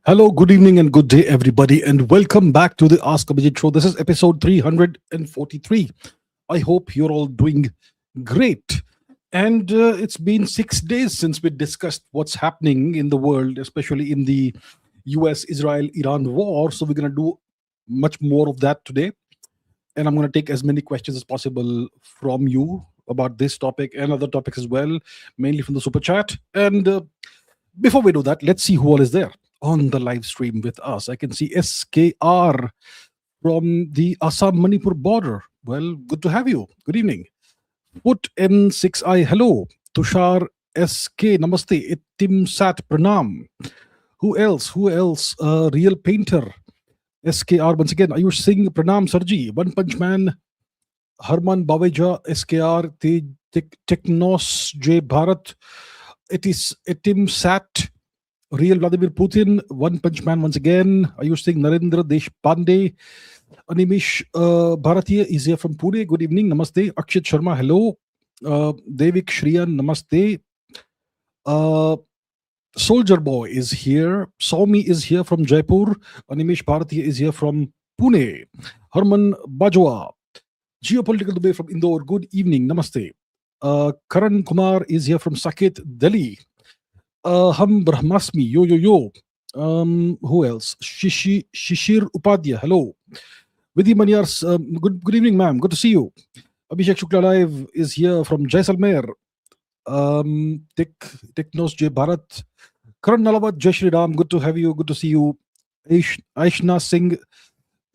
Hello, good evening, and good day, everybody, and welcome back to the Ask Abhijit show. This is episode 343. I hope you're all doing great. And it's been 6 days since we discussed what's happening in the world, especially in the US Israel Iran war. So, we're going to do much more of that today. And I'm going to take as many questions as possible from you about this topic and other topics as well, mainly from the super chat. And before we do that, let's see who all is there on the live stream with us. I can see SKR from the Assam Manipur border. Well, good to have you. Good evening. Put N6I, hello. Tushar SK, namaste. Itim Sat, pranam. Who else? Who else? Real Painter. SKR once again. Ayush Singh, pranam Sarji. One Punch Man. Harman Baweja, SKR. Technos J Bharat. It is Itim Sat. Real Vladimir Putin, One Punch Man once again. Ayush Singh, Narendra Deshpande, Animish Bharatiya is here from Pune. Good evening, namaste. Akshit Sharma, hello. Devik Shriyan, namaste. Soldier Boy is here. Soumi is here from Jaipur. Animish Bharatiya is here from Pune. Harman Bajwa, Geopolitical Dubai from Indore. Good evening, namaste. Karan Kumar is here from Saket, Delhi. Ham Brahmasmi, yo. Who else? Shishir Upadhyay, hello. Vidhi Manyars, good evening, ma'am. Good to see you. Abhishek Shukla Live is here from Jaisalmer. Technos J Bharat. Karan Nalawat, Jai Shri Ram, good to have you. Good to see you. Aishna Singh,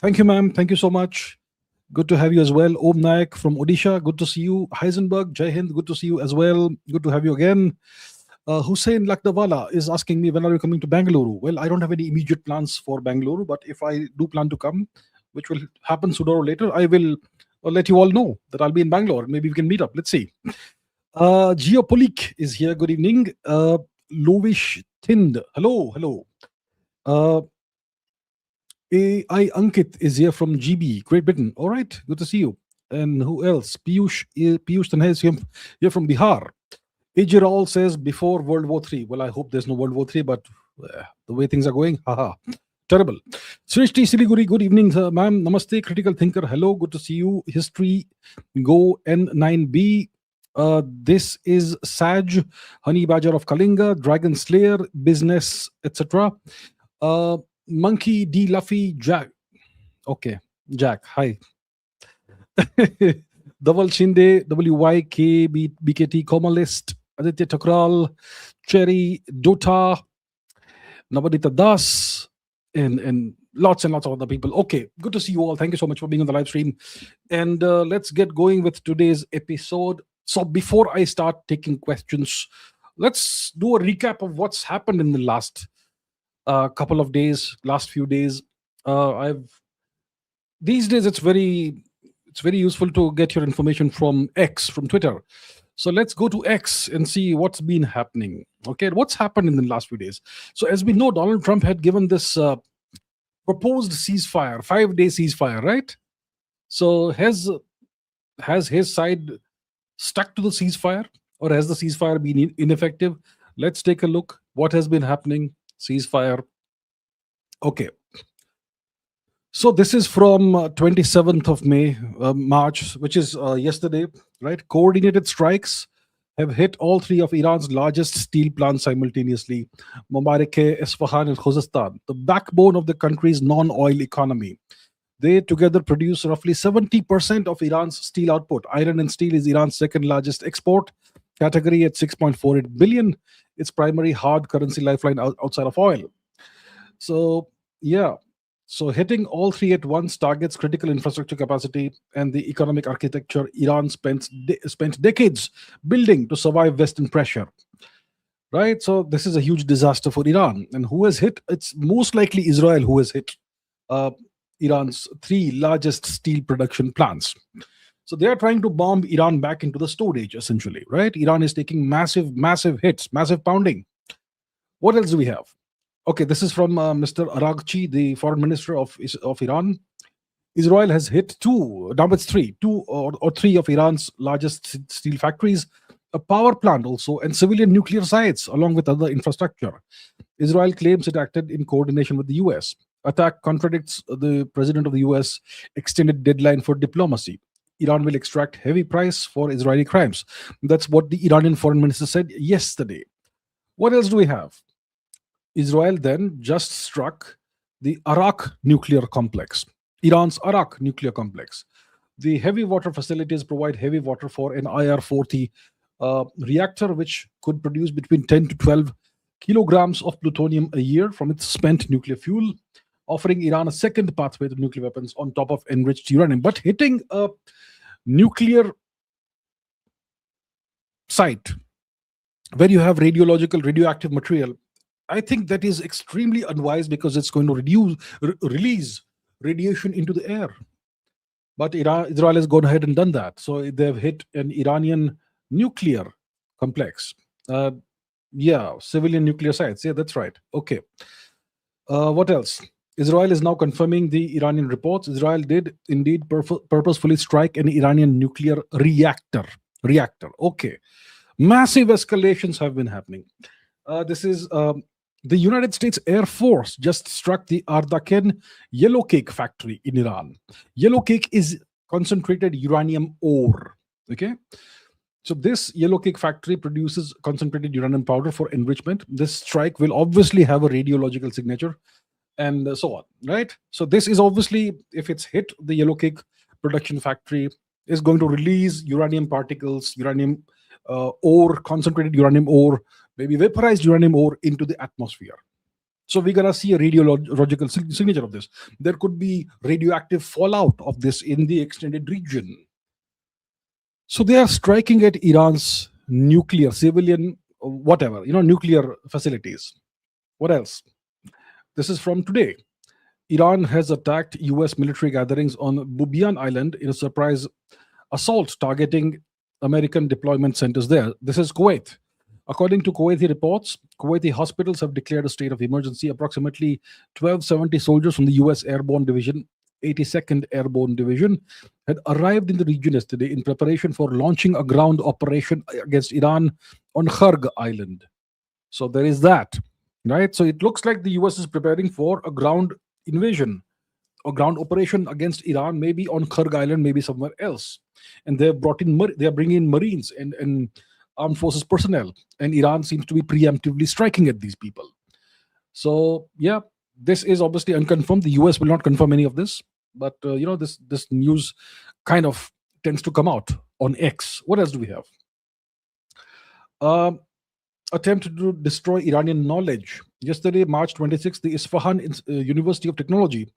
thank you, ma'am. Thank you so much. Good to have you as well. Om Nayak from Odisha, good to see you. Heisenberg, Jai Hind, good to see you as well. Good to have you again. Hussein Lakdawala is asking me, when are you coming to Bangalore? Well, I don't have any immediate plans for Bangalore, but if I do plan to come, which will happen sooner or later, I will let you all know that I'll be in Bangalore. Maybe we can meet up. Let's see. Geopolitical is here. Good evening. Lovish Thind. Hello. AI Ankit is here from GB, Great Britain. All right. Good to see you. And who else? Piyush Tanhay is here from Bihar. AJ Raul says before World War III. Well, I hope there's no World War III, but the way things are going, haha, terrible. Srishti Siliguri, good evening, ma'am. Namaste, Critical Thinker. Hello, good to see you. History, Go N9B. This is Saj, Honey Badger of Kalinga, Dragon Slayer, Business, etc. Monkey D. Luffy, Jack. Okay, Jack, hi. Dhaval Shinde, WYK, BKT, Komalist, Aditya Takral, Cherry, Dota, Navadita Das, and lots of other people. Okay, good to see you all. Thank you so much for being on the live stream. And let's get going with today's episode. So before I start taking questions, let's do a recap of what's happened in the last couple of days, last few days. These days it's very useful to get your information from X, from Twitter. So let's go to X and see what's been happening. Okay, what's happened in the last few days? So as we know, Donald Trump had given this proposed ceasefire, 5-day ceasefire, right? So has his side stuck to the ceasefire, or has the ceasefire been ineffective? Let's take a look. What has been happening? Ceasefire. Okay. So this is from 27th of March, which is yesterday, right? Coordinated strikes have hit all three of Iran's largest steel plants simultaneously, Mobareke, Isfahan, and Khuzestan, the backbone of the country's non-oil economy. They together produce roughly 70% of Iran's steel output. Iron and steel is Iran's second largest export category at 6.48 billion. Its primary hard currency lifeline outside of oil. So, yeah. So hitting all three at once targets critical infrastructure capacity and the economic architecture Iran spent decades building to survive Western pressure. Right? So this is a huge disaster for Iran. And who has hit? It's most likely Israel who has hit Iran's three largest steel production plants. So they are trying to bomb Iran back into the stone age, essentially. Right? Iran is taking massive hits, massive pounding. What else do we have? Okay, this is from Mr. Araghchi, the foreign minister of Iran. Israel has hit two or three of Iran's largest steel factories, a power plant also, and civilian nuclear sites, along with other infrastructure. Israel claims it acted in coordination with the US. Attack contradicts the president of the US extended deadline for diplomacy. Iran will extract heavy price for Israeli crimes. That's what the Iranian foreign minister said yesterday. What else do we have? Israel then just struck the Arak nuclear complex, Iran's Arak nuclear complex. The heavy water facilities provide heavy water for an IR-40 reactor, which could produce between 10 to 12 kilograms of plutonium a year from its spent nuclear fuel, offering Iran a second pathway to nuclear weapons on top of enriched uranium. But hitting a nuclear site where you have radioactive material, I think that is extremely unwise because it's going to release radiation into the air. But Israel has gone ahead and done that. So they've hit an Iranian nuclear complex. Yeah, civilian nuclear sites. Yeah, that's right. Okay. What else? Israel is now confirming the Iranian reports. Israel did indeed purposefully strike an Iranian nuclear reactor. Okay. Massive escalations have been happening. This is the United States Air Force just struck the Ardaken yellow cake factory in Iran. Yellow cake is concentrated uranium ore. Okay. So this yellow cake factory produces concentrated uranium powder for enrichment. This strike will obviously have a radiological signature and so on, right? So this is obviously, if it's hit the yellow cake production factory, is going to release uranium particles, uranium ore, concentrated uranium ore, maybe vaporized uranium ore into the atmosphere. So we're going to see a radiological signature of this. There could be radioactive fallout of this in the extended region. So they are striking at Iran's nuclear, civilian, whatever, nuclear facilities. What else? This is from today. Iran has attacked US military gatherings on Bubiyan Island in a surprise assault targeting American deployment centers there. This is Kuwait. According to Kuwaiti reports, Kuwaiti hospitals have declared a state of emergency. Approximately 1270 soldiers from the US Airborne Division, 82nd Airborne Division, had arrived in the region yesterday in preparation for launching a ground operation against Iran on Kharg Island. So there is that, right? So it looks like the US is preparing for a ground invasion or ground operation against Iran, maybe on Kharg Island, maybe somewhere else. And they are bringing in Marines and armed forces personnel, and Iran seems to be preemptively striking at these people. So yeah, this is obviously unconfirmed. The US will not confirm any of this, but this news kind of tends to come out on X. What else do we have? Attempt to destroy Iranian knowledge. Yesterday, March 26th, the Isfahan University of Technology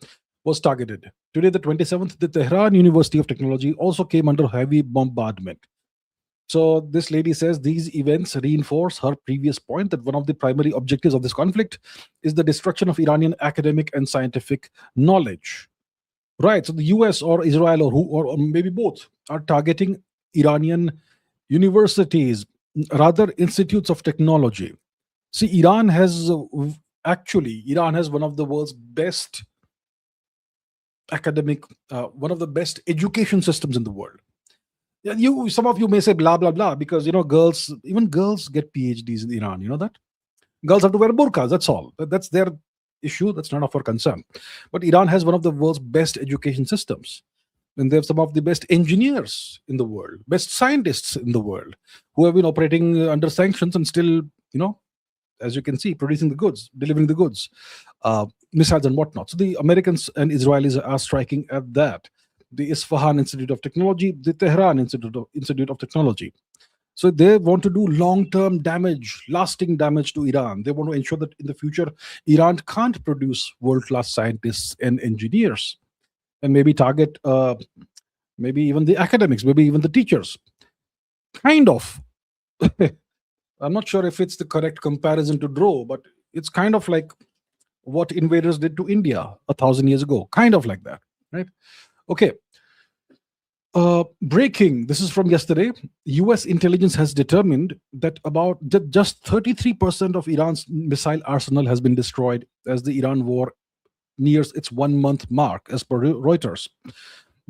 was targeted. Today, the 27th, the Tehran University of Technology also came under heavy bombardment. So this lady says these events reinforce her previous point that one of the primary objectives of this conflict is the destruction of Iranian academic and scientific knowledge. Right. So the US or Israel or maybe both are targeting Iranian universities, rather institutes of technology. See, Iran has one of the world's best one of the best education systems in the world. Some of you may say blah blah blah because even girls get PhDs in Iran. You know that girls have to wear burqas. That's all. That's their issue. That's none of our concern. But Iran has one of the world's best education systems, and they have some of the best engineers in the world, best scientists in the world, who have been operating under sanctions and still, as you can see, producing the goods, delivering the goods, missiles and whatnot. So the Americans and Israelis are striking at that. The Isfahan Institute of Technology, the Tehran Institute of Technology. So they want to do long-term damage, lasting damage to Iran. They want to ensure that in the future, Iran can't produce world-class scientists and engineers, and maybe target maybe even the academics, maybe even the teachers. Kind of. I'm not sure if it's the correct comparison to draw, but it's kind of like what invaders did to India 1,000 years ago. Kind of like that, right? Okay. Breaking. This is from yesterday. US intelligence has determined that about just 33% of Iran's missile arsenal has been destroyed as the Iran war nears its 1 month mark, as per Reuters.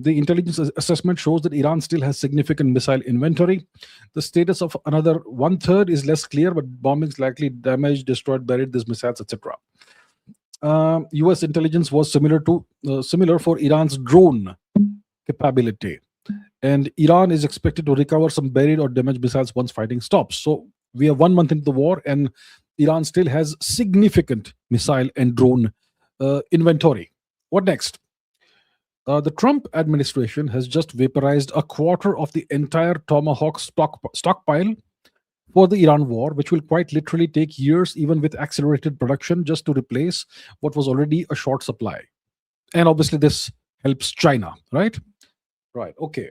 The intelligence assessment shows that Iran still has significant missile inventory. The status of another one third is less clear, but bombings likely damaged, destroyed, buried these missiles, etc. U.S. intelligence was similar for Iran's drone capability, and Iran is expected to recover some buried or damaged missiles once fighting stops. So we are 1 month into the war, and Iran still has significant missile and drone inventory. What next? The Trump administration has just vaporized a quarter of the entire Tomahawk stockpile for the Iran war, which will quite literally take years, even with accelerated production, just to replace what was already a short supply. And obviously, this helps China, right? Right. Okay.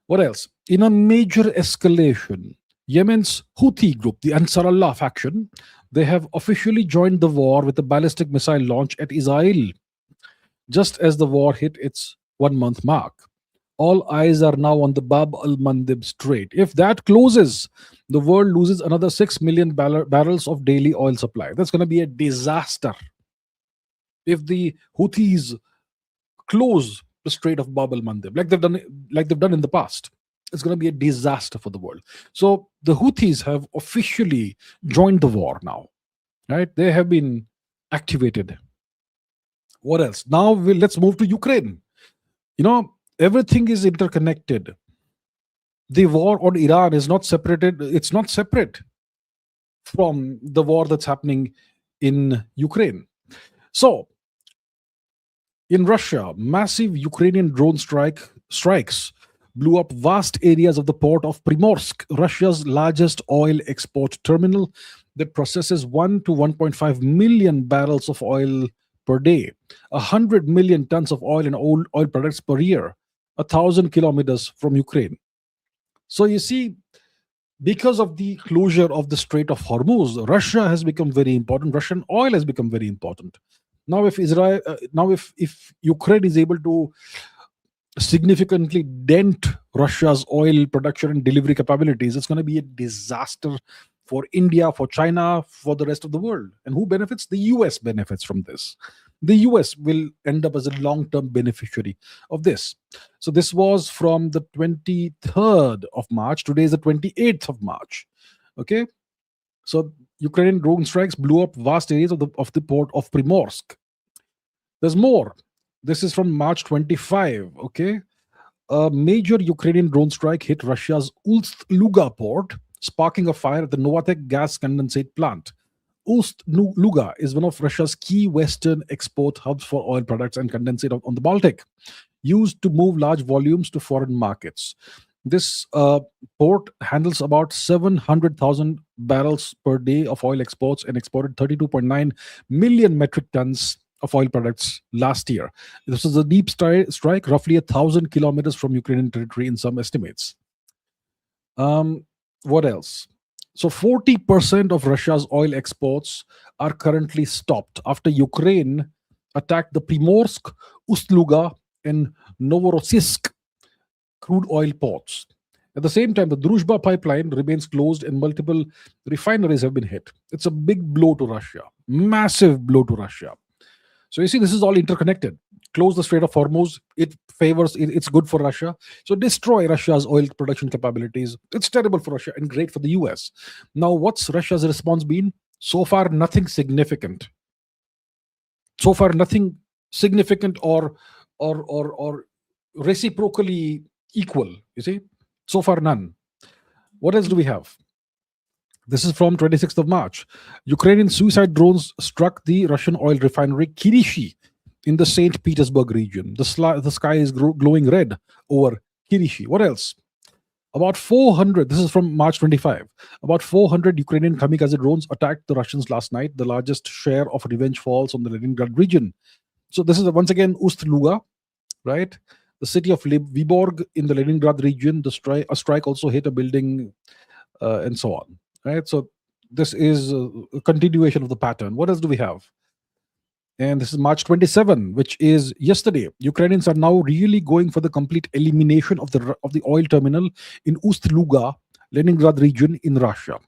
What else? In a major escalation, Yemen's Houthi group, the Ansar Allah faction, they have officially joined the war with a ballistic missile launch at Israel, just as the war hit its 1 month mark. All eyes are now on the Bab al Mandeb Strait. If that closes, the world loses another 6 million barrels of daily oil supply. That's going to be a disaster. If the Houthis close the Strait of Bab al Mandeb, like they've done in the past, it's going to be a disaster for the world. So the Houthis have officially joined the war now, right? They have been activated. What else? Now let's move to Ukraine. Everything is interconnected. The war on Iran is not separated. It's not separate from the war that's happening in Ukraine. So, in Russia, massive Ukrainian drone strikes blew up vast areas of the port of Primorsk, Russia's largest oil export terminal that processes 1 to 1.5 million barrels of oil per day, 100 million tons of oil and oil products per year, 1,000 kilometers from Ukraine. So you see, because of the closure of the Strait of Hormuz, Russia has become very important. Russian oil has become very important. Now, if Ukraine is able to significantly dent Russia's oil production and delivery capabilities, it's going to be a disaster for India, for China, for the rest of the world. And who benefits? The US benefits from this. The US will end up as a long-term beneficiary of this. So this was from the 23rd of March. Today is the 28th of March. Okay. So Ukrainian drone strikes blew up vast areas of the port of Primorsk. There's more. This is from March 25. Okay. A major Ukrainian drone strike hit Russia's Ust-Luga port, sparking a fire at the Novatek gas condensate plant. Ust-Luga is one of Russia's key Western export hubs for oil products and condensate on the Baltic, used to move large volumes to foreign markets. This port handles about 700,000 barrels per day of oil exports and exported 32.9 million metric tons of oil products last year. This was a deep strike, roughly 1,000 kilometers from Ukrainian territory in some estimates. What else? So 40% of Russia's oil exports are currently stopped after Ukraine attacked the Primorsk, Ust-Luga, and Novorossiysk crude oil ports. At the same time, the Druzhba pipeline remains closed and multiple refineries have been hit. It's a big blow to Russia, massive blow to Russia. So you see, this is all interconnected. Close the Strait of Hormuz, it's good for Russia. So destroy Russia's oil production capabilities. It's terrible for Russia and great for the US. Now, what's Russia's response been? So far, nothing significant. So far, nothing significant or reciprocally equal. You see, so far none. What else do we have? This is from 26th of March. Ukrainian suicide drones struck the Russian oil refinery Kirishi in the St. Petersburg region. The sky is glowing red over Kirishi. What else? About 400, this is from March 25, about 400 Ukrainian kamikaze drones attacked the Russians last night. The largest share of revenge falls on the Leningrad region. So this is once again Ust-Luga, right? The city of Vyborg in the Leningrad region. A strike also hit a building and so on. Right, so this is a continuation of the pattern. What else do we have? And this is March 27, which is yesterday. Ukrainians are now really going for the complete elimination of the oil terminal in Ust-Luga, Leningrad region in Russia.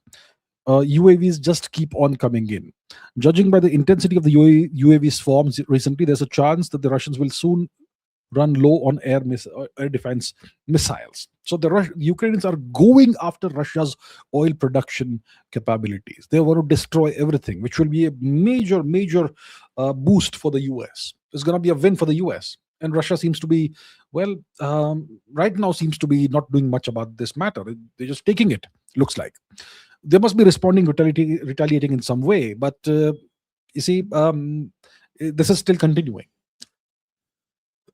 UAVs just keep on coming in. Judging by the intensity of the UAV swarms recently, there's a chance that the Russians will soon run low on air defense missiles. So Ukrainians are going after Russia's oil production capabilities. They want to destroy everything, which will be a major boost for the US. It's going to be a win for the US. And Russia seems to be, well, right now seems to be not doing much about this matter. They're just taking it, looks like. They must be responding, retaliating in some way. But you see, this is still continuing.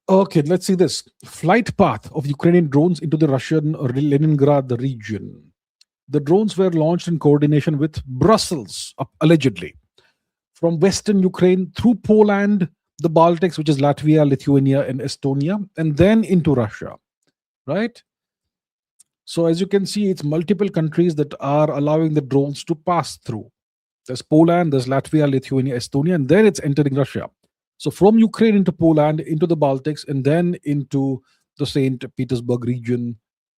Okay, let's see this. Flight path of Ukrainian drones into the Russian Leningrad region. The drones were launched in coordination with Brussels, allegedly, from Western Ukraine through Poland, the Baltics, which is Latvia, Lithuania, and Estonia, and then into Russia, right? So as you can see, it's multiple countries that are allowing the drones to pass through. There's Poland, there's Latvia, Lithuania, Estonia, and then it's entering Russia. So from Ukraine into Poland, into the Baltics, and then into the St. Petersburg region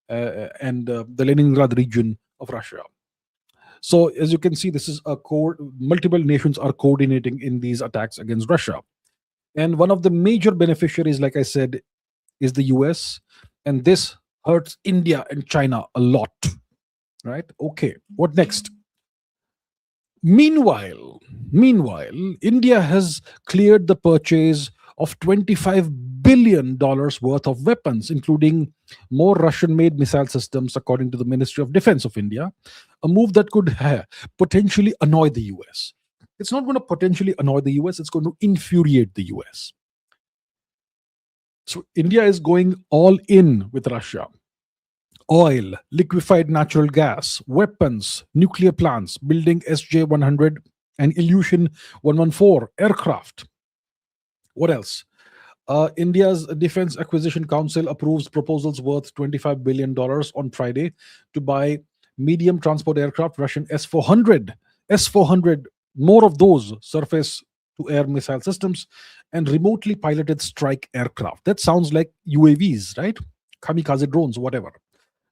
and the Leningrad region of Russia. So as you can see, this is multiple nations are coordinating in these attacks against Russia. And one of the major beneficiaries, like I said, is the US. And this hurts India and China a lot. Right? Okay. What next? Meanwhile, India has cleared the purchase of $25 billion worth of weapons, including more Russian-made missile systems, according to the Ministry of Defense of India, a move that could potentially annoy the US. It's not going to potentially annoy the US, it's going to infuriate the US. So India is going all in with Russia. Oil, liquefied natural gas, weapons, nuclear plants, building SJ-100 and Ilyushin 114 aircraft. What else? India's Defense Acquisition Council approves proposals worth $25 billion on Friday to buy medium transport aircraft, Russian S-400, more of those surface-to-air missile systems, and remotely piloted strike aircraft. That sounds like UAVs, right? Kamikaze drones, whatever.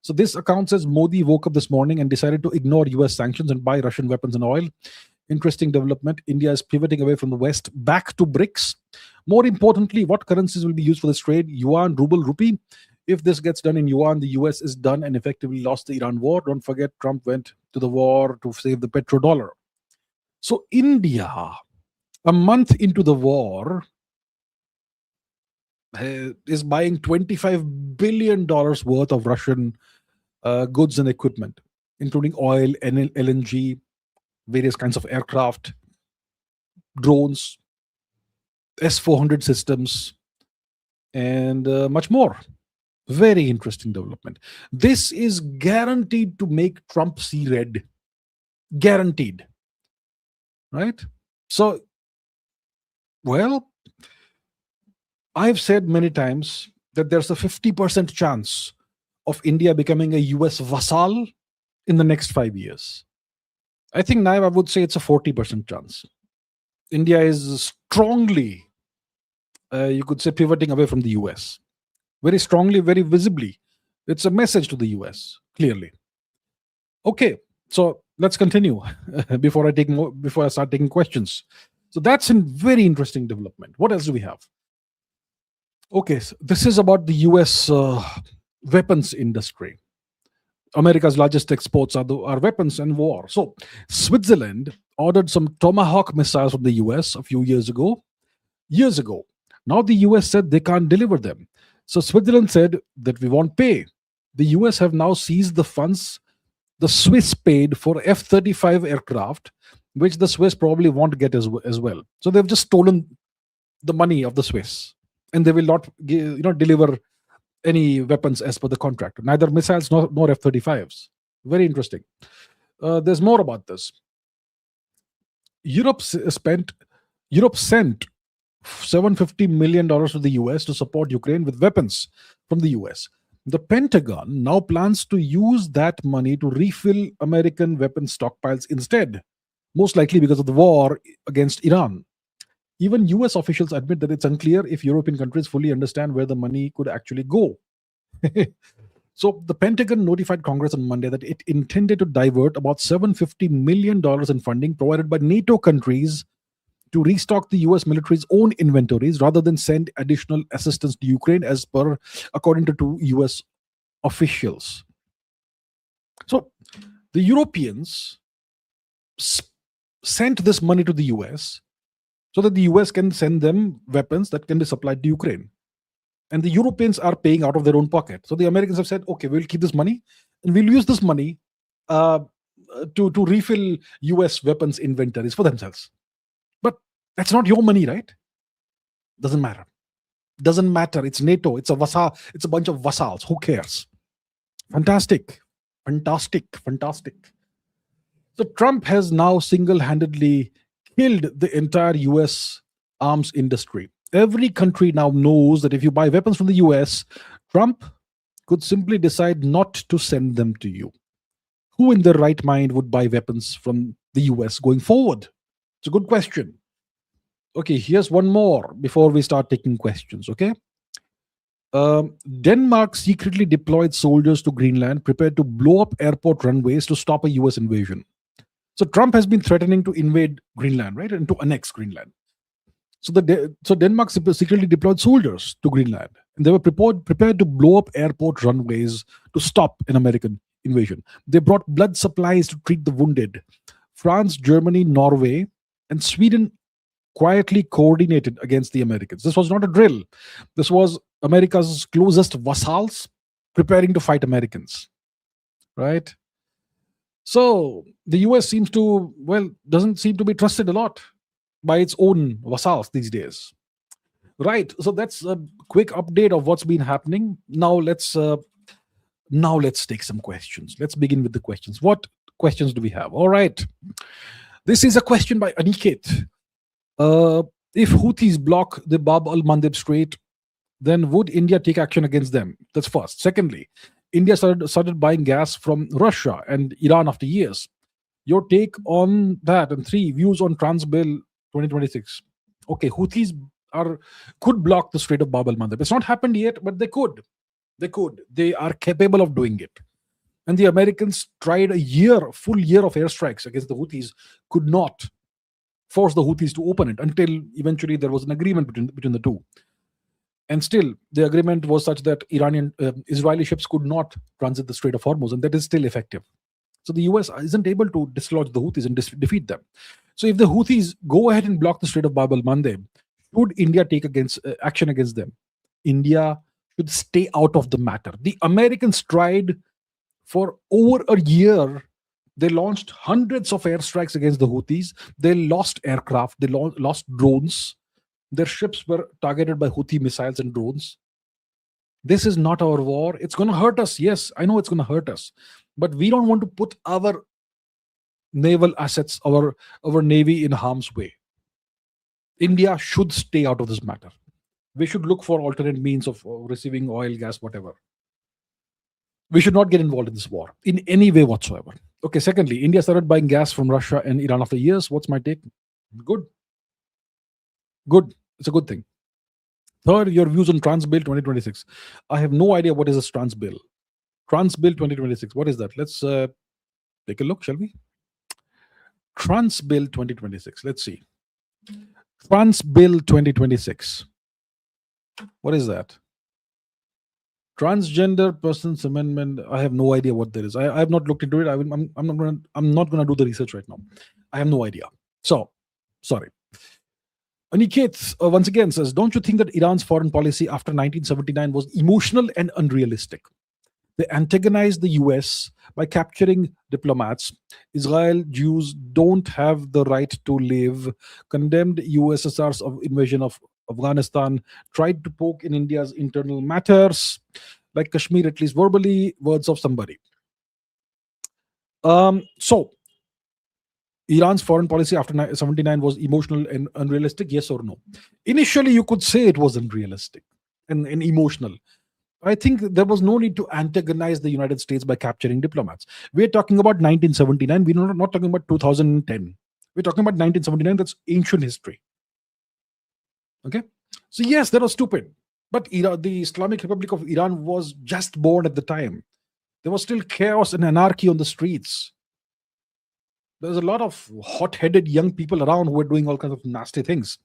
So this account says Modi woke up this morning and decided to ignore US sanctions and buy Russian weapons and oil. Interesting development. India is pivoting away from the West back to BRICS. More importantly, what currencies will be used for this trade? Yuan, ruble, rupee. If this gets done in yuan, the US is done and effectively lost the Iran war. Don't forget, Trump went to the war to save the petrodollar. So India, a month into the war, is buying $25 billion worth of Russian goods and equipment, including oil, LNG, various kinds of aircraft, drones, S-400 systems, and much more. Very interesting development. This is guaranteed to make Trump see red. Guaranteed. Right? So, well, I've said many times that there's a 50% chance of India becoming a US vassal in the next 5 years. I think now I would say it's a 40% chance. India is strongly, you could say, pivoting away from the US. Very strongly, very visibly. It's a message to the US, clearly. Okay, so let's continue before I start taking questions. So that's a very interesting development. What else do we have? Okay, so this is about the US weapons industry. America's largest exports are weapons and war. So Switzerland ordered some Tomahawk missiles from the US a few years ago. Now the US said they can't deliver them. So Switzerland said that we won't pay. The US have now seized the funds the Swiss paid for F-35 aircraft, which the Swiss probably won't get as well. So they've just stolen the money of the Swiss, and they will not deliver any weapons as per the contract, neither missiles nor F-35s. Very interesting. There's more about this. Europe sent $750 million to the US to support Ukraine with weapons from the US. The Pentagon now plans to use that money to refill American weapon stockpiles instead, most likely because of the war against Iran. Even US officials admit that it's unclear if European countries fully understand where the money could actually go. So the Pentagon notified Congress on Monday that it intended to divert about $750 million in funding provided by NATO countries to restock the US military's own inventories rather than send additional assistance to Ukraine, according to two US officials. So the Europeans sent this money to the US so that the US can send them weapons that can be supplied to Ukraine. And the Europeans are paying out of their own pocket. So the Americans have said, okay, we'll keep this money and we'll use this money to refill US weapons inventories for themselves. But that's not your money, right? Doesn't matter. Doesn't matter. It's NATO. It's a vassal. It's a bunch of vassals. Who cares? Fantastic. So Trump has now single-handedly killed the entire US arms industry. Every country now knows that if you buy weapons from the US, Trump could simply decide not to send them to you. Who in their right mind would buy weapons from the US going forward? It's a good question. Okay, here's one more before we start taking questions, okay? Denmark secretly deployed soldiers to Greenland, prepared to blow up airport runways to stop a US invasion. So Trump has been threatening to invade Greenland, right? And to annex Greenland. So Denmark secretly deployed soldiers to Greenland, and they were prepared to blow up airport runways to stop an American invasion. They brought blood supplies to treat the wounded. France, Germany, Norway, and Sweden quietly coordinated against the Americans. This was not a drill. This was America's closest vassals preparing to fight Americans, right? So the US doesn't seem to be trusted a lot by its own vassals these days. Right. So that's a quick update of what's been happening. Now let's take some questions. Let's begin with the questions. What questions do we have? All right. This is a question by Aniket. If Houthis block the Bab al-Mandeb Strait, then would India take action against them? That's first. Secondly, India started buying gas from Russia and Iran after years. Your take on that? And three, views on Transbill 2026. Okay, Houthis could block the Strait of Bab al-Mandeb. It's not happened yet, but they could. They are capable of doing it. And the Americans tried full year of airstrikes against the Houthis, could not force the Houthis to open it until eventually there was an agreement between the two. And still, the agreement was such that Israeli ships could not transit the Strait of Hormuz, and that is still effective. So the US isn't able to dislodge the Houthis and defeat them. So if the Houthis go ahead and block the Strait of Bab al-Mandeb, should India take action against them? India should stay out of the matter. The Americans tried for over a year. They launched hundreds of airstrikes against the Houthis. They lost aircraft. They lost drones. Their ships were targeted by Houthi missiles and drones. This is not our war. It's going to hurt us. Yes, I know it's going to hurt us. But we don't want to put our naval assets, our navy in harm's way. India should stay out of this matter. We should look for alternate means of receiving oil, gas, whatever. We should not get involved in this war in any way whatsoever. Okay, secondly, India started buying gas from Russia and Iran after years. What's my take? Good. It's a good thing. Third, your views on Transbill 2026. I have no idea what is this Transbill. Transbill 2026. What is that? Let's take a look, shall we? Transbill 2026. Let's see. Transbill 2026. What is that? Transgender Persons Amendment. I have no idea what that is. I have not looked into it. I'm not gonna do the research right now. I have no idea. So, sorry. Aniket once again says, don't you think that Iran's foreign policy after 1979 was emotional and unrealistic? They antagonized the US by capturing diplomats. Israel Jews don't have the right to live. Condemned USSR's invasion of Afghanistan. Tried to poke in India's internal matters, like Kashmir, at least verbally. Words of somebody. So, Iran's foreign policy after 1979 was emotional and unrealistic, yes or no? Initially, you could say it was unrealistic and emotional. I think there was no need to antagonize the United States by capturing diplomats. We're talking about 1979. We're not talking about 2010. We're talking about 1979. That's ancient history. Okay? So yes, that was stupid. But the Islamic Republic of Iran was just born at the time. There was still chaos and anarchy on the streets. There's a lot of hot-headed young people around who were doing all kinds of nasty things.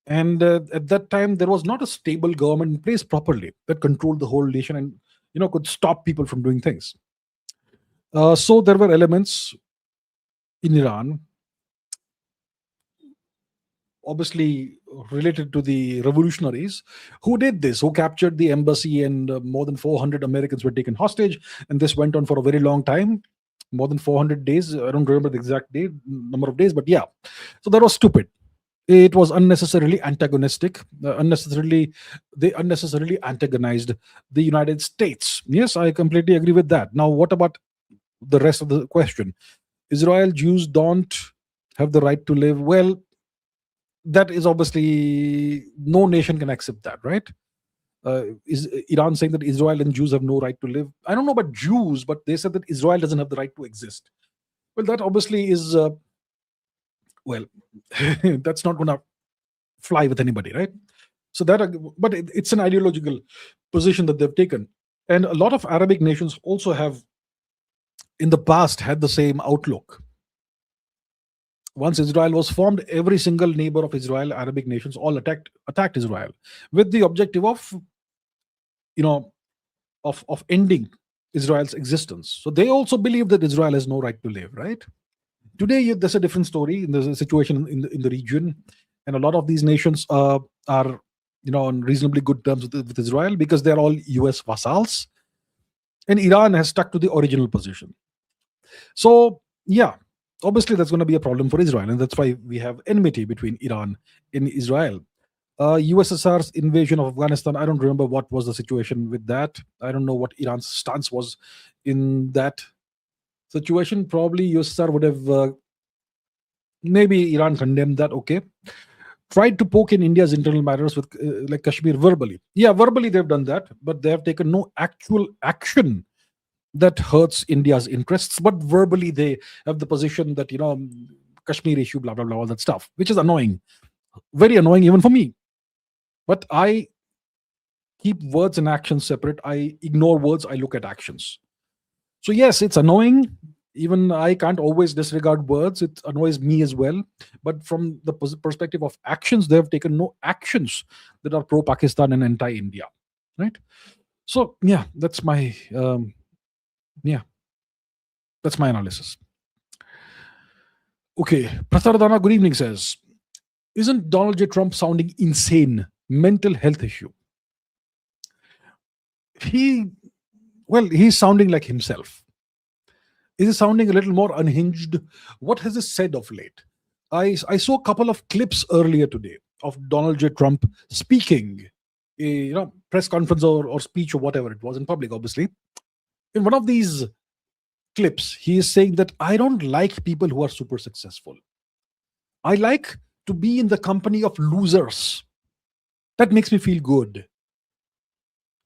And at that time, there was not a stable government in place properly that controlled the whole nation and could stop people from doing things. So there were elements in Iran, obviously related to the revolutionaries, who did this, who captured the embassy, and more than 400 Americans were taken hostage. And this went on for a very long time, more than 400 days. I don't remember the exact number of days, but yeah. So that was stupid. It was unnecessarily antagonistic. They unnecessarily antagonized the United States. Yes, I completely agree with that. Now, what about the rest of the question? Israel Jews don't have the right to live. Well, that is obviously no nation can accept that, right? Is Iran saying that Israel and Jews have no right to live? I don't know about Jews, but they said that Israel doesn't have the right to exist. Well, that obviously is well, that's not going to fly with anybody, right? So that, but it's an ideological position that they've taken, and a lot of Arabic nations also have, in the past, had the same outlook. Once Israel was formed, every single neighbor of Israel, Arabic nations, all attacked Israel with the objective of, of ending Israel's existence. So they also believe that Israel has no right to live, right? Today, there's a different story. There's a situation in the region, and a lot of these nations are on reasonably good terms with Israel because they're all U.S. vassals, and Iran has stuck to the original position. So yeah, obviously that's going to be a problem for Israel, and that's why we have enmity between Iran and Israel. USSR's invasion of Afghanistan, I don't remember what was the situation with that. I don't know what Iran's stance was in that situation. Probably USSR would have, maybe Iran condemned that, okay. Tried to poke in India's internal matters with like Kashmir verbally. Yeah, verbally they've done that, but they have taken no actual action that hurts India's interests. But verbally they have the position that, Kashmir issue, blah, blah, blah, all that stuff, which is annoying. Very annoying even for me. But I keep words and actions separate. I ignore words, I look at actions. So yes, it's annoying. Even I can't always disregard words. It annoys me as well. But from the perspective of actions, they have taken no actions that are pro-Pakistan and anti-India, right? So yeah, that's my analysis. Okay, Prasardana, good evening, says, isn't Donald J. Trump sounding insane? Mental health issue. He's sounding like himself. Is he sounding a little more unhinged? What has he said of late? I saw a couple of clips earlier today of Donald J. Trump speaking, press conference or speech or whatever it was in public, obviously. In one of these clips, he is saying that I don't like people who are super successful. I like to be in the company of losers. That makes me feel good.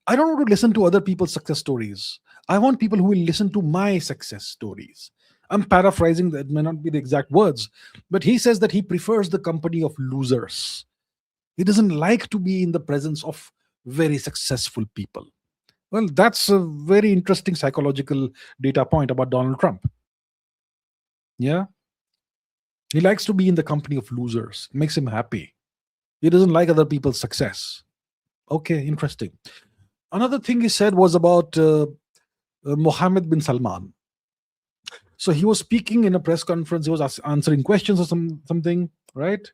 I don't want to listen to other people's success stories. I want people who will listen to my success stories. I'm paraphrasing, that may not be the exact words, but he says that he prefers the company of losers. He doesn't like to be in the presence of very successful people. Well, that's a very interesting psychological data point about Donald Trump. Yeah. He likes to be in the company of losers. It makes him happy. He doesn't like other people's success. Okay, interesting. Another thing he said was about Mohammed bin Salman. So he was speaking in a press conference. He was answering questions or something, right?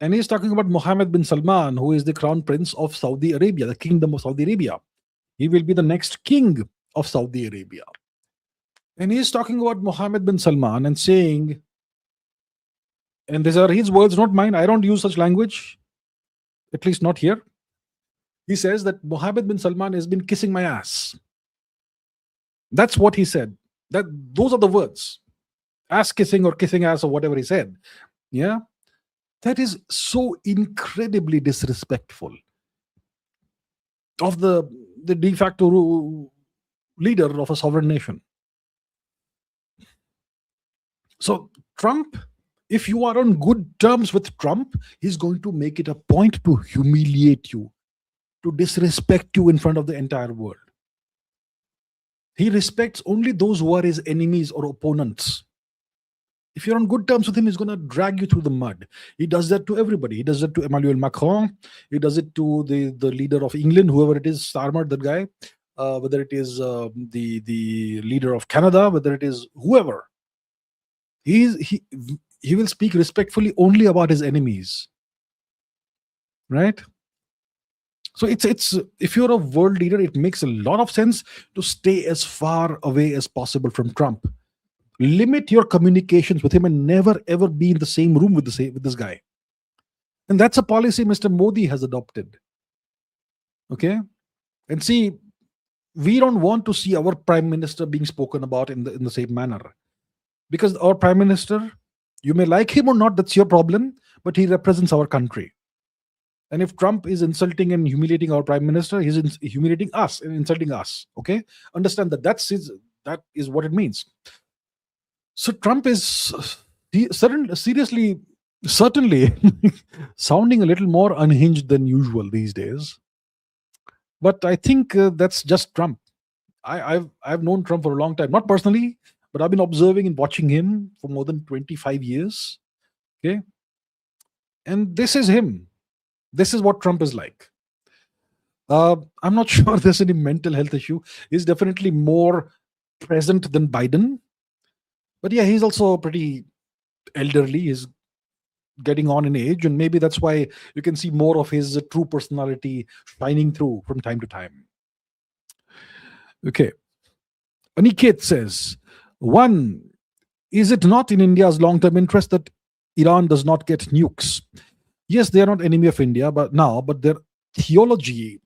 And he's talking about Mohammed bin Salman, who is the crown prince of Saudi Arabia, the kingdom of Saudi Arabia. He will be the next king of Saudi Arabia. And he's talking about Mohammed bin Salman and saying, and these are his words, not mine. I don't use such language, at least not here. He says that Mohammed bin Salman has been kissing my ass. That's what he said. Those are the words. Ass kissing or kissing ass or whatever he said. Yeah. That is so incredibly disrespectful of the de facto leader of a sovereign nation. So Trump, if you are on good terms with Trump, he's going to make it a point to humiliate you, to disrespect you in front of the entire world. He respects only those who are his enemies or opponents. If you're on good terms with him, he's going to drag you through the mud. He does that to everybody. He does that to Emmanuel Macron. He does it to the leader of England, whoever it is, Starmer, that guy. Whether it is the leader of Canada, whether it is whoever, he he will speak respectfully only about his enemies, right? So it's if you're a world leader, it makes a lot of sense to stay as far away as possible from Trump. Limit your communications with him and never ever be in the same room with this guy. And that's a policy Mr. Modi has adopted. Okay, and see, we don't want to see our prime minister being spoken about in the same manner, because our prime minister, you may like him or not, that's your problem, but he represents our country. And if Trump is insulting and humiliating our prime minister, he's humiliating us and insulting us. Okay, understand that that is what it means. So Trump is certainly sounding a little more unhinged than usual these days. But I think that's just Trump. I've known Trump for a long time, not personally, but I've been observing and watching him for more than 25 years. Okay, and this is him. This is what Trump is like. I'm not sure there's any mental health issue. He's definitely more present than Biden. But yeah, he's also pretty elderly. He's getting on in age, and maybe that's why you can see more of his true personality shining through from time to time. Okay. Aniket says, one, is it not in India's long-term interest that Iran does not get nukes? Yes, they are not enemy of India, but their theology,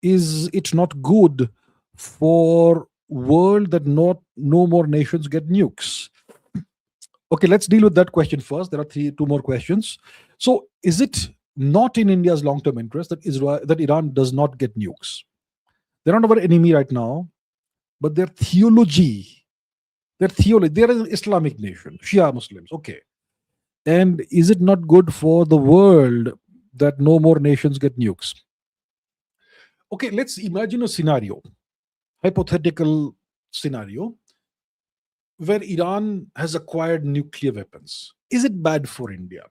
is it not good for world that no more nations get nukes? Okay, let's deal with that question first. There are two more questions. So, is it not in India's long-term interest that Iran does not get nukes? They're not our enemy right now, but their theology, they're an Islamic nation, Shia Muslims. Okay, and is it not good for the world that no more nations get nukes? Okay, let's imagine a scenario, hypothetical scenario, where Iran has acquired nuclear weapons. Is it bad for India?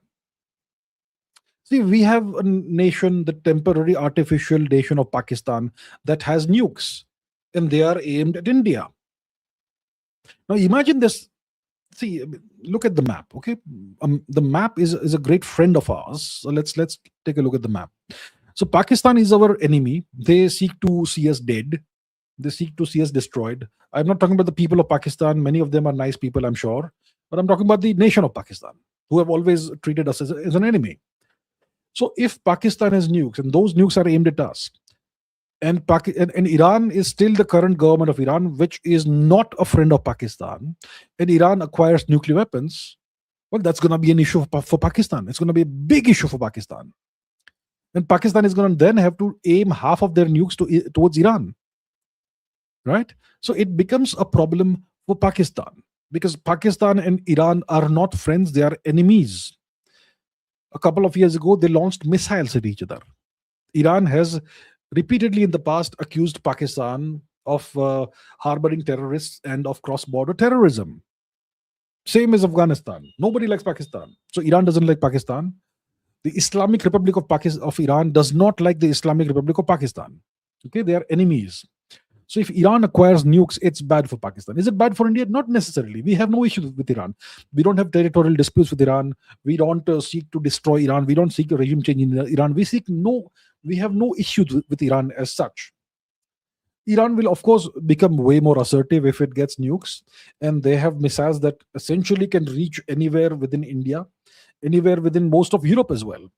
See, we have a nation, the temporary artificial nation of Pakistan, that has nukes, and they are aimed at India. Now imagine this. See, look at the map. Okay, the map is a great friend of ours. So let's take a look at the map. So Pakistan is our enemy. They seek to see us dead. They seek to see us destroyed. I'm not talking about the people of Pakistan. Many of them are nice people, I'm sure. But I'm talking about the nation of Pakistan, who have always treated us as an enemy. So if Pakistan has nukes, and those nukes are aimed at us, and Iran is still the current government of Iran, which is not a friend of Pakistan, and Iran acquires nuclear weapons, well, that's going to be an issue for Pakistan. It's going to be a big issue for Pakistan. And Pakistan is going to then have to aim half of their nukes towards Iran. Right? So it becomes a problem for Pakistan, because Pakistan and Iran are not friends, they are enemies. A couple of years ago, they launched missiles at each other. Iran has repeatedly in the past accused Pakistan of harboring terrorists and of cross-border terrorism. Same as Afghanistan. Nobody likes Pakistan. So Iran doesn't like Pakistan. The Islamic Republic of Iran does not like the Islamic Republic of Pakistan. Okay, they are enemies. So if Iran acquires nukes, it's bad for Pakistan. Is it bad for India? Not necessarily. We have no issues with Iran. We don't have territorial disputes with Iran. We don't seek to destroy Iran. We don't seek a regime change in Iran. We have no issues with Iran as such. Iran will, of course, become way more assertive if it gets nukes. And they have missiles that essentially can reach anywhere within India, anywhere within most of Europe as well.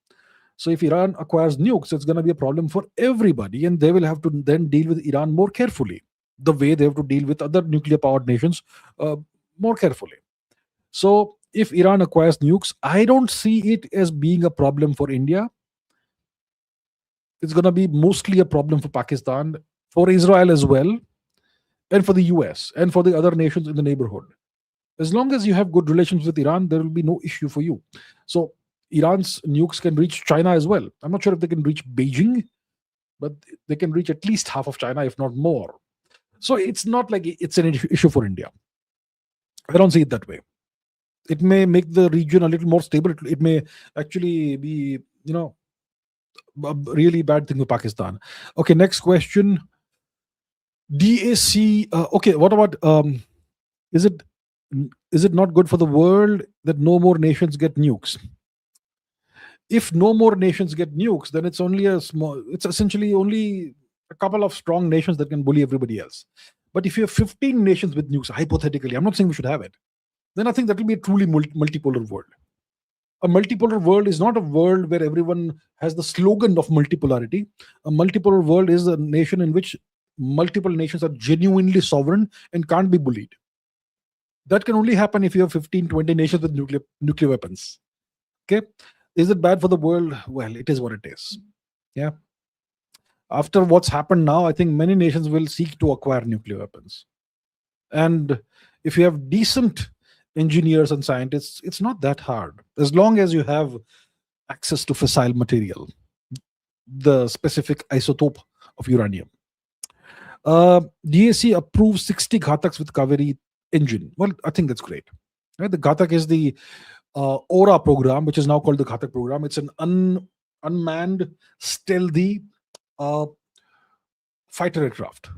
So if Iran acquires nukes, it's going to be a problem for everybody, and they will have to then deal with Iran more carefully, the way they have to deal with other nuclear-powered nations more carefully. So if Iran acquires nukes, I don't see it as being a problem for India. It's going to be mostly a problem for Pakistan, for Israel as well, and for the US, and for the other nations in the neighborhood. As long as you have good relations with Iran, there will be no issue for you. So Iran's nukes can reach China as well. I'm not sure if they can reach Beijing, but they can reach at least half of China, if not more. So it's not like it's an issue for India. I don't see it that way. It may make the region a little more stable. It may actually be, a really bad thing with Pakistan. Okay, next question. DAC. Okay, what about is it is it not good for the world that no more nations get nukes? If no more nations get nukes, then it's essentially only a couple of strong nations that can bully everybody else. But if you have 15 nations with nukes, hypothetically, I'm not saying we should have it, then I think that will be a truly multipolar world. A multipolar world is not a world where everyone has the slogan of multipolarity. A multipolar world is a nation in which multiple nations are genuinely sovereign and can't be bullied. That can only happen if you have 15, 20 nations with nuclear weapons. Okay. Is it bad for the world? Well, it is what it is. Yeah. After what's happened now, I think many nations will seek to acquire nuclear weapons. And if you have decent engineers and scientists, it's not that hard. As long as you have access to fissile material, the specific isotope of uranium. DAC approves 60 Ghataks with Kaveri engine. Well, I think that's great. Right? The Ghatak is the Aura program, which is now called the Ghatak program. It's an unmanned, stealthy fighter aircraft.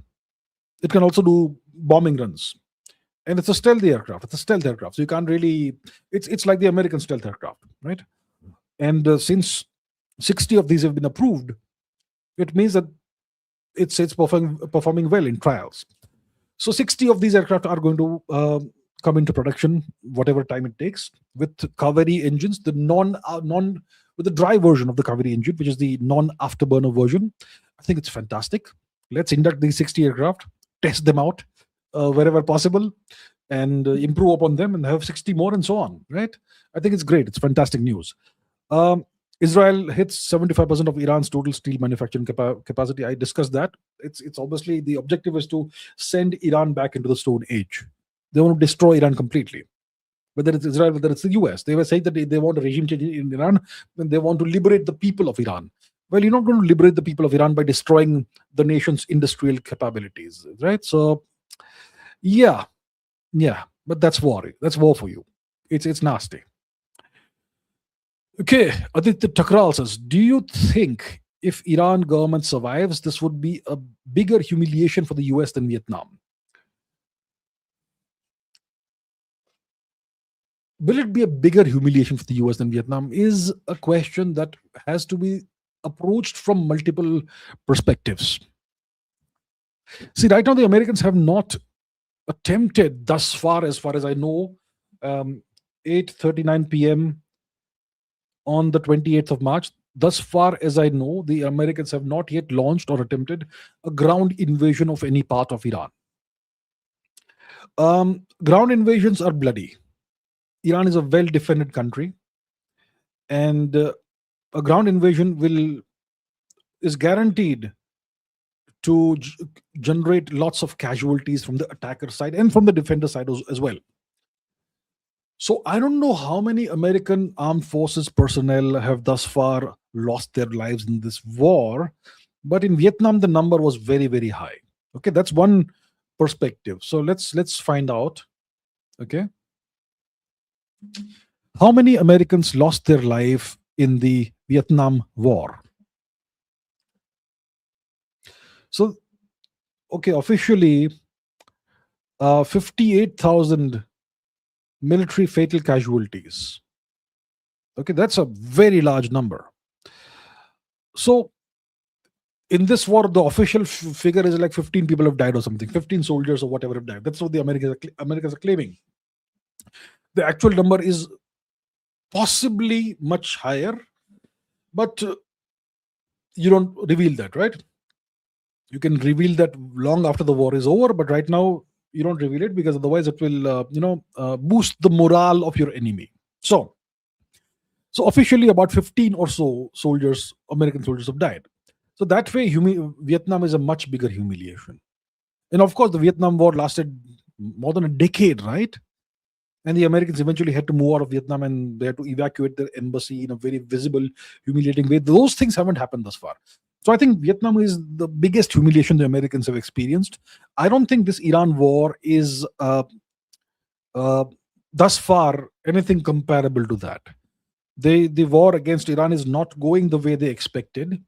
It can also do bombing runs. And it's a stealthy aircraft. It's a stealth aircraft. So you can't really, it's like the American stealth aircraft, right? And since 60 of these have been approved, it means that it's performing well in trials. So 60 of these aircraft are going to come into production, whatever time it takes, with Kaveri engines, the with the dry version of the Kaveri engine, which is the non-afterburner version. I think it's fantastic. Let's induct these 60 aircraft, test them out wherever possible, and improve upon them, and have 60 more, and so on. Right? I think it's great. It's fantastic news. Israel hits 75% of Iran's total steel manufacturing capacity. I discussed that. It's obviously the objective is to send Iran back into the Stone Age. They want to destroy Iran completely. Whether it's Israel, whether it's the US, they were saying that they want a regime change in Iran, and they want to liberate the people of Iran. Well, you're not going to liberate the people of Iran by destroying the nation's industrial capabilities, right? So, yeah, but that's war. That's war for you. It's nasty. Okay, Aditya Takral says, do you think if Iran government survives, this would be a bigger humiliation for the US than Vietnam? Will it be a bigger humiliation for the US than Vietnam is a question that has to be approached from multiple perspectives. See, right now the Americans have not attempted thus far as I know, 8:39 p.m. on the 28th of March. Thus far as I know, the Americans have not yet launched or attempted a ground invasion of any part of Iran. Ground invasions are bloody. Iran is a well-defended country, and a ground invasion is guaranteed to generate lots of casualties from the attacker side and from the defender side as well. So I don't know how many American armed forces personnel have thus far lost their lives in this war, but in Vietnam the number was very, very high. Okay, that's one perspective. So let's find out. Okay, how many Americans lost their life in the Vietnam War? So, okay, officially, 58,000 military fatal casualties. Okay, that's a very large number. So, in this war, the official figure is like 15 people have died or something, 15 soldiers or whatever have died. That's what the Americans are claiming. The actual number is possibly much higher, but you don't reveal that, right? You can reveal that long after the war is over, but right now you don't reveal it because otherwise it will, boost the morale of your enemy. So officially about 15 or so soldiers, American soldiers, have died. So that way, Vietnam is a much bigger humiliation. And of course, the Vietnam War lasted more than a decade, right? And the Americans eventually had to move out of Vietnam, and they had to evacuate their embassy in a very visible, humiliating way. Those things haven't happened thus far. So I think Vietnam is the biggest humiliation the Americans have experienced. I don't think this Iran war is thus far anything comparable to that. The war against Iran is not going the way they expected.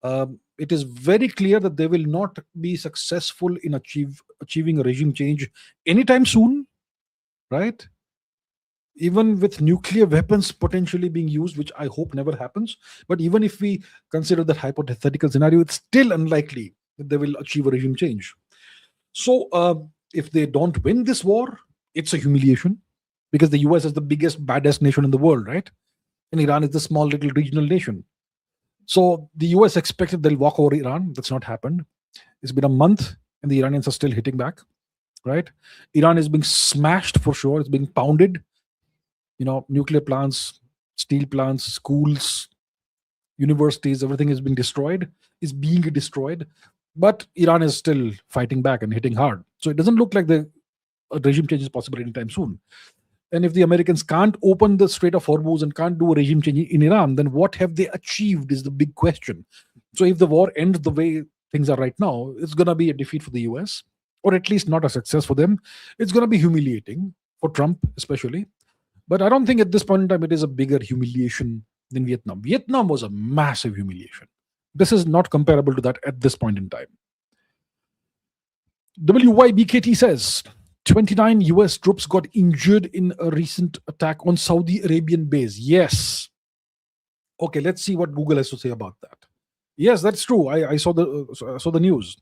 It is very clear that they will not be successful in achieving a regime change anytime soon, right? Even with nuclear weapons potentially being used, which I hope never happens. But even if we consider that hypothetical scenario, it's still unlikely that they will achieve a regime change. So, if they don't win this war, it's a humiliation because the US is the biggest, baddest nation in the world, right? And Iran is the small little regional nation. So the US expected they'll walk over Iran. That's not happened. It's been a month and the Iranians are still hitting back, right? Iran is being smashed for sure. It's being pounded. Nuclear plants, steel plants, schools, universities, everything is being destroyed, is being destroyed. But Iran is still fighting back and hitting hard. So it doesn't look like the regime change is possible anytime soon. And if the Americans can't open the Strait of Hormuz and can't do a regime change in Iran, then what have they achieved is the big question. So if the war ends the way things are right now, it's going to be a defeat for the US, or at least not a success for them. It's going to be humiliating for Trump, especially. But I don't think at this point in time it is a bigger humiliation than Vietnam. Vietnam was a massive humiliation. This is not comparable to that at this point in time. WYBKT says 29 US troops got injured in a recent attack on Saudi Arabian base. Yes. Okay, let's see what Google has to say about that. Yes, that's true. I saw the news.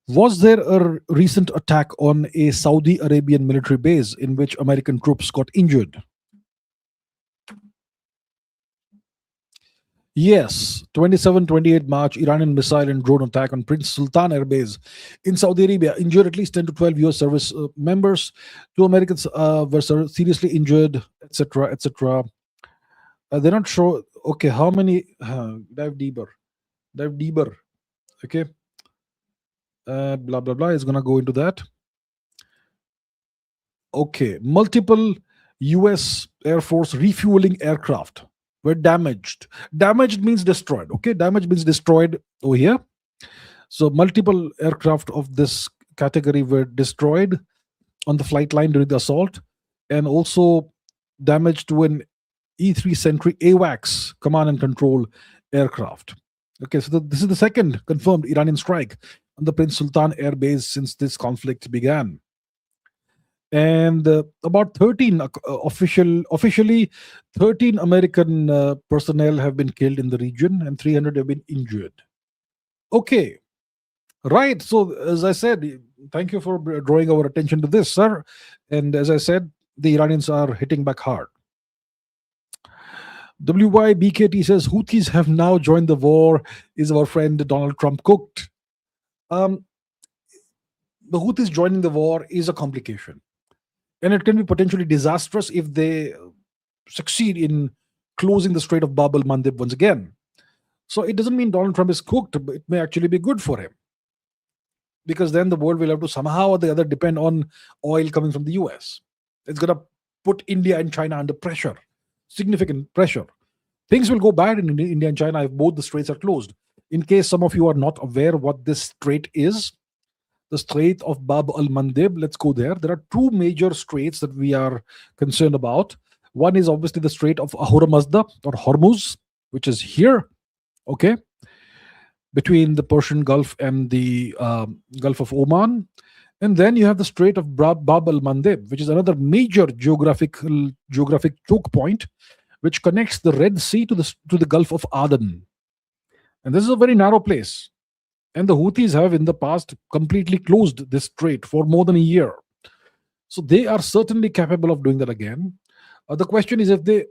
Was there a recent attack on a Saudi Arabian military base in which American troops got injured? Yes, 27, 28 March, Iranian missile and drone attack on Prince Sultan Air Base in Saudi Arabia injured at least 10 to 12 US service members. Two Americans were seriously injured, etc., etc. They're not sure. Okay, how many? Dive deeper. Dive deeper. Okay. Blah, blah, blah is going to go into that. Okay, multiple US Air Force refueling aircraft were damaged. Damaged means destroyed. Okay, damage means destroyed over here. So multiple aircraft of this category were destroyed on the flight line during the assault, and also damage to an E3 Sentry AWACS command and control aircraft. Okay, so this is the second confirmed Iranian strike on the Prince Sultan Air Base since this conflict began. And about 13 officially 13 American personnel have been killed in the region and 300 have been injured. Okay, right. So as I said, thank you for drawing our attention to this, sir. And as I said, the Iranians are hitting back hard. WYBKT says Houthis have now joined the war. Is our friend Donald Trump cooked? The Houthis joining the war is a complication, and it can be potentially disastrous if they succeed in closing the Strait of Bab al-Mandeb once again. So it doesn't mean Donald Trump is cooked, but it may actually be good for him, because then the world will have to somehow or the other depend on oil coming from the US. It's going to put India and China under pressure, significant pressure. Things will go bad in India and China if both the straits are closed. In case some of you are not aware what this strait is, the Strait of Bab al-Mandeb, let's go there. There are two major straits that we are concerned about. One is obviously the Strait of Ahura Mazda or Hormuz, which is here, okay, between the Persian Gulf and the Gulf of Oman. And then you have the Strait of Bab al-Mandeb, which is another major geographic choke point, which connects the Red Sea to the Gulf of Aden. And this is a very narrow place. And the Houthis have in the past completely closed this strait for more than a year. So they are certainly capable of doing that again. The question is, if they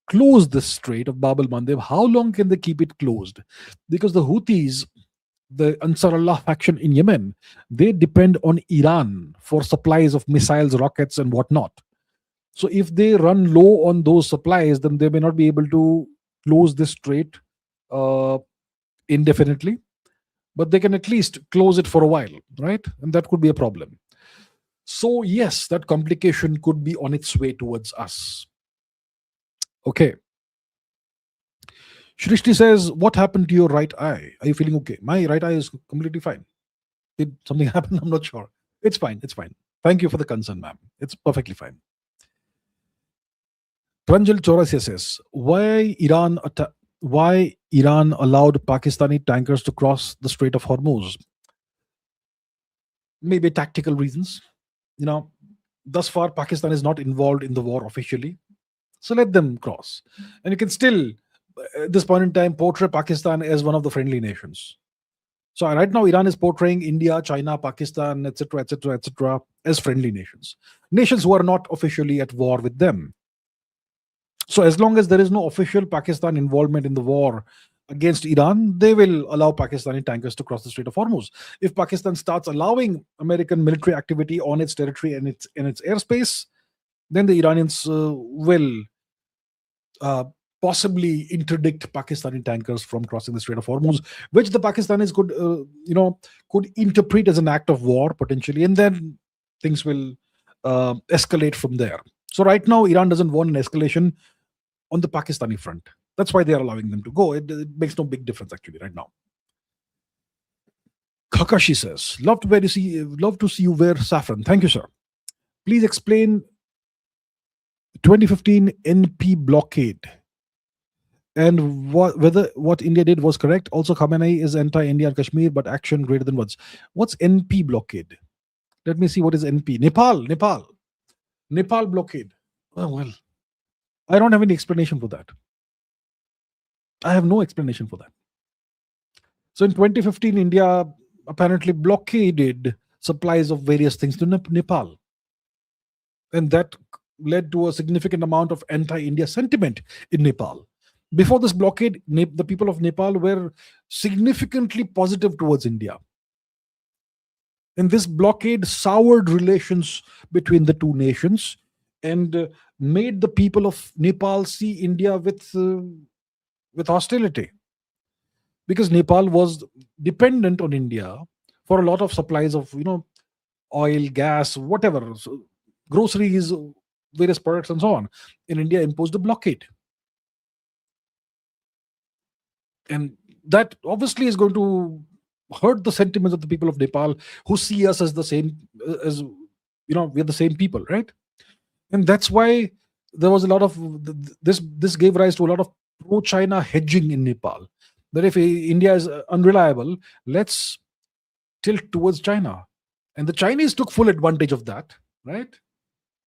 close the Strait of Bab al-Mandeb, how long can they keep it closed? Because the Houthis, the Ansar Allah faction in Yemen, they depend on Iran for supplies of missiles, rockets, and whatnot. So if they run low on those supplies, then they may not be able to close this strait indefinitely, but they can at least close it for a while, right? And that could be a problem. So yes, that complication could be on its way towards us. Okay. Shrishti says, what happened to your right eye? Are you feeling okay? My right eye is completely fine. Did something happen? I'm not sure. It's fine. It's fine. Thank you for the concern, ma'am. It's perfectly fine. Pranjal Chaurasia says, why Iran allowed Pakistani tankers to cross the Strait of Hormuz? Maybe tactical reasons. You know, thus far Pakistan is not involved in the war officially, so let them cross. And you can still, at this point in time, portray Pakistan as one of the friendly nations. So right now, Iran is portraying India, China, Pakistan, etc., etc., etc., as friendly nations who are not officially at war with them. So as long as there is no official Pakistan involvement in the war against Iran, they will allow Pakistani tankers to cross the Strait of Hormuz. If Pakistan starts allowing American military activity on its territory and its airspace, then the Iranians will uh, possibly interdict Pakistani tankers from crossing the Strait of Hormuz, which the Pakistanis could interpret as an act of war potentially, and then things will escalate from there. So right now, Iran doesn't want an escalation on the Pakistani front. That's why they are allowing them to go. It makes no big difference actually right now. Kakashi says, love to see you wear saffron. Thank you, sir. Please explain 2015 NP blockade and whether what India did was correct. Also, Khamenei is anti-India and Kashmir, but action greater than words. What's NP blockade? Let me see what is NP. Nepal blockade. Oh, well, I don't have any explanation for that. I have no explanation for that. So in 2015, India apparently blockaded supplies of various things to Nepal. And that led to a significant amount of anti-India sentiment in Nepal. Before this blockade, the people of Nepal were significantly positive towards India. And this blockade soured relations between the two nations and made the people of Nepal see India with hostility. Because Nepal was dependent on India for a lot of supplies of, oil, gas, whatever, so groceries, various products, and so on. And India imposed a blockade. And that obviously is going to hurt the sentiments of the people of Nepal who see us as the same, we're the same people, right? And that's why there was a lot of this gave rise to a lot of pro-China hedging in Nepal. That if India is unreliable, let's tilt towards China. And the Chinese took full advantage of that, right?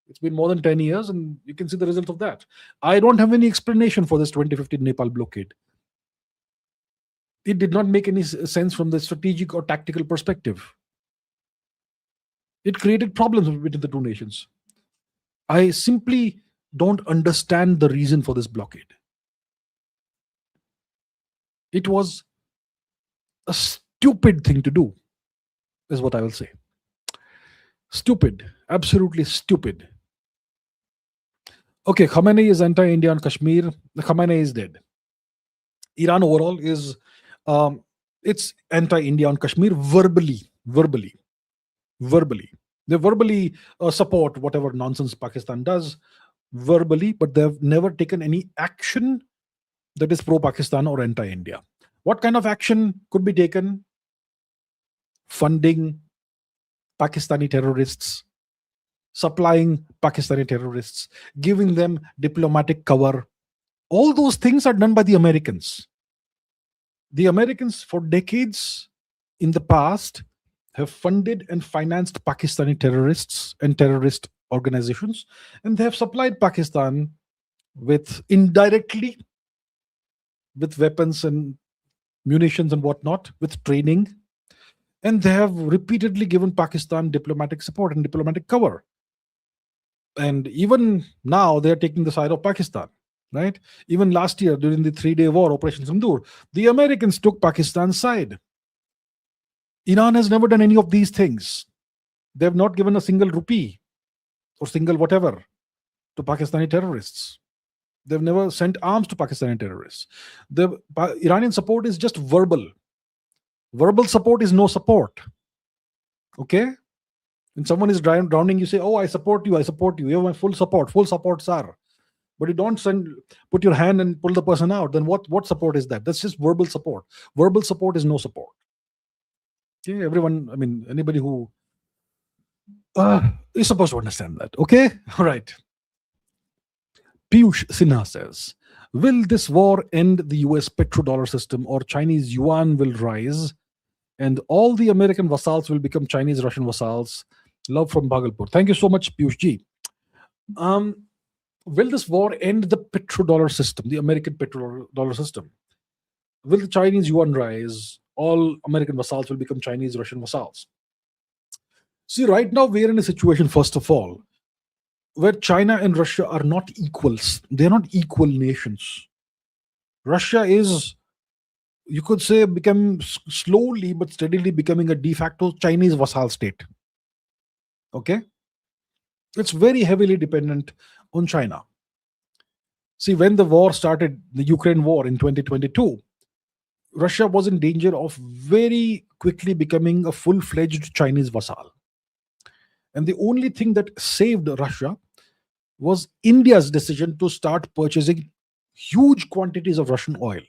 It's been more than 10 years, and you can see the result of that. I don't have any explanation for this 2015 Nepal blockade. It did not make any sense from the strategic or tactical perspective. It created problems between the two nations. I simply don't understand the reason for this blockade. It was a stupid thing to do, is what I will say. Stupid, absolutely stupid. Okay, Khamenei is anti-India and Kashmir. Khamenei is dead. Iran overall is it's anti-India on Kashmir verbally. They verbally support whatever nonsense Pakistan does verbally, but they've never taken any action that is pro-Pakistan or anti-India. What kind of action could be taken? Funding Pakistani terrorists, supplying Pakistani terrorists, giving them diplomatic cover. All those things are done by the Americans. The Americans, for decades in the past, have funded and financed Pakistani terrorists and terrorist organizations, and they have supplied Pakistan with indirectly with weapons and munitions and whatnot, with training, and they have repeatedly given Pakistan diplomatic support and diplomatic cover. And even now, they are taking the side of Pakistan, right? Even last year, during the 3-day war, Operation Sindoor, the Americans took Pakistan's side. Iran has never done any of these things. They have not given a single rupee or single whatever to Pakistani terrorists. They've never sent arms to Pakistani terrorists. The Iranian support is just verbal. Verbal support is no support. Okay? When someone is drowning, you say, "Oh, I support you. You have my full support, sir." But you don't put your hand and pull the person out. Then what support is that? That's just verbal support. Verbal support is no support. Okay, everyone, anybody who You're supposed to understand that, okay? All right. Piyush Sinha says, will this war end the US petrodollar system or Chinese yuan will rise and all the American vassals will become Chinese Russian vassals? Love from Bhagalpur. Thank you so much, Piyush ji. Um, will this war end the petrodollar system, the American petrodollar system? Will the Chinese yuan rise? All American vassals will become Chinese Russian vassals. See, right now we're in a situation, first of all, where China and Russia are not equals. They're not equal nations. Russia is, you could say, become slowly but steadily becoming a de facto Chinese vassal state. Okay? It's very heavily dependent on China. See, when the war started, the Ukraine war in 2022, Russia was in danger of very quickly becoming a full fledged Chinese vassal. And the only thing that saved Russia was India's decision to start purchasing huge quantities of Russian oil.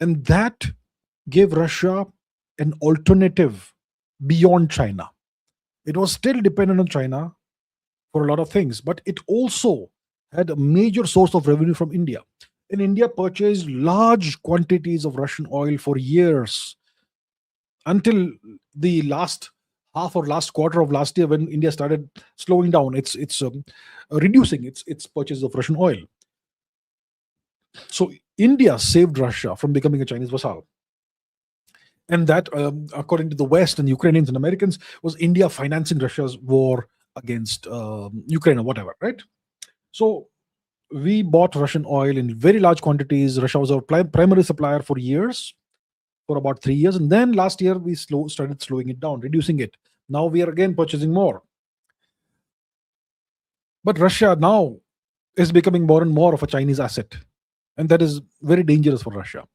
And that gave Russia an alternative beyond China. It was still dependent on China for a lot of things, but it also had a major source of revenue from India. And India purchased large quantities of Russian oil for years until the last half or last quarter of last year when India started slowing down, it's reducing its purchase of Russian oil. So India saved Russia from becoming a Chinese vassal. And that, according to the West and Ukrainians and Americans, was India financing Russia's war against Ukraine or whatever, right? So we bought Russian oil in very large quantities. Russia was our primary supplier for years, for about 3 years. And then last year, we started slowing it down, reducing it. Now we are again purchasing more. But Russia now is becoming more and more of a Chinese asset. And that is very dangerous for Russia.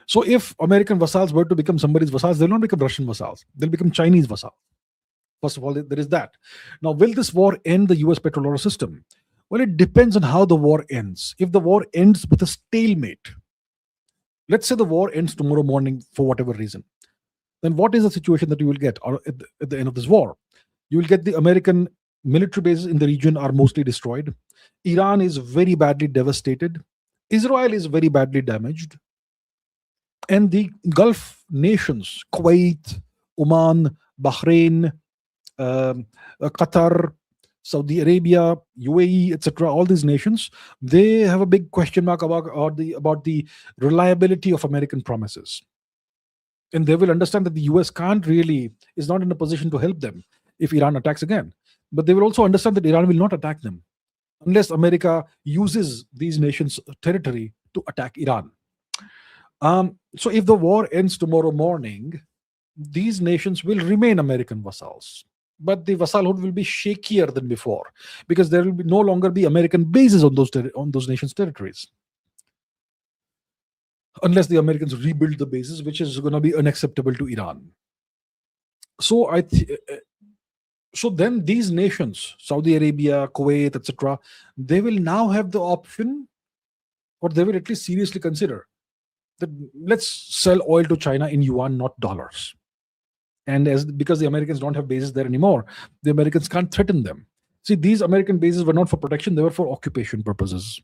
So if American vassals were to become somebody's vassals, they'll not become Russian vassals. They'll become Chinese vassals. First of all, there is that. Now, will this war end the US petrodollar system? Well, it depends on how the war ends. If the war ends with a stalemate, let's say the war ends tomorrow morning for whatever reason, then what is the situation that you will get at the end of this war? You will get the American military bases in the region are mostly destroyed. Iran is very badly devastated. Israel is very badly damaged. And the Gulf nations, Kuwait, Oman, Bahrain, Qatar, Saudi Arabia, UAE, etc., all these nations, they have a big question mark about the reliability of American promises. And they will understand that the US is not in a position to help them if Iran attacks again. But they will also understand that Iran will not attack them unless America uses these nations' territory to attack Iran. So if the war ends tomorrow morning, these nations will remain American vassals. But the vassalhood will be shakier than before because there will no longer be American bases on those nations' territories. Unless the Americans rebuild the bases, which is going to be unacceptable to Iran. So so then these nations, Saudi Arabia, Kuwait, etc., they will now have the option, or they will at least seriously consider that let's sell oil to China in yuan, not dollars. And because the Americans don't have bases there anymore, the Americans can't threaten them. See, these American bases were not for protection, they were for occupation purposes.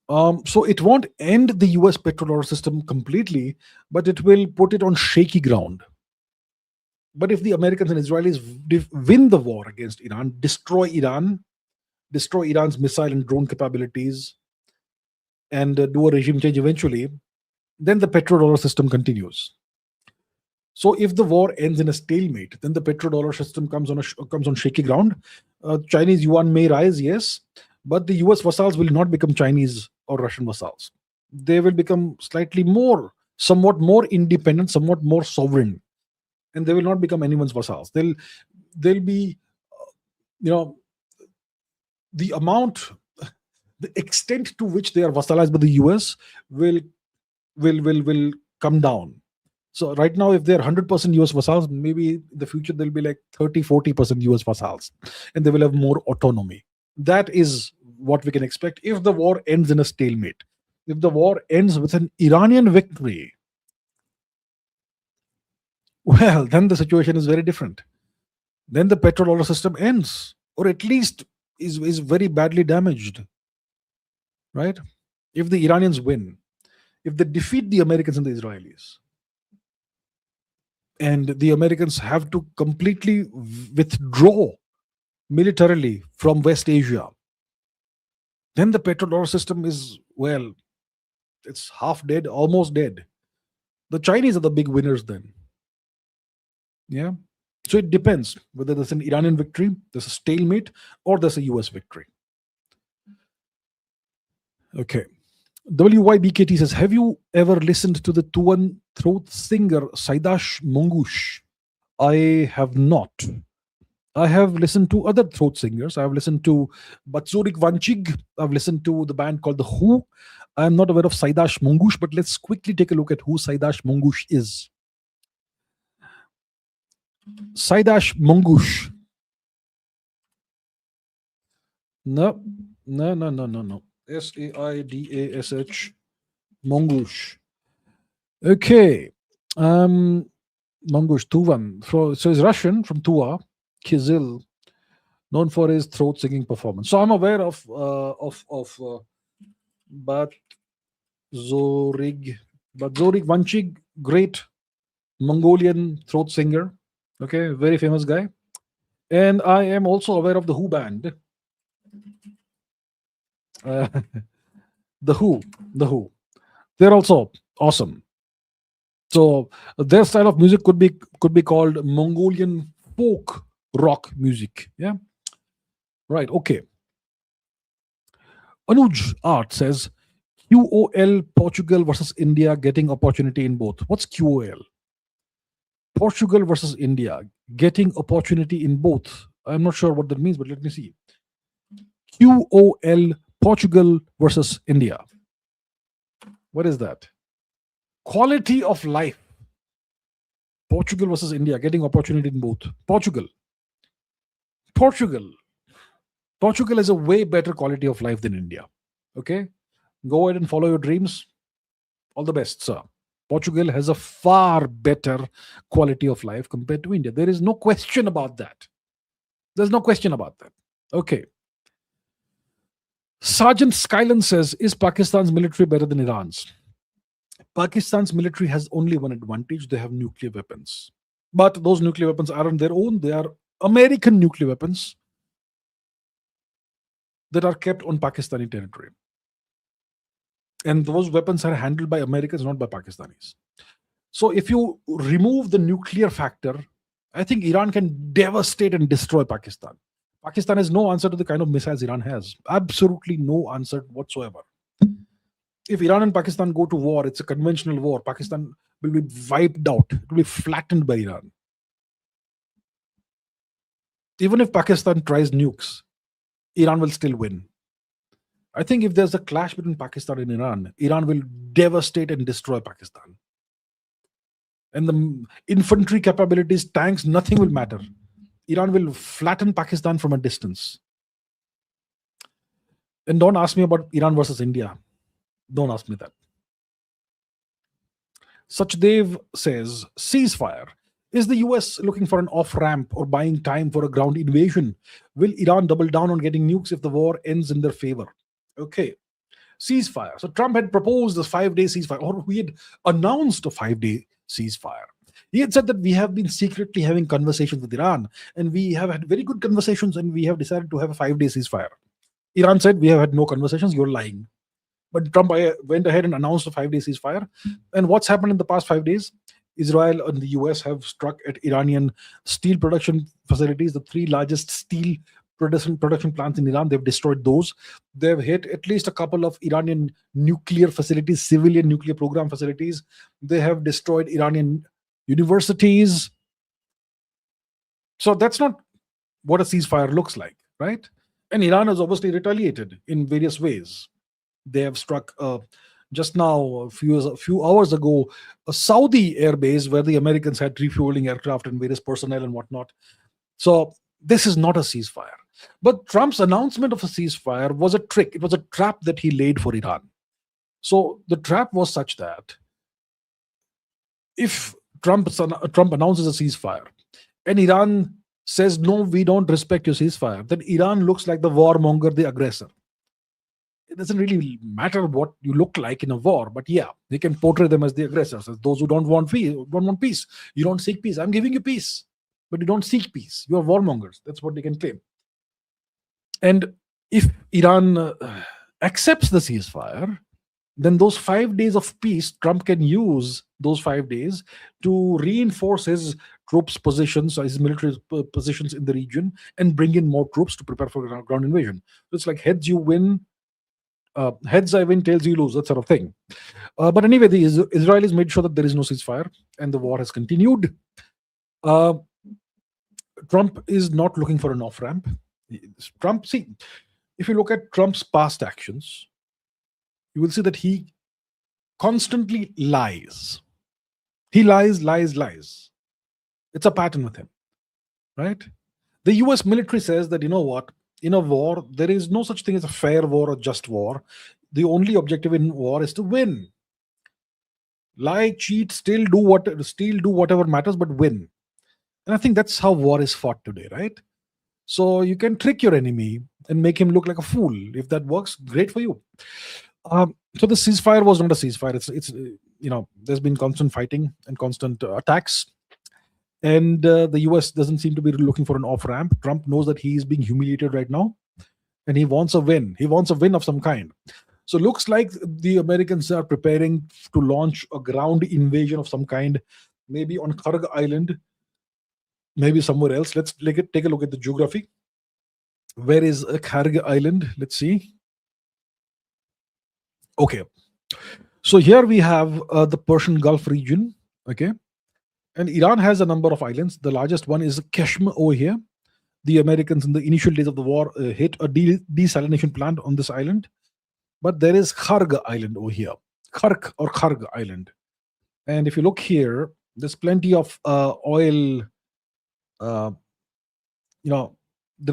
So it won't end the US petrodollar system completely, but it will put it on shaky ground. But if the Americans and Israelis win the war against Iran, destroy Iran's missile and drone capabilities, and do a regime change eventually, then the petrodollar system continues. So if the war ends in a stalemate, then the petrodollar system comes on shaky ground. Chinese yuan may rise, yes, but the US vassals will not become Chinese or Russian vassals. They will become somewhat more independent, somewhat more sovereign, and they will not become anyone's vassals. They'll be, the extent to which they are vassalized by the US will come down. So right now, if they're 100% US vassals, maybe in the future they'll be like 30-40% US vassals, and they will have more autonomy. That is what we can expect if the war ends in a stalemate. If the war ends with an Iranian victory, well, then the situation is very different. then the petrodollar system ends, or at least is very badly damaged, right? If the Iranians win, if they defeat the Americans and the Israelis, and the Americans have to completely withdraw militarily from West Asia, then the petrodollar system is, well, it's half dead, almost dead. The Chinese are the big winners then. Yeah. So it depends whether there's an Iranian victory, there's a stalemate, or there's a US victory. Okay. WYBKT says, have you ever listened to the Tuan throat singer Saidash Mongush? I have not. I have listened to other throat singers. I have listened to Batsurik Vanchig. I've listened to the band called The Who. I'm not aware of Saidash Mongush, but let's quickly take a look at who Saidash Mongush is. Saidash Mongush. No. Saidash Mongush. Okay. Mongush Tuvan. So he's Russian from Tua, Kizil, known for his throat singing performance. So I'm aware of Batzorig Vanchig, great Mongolian throat singer. Okay, very famous guy. And I am also aware of the Who band. The Who. They're also awesome. So their style of music could be called Mongolian folk rock music. Yeah. Right. Okay. Anuj Art says, QOL Portugal versus India getting opportunity in both. What's QOL? Portugal versus India getting opportunity in both. I'm not sure what that means, but let me see. QOL Portugal versus India. What is that? Quality of life. Portugal versus India getting opportunity in both. Portugal has a way better quality of life than India. Okay? Go ahead and follow your dreams. All the best, sir. Portugal has a far better quality of life compared to India. There is no question about that. There's no question about that. Okay. Sergeant Skylan says, is Pakistan's military better than Iran's? Pakistan's military has only one advantage. They have nuclear weapons. But those nuclear weapons aren't their own. They are American nuclear weapons that are kept on Pakistani territory. And those weapons are handled by Americans, not by Pakistanis. So if you remove the nuclear factor, I think Iran can devastate and destroy Pakistan. Pakistan has no answer to the kind of missiles Iran has. Absolutely no answer whatsoever. If Iran and Pakistan go to war, it's a conventional war. Pakistan will be wiped out. It will be flattened by Iran. Even if Pakistan tries nukes, Iran will still win. I think if there's a clash between Pakistan and Iran will devastate and destroy Pakistan. And the infantry capabilities, tanks, nothing will matter. Iran will flatten Pakistan from a distance. And don't ask me about Iran versus India. Don't ask me that. Sachdev says, ceasefire. Is the US looking for an off-ramp or buying time for a ground invasion? Will Iran double down on getting nukes if the war ends in their favor? Okay. Ceasefire. So Trump had proposed a 5-day ceasefire, or we had announced a 5-day ceasefire. He had said that we have been secretly having conversations with Iran, and we have had very good conversations, and we have decided to have a 5-day ceasefire. Iran said, we have had no conversations, you're lying. But Trump went ahead and announced a 5-day ceasefire. And what's happened in the past 5 days? Israel and the US have struck at Iranian steel production facilities, the 3 largest steel production plants in Iran. They've destroyed those. They've hit at least a couple of Iranian nuclear facilities, civilian nuclear program facilities. They have destroyed Iranian universities. So that's not what a ceasefire looks like, right? And Iran has obviously retaliated in various ways. They have struck just now, a few hours ago, a Saudi airbase where the Americans had refueling aircraft and various personnel and whatnot. So this is not a ceasefire. But Trump's announcement of a ceasefire was a trick. It was a trap that he laid for Iran. So the trap was such that if Trump announces a ceasefire and Iran says, no, we don't respect your ceasefire, then Iran looks like the warmonger, the aggressor. It doesn't really matter what you look like in a war, but yeah, they can portray them as the aggressors, as those who don't want peace. You don't seek peace. I'm giving you peace, but you don't seek peace. You are warmongers. That's what they can claim. And if Iran accepts the ceasefire, then those 5 days of peace, Trump can use those 5 days to reinforce his troops' positions, his military positions in the region, and bring in more troops to prepare for ground invasion. So it's like heads you win, heads I win, tails you lose, that sort of thing. But anyway, the Israelis made sure that there is no ceasefire, and the war has continued. Uh, Trump is not looking for an off ramp. See, if you look at Trump's past actions, you will see that he constantly lies. He lies, lies, lies. It's a pattern with him, right? The US military says that, you know what, in a war, there is no such thing as a fair war or just war. The only objective in war is to win. Lie, cheat, still do whatever matters, but win. And I think that's how war is fought today, right? So you can trick your enemy and make him look like a fool. If that works, great for you. So the ceasefire was not a ceasefire. It's there's been constant fighting and constant attacks, and the US doesn't seem to be looking for an off ramp. Trump knows that he is being humiliated right now, and he wants a win. He wants a win of some kind. So looks like the Americans are preparing to launch a ground invasion of some kind, maybe on Kharg Island, maybe somewhere else. Let's take a look at the geography. Where is Kharg Island? Let's see. Okay, so here we have the Persian Gulf region. Okay, and Iran has a number of islands. The largest one is Kashmir over here. The Americans in the initial days of the war hit a desalination plant on this island. But there is Kharg Island over here, Kharg Island. And if you look here, there's plenty of oil. There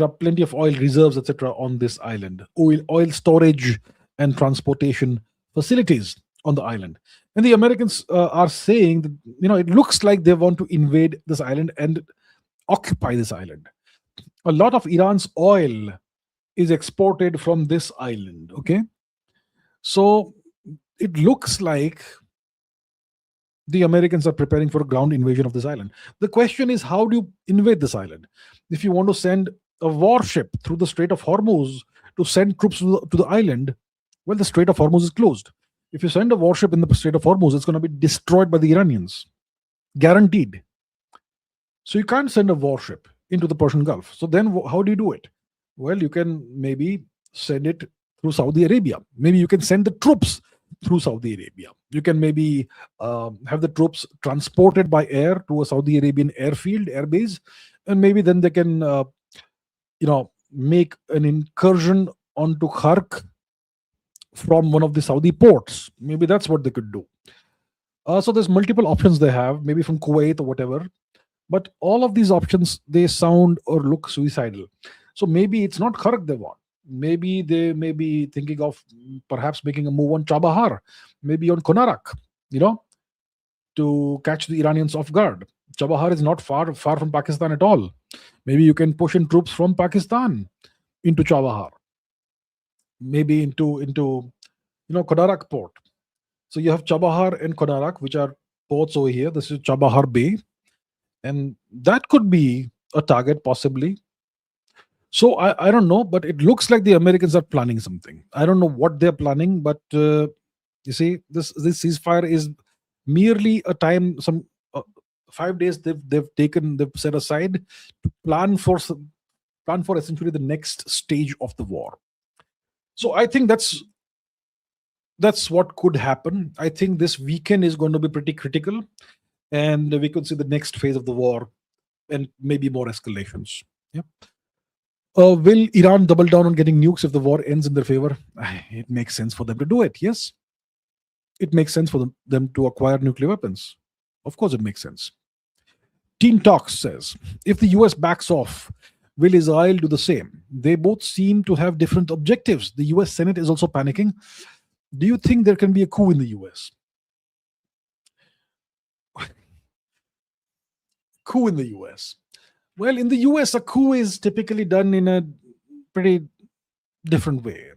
are plenty of oil reserves, etc., on this island. Oil storage and transportation facilities on the island. And the Americans are saying that, it looks like they want to invade this island and occupy this island. A lot of Iran's oil is exported from this island. Okay. So it looks like the Americans are preparing for a ground invasion of this island. The question is, how do you invade this island? If you want to send a warship through the Strait of Hormuz to send troops to the island, well, the Strait of Hormuz is closed. If you send a warship in the Strait of Hormuz, it's going to be destroyed by the Iranians. Guaranteed. So you can't send a warship into the Persian Gulf. So then how do you do it? Well, you can maybe send it through Saudi Arabia. Maybe you can send the troops through Saudi Arabia. You can maybe have the troops transported by air to a Saudi Arabian airfield, airbase, and maybe then they can, make an incursion onto Khark from one of the Saudi ports. Maybe that's what they could do. So there's multiple options they have, maybe from Kuwait or whatever. But all of these options, they sound or look suicidal. So maybe it's not Khark they want. Maybe they may be thinking of perhaps making a move on Chabahar, maybe on Konarak, to catch the Iranians off guard. Chabahar is not far from Pakistan at all. Maybe you can push in troops from Pakistan into Chabahar, maybe into Konarak port. So you have Chabahar and Konarak, which are ports over here. This is Chabahar Bay, and that could be a target possibly. So I don't know, but it looks like the Americans are planning something. I don't know what they're planning, but you see, this ceasefire is merely a time. Some 5 days they've set aside to plan for essentially the next stage of the war. So I think that's what could happen. I think this weekend is going to be pretty critical, and we could see the next phase of the war and maybe more escalations. Yeah. Will Iran double down on getting nukes if the war ends in their favor? It makes sense for them to do it. Yes. It makes sense for them to acquire nuclear weapons. Of course, it makes sense. Teen Talks says, if the US backs off, will Israel do the same? They both seem to have different objectives. The US Senate is also panicking. Do you think there can be a coup in the US? Coup in the US. Well, in the US, a coup is typically done in a pretty different way.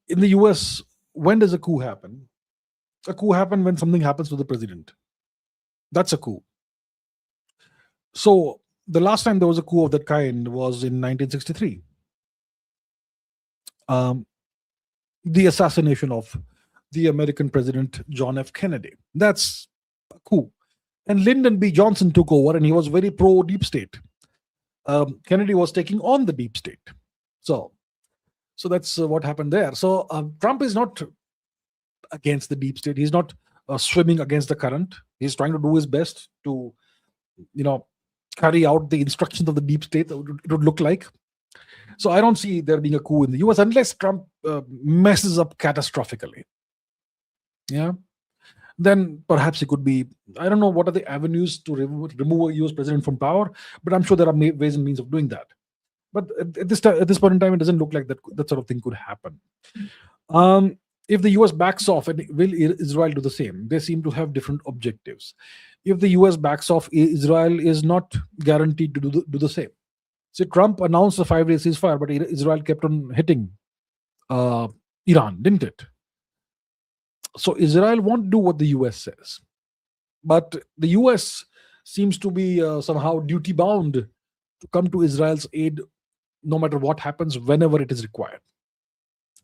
In the US, when does a coup happen? A coup happens when something happens to the president. That's a coup. So the last time there was a coup of that kind was in 1963, um, the assassination of the American president John F. Kennedy. That's a coup. And Lyndon B. Johnson took over, and he was very pro deep state. Kennedy was taking on the deep state. So, so that's what happened there. So Trump is not against the deep state. He's not swimming against the current. He's trying to do his best to, you know, carry out the instructions of the deep state. It would look like. So I don't see there being a coup in the US unless Trump messes up catastrophically. Yeah. Then perhaps it could be, I don't know what are the avenues to remove a US president from power, but I'm sure there are ways and means of doing that. But at this point in time, it doesn't look like that sort of thing could happen. If the US backs off, and will Israel do the same? They seem to have different objectives. If the US backs off, Israel is not guaranteed to do the same. See, Trump announced a 5-day ceasefire, but Israel kept on hitting uh, Iran, didn't it? So Israel won't do what the US says. But the US seems to be somehow duty bound to come to Israel's aid no matter what happens, whenever it is required.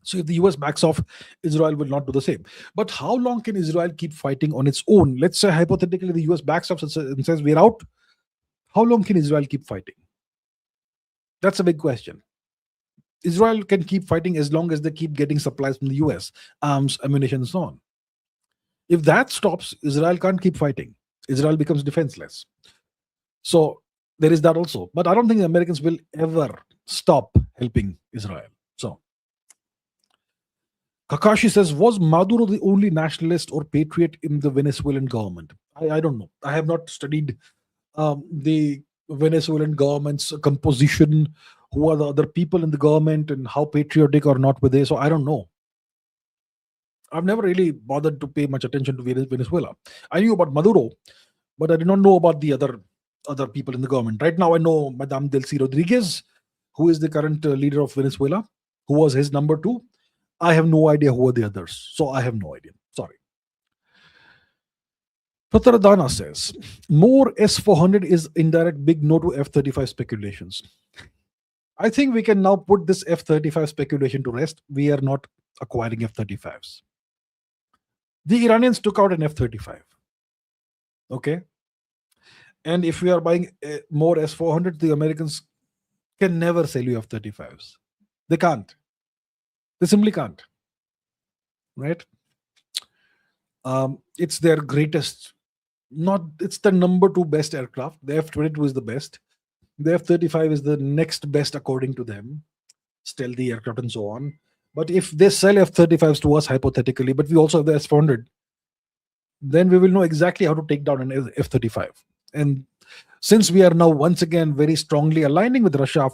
So if the US backs off, Israel will not do the same. But how long can Israel keep fighting on its own? Let's say hypothetically the US backs off and says we're out. How long can Israel keep fighting? That's a big question. Israel can keep fighting as long as they keep getting supplies from the US, arms, ammunition, and so on. If that stops, Israel can't keep fighting. Israel becomes defenseless. So there is that also. But I don't think the Americans will ever stop helping Israel. So Kakashi says, was Maduro the only nationalist or patriot in the Venezuelan government? I don't know. I have not studied the Venezuelan government's composition, who are the other people in the government, and how patriotic or not were they. So I don't know. I've never really bothered to pay much attention to Venezuela. I knew about Maduro, but I did not know about the other people in the government. Right now, I know Madame Delcy Rodriguez, who is the current leader of Venezuela, who was his number two. I have no idea who are the others. So I have no idea. Sorry. Pataradana says, more S-400 is indirect big no to F-35 speculations. I think we can now put this F-35 speculation to rest. We are not acquiring F-35s. The Iranians took out an F-35. Okay. And if we are buying more S-400, the Americans can never sell you F-35s. They can't. They simply can't. Right? It's their greatest, it's the number 2 best aircraft. The F-22 is the best. The F-35 is the next best according to them. Stealthy aircraft and so on. But if they sell F-35s to us hypothetically, but we also have the S-400, then we will know exactly how to take down an F-35. And since we are now once again very strongly aligning with Russia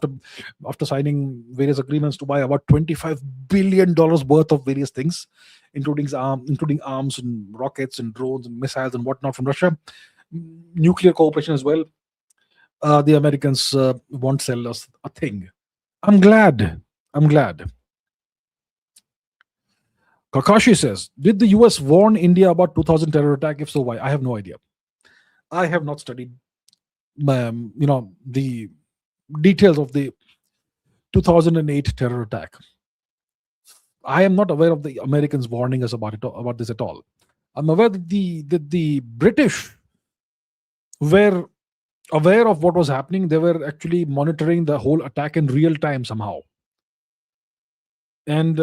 after signing various agreements to buy about $25 billion worth of various things, including arms and rockets and drones and missiles and whatnot from Russia, nuclear cooperation as well, the Americans won't sell us a thing. I'm glad. Kakashi says, did the US warn India about 2000 terror attack? If so, why? I have no idea. I have not studied the details of the 2008 terror attack. I am not aware of the Americans warning us about this at all. I'm aware that the British were aware of what was happening. They were actually monitoring the whole attack in real time somehow. And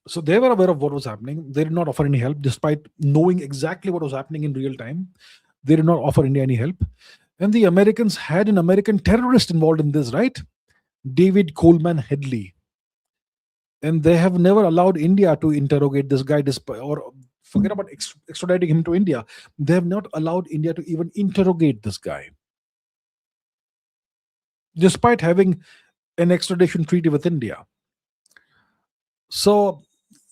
so they were aware of what was happening. They did not offer any help, despite knowing exactly what was happening in real time. They did not offer India any help. And the Americans had an American terrorist involved in this, right? David Coleman Headley. And they have never allowed India to interrogate this guy, or forget about extraditing him to India. They have not allowed India to even interrogate this guy, despite having an extradition treaty with India. So,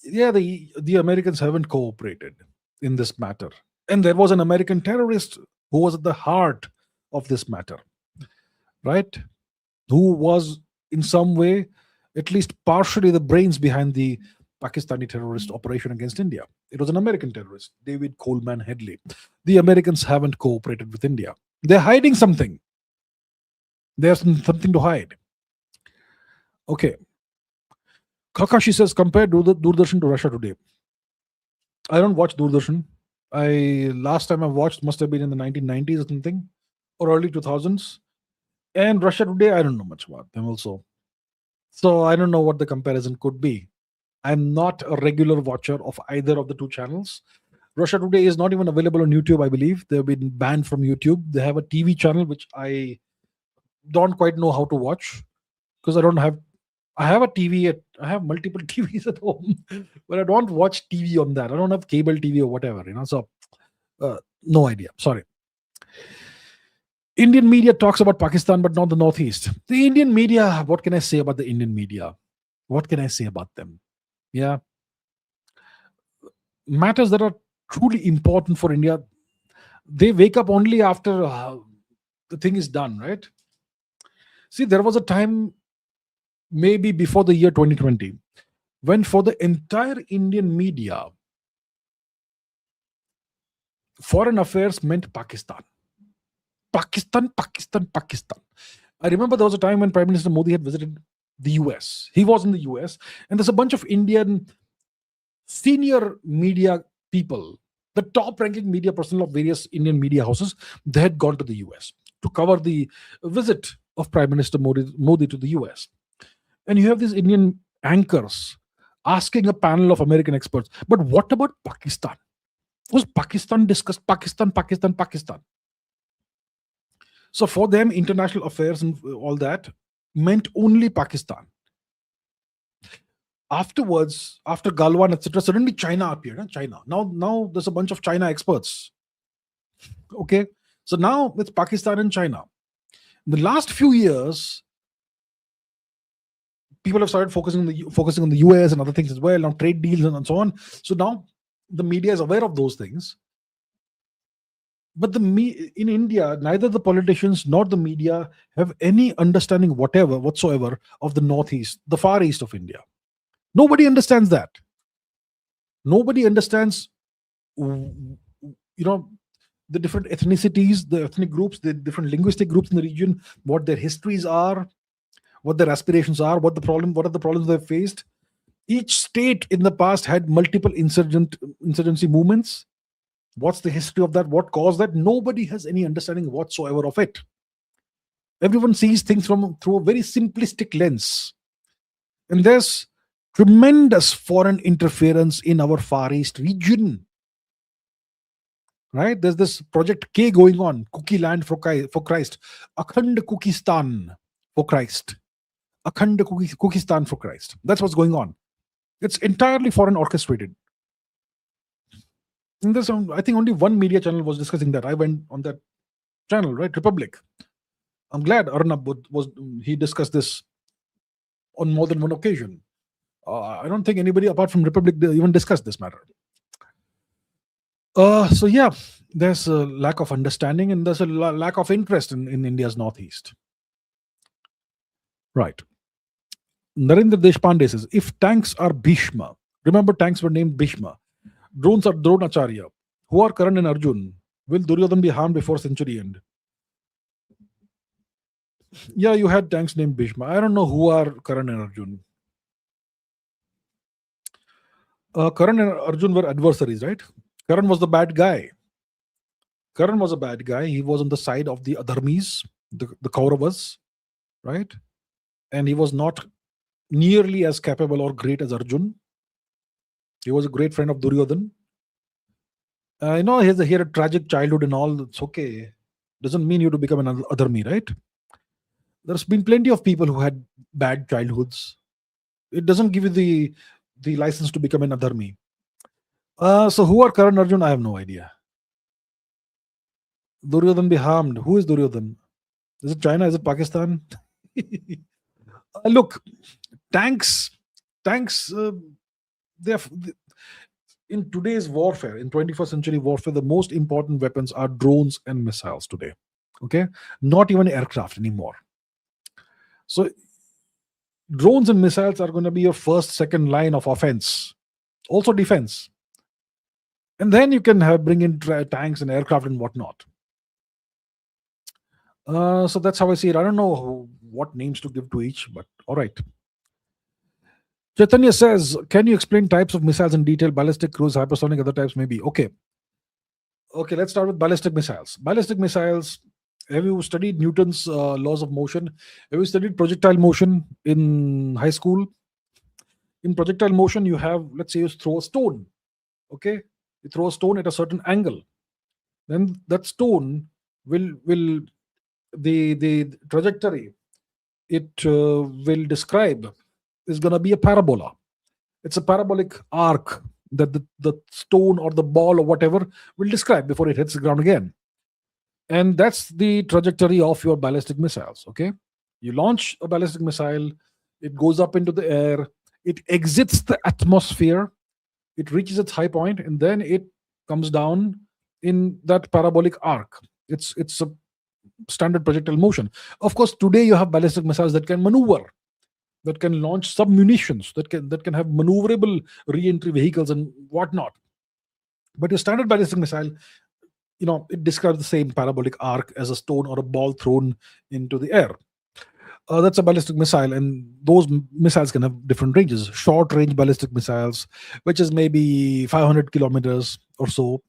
yeah, the Americans haven't cooperated in this matter. And there was an American terrorist who was at the heart of this matter, right? Who was in some way, at least partially, the brains behind the Pakistani terrorist operation against India. It was an American terrorist, David Coleman Headley. The Americans haven't cooperated with India. They're hiding something. There's something to hide. Okay. Kakashi says, compare Doordarshan to Russia Today. I don't watch Doordarshan. Last time I watched must have been in the 1990s or something, or early 2000s. And Russia Today, I don't know much about them also. So I don't know what the comparison could be. I'm not a regular watcher of either of the two channels. Russia Today is not even available on YouTube, I believe. They've been banned from YouTube. They have a TV channel which I don't quite know how to watch because I have a TV I have multiple TVs at home, but I don't watch TV on that. I don't have cable TV or whatever, So no idea. Sorry. Indian media talks about Pakistan, but not the Northeast. The Indian media, what can I say about the Indian media? What can I say about them? Yeah. Matters that are truly important for India, they wake up only after the thing is done, right? See, there was a time, maybe before the year 2020, when for the entire Indian media, foreign affairs meant Pakistan. Pakistan, Pakistan, Pakistan. I remember there was a time when Prime Minister Modi had visited the US. He was in the US, and there's a bunch of Indian senior media people, the top ranking media personnel of various Indian media houses, they had gone to the US to cover the visit of Prime Minister Modi to the US. And you have these Indian anchors asking a panel of American experts, but what about Pakistan? Was Pakistan discussed? Pakistan, Pakistan, Pakistan. So for them, international affairs and all that meant only Pakistan. Afterwards, after Galwan, etc., suddenly China appeared. China. Now there's a bunch of China experts. Okay. So now it's Pakistan and China. In the last few years, people have started focusing on the US and other things as well, now trade deals and so on. So now the media is aware of those things. But in India, neither the politicians nor the media have any understanding whatsoever of the Northeast, the Far East of India. Nobody understands that. Nobody understands, the different ethnicities, the ethnic groups, the different linguistic groups in the region, what their histories are, what their aspirations are, what are the problems they've faced. Each state in the past had multiple insurgency movements. What's the history of that? What caused that? Nobody has any understanding whatsoever of it. Everyone sees things through a very simplistic lens. And there's tremendous foreign interference in our Far East region. Right? There's this Project K going on, Cookie Land for Christ, Akhand Cookistan for Christ, Akhand Cookistan for Christ. That's what's going on. It's entirely foreign orchestrated. And there's I think only one media channel was discussing that. I went on that channel, right? Republic. I'm glad Arnab he discussed this on more than one occasion. I don't think anybody apart from Republic even discussed this matter. So yeah, there's a lack of understanding and there's a lack of interest in India's Northeast. Right. Narendra Deshpande says, if tanks are Bhishma, remember tanks were named Bhishma, drones are Dronacharya, who are Karan and Arjun, will Duryodhan be harmed before century end? Yeah, you had tanks named Bhishma. I don't know who are Karan and Arjun. Karan and Arjun were adversaries, right? Karan was the bad guy. Karan was a bad guy. He was on the side of the Adharmis, the Kauravas, right? And he was not nearly as capable or great as Arjun. He was a great friend of Duryodhan. I know he had a tragic childhood and all. It's okay. Doesn't mean you to become an Adharmi, right? There's been plenty of people who had bad childhoods. It doesn't give you the license to become an Adharmi. So who are Karan Arjun? I have no idea. Duryodhan be harmed. Who is Duryodhan? Is it China? Is it Pakistan? Look, tanks. They in today's warfare, in 21st century warfare, the most important weapons are drones and missiles today. Okay, not even aircraft anymore. So drones and missiles are going to be your first, second line of offense, also defense, and then you can have bring in tanks and aircraft and whatnot. So that's how I see it. I don't know what names to give to each, but all right. Chaitanya says, can you explain types of missiles in detail? Ballistic, cruise, hypersonic, other types maybe. Okay. Okay, let's start with ballistic missiles. Ballistic missiles, have you studied Newton's laws of motion? Have you studied projectile motion in high school? In projectile motion, you have, let's say you throw a stone. Okay. You throw a stone at a certain angle. Then that stone will the trajectory it will describe is going to be a parabola. It's a parabolic arc that the stone or the ball or whatever will describe before it hits the ground again. And that's the trajectory of your ballistic missiles. Okay. You launch a ballistic missile, it goes up into the air, it exits the atmosphere, it reaches its high point, and then it comes down in that parabolic arc. It's a standard projectile motion. Of course, today you have ballistic missiles that can maneuver, that can launch submunitions, that can have maneuverable re-entry vehicles and whatnot. But your standard ballistic missile, it describes the same parabolic arc as a stone or a ball thrown into the air. That's a ballistic missile, and those missiles can have different ranges. Short range ballistic missiles, which is maybe 500 kilometers or so,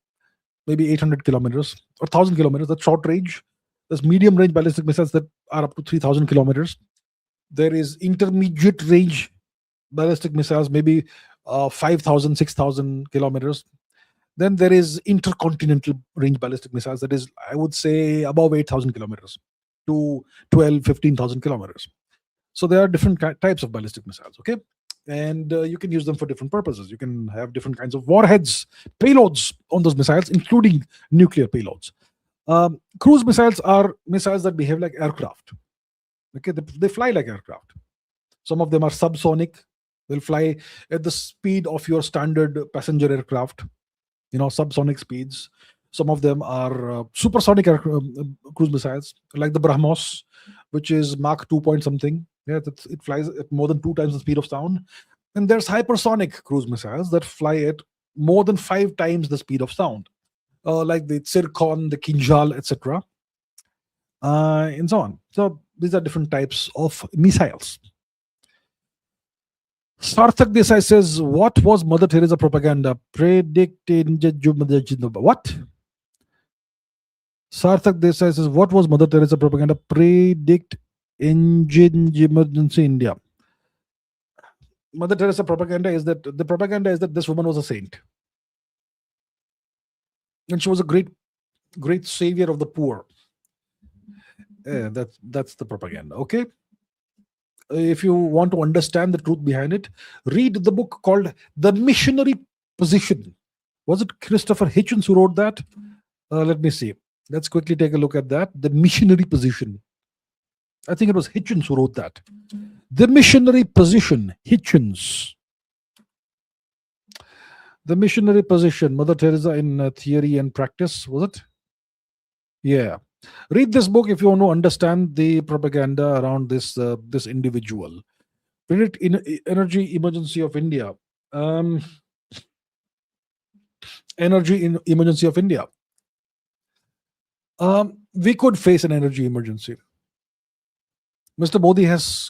maybe 800 kilometers or 1,000 kilometers. That's short range. There's medium range ballistic missiles that are up to 3,000 kilometers. There is intermediate range ballistic missiles, maybe 5,000, 6,000 kilometers. Then there is intercontinental range ballistic missiles, that is, I would say, above 8,000 kilometers to 12, 15,000 kilometers. So there are different types of ballistic missiles, okay? And you can use them for different purposes. You can have different kinds of warheads, payloads on those missiles, including nuclear payloads. Cruise missiles are missiles that behave like aircraft. Okay, they fly like aircraft. Some of them are subsonic. They'll fly at the speed of your standard passenger aircraft, subsonic speeds. Some of them are supersonic cruise missiles, like the BrahMos, which is Mach 2 point something. Yeah, it flies at more than 2 times the speed of sound. And there's hypersonic cruise missiles that fly at more than 5 times the speed of sound, like the Zircon, the Kinjal, etc., and so on. So these are different types of missiles. Sarthak Desai says, what was Mother Teresa propaganda? What? Sarthak Desai says, what was Mother Teresa propaganda? Predict engine emergency India. Mother Teresa propaganda is that this woman was a saint. And she was a great savior of the poor. That's the propaganda, okay? If you want to understand the truth behind it, read the book called The Missionary Position. Was it Christopher Hitchens who wrote that? Let me see. Let's quickly take a look at that. The Missionary Position. I think it was Hitchens who wrote that. The Missionary Position, Hitchens. The Missionary Position, Mother Teresa in Theory and Practice, was it? Yeah. Read this book if you want to understand the propaganda around this individual. Read it in Energy Emergency of India. Energy Emergency of India. We could face an energy emergency. Mr. Modi has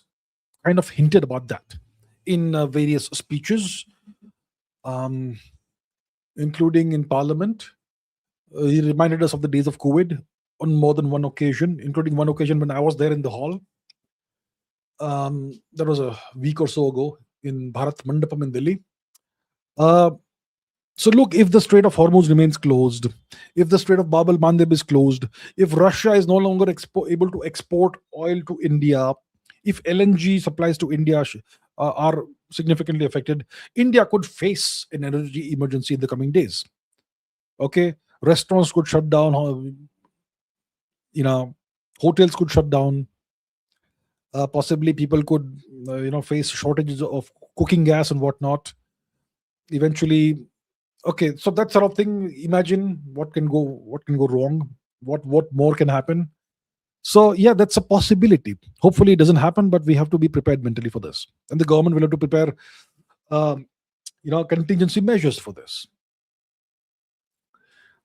kind of hinted about that in various speeches, including in Parliament. He reminded us of the days of COVID on more than one occasion, including one occasion when I was there in the hall. That was a week or so ago in Bharat Mandapam in Delhi. So look, if the Strait of Hormuz remains closed, if the Strait of Bab el-Mandeb is closed, if Russia is no longer able to export oil to India, if LNG supplies to India are significantly affected, India could face an energy emergency in the coming days. Okay, restaurants could shut down, hotels could shut down. Possibly people could, face shortages of cooking gas and whatnot. Eventually, Okay, so that sort of thing. Imagine what can go wrong, what more can happen. So yeah, that's a possibility. Hopefully, it doesn't happen, but we have to be prepared mentally for this, and the government will have to prepare, um, contingency measures for this.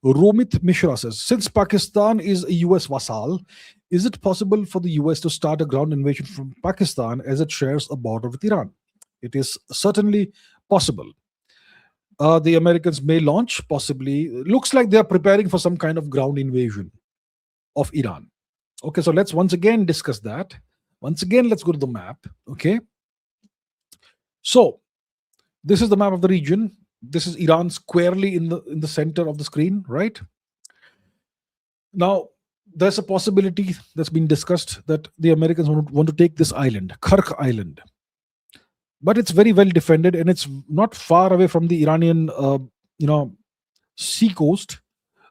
Romit Mishra says, since Pakistan is a US vassal, is it possible for the US to start a ground invasion from Pakistan as it shares a border with Iran? It is certainly possible. The Americans may launch, possibly. Looks like they are preparing for some kind of ground invasion of Iran. Okay, so let's once again discuss that. Once again, let's go to the map. Okay, so this is the map of the region. This is Iran squarely in the center of the screen, right? Now, there's a possibility that's been discussed that the Americans want to take this island, Kark Island, but it's very well defended and it's not far away from the Iranian, you know, sea coast.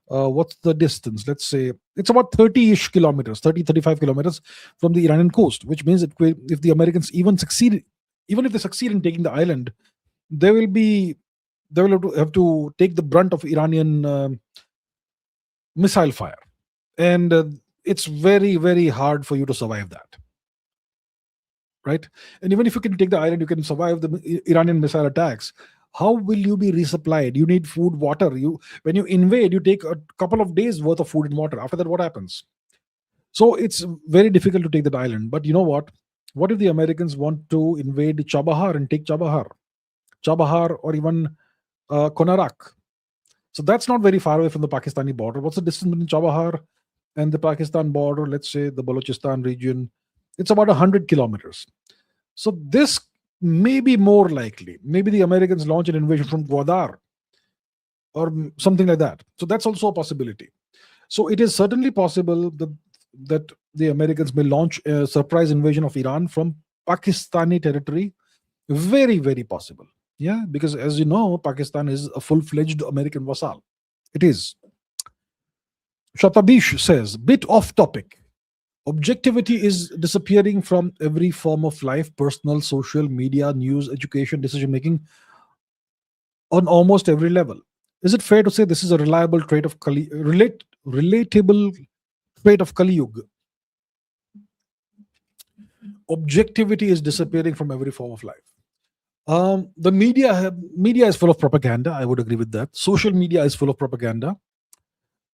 What's the distance? Let's say it's about 30-ish kilometers, 35 kilometers from the Iranian coast, which means if the Americans even if they succeed in taking the island, they will be they will have to take the brunt of Iranian missile fire, and it's very very hard for you to survive that, right? And even if you can take the island, you can survive the Iranian missile attacks. How will you be resupplied? You need food, water. You When you invade, you take a couple of days worth of food and water. After that, what happens? So it's very difficult to take that island. But you know what if the Americans want to invade Chabahar and take Chabahar, or even Konarak? So that's not very far away from the Pakistani border. What's the distance between Chabahar and the Pakistan border? Let's say the Balochistan region. It's about 100 kilometers. So this may be more likely. Maybe the Americans launch an invasion from Gwadar or something like that. So that's also a possibility. So it is certainly possible that the Americans may launch a surprise invasion of Iran from Pakistani territory. Very, very possible. Yeah, because as you know, Pakistan is a full-fledged American vassal. It is. Shatabish says, bit off topic. Objectivity is disappearing from every form of life, personal, social, media, news, education, decision making, on almost every level. Is it fair to say this is a reliable trait of relatable trait of Kali Yuga? Objectivity is disappearing from every form of life. The media is full of propaganda. I would agree with that. Social media is full of propaganda.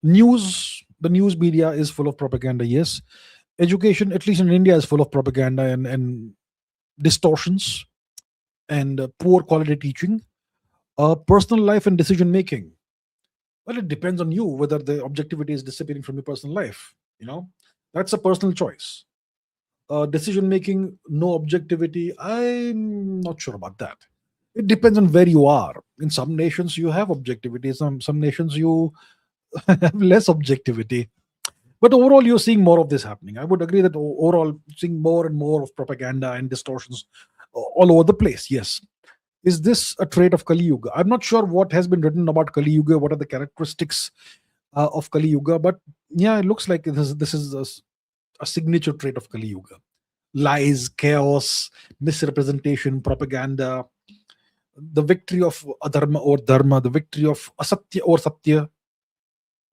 The news media is full of propaganda. Yes, education, at least in India, is full of propaganda and distortions and poor quality teaching. Personal life and decision making. Well, it depends on you whether the objectivity is disappearing from your personal life. That's a personal choice. Decision making, no objectivity. I'm not sure about that. It depends on where you are. In some nations, you have objectivity. Some nations, you have less objectivity. But overall, you're seeing more of this happening. I would agree that overall, seeing more and more of propaganda and distortions all over the place. Yes. Is this a trait of Kali Yuga? I'm not sure what has been written about Kali Yuga. What are the characteristics of Kali Yuga? But yeah, it looks like this is a signature trait of Kali Yuga. Lies, chaos, misrepresentation, propaganda, the victory of adharma or dharma, the victory of asatya or satya.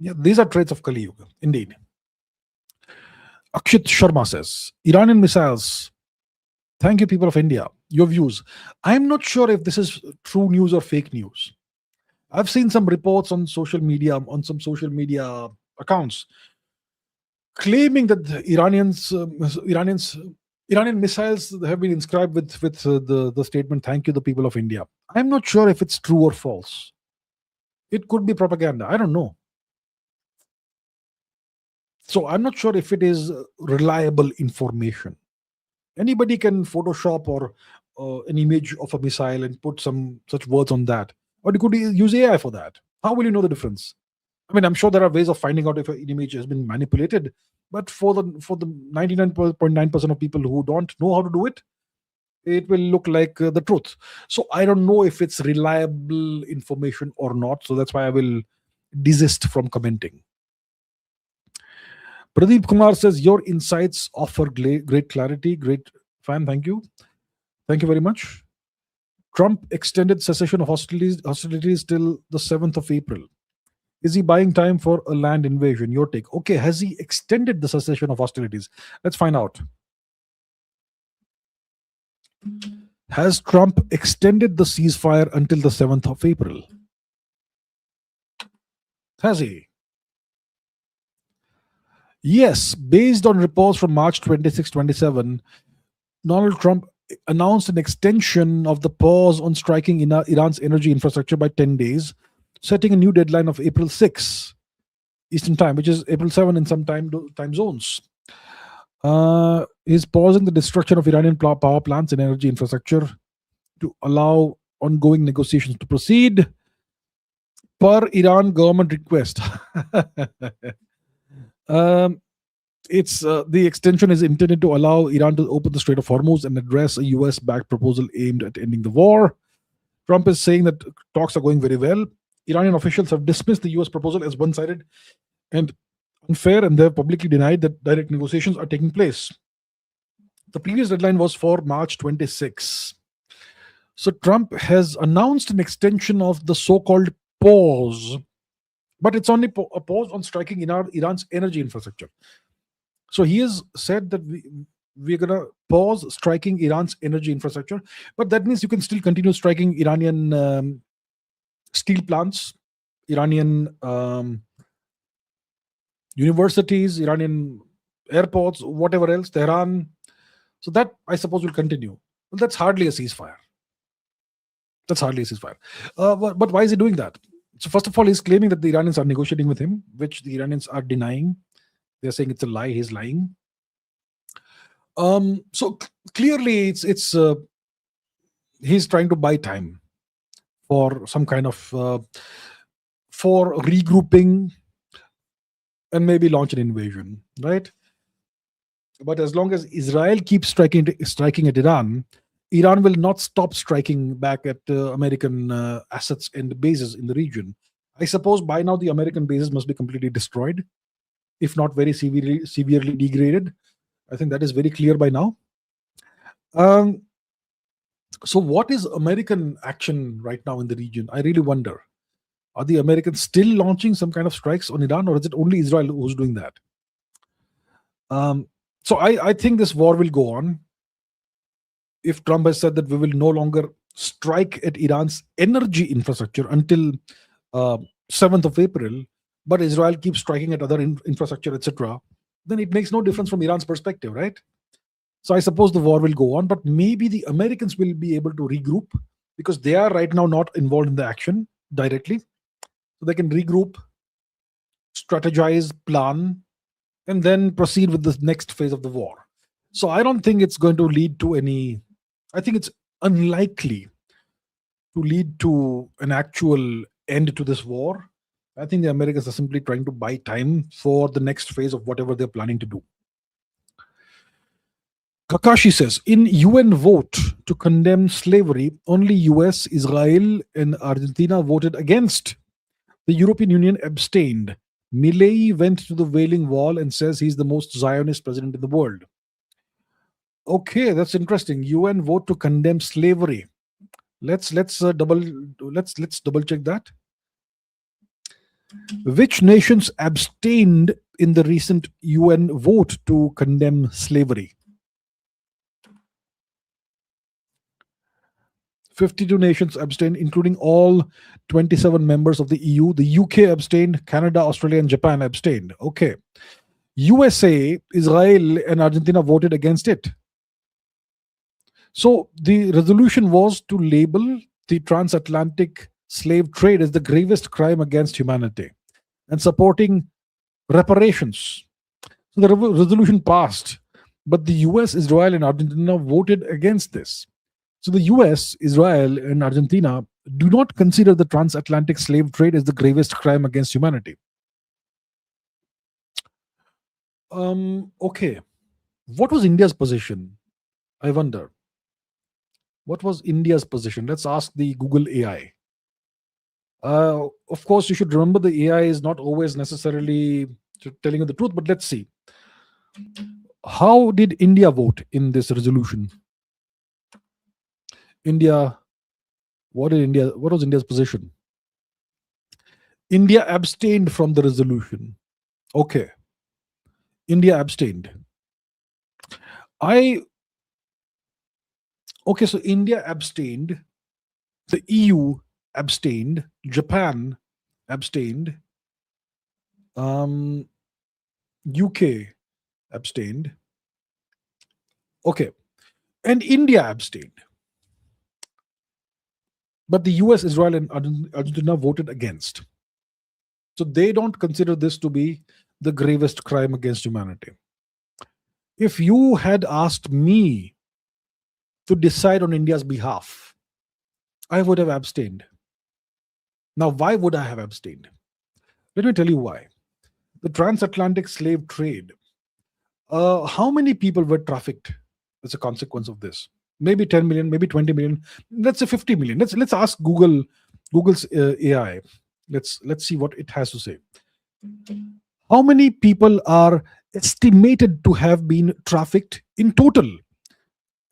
Yeah, these are traits of Kali Yuga, indeed. Akshit Sharma says, Iranian missiles. Thank you, people of India. Your views. I'm not sure if this is true news or fake news. I've seen some reports on some social media accounts, claiming that the Iranian missiles have been inscribed with the statement "Thank you, the people of India." I'm not sure if it's true or false. It could be propaganda. I don't know. So I'm not sure if it is reliable information. Anybody can Photoshop or an image of a missile and put some such words on that, or you could use AI for that. How will you know the difference? I mean, I'm sure there are ways of finding out if an image has been manipulated, but for the 99.9% of people who don't know how to do it, it will look like the truth. So I don't know if it's reliable information or not. So that's why I will desist from commenting. Pradeep Kumar says, your insights offer great clarity. Great fan. Thank you. Thank you very much. Trump extended cessation of hostilities till the 7th of April. Is he buying time for a land invasion? Your take. Okay, has he extended the cessation of hostilities? Let's find out. Has Trump extended the ceasefire until the 7th of April? Has he? Yes, based on reports from March 26, 27, Donald Trump announced an extension of the pause on striking Iran's energy infrastructure by 10 days, setting a new deadline of April 6 Eastern Time, which is April 7 in some time zones. Is pausing the destruction of Iranian power plants and energy infrastructure to allow ongoing negotiations to proceed per Iran government request. It's the extension is intended to allow Iran to open the Strait of Hormuz and address a US-backed proposal aimed at ending the war. Trump is saying that talks are going very well. Iranian officials have dismissed the US proposal as one-sided and unfair, and they have publicly denied that direct negotiations are taking place. The previous deadline was for March 26. So Trump has announced an extension of the so-called pause, but it's only a pause on striking Iran's energy infrastructure. So he has said that we're going to pause striking Iran's energy infrastructure, but that means you can still continue striking Iranian steel plants, Iranian universities, Iranian airports, whatever else, Tehran. So that, I suppose, will continue. Well, that's hardly a ceasefire. But why is he doing that? So first of all, he's claiming that the Iranians are negotiating with him, which the Iranians are denying. They're saying it's a lie. He's lying. So clearly, it's he's trying to buy time for some kind of for regrouping and maybe launch an invasion, right? But as long as Israel keeps striking at Iran, Iran will not stop striking back at American assets and bases in the region. I suppose by now the American bases must be completely destroyed, if not very severely degraded. I think that is very clear by now. So what is American action right now in the region? I really wonder. Are the Americans still launching some kind of strikes on Iran, or is it only Israel who's doing that? So I think this war will go on. If Trump has said that we will no longer strike at Iran's energy infrastructure until 7th of April, but Israel keeps striking at other infrastructure, etc., then it makes no difference from Iran's perspective, right? So I suppose the war will go on, but maybe the Americans will be able to regroup because they are right now not involved in the action directly. So they can regroup, strategize, plan, and then proceed with the next phase of the war. So I don't think it's going to lead to any, I think it's unlikely to lead to an actual end to this war. I think the Americans are simply trying to buy time for the next phase of whatever they're planning to do. Kakashi says, in UN vote to condemn slavery, only US, Israel, and Argentina voted against. The European Union abstained. Milei went to the Wailing Wall and says he's the most Zionist president in the world. Okay, that's interesting. UN vote to condemn slavery. Let's double check that. Which nations abstained in the recent UN vote to condemn slavery? 52 nations abstained, including all 27 members of the EU. The UK abstained, Canada, Australia, and Japan abstained. Okay. USA, Israel, and Argentina voted against it. So the resolution was to label the transatlantic slave trade as the gravest crime against humanity and supporting reparations. So the resolution passed, but the US, Israel, and Argentina voted against this. So the US, Israel, and Argentina do not consider the transatlantic slave trade as the gravest crime against humanity. Okay. What was India's position? I wonder. What was India's position? Let's ask the Google AI. Of course, you should remember the AI is not always necessarily telling you the truth, but let's see. How did India vote in this resolution? India What was India's position? India abstained from the resolution. Okay, India abstained. I Okay, so India abstained, the EU abstained, Japan abstained, um, UK abstained. Okay, and India abstained. But the US, Israel, and Argentina voted against. So they don't consider this to be the gravest crime against humanity. If you had asked me to decide on India's behalf, I would have abstained. Now, why would I have abstained? Let me tell you why. The transatlantic slave trade. How many people were trafficked as a consequence of this? Maybe 10 million, maybe 20 million. Let's say 50 million. Let's ask Google's AI. Let's see what it has to say. How many people are estimated to have been trafficked in total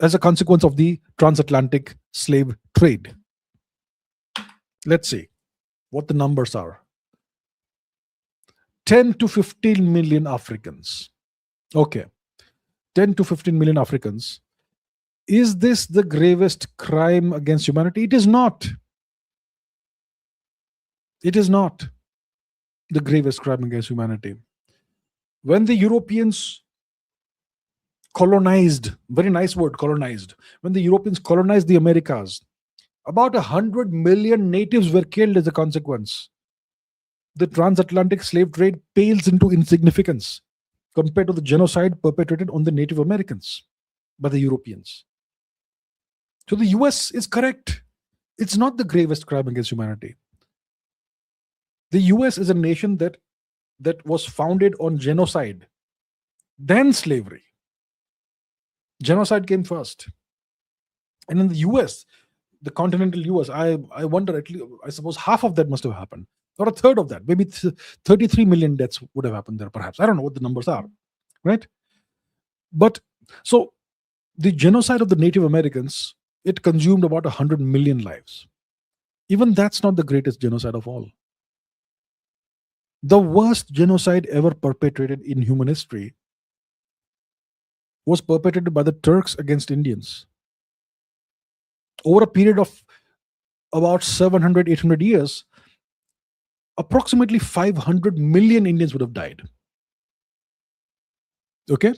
as a consequence of the transatlantic slave trade? Let's see what the numbers are. 10 to 15 million Africans. Okay. 10 to 15 million Africans. Is this the gravest crime against humanity? It is not. It is not the gravest crime against humanity. When the Europeans colonized, very nice word, colonized, when the Europeans colonized the Americas, about 100 million natives were killed as a consequence. The transatlantic slave trade pales into insignificance compared to the genocide perpetrated on the Native Americans by the Europeans. So the US is correct. It's not the gravest crime against humanity. The US is a nation that was founded on genocide, then slavery. Genocide came first. And in the US, the continental US, I wonder, at least, I suppose half of that must have happened, or a third of that. Maybe 33 million deaths would have happened there, perhaps. I don't know what the numbers are, right? But so the genocide of the Native Americans, it consumed about 100 million lives. Even that's not the greatest genocide of all. The worst genocide ever perpetrated in human history was perpetrated by the Turks against Indians. Over a period of about 700, 800 years, approximately 500 million Indians would have died. Okay?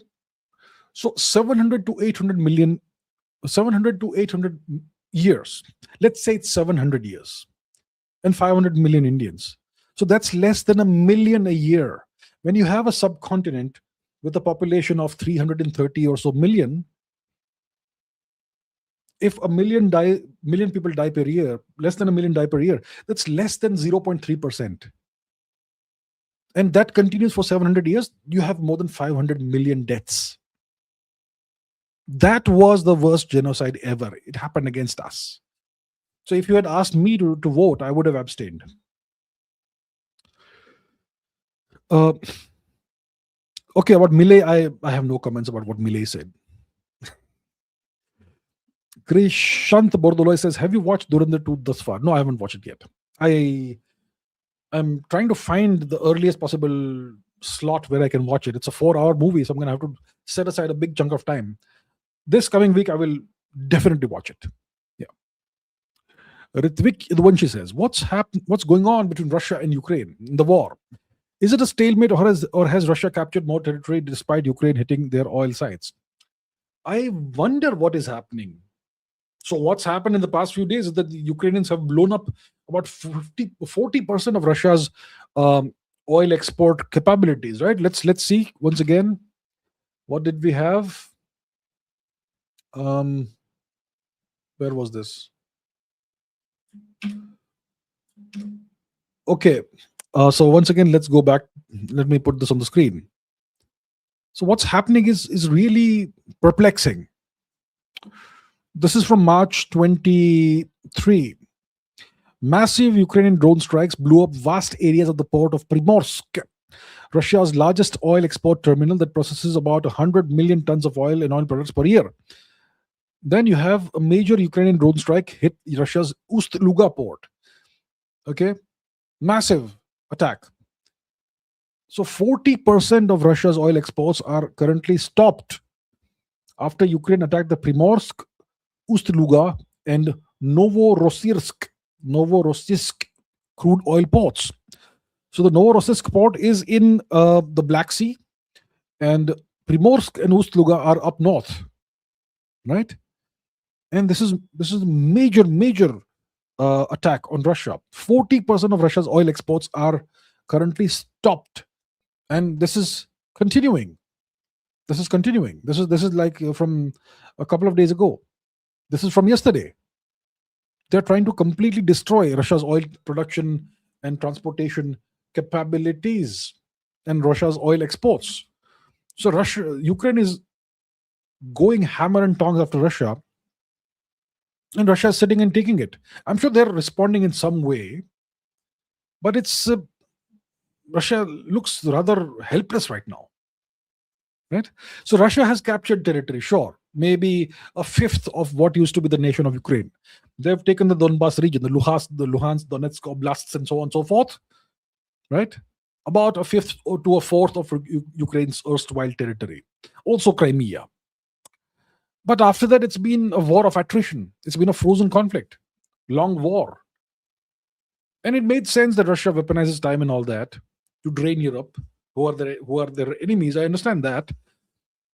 So 700 to 800 million, 700 to 800 years. Let's say it's 700 years and 500 million Indians. So that's less than a million a year. When you have a subcontinent with a population of 330 or so million, if a million people die per year, less than a million die per year, that's less than 0.3%. And that continues for 700 years, you have more than 500 million deaths. That was the worst genocide ever. It happened against us. So if you had asked me to vote, I would have abstained. Okay, about Millet, I have no comments about what Millet said. Krishant Bordoloy says, have you watched Durandar 2 thus far? No, I haven't watched it yet. I'm trying to find the earliest possible slot where I can watch it. It's a 4-hour movie, so I'm going to have to set aside a big chunk of time. This coming week, I will definitely watch it. Yeah. Ritvik Idwanshi says, what's going on between Russia and Ukraine in the war? Is it a stalemate, or has Russia captured more territory despite Ukraine hitting their oil sites? I wonder what is happening. So what's happened in the past few days is that the Ukrainians have blown up about 40% of Russia's oil export capabilities, right? Let's see once again. What did we have? Where was this? Okay. So once again, let's go back. Let me put this on the screen. So what's happening is really perplexing. This is from March 23. Massive Ukrainian drone strikes blew up vast areas of the port of Primorsk, Russia's largest oil export terminal that processes about 100 million tons of oil and oil products per year. Then you have a major Ukrainian drone strike hit Russia's Ust-Luga port. Okay, massive attack. So 40% of Russia's oil exports are currently stopped after Ukraine attacked the Primorsk, Ust-Luga, and Novorossiysk crude oil ports. So the Novorossiysk port is in the Black Sea, and Primorsk and Ust-Luga are up north, right? And this is a major attack on Russia. 40% of Russia's oil exports are currently stopped, and this is continuing. This is like from a couple of days ago. This is from yesterday. They're trying to completely destroy Russia's oil production and transportation capabilities and Russia's oil exports. So Ukraine is going hammer and tongs after Russia, and Russia is sitting and taking it. I'm sure they're responding in some way, but it's Russia looks rather helpless right now, right? So Russia has captured territory, sure, maybe a fifth of what used to be the nation of Ukraine. They've taken the Donbas region, the Luhansk, Donetsk oblasts, and so on and so forth, right? About a fifth or to a fourth of Ukraine's erstwhile territory. Also Crimea. But after that, it's been a war of attrition. It's been a frozen conflict, long war. And it made sense that Russia weaponizes time and all that to drain Europe, who are their enemies. I understand that.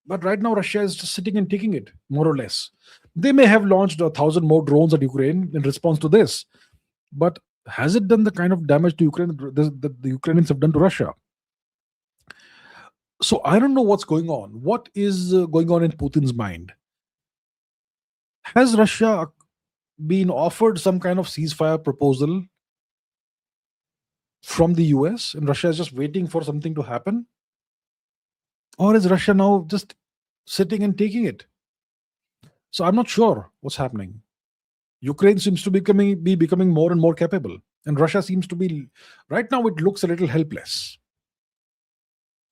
But right now, Russia is just sitting and taking it, more or less. They may have launched 1,000 more drones at Ukraine in response to this. But has it done the kind of damage to Ukraine that the Ukrainians have done to Russia? So I don't know what's going on. What is going on in Putin's mind? Has Russia been offered some kind of ceasefire proposal from the US and Russia is just waiting for something to happen? Or is Russia now just sitting and taking it? So I'm not sure what's happening. Ukraine seems to be becoming more and more capable, and Russia seems to be right now. It looks a little helpless,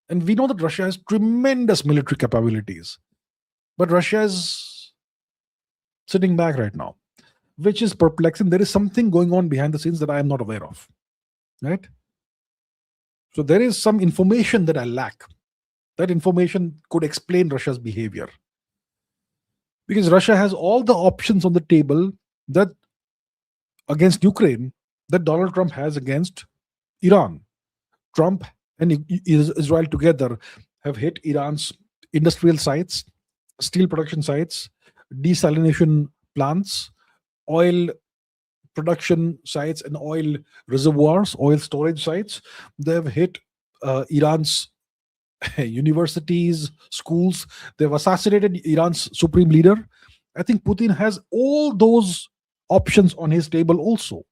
and we know that Russia has tremendous military capabilities, but Russia is sitting back right now, which is perplexing. There is something going on behind the scenes that I am not aware of, right? So there is some information that I lack. That information could explain Russia's behavior, because Russia has all the options on the table that against Ukraine that Donald Trump has against Iran. Trump and Israel together have hit Iran's industrial sites, steel production sites, desalination plants, oil production sites, and oil reservoirs, oil storage sites. They've hit Iran's universities, schools. They've assassinated Iran's supreme leader. I think Putin has all those options on his table also.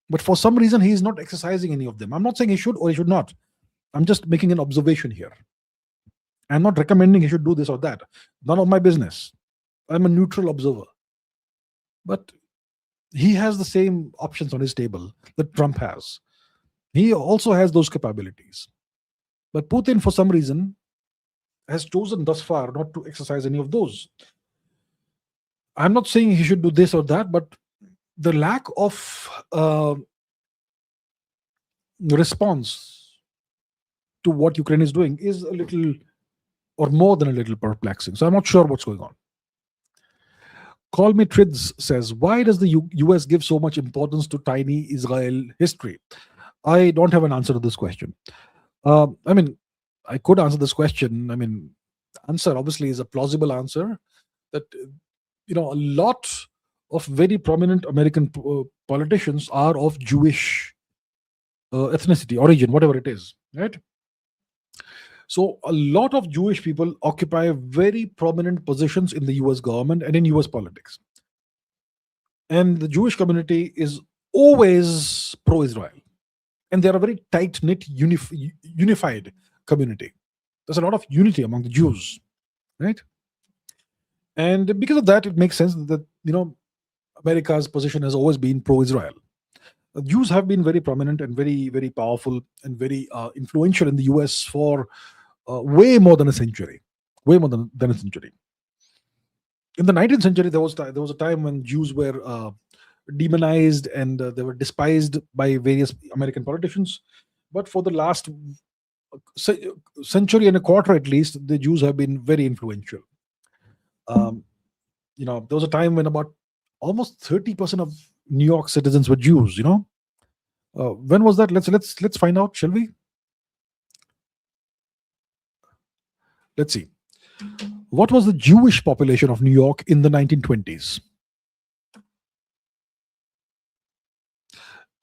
But for some reason, he is not exercising any of them. I'm not saying he should or he should not. I'm just making an observation here. I'm not recommending he should do this or that. None of my business. I'm a neutral observer. But he has the same options on his table that Trump has. He also has those capabilities. But Putin, for some reason, has chosen thus far not to exercise any of those. I'm not saying he should do this or that, but the lack of response to what Ukraine is doing is a little, or more than a little, perplexing. So I'm not sure what's going on. Call Me Trids says, why does the US give so much importance to tiny Israel history? I don't have an answer to this question. I could answer this question. Answer obviously is a plausible answer that, a lot of very prominent American politicians are of Jewish ethnicity, origin, whatever it is, right? So a lot of Jewish people occupy very prominent positions in the US government and in US politics. And the Jewish community is always pro-Israel. And they are a very tight-knit, unified community. There's a lot of unity among the Jews, right? And because of that, it makes sense that, America's position has always been pro-Israel. Jews have been very prominent and very, very powerful and very influential in the US for way more than a century. Way more than a century. In the 19th century, there was a time when Jews were demonized and they were despised by various American politicians. But for the last ce- century and a quarter, at least, the Jews have been very influential. Um, there was a time when about almost 30% of New York citizens were Jews. When was that? Let's find out, shall we? Let's see. What was the Jewish population of New York in the 1920s?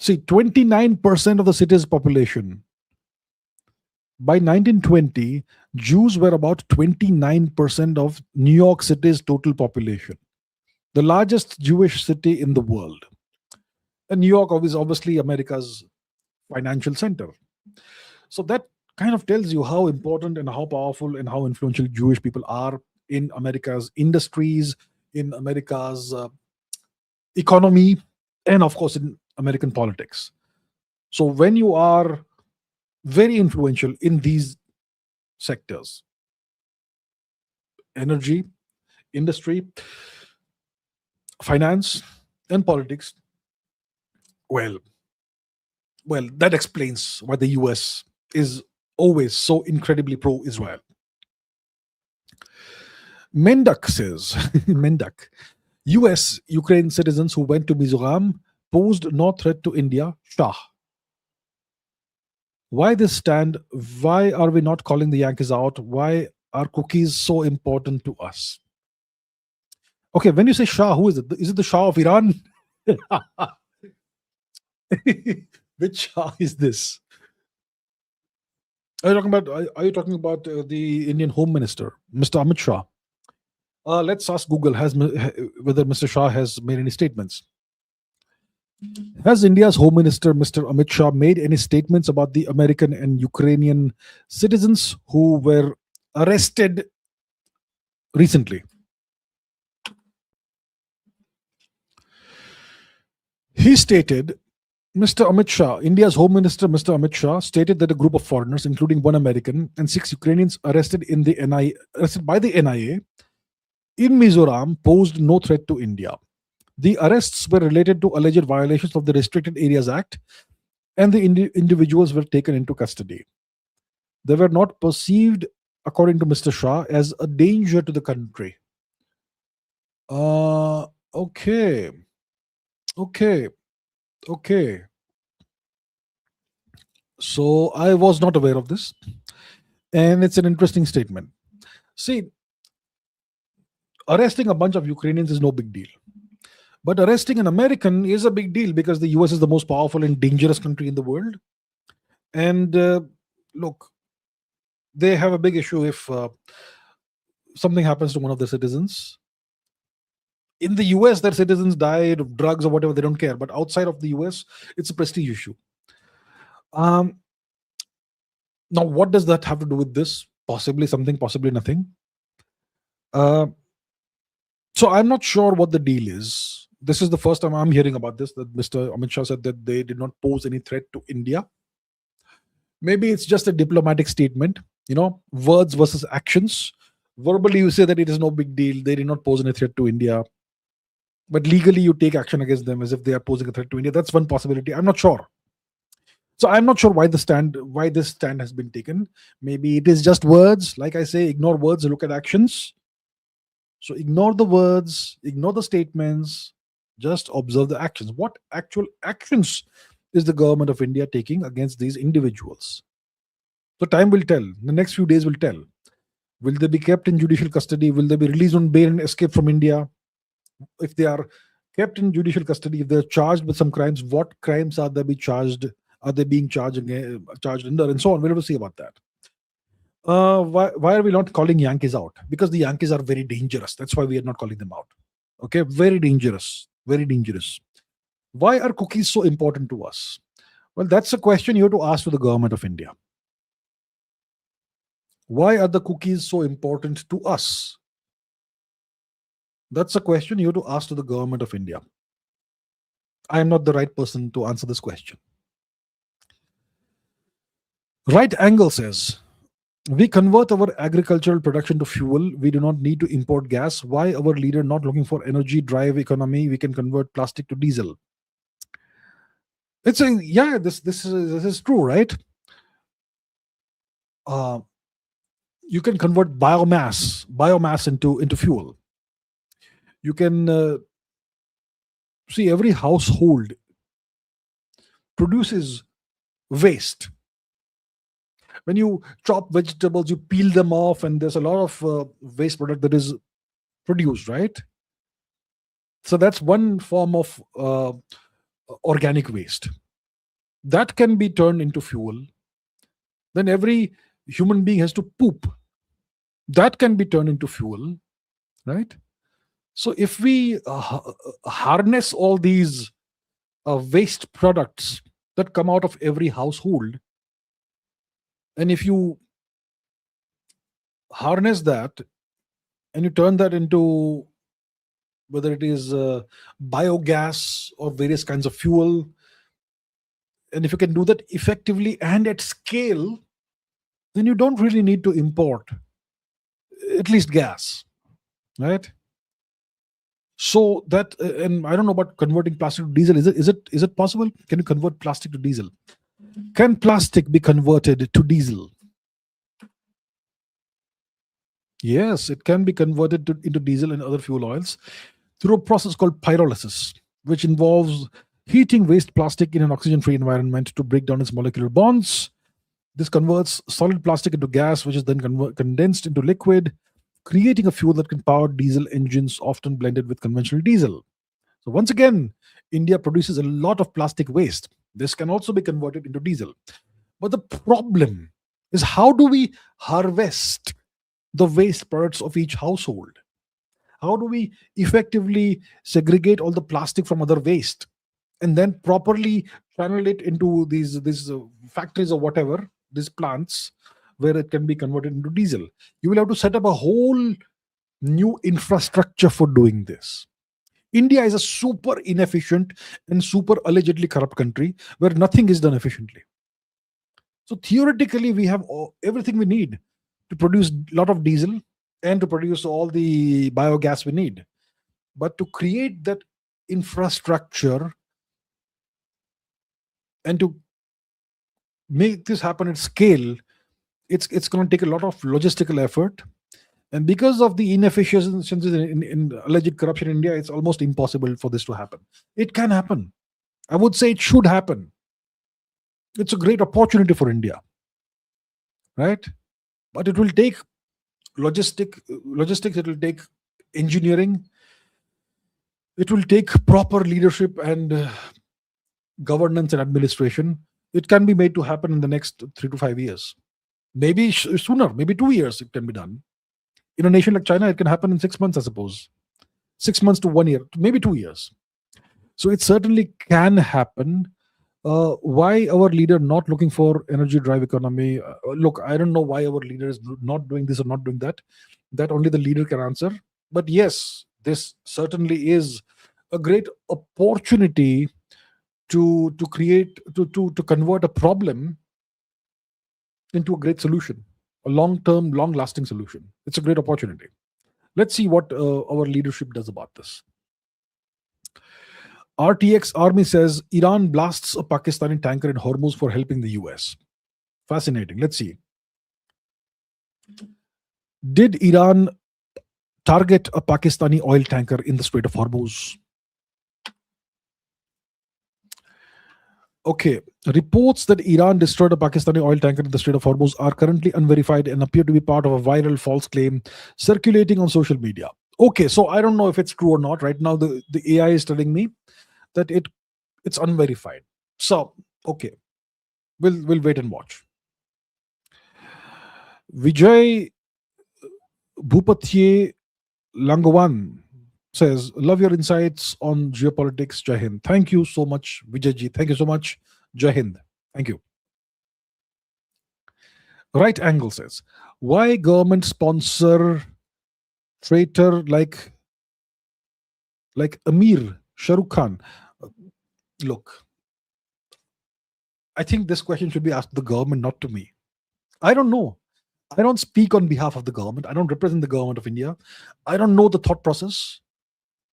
See, 29% of the city's population. By 1920, Jews were about 29% of New York City's total population, the largest Jewish city in the world. And New York is obviously America's financial center. So that kind of tells you how important and how powerful and how influential Jewish people are in America's industries, in America's economy, and of course in American politics. So when you are very influential in these sectors, energy, industry, finance, and politics, well, that explains why the US is always so incredibly pro-Israel. Mendak says, Mendak, US Ukraine citizens who went to Mizoram posed no threat to India. Shah. Why this stand? Why are we not calling the Yankees out? Why are cookies so important to us? Okay, when you say Shah, who is it? Is it the Shah of Iran? Which Shah is this? Are you talking about the Indian Home Minister, Mr. Amit Shah? Let's ask Google whether Mr. Shah has made any statements. Has India's Home Minister, Mr. Amit Shah, made any statements about the American and Ukrainian citizens who were arrested recently? He stated, Mr. Amit Shah, India's Home Minister, Mr. Amit Shah, stated that a group of foreigners, including one American and 6 Ukrainians, arrested by the NIA in Mizoram, posed no threat to India. The arrests were related to alleged violations of the Restricted Areas Act, and the individuals were taken into custody. They were not perceived, according to Mr. Shah, as a danger to the country. Okay. Okay. Okay. So I was not aware of this. And it's an interesting statement. See, arresting a bunch of Ukrainians is no big deal. But arresting an American is a big deal because the US is the most powerful and dangerous country in the world. And look, they have a big issue if something happens to one of their citizens. In the US, their citizens died of drugs or whatever, they don't care. But outside of the US, it's a prestige issue. Now, what does that have to do with this? Possibly something, possibly nothing. So I'm not sure what the deal is. This is the first time I'm hearing about this, that Mr. Amit Shah said that they did not pose any threat to India. Maybe it's just a diplomatic statement, words versus actions. Verbally, you say that it is no big deal. They did not pose any threat to India. But legally, you take action against them as if they are posing a threat to India. That's one possibility. I'm not sure. So I'm not sure why this stand has been taken. Maybe it is just words. Like I say, ignore words, look at actions. So ignore the words, ignore the statements, just observe the actions. What actual actions is the government of India taking against these individuals? So time will tell. The next few days will tell. Will they be kept in judicial custody? Will they be released on bail and escape from India? If they are kept in judicial custody, if they're charged with some crimes, what crimes are they being charged? Are they being charged under, and so on? We'll have to see about that. Why are we not calling Yankees out? Because the Yankees are very dangerous. That's why we are not calling them out. Okay, very dangerous. Very dangerous. Why are cookies so important to us? Well, that's a question you have to ask to the government of India. Why are the cookies so important to us? That's a question you have to ask to the government of India. I am not the right person to answer this question. Right Angle says, We convert our agricultural production to fuel. We do not need to import gas. Why our leader not looking for energy drive economy? We can convert plastic to diesel. It's a yeah. This is true, right? Uh, you can convert biomass into fuel. You can see every household produces waste. When you chop vegetables, you peel them off, and there's a lot of waste product that is produced, right? So that's one form of organic waste that can be turned into fuel. Then every human being has to poop, that can be turned into fuel, right? So if we harness all these waste products that come out of every household, and if you harness that and you turn that into whether it is biogas or various kinds of fuel, and if you can do that effectively and at scale, then you don't really need to import at least gas, right? So that and I don't know about converting plastic to diesel. Is it possible? Can you convert plastic to diesel? Can plastic be converted to diesel? Yes, it can be converted into diesel and other fuel oils through a process called pyrolysis, which involves heating waste plastic in an oxygen-free environment to break down its molecular bonds. This converts solid plastic into gas, which is then condensed into liquid, creating a fuel that can power diesel engines, often blended with conventional diesel. So, once again, India produces a lot of plastic waste. This can also be converted into diesel. But the problem is, how do we harvest the waste products of each household? How do we effectively segregate all the plastic from other waste and then properly channel it into these factories or whatever, these plants, where it can be converted into diesel? You will have to set up a whole new infrastructure for doing this. India is a super inefficient and super allegedly corrupt country where nothing is done efficiently. So theoretically, we have everything we need to produce a lot of diesel and to produce all the biogas we need. But to create that infrastructure and to make this happen at scale, it's going to take a lot of logistical effort. And because of the inefficiencies in alleged corruption in India, it's almost impossible for this to happen. It can happen. I would say it should happen. It's a great opportunity for India, right? But it will take logistics. It will take engineering. It will take proper leadership and governance and administration. It can be made to happen in the next 3 to 5 years, maybe sooner, maybe 2 years. It can be done. In a nation like China, it can happen in 6 months, I suppose. 6 months to 1 year, maybe 2 years. So it certainly can happen. Why our leader not looking for energy drive economy? Look, I don't know why our leader is not doing this or not doing that. That only the leader can answer. But yes, this certainly is a great opportunity to create to convert a problem into a great solution, a long-term, long-lasting solution. It's a great opportunity. Let's see what our leadership does about this. RTX Army says Iran blasts a Pakistani tanker in Hormuz for helping the US. Fascinating. Let's see. Did Iran target a Pakistani oil tanker in the Strait of Hormuz? Okay. Reports that Iran destroyed a Pakistani oil tanker in the Strait of Hormuz are currently unverified and appear to be part of a viral false claim circulating on social media. Okay, so I don't know if it's true or not. Right now, the AI is telling me that it's unverified. So, okay, we'll wait and watch. Vijay Bhupatye Langwan says, love your insights on geopolitics. Jai Hind. Thank you so much, Vijayji. Thank you so much. Jai Hind. Thank you. Right Angle says, why government sponsor traitor like Amir Shahrukh Khan? Look, I think this question should be asked to the government, not to me. I don't know. I don't speak on behalf of the government. I don't represent the government of India. I don't know the thought process.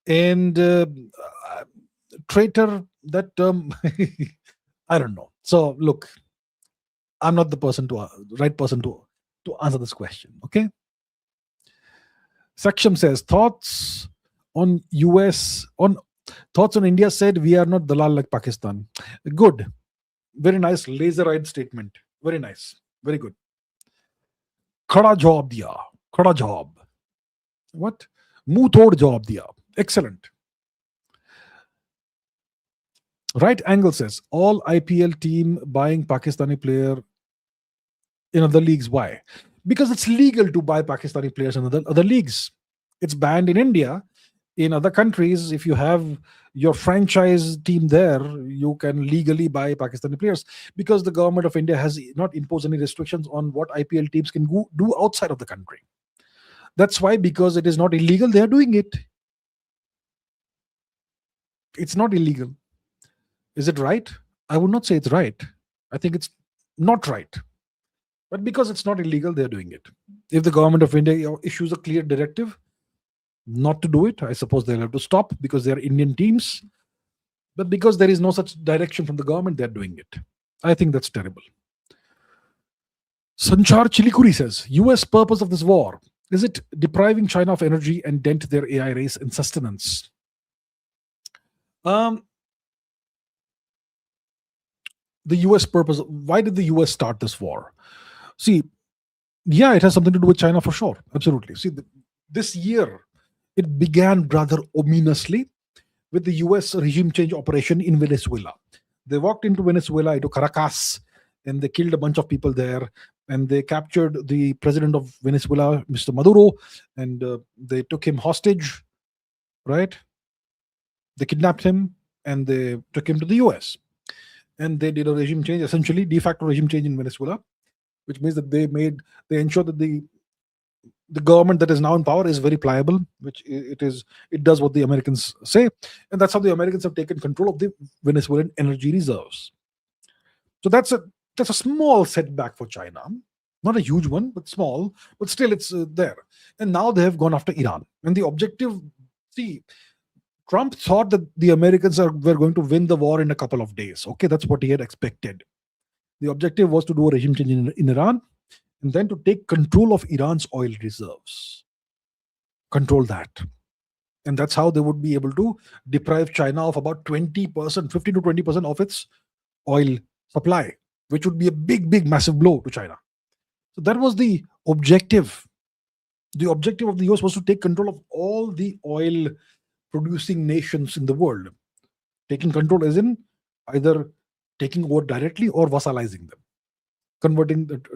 And uh, traitor, that term, I don't know. So look, I'm not the person to right person to answer this question. Okay. Saksham says on US on thoughts on India said we are not dalal like Pakistan. Good, very nice laser-eyed statement. Very nice, very good. खड़ा जवाब दिया, खड़ा जवाब. What? मुंह तोड़ जवाब दिया. Excellent. Right Angle says all IPL team buying Pakistani player in other leagues. Why? Because it's legal to buy Pakistani players in other leagues. It's banned in India. In other countries, if you have your franchise team there, you can legally buy Pakistani players because the government of India has not imposed any restrictions on what IPL teams can do outside of the country. That's why, because it is not illegal, they are doing it. It's not illegal. Is it right? I would not say it's right. I think it's not right. But because it's not illegal, they're doing it. If the government of India issues a clear directive not to do it, I suppose they'll have to stop because they're Indian teams. But because there is no such direction from the government, they're doing it. I think that's terrible. Sanchar Chilikuri says, US purpose of this war, is it depriving China of energy and dent their AI race and sustenance? The US purpose, why did the US start this war? See, yeah, it has something to do with China for sure. Absolutely. See, this year, it began rather ominously with the US regime change operation in Venezuela. They walked into Venezuela, into Caracas, and they killed a bunch of people there. And they captured the president of Venezuela, Mr. Maduro, and they took him hostage, right? They kidnapped him and they took him to the US. And they did a regime change, essentially de facto regime change in Venezuela, which means that they ensured that the government that is now in power is very pliable, which it does what the Americans say, and that's how the Americans have taken control of the Venezuelan energy reserves. So that's a small setback for China, not a huge one, but small, but still it's there. And now they have gone after Iran, and the objective. See, Trump thought that the Americans were going to win the war in a couple of days. Okay, that's what he had expected. The objective was to do a regime change in Iran, and then to take control of Iran's oil reserves. Control that. And that's how they would be able to deprive China of about 20%, 15 to 20% of its oil supply, which would be a big, massive blow to China. So that was the objective. The objective of the US was to take control of all the oil producing nations in the world. Taking control as in either taking over directly or vassalizing them,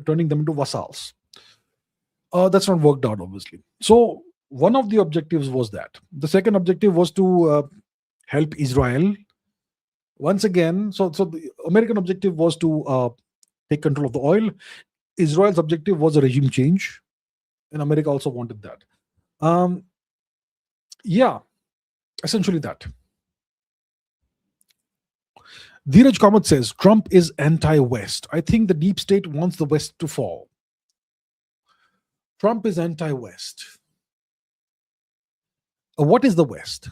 turning them into vassals. That's not worked out, obviously. So one of the objectives was that. The second objective was to help Israel. Once again, so the American objective was to take control of the oil. Israel's objective was a regime change, and America also wanted that. Yeah, essentially that. Dheeraj Kamath says, Trump is anti-West. I think the deep state wants the West to fall. Trump is anti-West. What is the West?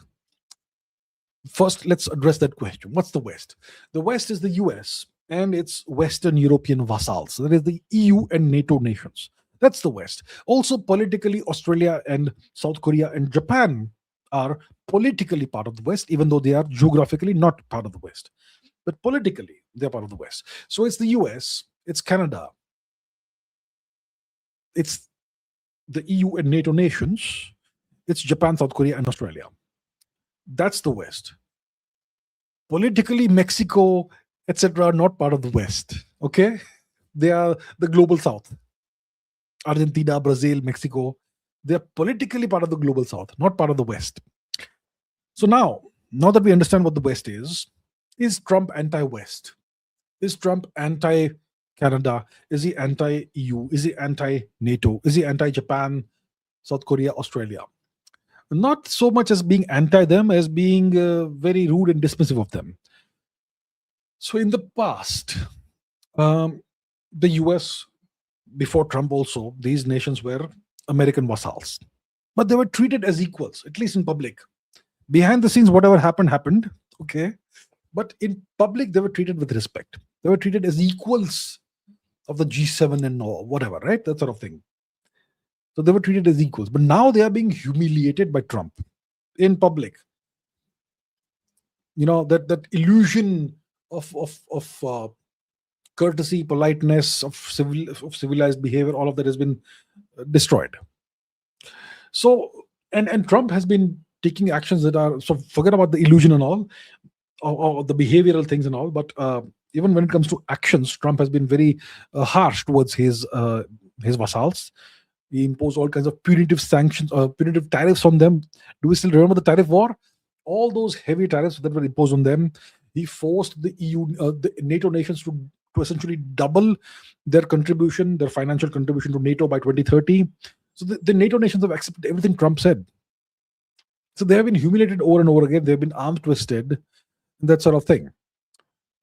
First, let's address that question. What's the West? The West is the US and its Western European vassals. That is the EU and NATO nations. That's the West. Also, politically, Australia and South Korea and Japan are politically part of the West, even though they are geographically not part of the West. But politically, they're part of the West. So it's the US, it's Canada, it's the EU and NATO nations, it's Japan, South Korea, and Australia. That's the West. Politically, Mexico, etc., are not part of the West. Okay? They are the global South. Argentina, Brazil, Mexico, they're politically part of the global South, not part of the West. So now that we understand what the West is Trump anti-West? Is Trump anti-Canada? Is he anti-EU? Is he anti-NATO? Is he anti-Japan, South Korea, Australia? Not so much as being anti them as being very rude and dismissive of them. So in the past, the US before Trump also, these nations were American vassals. But they were treated as equals, at least in public. Behind the scenes, whatever happened. Okay. But in public, they were treated with respect. They were treated as equals of the G7 and all, whatever, right? That sort of thing. So they were treated as equals. But now they are being humiliated by Trump in public. That illusion of courtesy, politeness, of civilized behavior, all of that has been destroyed. So, and Trump has been taking actions that are, so forget about the illusion and all, or the behavioral things and all, but even when it comes to actions, Trump has been very harsh towards his vassals. He imposed all kinds of punitive sanctions, punitive tariffs on them. Do we still remember the tariff war? All those heavy tariffs that were imposed on them. He forced the EU, the NATO nations to essentially double their contribution, their financial contribution to NATO by 2030. So the NATO nations have accepted everything Trump said. So they have been humiliated over and over again. They've been arm twisted, that sort of thing.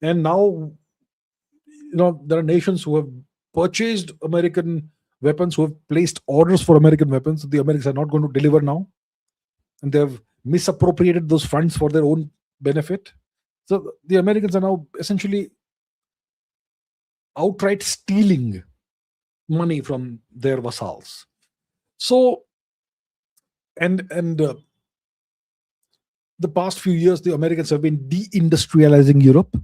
And now, there are nations who have purchased American weapons, who have placed orders for American weapons. The Americans are not going to deliver now. And they have misappropriated those funds for their own benefit. So the Americans are now essentially outright stealing money from their vassals. So, and the past few years, the Americans have been deindustrializing Europe.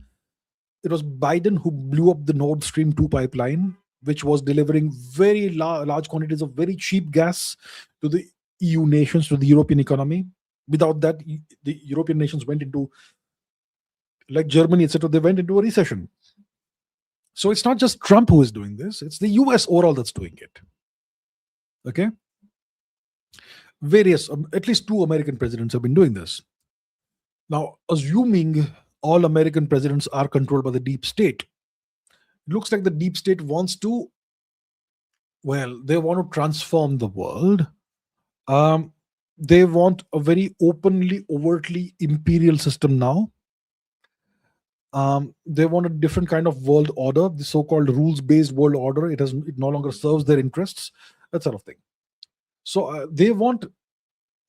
It was Biden who blew up the Nord Stream 2 pipeline, which was delivering very large quantities of very cheap gas to the EU nations, to the European economy. Without that, the European nations went into, like Germany, etc., they went into a recession. So it's not just Trump who is doing this, it's the US overall that's doing it. Okay? Various, at least 2 American presidents have been doing this. Now, assuming all American presidents are controlled by the deep state, it looks like the deep state wants to, they want to transform the world. They want a very openly, overtly imperial system now. They want a different kind of world order, the so-called rules-based world order. It no longer serves their interests, that sort of thing. So they want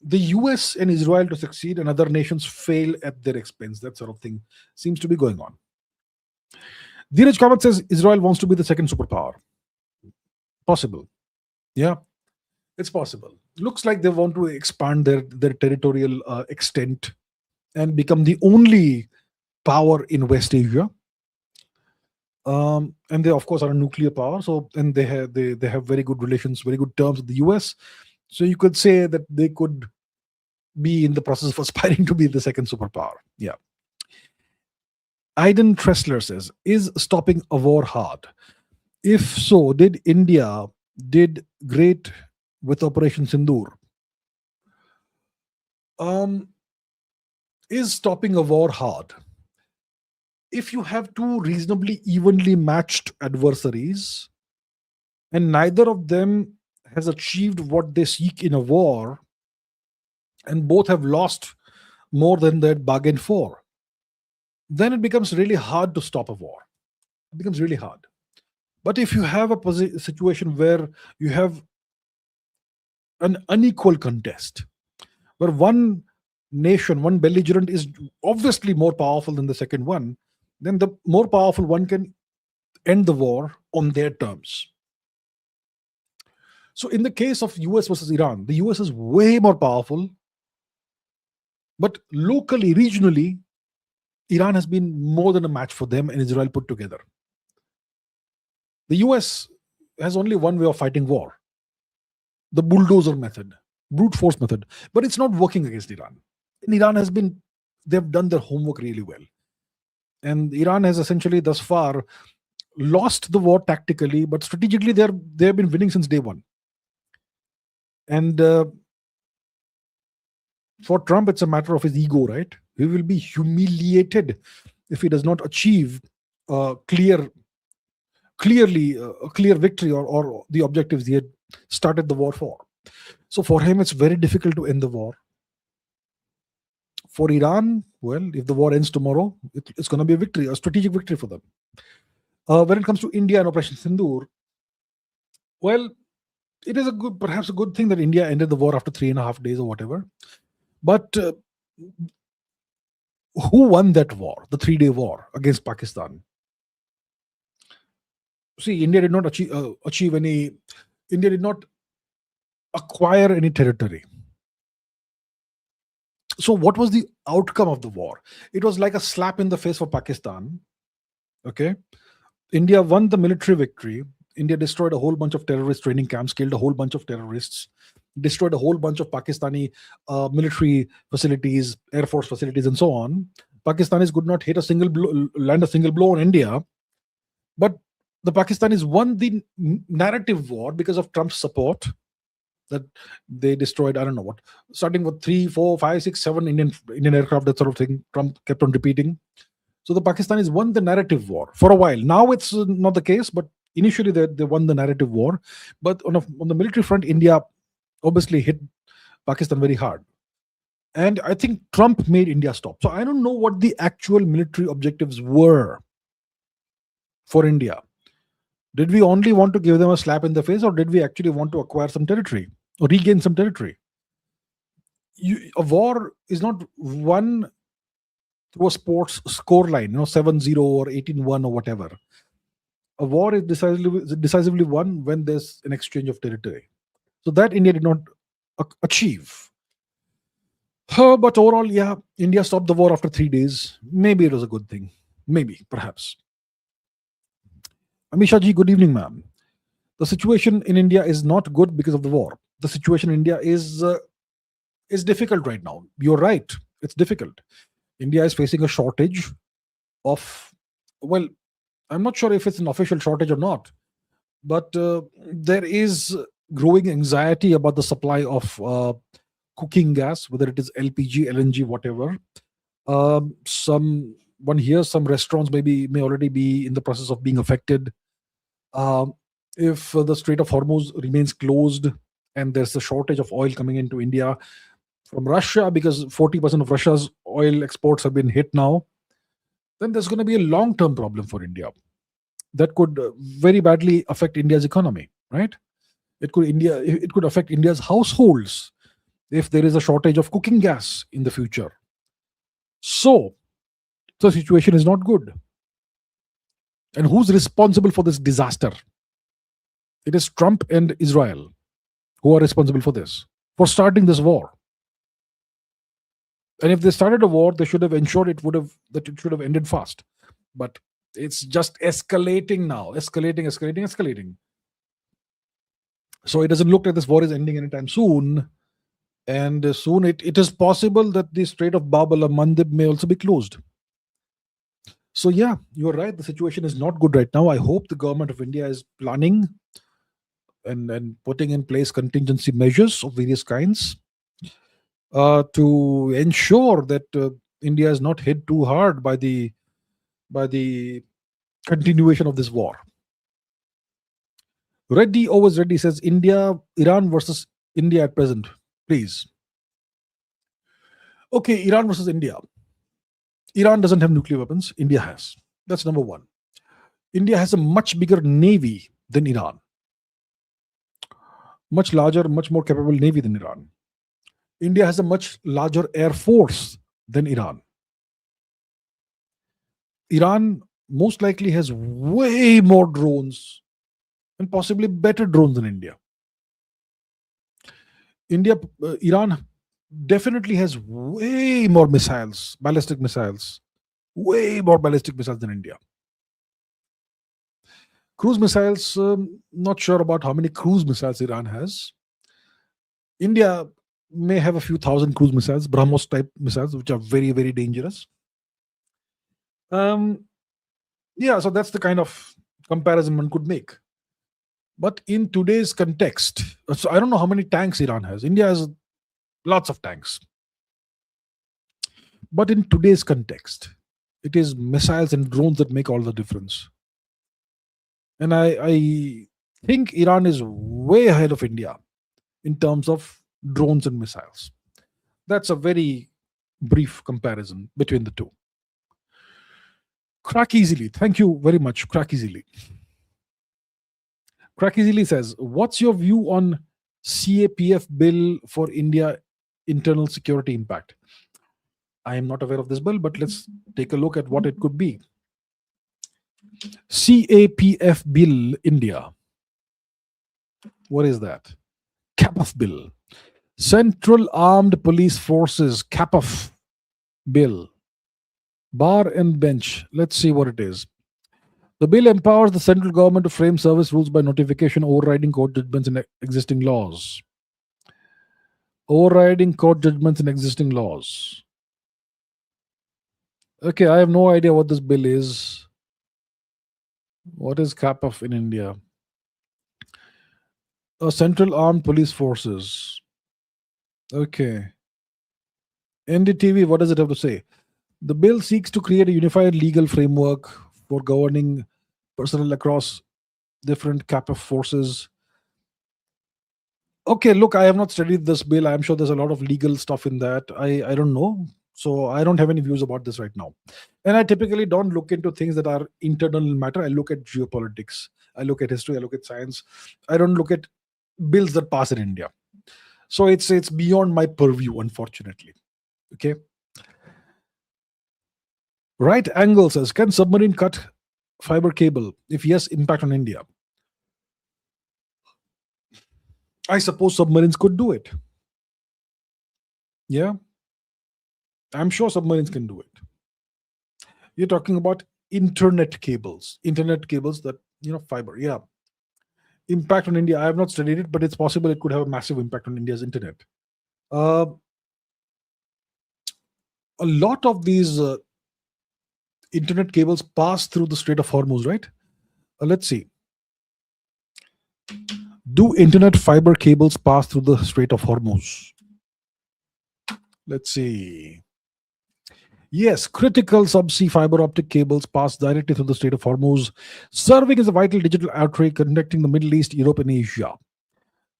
the US and Israel to succeed and other nations fail at their expense. That sort of thing seems to be going on. Dheeraj Kamath says Israel wants to be the second superpower. Possible. Yeah, it's possible. Looks like they want to expand their territorial extent and become the only power in West Asia. And they, of course, are a nuclear power. So, and they have very good relations, very good terms with the US. So you could say that they could be in the process of aspiring to be the second superpower. Yeah. Aiden Tressler says, is stopping a war hard? If so, did India did great with Operation Sindoor? Is stopping a war hard? If you have 2 reasonably evenly matched adversaries and neither of them has achieved what they seek in a war, and both have lost more than they had bargained for, then it becomes really hard to stop a war. It becomes really hard. But if you have a situation where you have an unequal contest, where one nation, one belligerent is obviously more powerful than the second one, then the more powerful one can end the war on their terms. So in the case of US versus Iran, the US is way more powerful, but locally, regionally, Iran has been more than a match for them and Israel put together. The US has only one way of fighting war: the bulldozer method, brute force method, but it's not working against Iran. And Iran they've done their homework really well. And Iran has essentially thus far lost the war tactically, but strategically they have been winning since day one. And for Trump, it's a matter of his ego, right? He will be humiliated if he does not achieve a clear victory or the objectives he had started the war for. So for him, it's very difficult to end the war. For Iran, if the war ends tomorrow, it's going to be a victory, a strategic victory for them. When it comes to India and Operation Sindoor, Well, it is perhaps a good thing that India ended the war after 3.5 days or whatever. But who won that war, the 3 day war against Pakistan? See, India did not achieve any. India did not acquire any territory. So, what was the outcome of the war? It was like a slap in the face for Pakistan. Okay, India won the military victory. India destroyed a whole bunch of terrorist training camps, killed a whole bunch of terrorists, destroyed a whole bunch of Pakistani military facilities, air force facilities, and so on. Pakistanis could not hit a single land a single blow on India, but the Pakistanis won the narrative war because of Trump's support. That they destroyed, I don't know what, starting with 3, 4, 5, 6, 7 Indian aircraft, that sort of thing. Trump kept on repeating. So the Pakistanis won the narrative war for a while. Now it's not the case, but initially they won the narrative war. But on the military front, India obviously hit Pakistan very hard. And I think Trump made India stop. So I don't know what the actual military objectives were for India. Did we only want to give them a slap in the face, or did we actually want to acquire some territory or regain some territory? A war is not won through a sports score line, 7-0 or 18-1 or whatever. A war is decisively won when there's an exchange of territory. So that India did not achieve. But overall, yeah, India stopped the war after 3 days. Maybe it was a good thing. Maybe, perhaps. Amisha ji, good evening, ma'am. The situation in India is not good because of the war. The situation in India is difficult right now. You're right. It's difficult. India is facing a shortage of, well, I'm not sure if it's an official shortage or not, but there is growing anxiety about the supply of cooking gas, whether it is LPG, LNG, whatever. One hears some restaurants may already be in the process of being affected. If the Strait of Hormuz remains closed and there's a shortage of oil coming into India from Russia, because 40% of Russia's oil exports have been hit now, then there's going to be a long-term problem for India that could very badly affect India's economy, right? It could affect India's households if there is a shortage of cooking gas in the future. So the situation is not good. And who's responsible for this disaster? It is Trump and Israel who are responsible for this, for starting this war. And if they started a war, they should have ensured that it should have ended fast. But it's just escalating now, escalating. So it doesn't look like this war is ending anytime soon. And soon it is possible that the Strait of Bab al Mandeb may also be closed. So yeah, you're right. The situation is not good right now. I hope the government of India is planning and putting in place contingency measures of various kinds to ensure that India is not hit too hard by the continuation of this war. Reddy always Reddy says Iran versus India at present, please. Okay, Iran versus India. Iran doesn't have nuclear weapons. India has. That's number one. India has a much bigger navy than Iran. Much larger, much more capable navy than Iran. India has a much larger air force than Iran. Iran most likely has way more drones and possibly better drones than India. Iran definitely has way more missiles, ballistic missiles, way more ballistic missiles than India. Cruise missiles, not sure about how many cruise missiles Iran has. India may have a few thousand cruise missiles, BrahMos type missiles, which are very, very dangerous. Yeah, so that's the kind of comparison one could make. But in today's context, so I don't know how many tanks Iran has. India has lots of tanks. But in today's context, it is missiles and drones that make all the difference. And I think Iran is way ahead of India in terms of drones and missiles. That's a very brief comparison between the two. Crack easily. Thank you very much. Crack easily. Crack Easily says, what's your view on CAPF bill for India internal security impact? I am not aware of this bill, but let's take a look at what it could be. CAPF bill India. What is that? CAPF bill. Central Armed Police Forces CAPF bill. Bar and bench. Let's see what it is. The bill empowers the central government to frame service rules by notification, overriding court judgments and existing laws. Overriding court judgments and existing laws. Okay, I have no idea what this bill is. What is CAPF in India? Central Armed Police Forces. Okay. NDTV, what does it have to say? The bill seeks to create a unified legal framework for governing personnel across different CAPF forces. Okay, look, I have not studied this bill. I'm sure there's a lot of legal stuff in that. I don't know. So I don't have any views about this right now. And I typically don't look into things that are internal matter. I look at geopolitics. I look at history. I look at science. I don't look at bills that pass in India. So it's beyond my purview, unfortunately. Okay. Right Angle says, can submarine cut fiber cable? If yes, impact on India. I suppose submarines could do it. Yeah. I'm sure submarines can do it. You're talking about internet cables that, fiber. Yeah. Impact on India. I have not studied it, but it's possible it could have a massive impact on India's internet. A lot of these internet cables pass through the Strait of Hormuz, right? Let's see. Do internet fiber cables pass through the Strait of Hormuz? Let's see. Yes, critical subsea fiber optic cables pass directly through the Strait of Hormuz, serving as a vital digital artery connecting the Middle East, Europe, and Asia.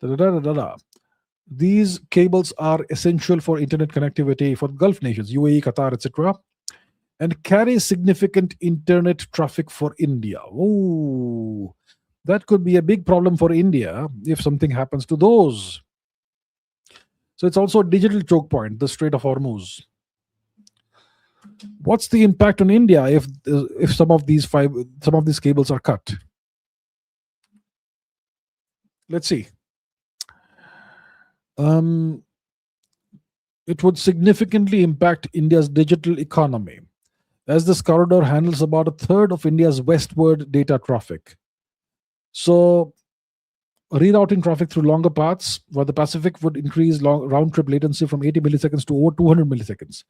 Da-da-da-da-da. These cables are essential for internet connectivity for Gulf nations, UAE, Qatar, etc., and carry significant internet traffic for India. Oh, that could be a big problem for India if something happens to those. So it's also a digital choke point, the Strait of Hormuz. What's the impact on India if some of these cables are cut? Let's see. It would significantly impact India's digital economy, as this corridor handles about a third of India's westward data traffic. So, rerouting traffic through longer paths for the Pacific would increase round-trip latency from 80 milliseconds to over 200 milliseconds,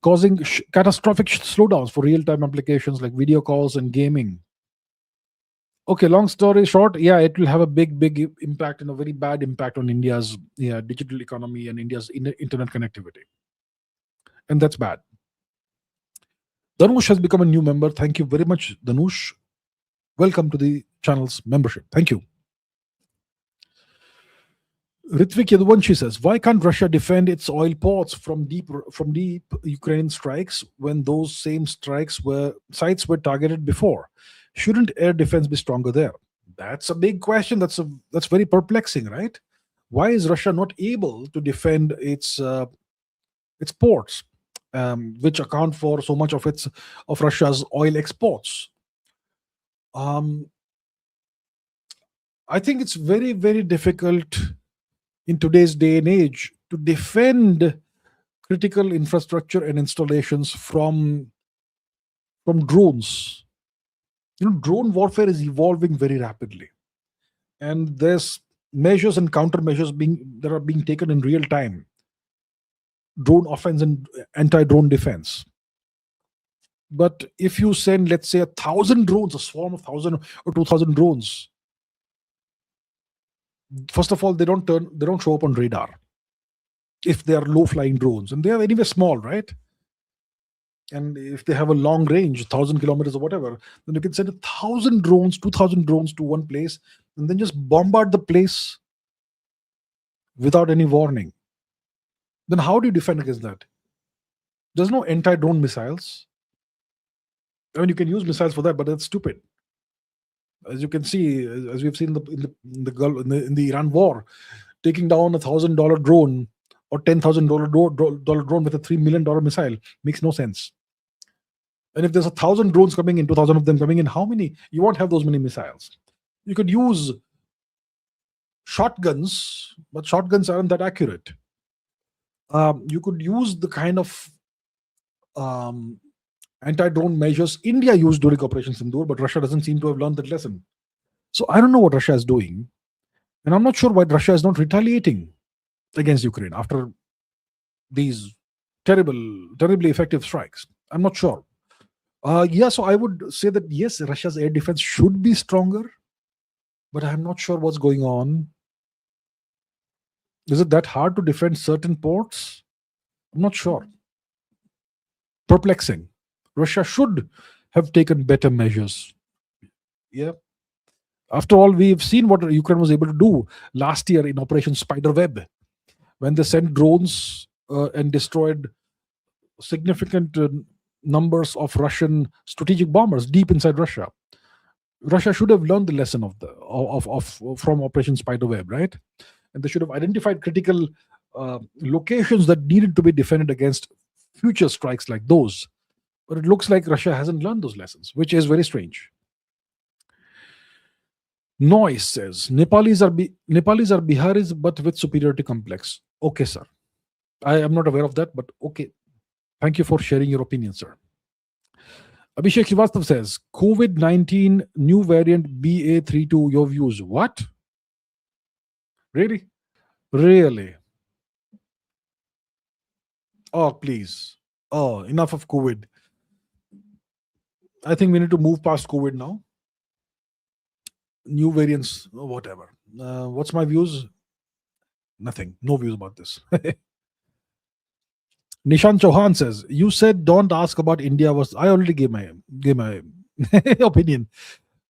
causing catastrophic slowdowns for real-time applications like video calls and gaming. Okay, long story short, yeah, it will have a big impact and a very bad impact on India's digital economy and India's internet connectivity. And that's bad. Danush has become a new member. Thank you very much, Danush. Welcome to the channel's membership. Thank you. Ritvik Yadwanshi says, why can't Russia defend its oil ports from deep Ukrainian strikes when those same sites were targeted before? Shouldn't air defense be stronger there? That's a big question. That's very perplexing, right? Why is Russia not able to defend its ports, which account for so much of Russia's oil exports? I think it's very, very difficult in today's day and age to defend critical infrastructure and installations from drones. Drone warfare is evolving very rapidly, and there's measures and countermeasures that are being taken in real time. Drone offense and anti-drone defense. But if you send, let's say, 1,000 drones, a swarm of 1,000 or 2,000 drones, first of all, they don't show up on radar if they are low-flying drones, and they are anyway small, right? And if they have a long range, 1,000 kilometers or whatever, then you can send 1,000 drones, 2,000 drones to one place, and then just bombard the place without any warning. Then how do you defend against that? There's no anti-drone missiles. I mean, you can use missiles for that, but that's stupid. As you can see, as we've seen in the Iran war, taking down $1,000 drone or $10,000 drone with a $3 million missile makes no sense. And if there's 1,000 drones coming in, 2,000 of them coming in, how many? You won't have those many missiles. You could use shotguns, but shotguns aren't that accurate. You could use the kind of um, anti-drone measures India used during Operation Sindoor, but Russia doesn't seem to have learned that lesson. So I don't know what Russia is doing, and I'm not sure why Russia is not retaliating against Ukraine after these terribly effective strikes. I'm not sure. Yeah, so I would say that yes, Russia's air defense should be stronger, but I'm not sure what's going on. Is it that hard to defend certain ports? I'm not sure. Perplexing. Russia should have taken better measures. Yeah. After all, we've seen what Ukraine was able to do last year in Operation Spiderweb, when they sent drones and destroyed significant numbers of Russian strategic bombers deep inside Russia. Russia should have learned the lesson from Operation Spiderweb, right? And they should have identified critical locations that needed to be defended against future strikes like those. But it looks like Russia hasn't learned those lessons, which is very strange. Noise says Nepalis are Biharis, but with superiority complex. Okay, sir. I am not aware of that, but okay. Thank you for sharing your opinion, sir. Abhishek Srivastav says COVID-19 new variant BA32. Your views? What? Really? Really? Oh, please. Oh, enough of COVID. I think we need to move past COVID now. New variants, whatever. What's my views? Nothing. No views about this. Nishan Chauhan says, you said don't ask about India versus I already gave my opinion.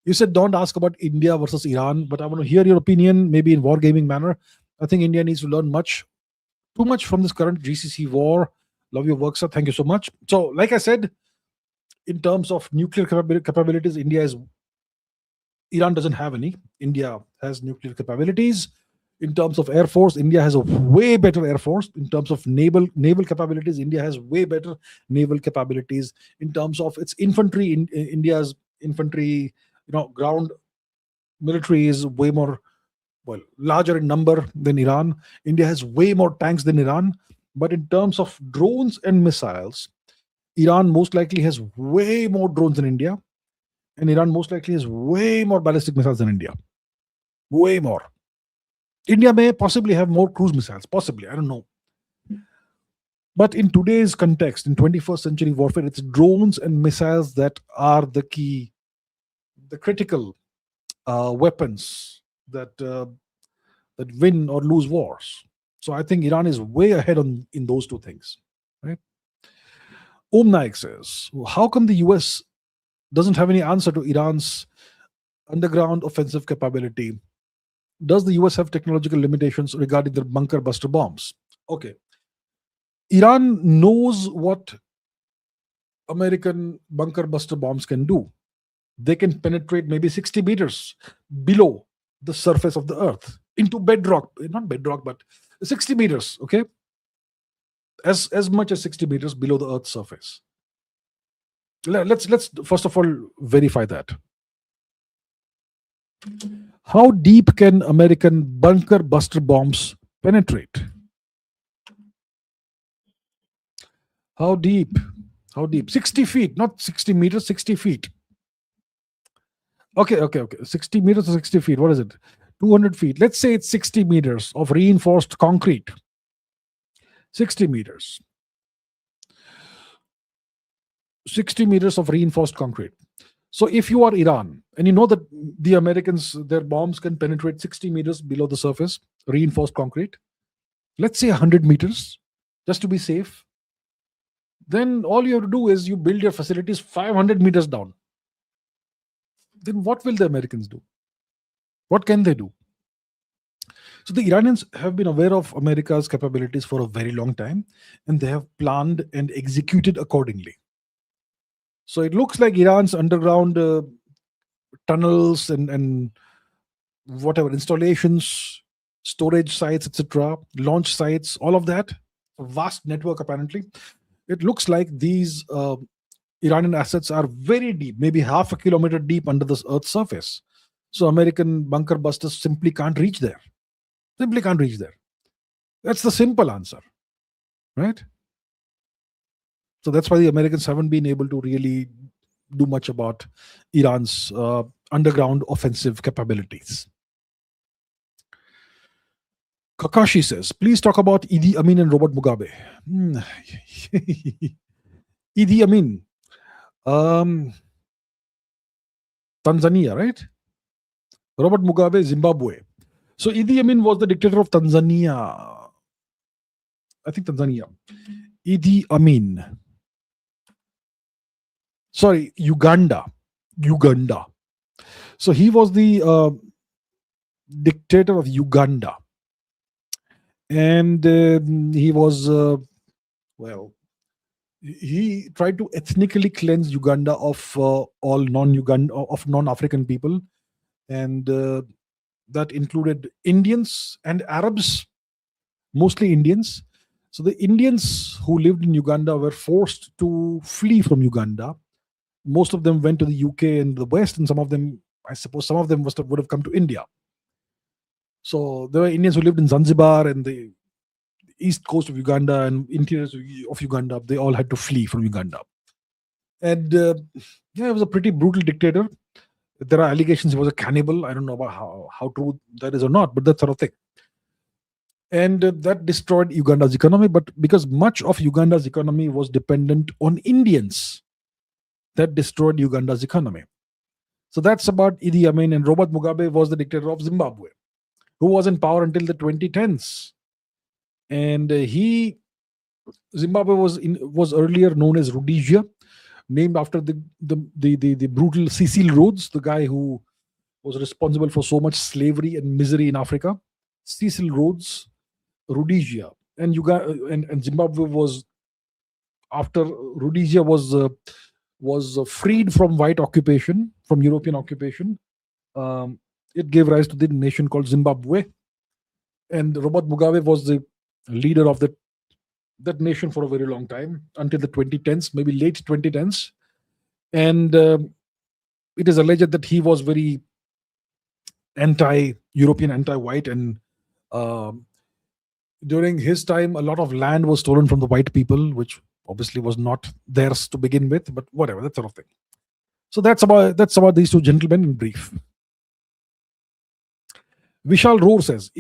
You said don't ask about India versus Iran, but I want to hear your opinion, maybe in wargaming manner. I think India needs to learn too much from this current GCC war. Love your work, sir. Thank you so much. So, like I said, in terms of nuclear capabilities, Iran doesn't have any. India has nuclear capabilities. In terms of air force, India has a way better air force. In terms of naval capabilities, India has way better naval capabilities. In terms of its infantry, India's infantry, ground military is way more, larger in number than Iran. India has way more tanks than Iran. But in terms of drones and missiles, Iran most likely has way more drones than India. And Iran most likely has way more ballistic missiles than India. Way more. India may possibly have more cruise missiles. Possibly. I don't know. But in today's context, in 21st century warfare, it's drones and missiles that are the key, the critical weapons that win or lose wars. So I think Iran is way ahead in those two things. Right? Om Naik says, how come the US doesn't have any answer to Iran's underground offensive capability? Does the US have technological limitations regarding their bunker buster bombs? Okay. Iran knows what American bunker buster bombs can do. They can penetrate maybe 60 meters below the surface of the earth into bedrock, not bedrock, but 60 meters, okay? As much as 60 meters below the earth's surface. Let's first of all verify that. How deep can American bunker buster bombs penetrate? How deep? 60 feet, not 60 meters, 60 feet. Okay. 60 meters or 60 feet. What is it? 200 feet. Let's say it's 60 meters of reinforced concrete. 60 meters. 60 meters of reinforced concrete. So if you are Iran and you know that the Americans, their bombs can penetrate 60 meters below the surface, reinforced concrete, let's say 100 meters, just to be safe, then all you have to do is you build your facilities 500 meters down. Then what will the Americans do? What can they do? So the Iranians have been aware of America's capabilities for a very long time, and they have planned and executed accordingly. So it looks like Iran's underground tunnels and whatever installations, storage sites, etc., launch sites, all of that. A vast network apparently. It looks like these Iranian assets are very deep, maybe half a kilometer deep under the Earth's surface. So American bunker busters simply can't reach there. Simply can't reach there. That's the simple answer, right? So that's why the Americans haven't been able to really do much about Iran's underground offensive capabilities. Kakashi says, please talk about Idi Amin and Robert Mugabe. Idi Amin, Tanzania, right? Robert Mugabe, Zimbabwe. So Idi Amin was the dictator of Tanzania. I think Tanzania. Idi Amin. Sorry, Uganda. Uganda. So he was the dictator of Uganda. And he was, well, he tried to ethnically cleanse Uganda of all non-African people. And that included Indians and Arabs, mostly Indians. So the Indians who lived in Uganda were forced to flee from Uganda. Most of them went to the UK and the West, and some of them, I suppose, some of them would have come to India. So there were Indians who lived in Zanzibar and the east coast of Uganda and interiors of Uganda. They all had to flee from Uganda. And yeah, he was a pretty brutal dictator. There are allegations he was a cannibal. I don't know about how true that is or not, but that sort of thing. And that destroyed Uganda's economy. But because much of Uganda's economy was dependent on Indians, that destroyed Uganda's economy. So that's about Idi Amin. And Robert Mugabe was the dictator of Zimbabwe, who was in power until the 2010s. And Zimbabwe was earlier known as Rhodesia, named after the brutal Cecil Rhodes, the guy who was responsible for so much slavery and misery in Africa. Cecil Rhodes, Rhodesia, and and Zimbabwe was, after Rhodesia was freed from white occupation, from European occupation. It gave rise to the nation called Zimbabwe, and Robert Mugabe was the leader of that nation for a very long time, until the 2010s, maybe late 2010s. And it is alleged that he was very anti-European, anti-white, and during his time, a lot of land was stolen from the white people, which obviously was not theirs to begin with, but whatever, that sort of thing. So that's about these two gentlemen in brief. Vishal Roar says,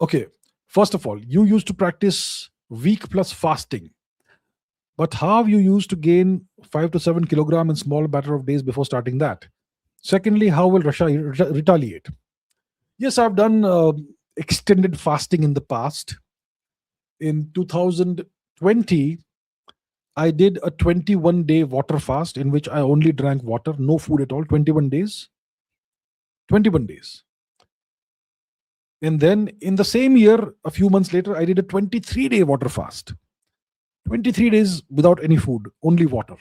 okay, first of all, you used to practice week plus fasting, but how you used to gain 5 to 7 kilogram in small matter of days before starting that? Secondly, how will Russia retaliate? Yes, I've done extended fasting in the past. In 2020, I did a 21-day water fast in which I only drank water, no food at all, 21 days. 21 days. And then in the same year, a few months later, I did a 23-day water fast. 23 days without any food, only water.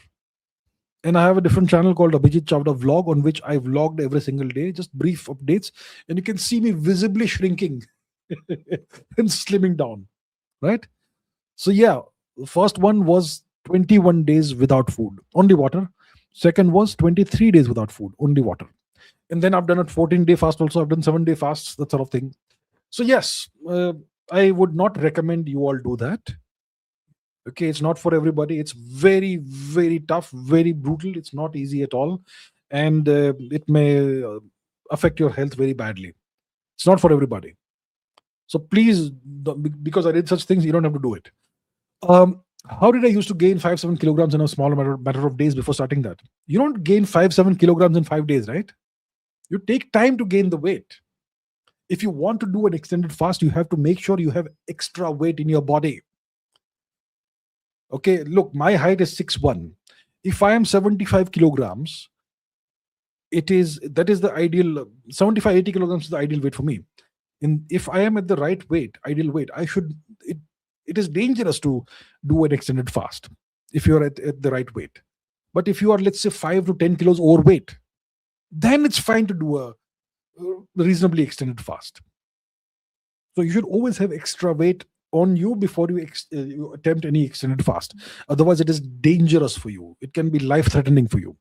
And I have a different channel called AbhijitChavda Vlog, on which I vlogged every single day, just brief updates. And you can see me visibly shrinking and slimming down, right? So yeah, the first one was 21 days without food, only water. Second was 23 days without food, only water. And then I've done a 14-day fast also. I've done 7-day fasts, that sort of thing. So yes, I would not recommend you all do that. Okay, it's not for everybody. It's very, very tough, very brutal. It's not easy at all. And it may affect your health very badly. It's not for everybody. So please, because I did such things, you don't have to do it. How did I used to gain 5-7 kilograms in a small matter of days before starting that? You don't gain 5-7 kilograms in 5 days, right? You take time to gain the weight. If you want to do an extended fast, you have to make sure you have extra weight in your body. Okay, look, my height is 6'1". If I am 75 kilograms, that is the ideal, 75-80 kilograms is the ideal weight for me. And if I am at the right weight, ideal weight, it is dangerous to do an extended fast if you're at the right weight. But if you are, let's say, 5 to 10 kilos overweight, then it's fine to do a reasonably extended fast. So you should always have extra weight on you before you attempt any extended fast. Otherwise, it is dangerous for you. It can be life threatening for you.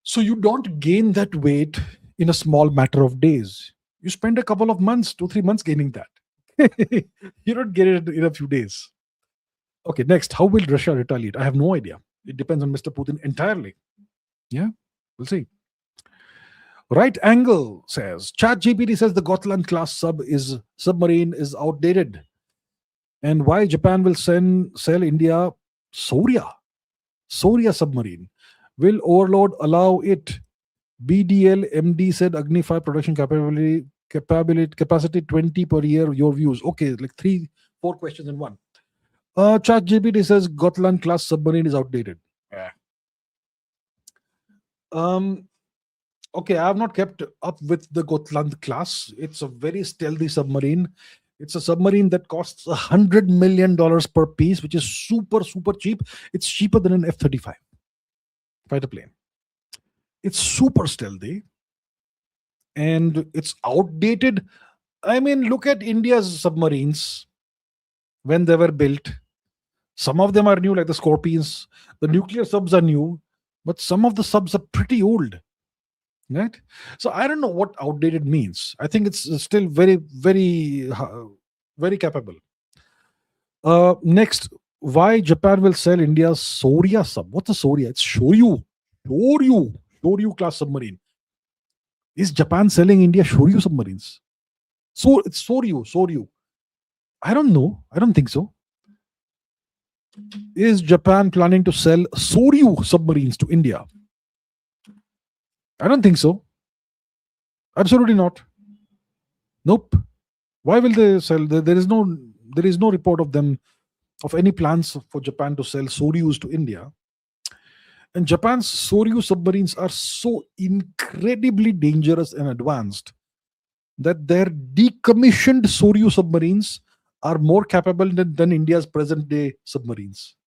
So you don't gain that weight in a small matter of days. You spend a couple of months, 2, 3 months gaining that. You don't get it in a few days. Okay, next. How will Russia retaliate? I have no idea. It depends on Mr. Putin entirely. Yeah, we'll see. Right Angle says, ChatGPT says the Gotland class submarine is outdated. And why Japan will sell India Soria submarine? Will overload allow it? BDL MD said Agni 5 production capacity 20 per year. Your views? Okay, like 3-4 questions in one. ChatGPT says Gotland class submarine is outdated. Yeah. Okay, I have not kept up with the Gotland class. It's a very stealthy submarine. It's a submarine that costs $100 million per piece, which is super, super cheap. It's cheaper than an F-35 fighter plane. It's super stealthy and it's outdated. I mean, look at India's submarines when they were built. Some of them are new, like the Scorpions. The nuclear subs are new, but some of the subs are pretty old. Right? So I don't know what outdated means. I think it's still very, very, very capable. Next, why Japan will sell India's Soria sub? What's a Soria? It's Shoryu class submarine. Is Japan selling India Shoryu submarines? So it's Soryu. I don't know. I don't think so. Is Japan planning to sell Soryu submarines to India? I don't think so. Absolutely not. Nope. Why will they sell? There is no report of any plans for Japan to sell Soryus to India. And Japan's Soryu submarines are so incredibly dangerous and advanced that their decommissioned Soryu submarines are more capable than India's present day submarines.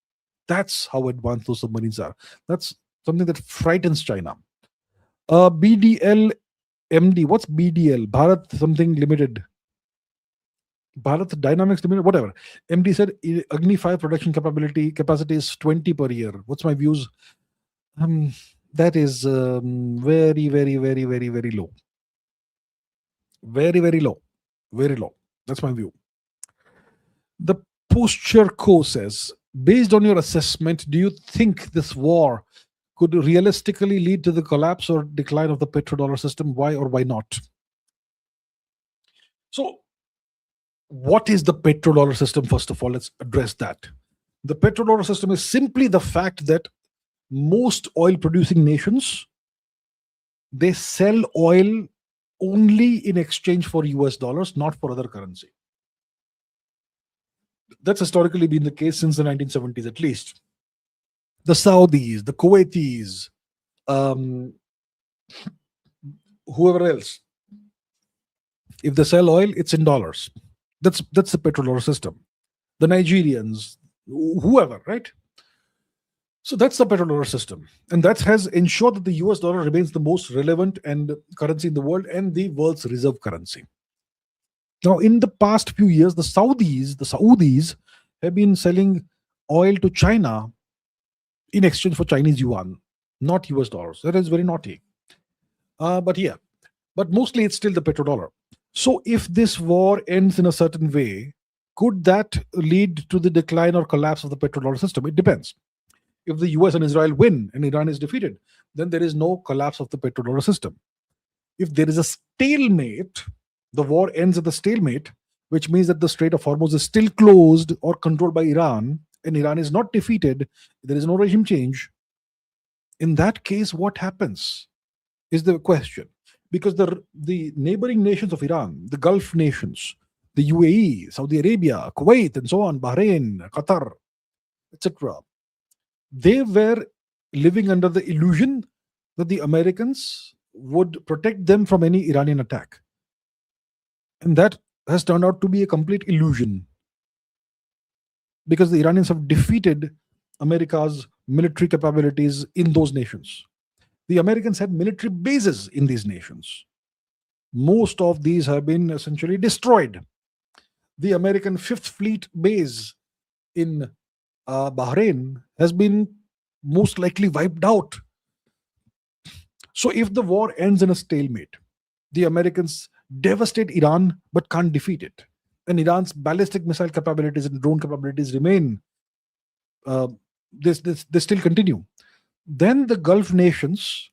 That's how advanced those submarines are. That's something that frightens China. BDL MD. What's BDL? Bharat something limited. Bharat Dynamics Limited, whatever. MD said Agni 5 production capacity is 20 per year. What's my views? That is very, very, very, very, very low. Very, very low. Very low. That's my view. The Posture Co says, based on your assessment, do you think this war could realistically lead to the collapse or decline of the petrodollar system? Why or why not? So, what is the petrodollar system? First of all, let's address that. The petrodollar system is simply the fact that most oil producing nations, they sell oil only in exchange for US dollars, not for other currency. That's historically been the case since the 1970s at least. The Saudis, the Kuwaitis, whoever else, if they sell oil, it's in dollars. That's the petrodollar system. The Nigerians, whoever, right? So that's the petrodollar system. And that has ensured that the US dollar remains the most relevant and currency in the world and the world's reserve currency. Now, in the past few years, the Saudis have been selling oil to China in exchange for Chinese yuan, not US dollars. That is very naughty. But mostly it's still the petrodollar. So if this war ends in a certain way, could that lead to the decline or collapse of the petrodollar system? It depends. If the US and Israel win and Iran is defeated, then there is no collapse of the petrodollar system. If there is a stalemate, the war ends at the stalemate, which means that the Strait of Hormuz is still closed or controlled by Iran, and Iran is not defeated, there is no regime change. In that case, what happens is the question. Because the neighboring nations of Iran, the Gulf nations, the UAE, Saudi Arabia, Kuwait, and so on, Bahrain, Qatar, etc., they were living under the illusion that the Americans would protect them from any Iranian attack. And that has turned out to be a complete illusion, because the Iranians have defeated America's military capabilities in those nations. The Americans had military bases in these nations. Most of these have been essentially destroyed. The American Fifth Fleet base in Bahrain has been most likely wiped out. So, if the war ends in a stalemate, the Americans devastate Iran but can't defeat it. And Iran's ballistic missile capabilities and drone capabilities remain, uh, they still continue. Then the Gulf nations,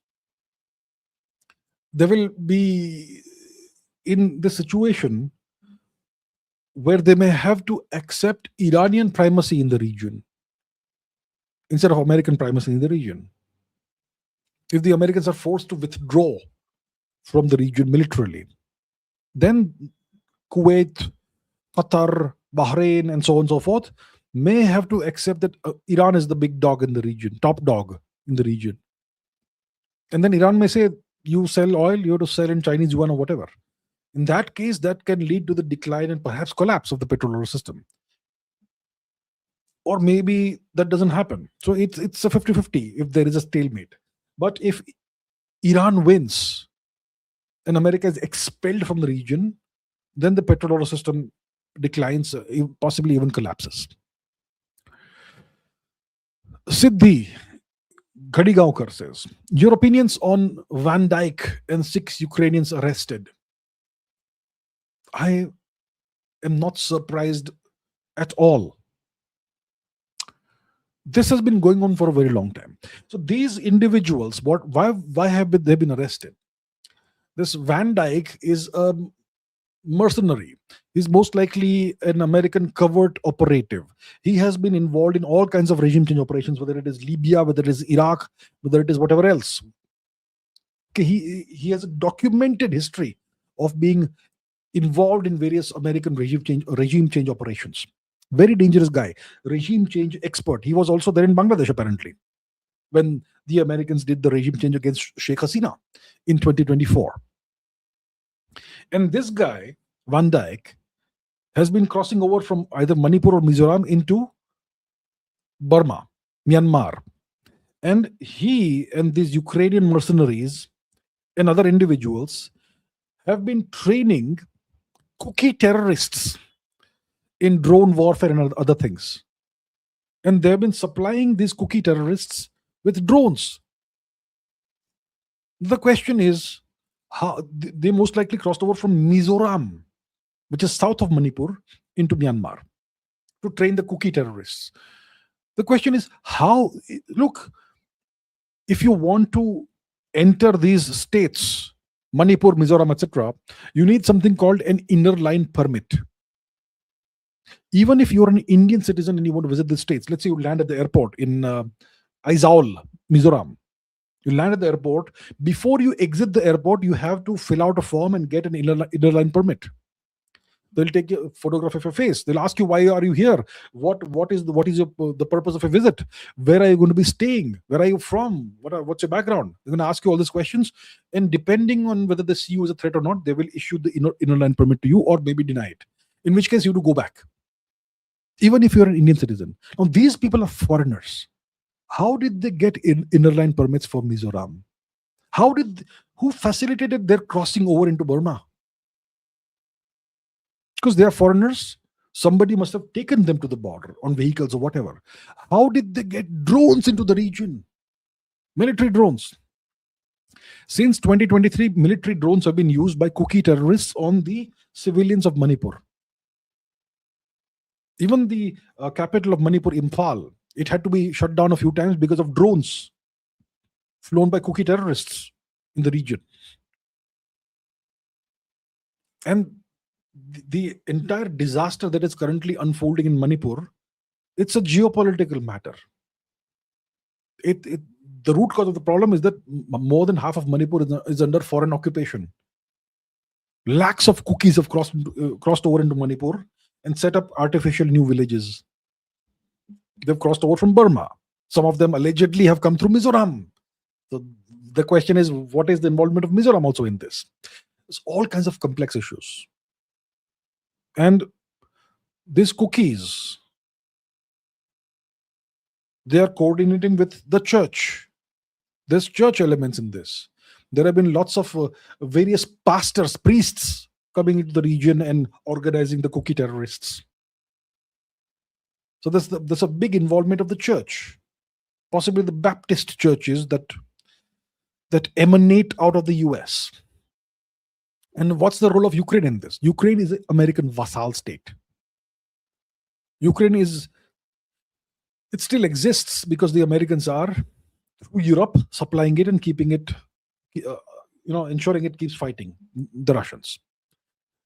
they will be in the situation where they may have to accept Iranian primacy in the region instead of American primacy in the region. If the Americans are forced to withdraw from the region militarily, then Kuwait, Qatar, Bahrain, and so on and so forth may have to accept that Iran is the big dog in the region, top dog in the region. And then Iran may say, you sell oil, you have to sell in Chinese yuan or whatever. In that case, that can lead to the decline and perhaps collapse of the petroleum system. Or maybe that doesn't happen. So it's a 50-50 if there is a stalemate. But if Iran wins and America is expelled from the region, then the petroleum system declines, possibly even collapses. Siddhi Ghadigaonkar says, your opinions on Van Dyke and 6 Ukrainians arrested. I am not surprised at all. This has been going on for a very long time. So these individuals, why have they been arrested? This Van Dyke is a mercenary. He's most likely an American covert operative. He has been involved in all kinds of regime change operations, whether it is Libya, whether it is Iraq, whether it is whatever else. Okay, he has a documented history of being involved in various American regime change operations. Very dangerous guy, regime change expert. He was also there in Bangladesh apparently when the Americans did the regime change against Sheikh Hasina in 2024. And this guy, Van Dyke, has been crossing over from either Manipur or Mizoram into Burma, Myanmar. And he and these Ukrainian mercenaries and other individuals have been training cookie terrorists in drone warfare and other things. And they've been supplying these cookie terrorists with drones. The question is, how they most likely crossed over from Mizoram, which is south of Manipur, into Myanmar to train the cookie terrorists. The question is, how? Look, if you want to enter these states, Manipur, Mizoram, etc., you need something called an inner line permit. Even if you're an Indian citizen and you want to visit the states, let's say you land at the airport in Aizawl, Mizoram. You land at the airport. Before you exit the airport, you have to fill out a form and get an inner line permit. They'll take a photograph of your face. They'll ask you, why are you here? What is the purpose of your visit? Where are you going to be staying? Where are you from? What's your background? They're going to ask you all these questions, and depending on whether they see you as a threat or not, they will issue the inner line permit to you or maybe deny it. In which case, you have to go back, even if you're an Indian citizen. Now, these people are foreigners. How did they get inner line permits for Mizoram? Who facilitated their crossing over into Burma? Because they are foreigners, somebody must have taken them to the border on vehicles or whatever. How did they get drones into the region? Military drones. Since 2023, military drones have been used by cookie terrorists on the civilians of Manipur. Even the capital of Manipur, Imphal, it had to be shut down a few times because of drones flown by cookie terrorists in the region. And the entire disaster that is currently unfolding in Manipur, it's a geopolitical matter. The root cause of the problem is that more than half of Manipur is under foreign occupation. Lakhs of cookies have crossed over into Manipur and set up artificial new villages. They've crossed over from Burma. Some of them allegedly have come through Mizoram. So the question is, what is the involvement of Mizoram also in this? There's all kinds of complex issues. And these cookies, They are coordinating with the church. There's church elements in this. There have been lots of various pastors, priests coming into the region and organizing the cookie terrorists. So there's a big involvement of the church, possibly the Baptist churches that emanate out of the US. And what's the role of Ukraine in this? Ukraine is an American vassal state. Ukraine is it still exists because the Americans are through Europe supplying it and keeping it, ensuring it keeps fighting the Russians.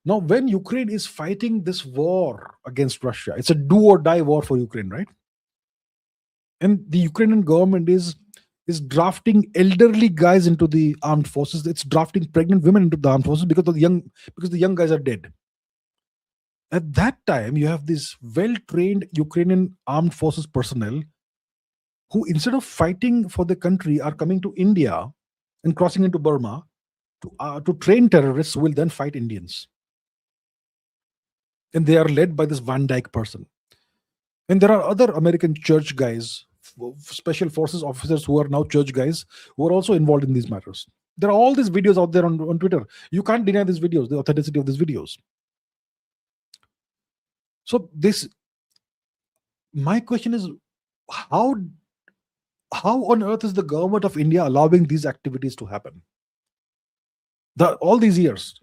Now, when Ukraine is fighting this war against Russia, it's a do or die war for Ukraine, right? And the Ukrainian government is drafting elderly guys into the armed forces. It's drafting pregnant women into the armed forces because the young guys are dead. At that time, you have these well-trained Ukrainian armed forces personnel who, instead of fighting for the country, are coming to India and crossing into Burma to train terrorists who will then fight Indians. And they are led by this Van Dyke person. And there are other American church guys, special forces officers who are now church guys, who are also involved in these matters. There are all these videos out there on Twitter. You can't deny these videos, the authenticity of these videos. So my question is, how on earth is the government of India allowing these activities to happen? All these years,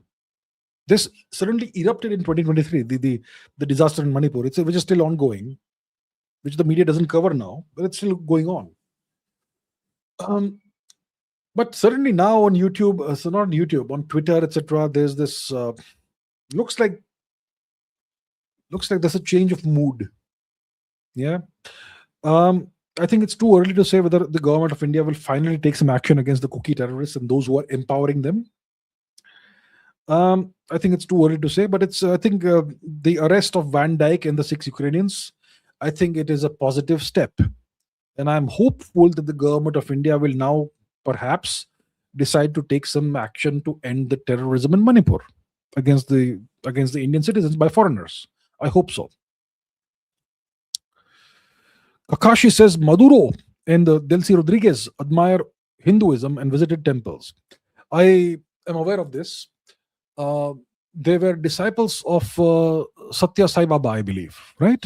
this suddenly erupted in 2023. The disaster in Manipur, which is still ongoing, which the media doesn't cover now, but it's still going on. But certainly now on YouTube, so not on YouTube, on Twitter, etc., there's this looks like there's a change of mood. Yeah. I think it's too early to say whether the government of India will finally take some action against the cookie terrorists and those who are empowering them. I think it's too early to say, but I think the arrest of Van Dyke and the 6 Ukrainians, I think it is a positive step. And I'm hopeful that the government of India will now perhaps decide to take some action to end the terrorism in Manipur against the Indian citizens by foreigners. I hope so. Kakashi says Maduro and Delcy Rodriguez admire Hinduism and visited temples. I am aware of this. They were disciples of Satya Sai Baba, I believe, right?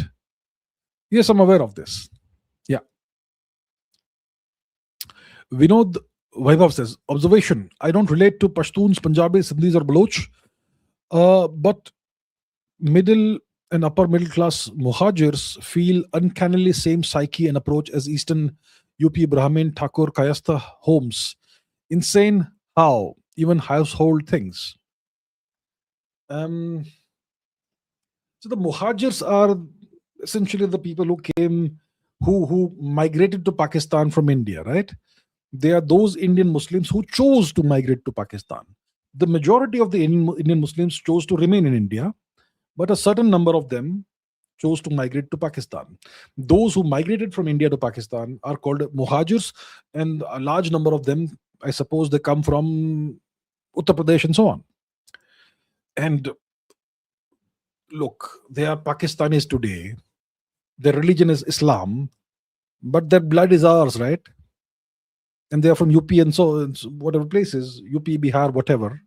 Yes, I'm aware of this. Yeah. Vinod Vaibhav says, observation, I don't relate to Pashtuns, Punjabis, Sindhis or Baloch, but middle and upper middle class Muhajirs feel uncannily same psyche and approach as Eastern UP Brahmin, Thakur, Kayastha homes. Insane how? Even household things. So the Muhajirs are essentially the people who came, who migrated to Pakistan from India, right? They are those Indian Muslims who chose to migrate to Pakistan. The majority of the Indian Muslims chose to remain in India, but a certain number of them chose to migrate to Pakistan. Those who migrated from India to Pakistan are called Muhajirs, and a large number of them, I suppose, they come from Uttar Pradesh and so on. And look, they are Pakistanis today. Their religion is Islam, but their blood is ours, right? And they are from UP and so whatever places, UP, Bihar, whatever.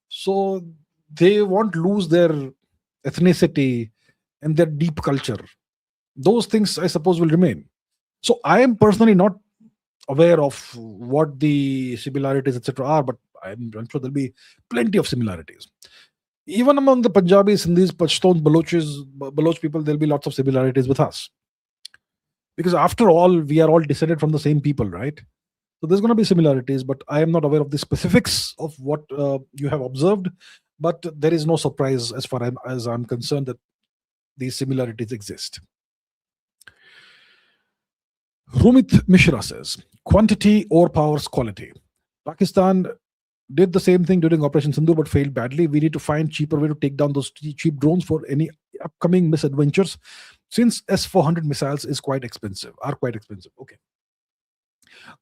So they won't lose their ethnicity and their deep culture. Those things, I suppose, will remain. So I am personally not aware of what the similarities, etc., are, but I'm sure there'll be plenty of similarities. Even among the Punjabis, Sindhis, Pashtuns, Baloch people, there'll be lots of similarities with us. Because after all, we are all descended from the same people, right? So there's going to be similarities, but I am not aware of the specifics of what you have observed. But there is no surprise as far as I'm concerned that these similarities exist. Rumit Mishra says, quantity overpowers quality. Pakistan did the same thing during Operation Sindoor but failed badly. We need to find cheaper way to take down those cheap drones for any upcoming misadventures, since S-400 missiles are quite expensive. Okay.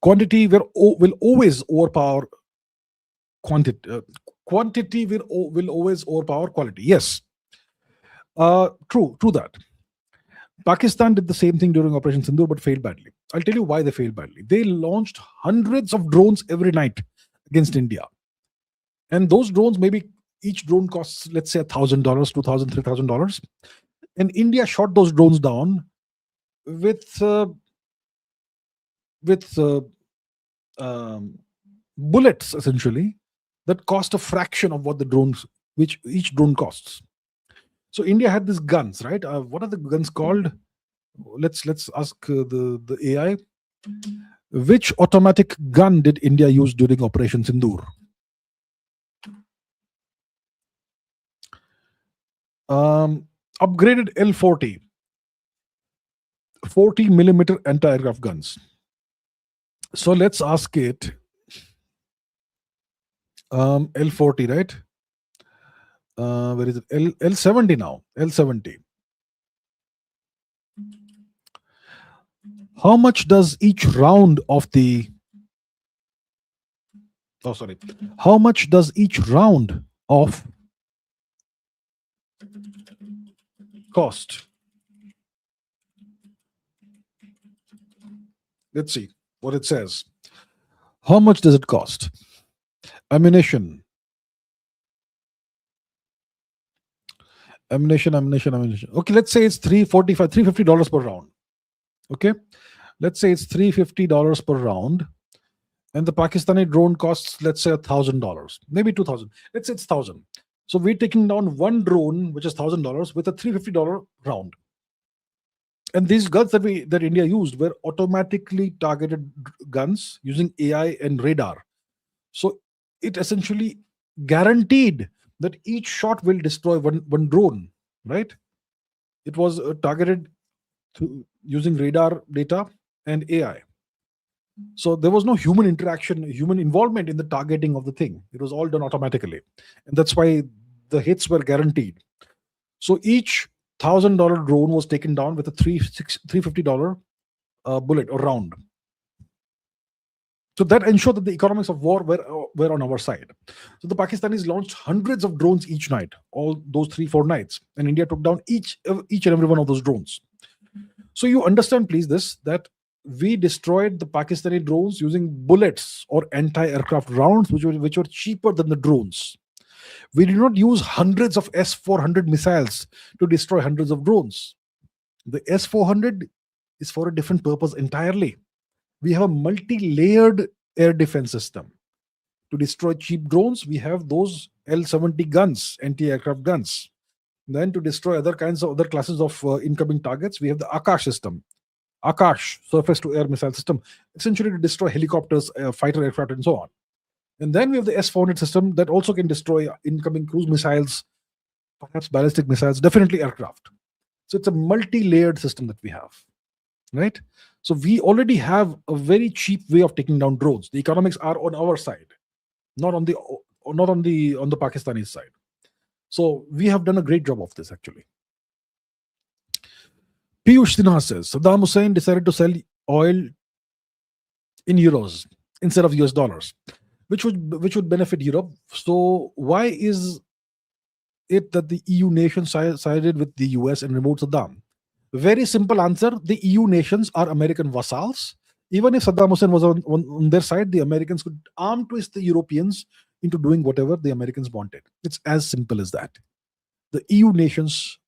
Quantity will always overpower quantity. Quantity will always overpower quality. Yes. True that. Pakistan did the same thing during Operation Sindoor, but failed badly. I'll tell you why they failed badly. They launched hundreds of drones every night against India. And those drones, maybe each drone costs, let's say, $1,000, $2,000, $3,000. And India shot those drones down with bullets, essentially, that cost a fraction of what which each drone costs. So India had these guns, right? What are the guns called? Let's ask the AI. Which automatic gun did India use during Operation Sindoor? Upgraded L-40, 40 millimeter anti-aircraft guns. So let's ask it. L-40, right? Where is it? L-70 now. L-70. How much does each round of the... Oh, sorry. How much does each round of cost? Let's see what it says. How much does it cost? Ammunition. Okay, let's say it's $350 per round. Okay, let's say it's $350 per round, and the Pakistani drone costs, let's say, $1,000, maybe $2,000. Let's say it's $1,000. So we're taking down one drone, which is $1,000, with a $350 round. And these guns that India used were automatically targeted guns using AI and radar. So it essentially guaranteed that each shot will destroy one drone, right? It was targeted using radar data and AI. So there was no human interaction, human involvement in the targeting of the thing. It was all done automatically. And that's why the hits were guaranteed. So each $1,000 drone was taken down with a $350 bullet or round. So that ensured that the economics of war were on our side. So the Pakistanis launched hundreds of drones each night, all those 3-4 nights, and India took down each and every one of those drones. So you understand, please, that we destroyed the Pakistani drones using bullets or anti-aircraft rounds, which were cheaper than the drones. We did not use hundreds of S-400 missiles to destroy hundreds of drones. The S-400 is for a different purpose entirely. We have a multi-layered air defense system. To destroy cheap drones, we have those L-70 guns, anti-aircraft guns. Then to destroy other classes of incoming targets, we have the Akash system. Akash, surface-to-air missile system, essentially to destroy helicopters, fighter aircraft, and so on. And then we have the S-400 system that also can destroy incoming cruise missiles, perhaps ballistic missiles, definitely aircraft. So it's a multi-layered system that we have, right? So we already have a very cheap way of taking down drones. The economics are on our side, not on the Pakistani side. So we have done a great job of this, actually. Piyush Sinha says, Saddam Hussein decided to sell oil in euros instead of US dollars, which would benefit Europe. So why is it that the EU nations sided with the US and removed Saddam? Very simple answer. The EU nations are American vassals. Even if Saddam Hussein was on their side, the Americans could arm twist the Europeans into doing whatever the Americans wanted. It's as simple as that. The EU nations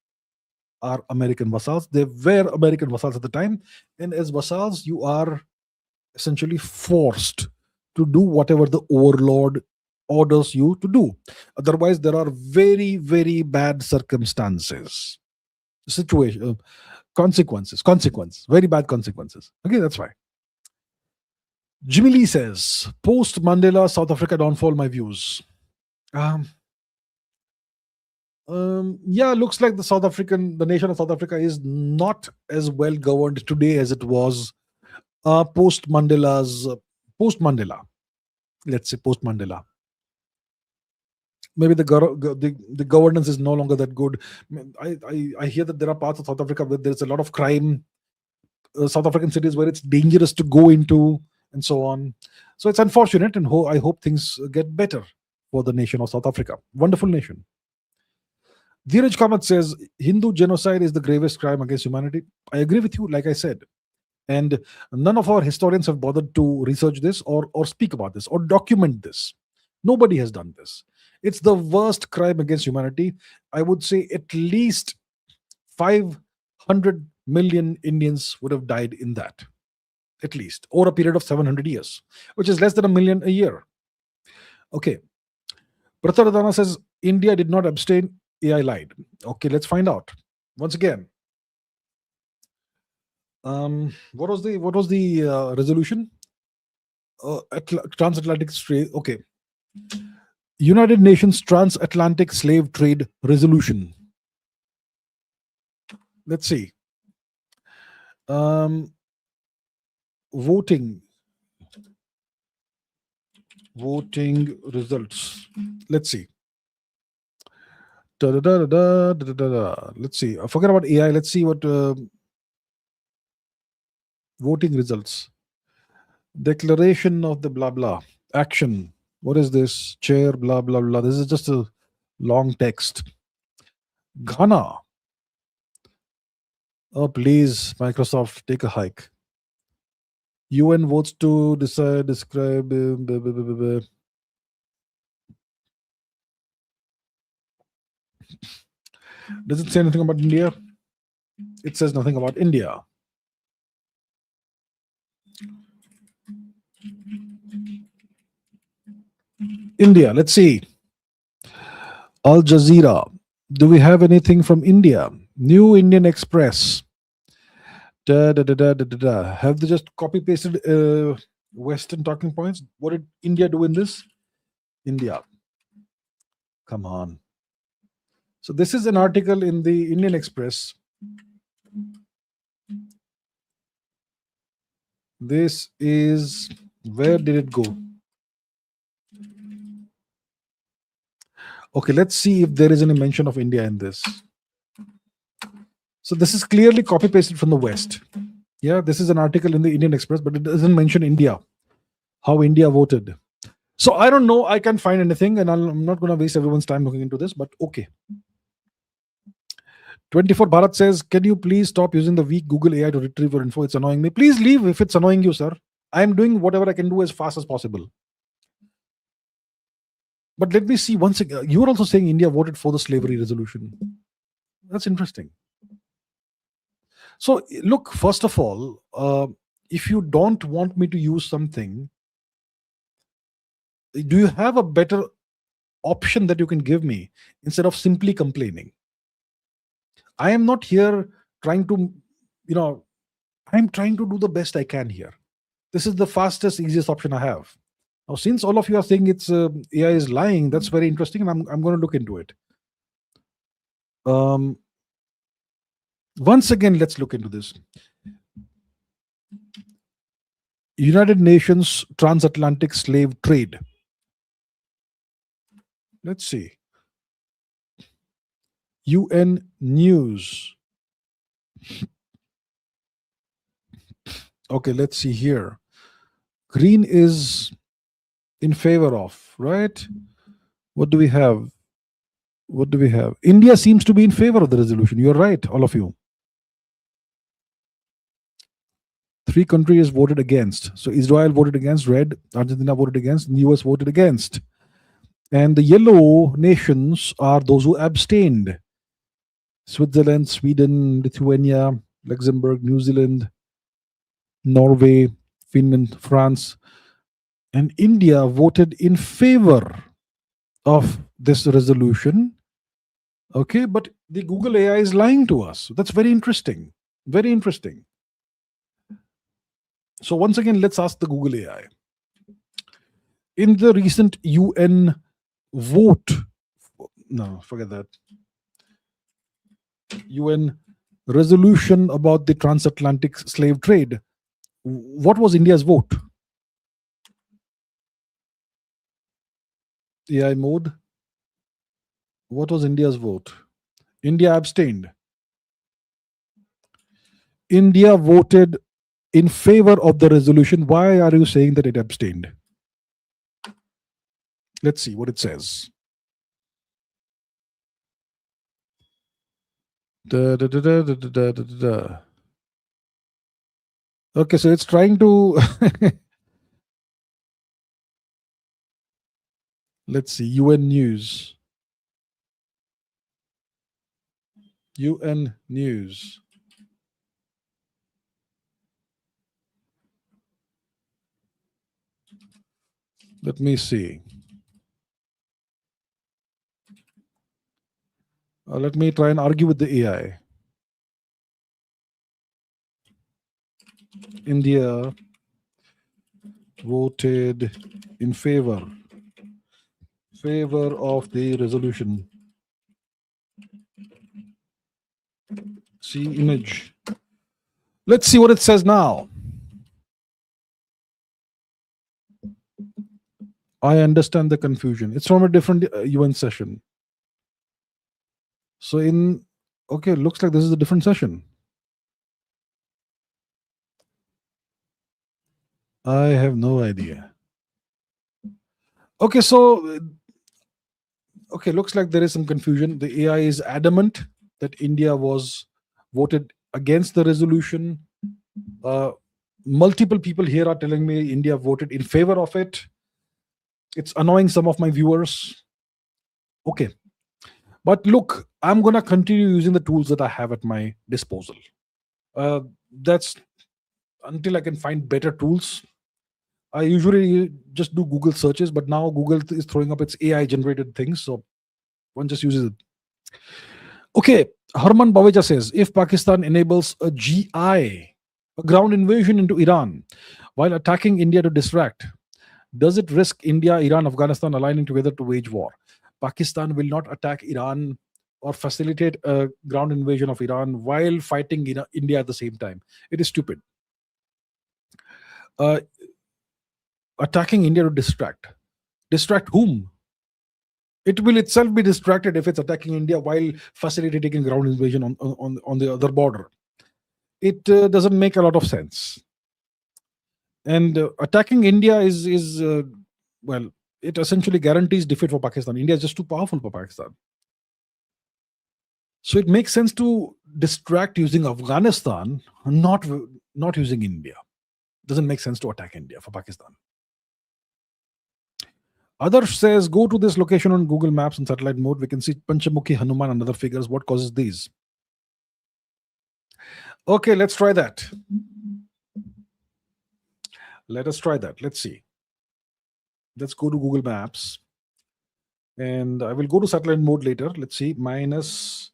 are American vassals. They were American vassals at the time. And as vassals, you are essentially forced to do whatever the overlord orders you to do. Otherwise, there are very, very bad circumstances. Consequences, very bad consequences. Okay, that's why. Jimmy Lee says, post Mandela South Africa downfall, my views. Looks like the nation of South Africa is not as well governed today as it was post Mandela. Let's say post Mandela. Maybe the governance is no longer that good. I hear that there are parts of South Africa where there's a lot of crime, South African cities where it's dangerous to go into, and so on. So it's unfortunate, and I hope things get better for the nation of South Africa. Wonderful nation. Dheeraj Kamath says Hindu genocide is the gravest crime against humanity. I agree with you, like I said. And none of our historians have bothered to research this or speak about this or document this. Nobody has done this. It's the worst crime against humanity. I would say at least 500 million Indians would have died in that, at least, over a period of 700 years, which is less than a million a year. Okay. Prataradana says India did not abstain. AI lied. Okay, let's find out. Once again, what was the resolution? Transatlantic trade. Okay, United Nations Transatlantic Slave Trade Resolution. Let's see. Voting results. Let's see. Let's see. Forget about AI. Let's see what voting results. Declaration of the blah blah. Action. What is this? Chair blah blah blah. This is just a long text. Ghana. Oh, please, Microsoft, take a hike. UN votes to describe. Does it say anything about India? It says nothing about India. India, let's see. Al Jazeera. Do we have anything from India? New Indian Express. Have they just copy pasted Western talking points? What did India do in this? India. Come on. So this is an article in the Indian Express. This is, where did it go? Okay, let's see if there is any mention of India in this. So this is clearly copy pasted from the West. Yeah, this is an article in the Indian Express, but it doesn't mention India, how India voted. So I don't know. I can't find anything, and I'm not going to waste everyone's time looking into this, but okay. 24 Bharat says, can you please stop using the weak Google AI to retrieve your info? It's annoying me. Please leave if it's annoying you, sir. I'm doing whatever I can do as fast as possible. But let me see once again. You were also saying India voted for the slavery resolution. That's interesting. So look, first of all, if you don't want me to use something, do you have a better option that you can give me instead of simply complaining? I am not here trying to, I'm trying to do the best I can here. This is the fastest, easiest option I have. Now, since all of you are saying it's AI is lying, that's very interesting, and I'm going to look into it. Once again, let's look into this. United Nations Transatlantic Slave Trade. Let's see. UN News. Okay, let's see here. Green is in favor of, right? What do we have? India seems to be in favor of the resolution. You're right, all of you. 3 countries voted against. So Israel voted against, red. Argentina voted against, and the US voted against. And the yellow nations are those who abstained. Switzerland, Sweden, Lithuania, Luxembourg, New Zealand, Norway, Finland, France, and India voted in favor of this resolution. Okay, but the Google AI is lying to us. That's very interesting. Very interesting. So once again, let's ask the Google AI. In the recent UN vote, no, forget that. UN resolution about the transatlantic slave trade, what was India's vote? AI mode. What was India's vote? India abstained. India voted in favor of the resolution. Why are you saying that it abstained? Let's see what it says. Da, da, da, da, da, da, da, da, da. Okay, so it's trying to. Let's see, UN News. UN News. Let me see. Let me try and argue with the AI. India voted in favor of the resolution. See image. Let's see what it says now. I understand the confusion. It's from a different UN session. So okay, looks like this is a different session. I have no idea. Okay, so okay, looks like there is some confusion. The AI is adamant that India was voted against the resolution. Multiple people here are telling me India voted in favor of it. It's annoying some of my viewers. Okay. But look, I'm going to continue using the tools that I have at my disposal. That's until I can find better tools. I usually just do Google searches, but now Google is throwing up its AI generated things. So one just uses it. Okay. Harman Baweja says, if Pakistan enables a GI, a ground invasion into Iran, while attacking India to distract, does it risk India, Iran, Afghanistan aligning together to wage war? Pakistan will not attack Iran or facilitate a ground invasion of Iran while fighting India at the same time. It is stupid. Attacking India to distract. Distract whom? It will itself be distracted if it's attacking India while facilitating a ground invasion on the other border. It doesn't make a lot of sense. And attacking India is well, it essentially guarantees defeat for Pakistan. India is just too powerful for Pakistan. So it makes sense to distract using Afghanistan, not using India. Doesn't make sense to attack India for Pakistan. Others says, go to this location on Google Maps in satellite mode. We can see Panchamukhi Hanuman and other figures. What causes these? Okay, let's try that. Let us try that. Let's see. Let's go to Google Maps. And I will go to satellite mode later. Let's see. Minus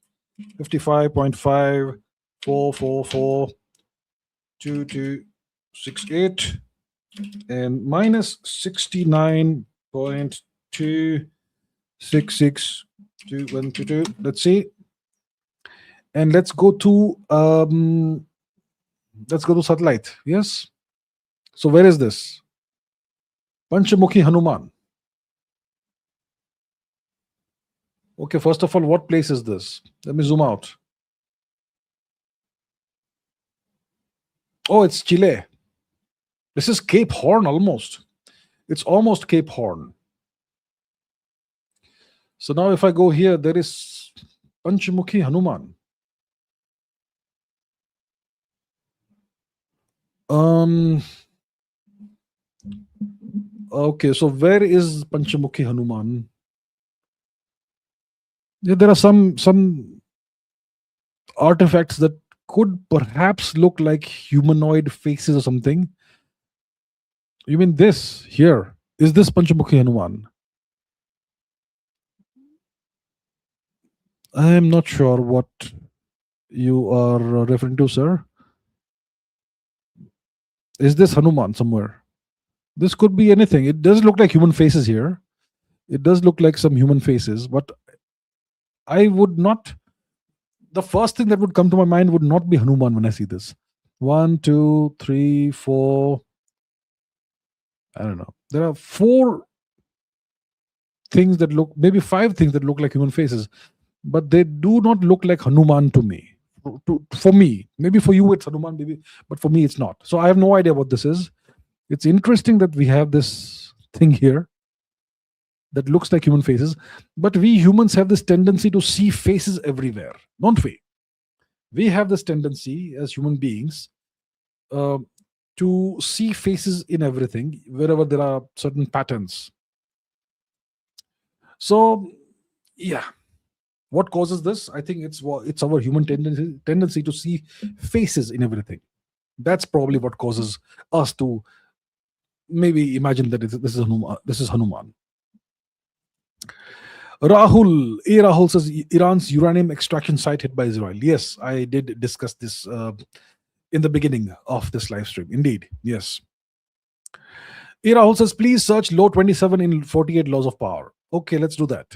55.5, 444, 2268, and minus 69.2662122. Let's see. And let's go to satellite. Yes. So where is this? Panchamukhi Hanuman. Okay, first of all, what place is this? Let me zoom out. Oh, it's Chile. This is Cape Horn almost. It's almost Cape Horn. So now if I go here, there is Panchamukhi Hanuman. Okay, so where is Panchamukhi Hanuman? Yeah, there are some artifacts that could perhaps look like humanoid faces or something. You mean this here? Is this Panchamukhi Hanuman? I am not sure what you are referring to, sir. Is this Hanuman somewhere? This could be anything. It does look like human faces here. It does look like some human faces, but I would not. The first thing that would come to my mind would not be Hanuman when I see this. 1, 2, 3, 4. I don't know. There are 4 things that look, maybe 5 things that look like human faces, but they do not look like Hanuman to me. For me, maybe for you it's Hanuman, maybe, but for me it's not. So I have no idea what this is. It's interesting that we have this thing here that looks like human faces, but we humans have this tendency to see faces everywhere, don't we? We have this tendency as human beings uh, to see faces in everything wherever there are certain patterns. So, yeah, what causes this? I think it's our human tendency to see faces in everything. That's probably what causes us to maybe imagine that this is Hanuman. This is Hanuman. Rahul says Iran's uranium extraction site hit by Israel. Yes, I did discuss this in the beginning of this live stream. Indeed, yes. Rahul says, please search law 27 in 48 laws of power. Okay, let's do that.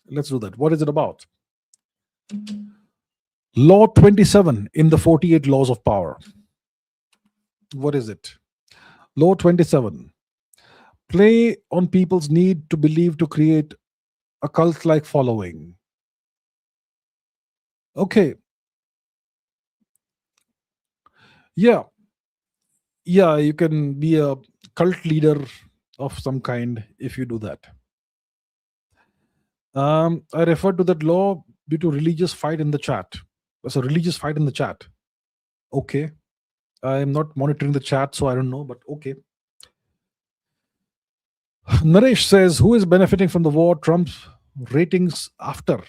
Let's do that. What is it about? Law 27 in the 48 laws of power. What is it? Law 27. Play on people's need to believe to create a cult like following. Okay. Yeah. Yeah, you can be a cult leader of some kind if you do that. I referred to that law due to religious fight in the chat. There's a religious fight in the chat. Okay. I am not monitoring the chat, so I don't know, but okay. Naresh says, who is benefiting from the war? Trump's ratings after.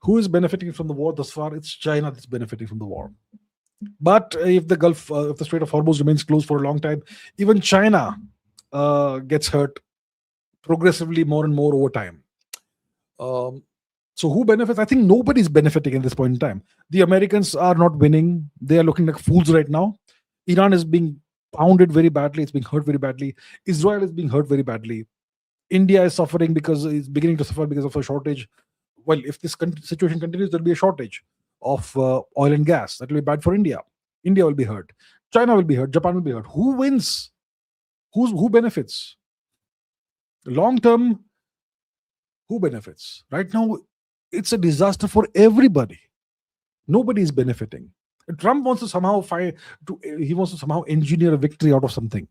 Who is benefiting from the war thus far? It's China that's benefiting from the war. But if the if the Strait of Hormuz remains closed for a long time, even China gets hurt progressively more and more over time. So who benefits? I think nobody's benefiting at this point in time. The Americans are not winning. They are looking like fools right now. Iran is being pounded very badly. It's being hurt very badly. Israel is being hurt very badly. India is suffering because it's beginning to suffer because of a shortage. Well, if this situation continues, there'll be a shortage of oil and gas. That will be bad for India. India will be hurt. China will be hurt. Japan will be hurt. Who wins? Who benefits? Long term, who benefits? Right now, it's a disaster for everybody. Nobody is benefiting. Trump wants to somehow he wants to somehow engineer a victory out of something.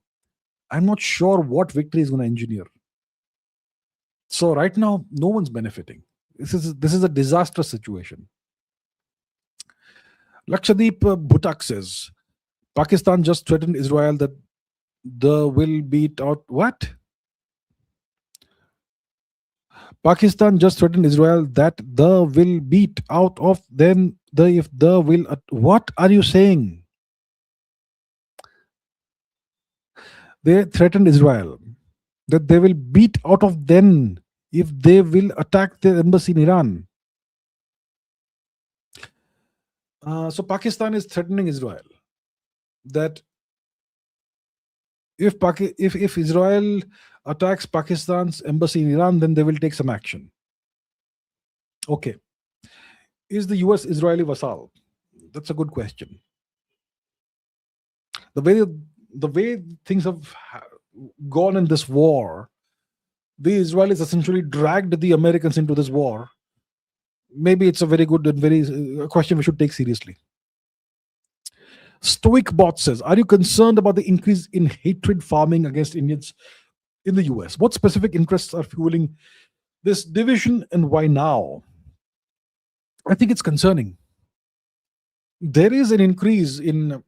I'm not sure what victory is going to engineer. So right now, no one's benefiting. This is a disastrous situation. Lakshadweep Bhutak says, Pakistan just threatened Israel that the will beat out what? Pakistan just threatened Israel that the will beat out of them the if the will. What are you saying? They threatened Israel that they will beat out of them if they will attack their embassy in Iran. So Pakistan is threatening Israel that if Israel attacks Pakistan's embassy in Iran, then they will take some action. Okay. Is the US Israeli vassal? That's a good question. The way things have gone in this war, the Israelis essentially dragged the Americans into this war. Maybe it's a very good and very question we should take seriously. Stoic Bot says, are you concerned about the increase in hatred farming against Indians in the US? What specific interests are fueling this division and why now? I think it's concerning. There is an increase in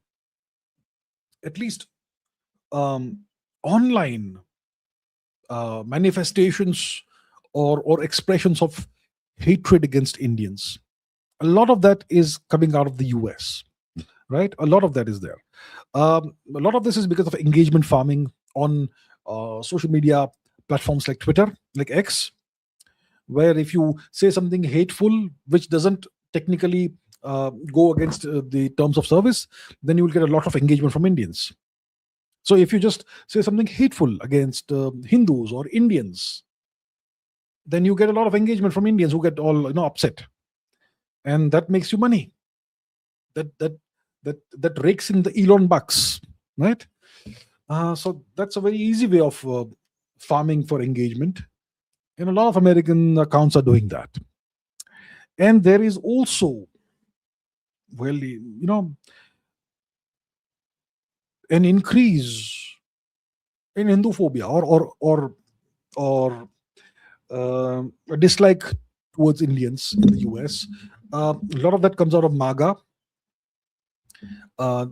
at least online manifestations or expressions of hatred against Indians. A lot of that is coming out of the US, right? A lot of that is there. A lot of this is because of engagement farming on social media platforms like Twitter, like X, where if you say something hateful, which doesn't technically go against the terms of service, then you will get a lot of engagement from Indians. So if you just say something hateful against Hindus or Indians, then you get a lot of engagement from Indians who get all upset, and that makes you money. That rakes in the Elon bucks, right? So that's a very easy way of farming for engagement, and a lot of American accounts are doing that. And there is also, an increase in Hindu phobia or a dislike towards Indians in the US. A lot of that comes out of MAGA. Uh,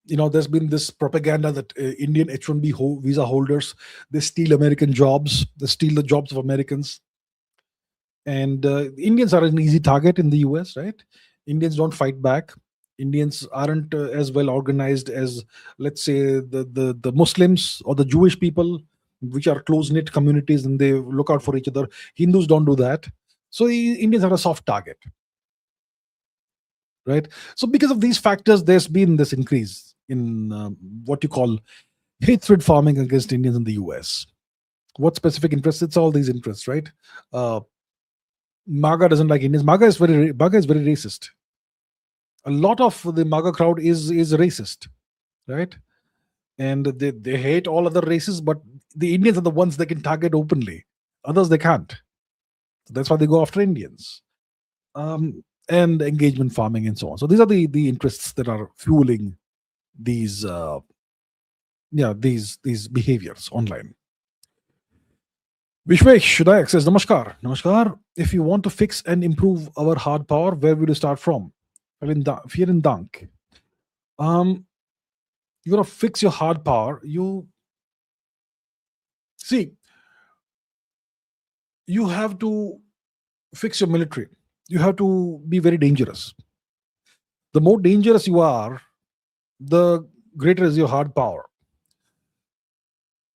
there's been this propaganda that Indian H-1B visa holders, they steal American jobs, they steal the jobs of Americans, and Indians are an easy target in the US, right? Indians don't fight back. Indians aren't as well organized as, let's say, the Muslims or the Jewish people, which are close knit communities and they look out for each other. Hindus don't do that. So Indians are a soft target, right? So because of these factors, there's been this increase in what you call hatred farming against Indians in the US. What specific interests? It's all these interests, right? Uh, MAGA doesn't like Indians. MAGA is very racist. A lot of the MAGA crowd is racist, right? And they hate all other races, but the Indians are the ones they can target openly. Others they can't. So that's why they go after Indians. And engagement farming and so on. So these are the interests that are fueling these these behaviors online. Vishwesh, should I access? Namaskar. Namaskar. If you want to fix and improve our hard power, where would you start from? Vielen Dank. You gotta fix your hard power. You see, you have to fix your military. You have to be very dangerous. The more dangerous you are, the greater is your hard power.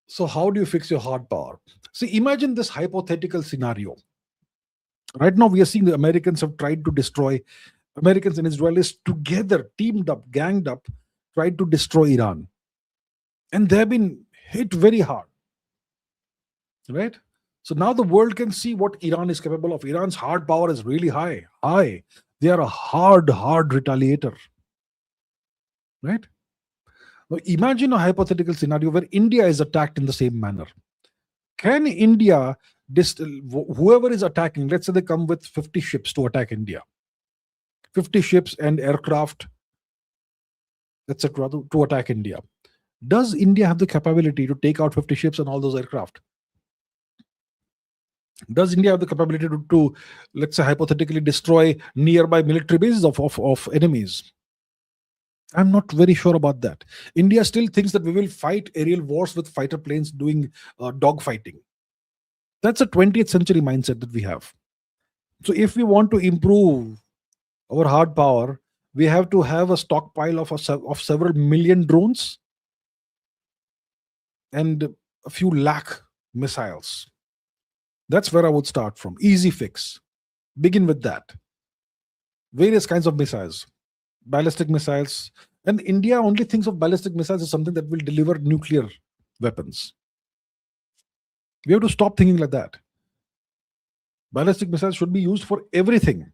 So how do you fix your hard power? See, imagine this hypothetical scenario. Right now, we are seeing the Americans have tried to destroy, Americans and Israelis together, teamed up, ganged up, tried to destroy Iran. And they have been hit very hard. Right? So now the world can see what Iran is capable of. Iran's hard power is really high. High. They are a hard retaliator. Right? Now imagine a hypothetical scenario where India is attacked in the same manner. Can India, whoever is attacking, let's say they come with 50 ships to attack India, 50 ships and aircraft, etc., to attack India. Does India have the capability to take out 50 ships and all those aircraft? Does India have the capability to let's say, hypothetically destroy nearby military bases of enemies? I'm not very sure about that. India still thinks that we will fight aerial wars with fighter planes doing dog fighting. That's a 20th century mindset that we have. So if we want to improve our hard power, we have to have a stockpile of several million drones and a few lakh missiles. That's where I would start from. Easy fix. Begin with that. Various kinds of missiles, ballistic missiles. And India only thinks of ballistic missiles as something that will deliver nuclear weapons. We have to stop thinking like that. Ballistic missiles should be used for everything,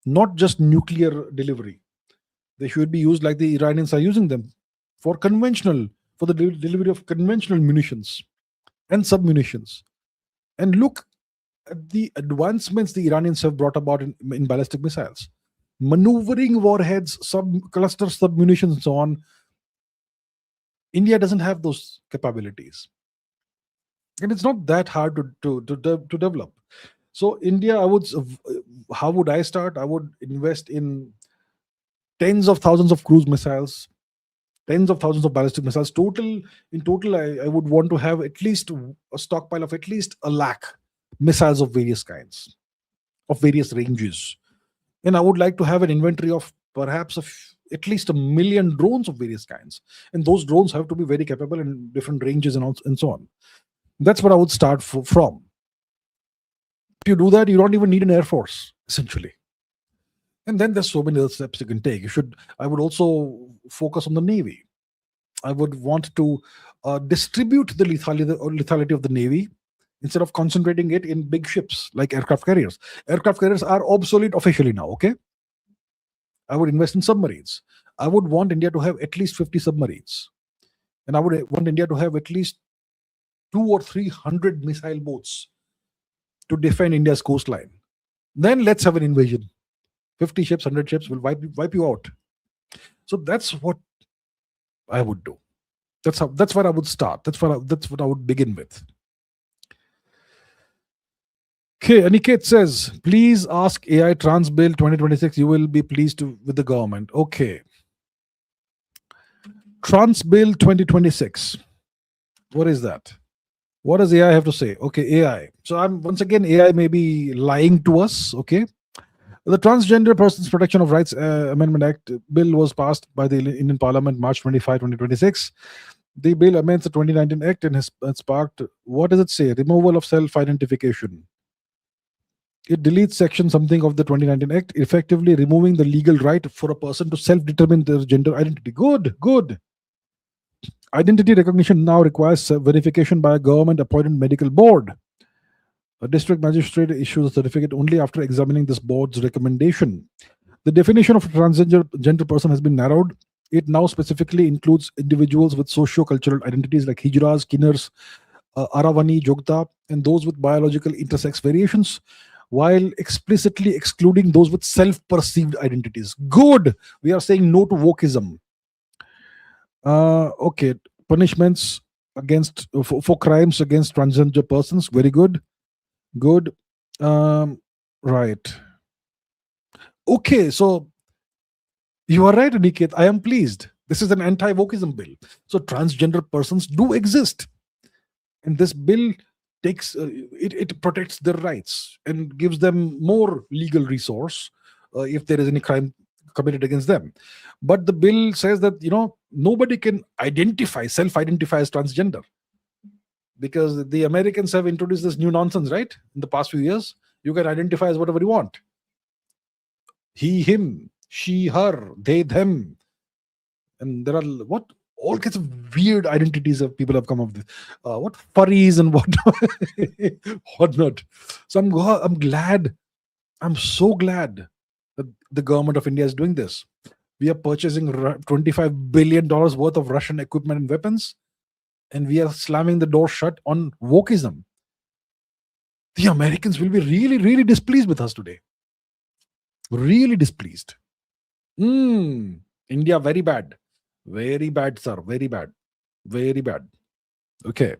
not just nuclear delivery. They should be used like the Iranians are using them for the delivery of conventional munitions and submunitions. And look at the advancements the Iranians have brought about in ballistic missiles. Maneuvering warheads, cluster submunitions, and so on. India doesn't have those capabilities. And it's not that hard to develop. So India, how would I start? I would invest in tens of thousands of cruise missiles, tens of thousands of ballistic missiles. In total, I would want to have at least a stockpile of at least a lakh missiles of various kinds, of various ranges. And I would like to have an inventory of perhaps at least 1 million drones of various kinds. And those drones have to be very capable in different ranges and so on. That's what I would start from. If you do that, you don't even need an air force, essentially. And then there's so many other steps you can take. I would also focus on the Navy. I would want to distribute the lethality of the Navy instead of concentrating it in big ships like aircraft carriers. Aircraft carriers are obsolete officially now, okay? I would invest in submarines. I would want India to have at least 50 submarines. And I would want India to have at least 200 or 300 missile boats to defend India's coastline. Then let's have an invasion. 50 ships, 100 ships will wipe you out. So that's what I would do. That's where I would start. That's what I would begin with. Okay, Aniket says, please ask AI Trans Bill 2026. You will be pleased with the government. Okay. Trans Bill 2026. What is that? What does AI have to say? Okay, AI. So I'm once again, AI may be lying to us. Okay. The Transgender Persons Protection of Rights Amendment Act bill was passed by the Indian Parliament March 25, 2026. The bill amends the 2019 Act and has sparked, what does it say? Removal of self identification. It deletes section something of the 2019 Act, effectively removing the legal right for a person to self determine their gender identity. Good, good. Identity recognition now requires verification by a government appointed medical board. A district magistrate issues a certificate only after examining this board's recommendation. The definition of a transgender gender person has been narrowed. It now specifically includes individuals with socio-cultural identities like Hijras, Kinnars, Aravani, Jogta, and those with biological intersex variations, while explicitly excluding those with self-perceived identities. Good. We are saying no to wokeism. Okay. Punishments against for crimes against transgender persons. Very good. Good. Right. Okay. So you are right, Aniket. I am pleased. This is an anti-wokeism bill. So transgender persons do exist, and this bill takes it protects their rights and gives them more legal resource if there is any crime committed against them. But the bill says that nobody can self-identify as transgender, because the Americans have introduced this new nonsense, right? In the past few years, you can identify as whatever you want. He, him, she, her, they, them, and there are all kinds of weird identities that people have come up with. What furries and what whatnot. So I'm glad. I'm so glad that the government of India is doing this. We are purchasing $25 billion worth of Russian equipment and weapons, and we are slamming the door shut on wokeism. The Americans will be really, really displeased with us today. Really displeased. India, very bad. Very bad, sir. Very bad. Very bad. Okay.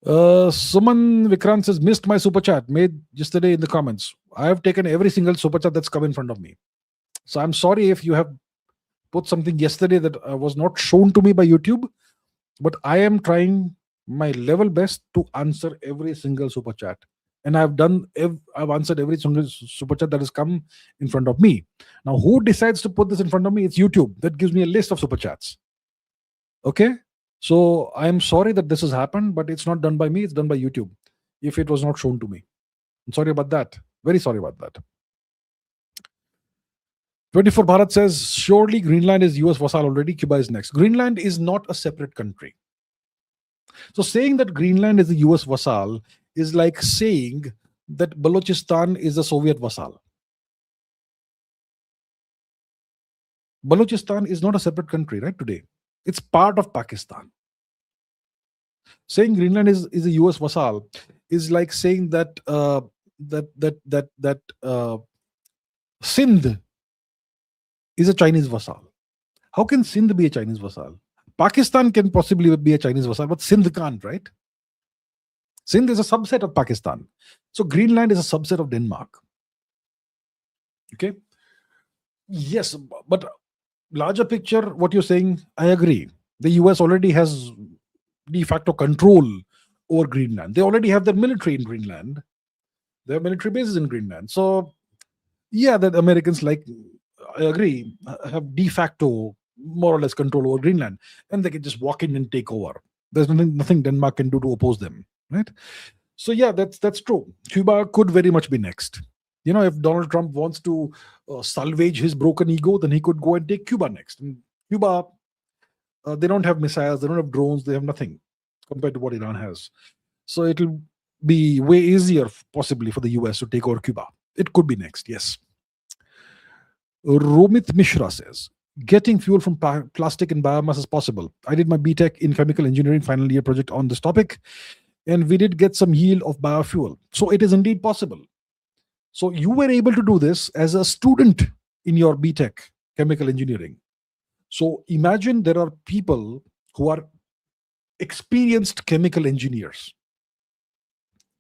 Suman Vikrant says, missed my super chat made yesterday in the comments. I have taken every single super chat that's come in front of me. So I'm sorry if you have put something yesterday that was not shown to me by YouTube, but I am trying my level best to answer every single super chat. And I've answered every single super chat that has come in front of me. Now, who decides to put this in front of me? It's YouTube. That gives me a list of super chats. Okay. So I'm sorry that this has happened, but it's not done by me. It's done by YouTube. If it was not shown to me, I'm sorry about that. Very sorry about that. 24 Bharat says, surely Greenland is US vassal already. Cuba is next. Greenland is not a separate country. So saying that Greenland is a US vassal is like saying that Balochistan is a Soviet vassal. Balochistan is not a separate country, right? Today, it's part of Pakistan. Saying Greenland is a US vassal is like saying that Sindh is a Chinese vassal. How can Sindh be a Chinese vassal? Pakistan can possibly be a Chinese vassal, but Sindh can't, right? Sindh is a subset of Pakistan. So Greenland is a subset of Denmark. Okay. Yes, but larger picture, what you're saying, I agree. The US already has de facto control over Greenland. They already have their military in Greenland. They have military bases in Greenland. So, yeah, the Americans, I agree, have de facto more or less control over Greenland, and they can just walk in and take over. There's nothing Denmark can do to oppose them, right? So, yeah, that's true. Cuba could very much be next. If Donald Trump wants to salvage his broken ego, then he could go and take Cuba next. And Cuba, they don't have missiles, they don't have drones, they have nothing compared to what Iran has. So it'll be way easier, possibly, for the US to take over Cuba. It could be next, yes. Romit Mishra says, getting fuel from plastic and biomass is possible. I did my BTech in chemical engineering final year project on this topic, and we did get some yield of biofuel. So it is indeed possible. So you were able to do this as a student in your BTech chemical engineering. So imagine there are people who are experienced chemical engineers.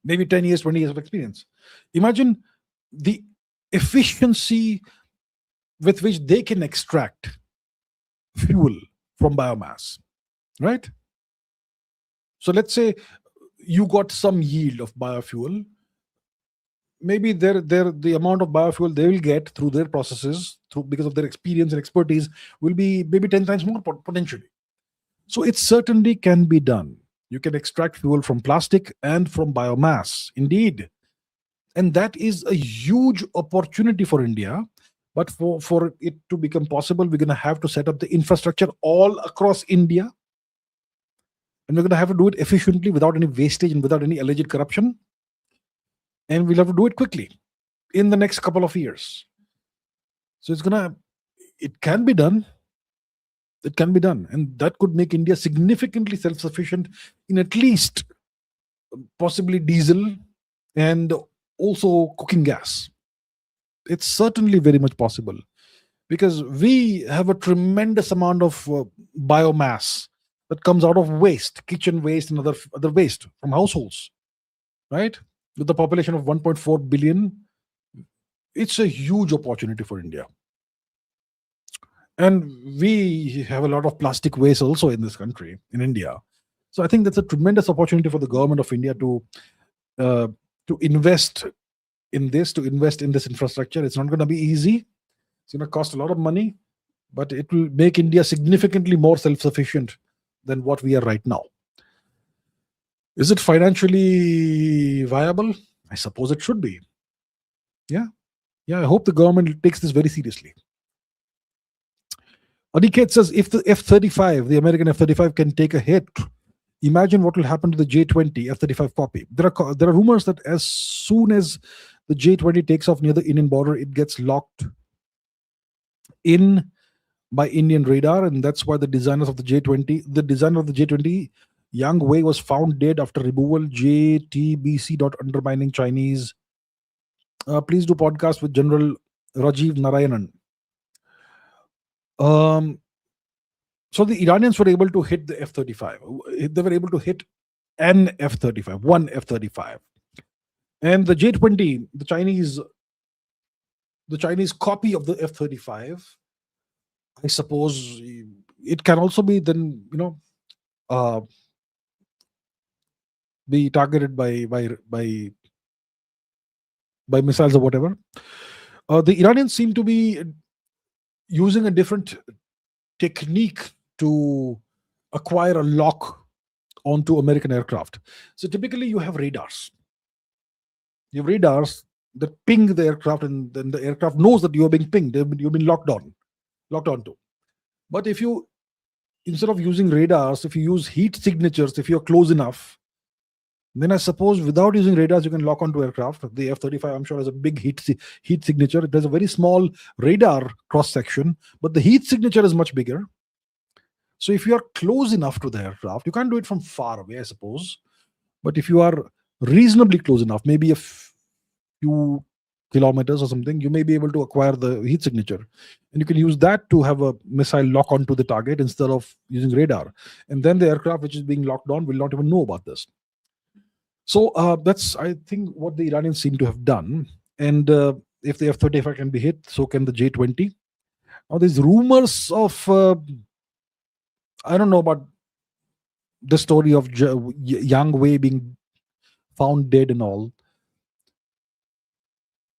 maybe 10 years, 20 years of experience. Imagine the efficiency with which they can extract fuel from biomass, right? So let's say you got some yield of biofuel. Maybe their the amount of biofuel they will get through their processes, through because of their experience and expertise, will be maybe 10 times more potentially. So it certainly can be done. You can extract fuel from plastic and from biomass, indeed. And that is a huge opportunity for India. But for it to become possible, we're going to have to set up the infrastructure all across India. And we're going to have to do it efficiently without any wastage and without any alleged corruption. And we'll have to do it quickly in the next couple of years. So it can be done. It can be done. And that could make India significantly self sufficient in at least possibly diesel and also cooking gas. It's certainly very much possible because we have a tremendous amount of biomass that comes out of waste, kitchen waste, and other waste from households, right? With the population of 1.4 billion, it's a huge opportunity for India. And we have a lot of plastic waste also in this country, in India. So I think that's a tremendous opportunity for the government of India to invest in this, to invest in this infrastructure. It's not going to be easy. It's going to cost a lot of money, but it will make India significantly more self-sufficient than what we are right now. Is it financially viable? I suppose it should be. Yeah. I hope the government takes this very seriously. Aniket says, if the F-35, the American F-35 can take a hit, imagine what will happen to the J-20 F-35 copy. There are rumors that as soon as the J-20 takes off near the Indian border, it gets locked in by Indian radar, and that's why the designer of the J-20, Yang Wei, was found dead after removal. JTBC. Undermining Chinese. Please do podcast with General Rajiv Narayanan. So the Iranians were able to hit the F-35. They were able to hit an F-35, one F-35. And the J-20, the Chinese copy of the F-35, I suppose it can also be then, be targeted by missiles or whatever. The Iranians seem to be using a different technique to acquire a lock onto American aircraft. So typically you have radars. You have radars that ping the aircraft, and then the aircraft knows that you are being pinged. You've been locked onto. But if you, instead of using radars, if you use heat signatures, if you're close enough, then I suppose without using radars, you can lock onto aircraft. The F-35, I'm sure, has a big heat signature. It has a very small radar cross section, but the heat signature is much bigger. So if you are close enough to the aircraft, you can't do it from far away, I suppose. But if you are reasonably close enough, maybe a few kilometers or something, you may be able to acquire the heat signature. And you can use that to have a missile lock onto the target instead of using radar. And then the aircraft which is being locked on will not even know about this. So that's, I think, what the Iranians seem to have done. And if the F-35 can be hit, so can the J-20. Now, there's rumors of, I don't know about the story of Yang Wei being found dead and all.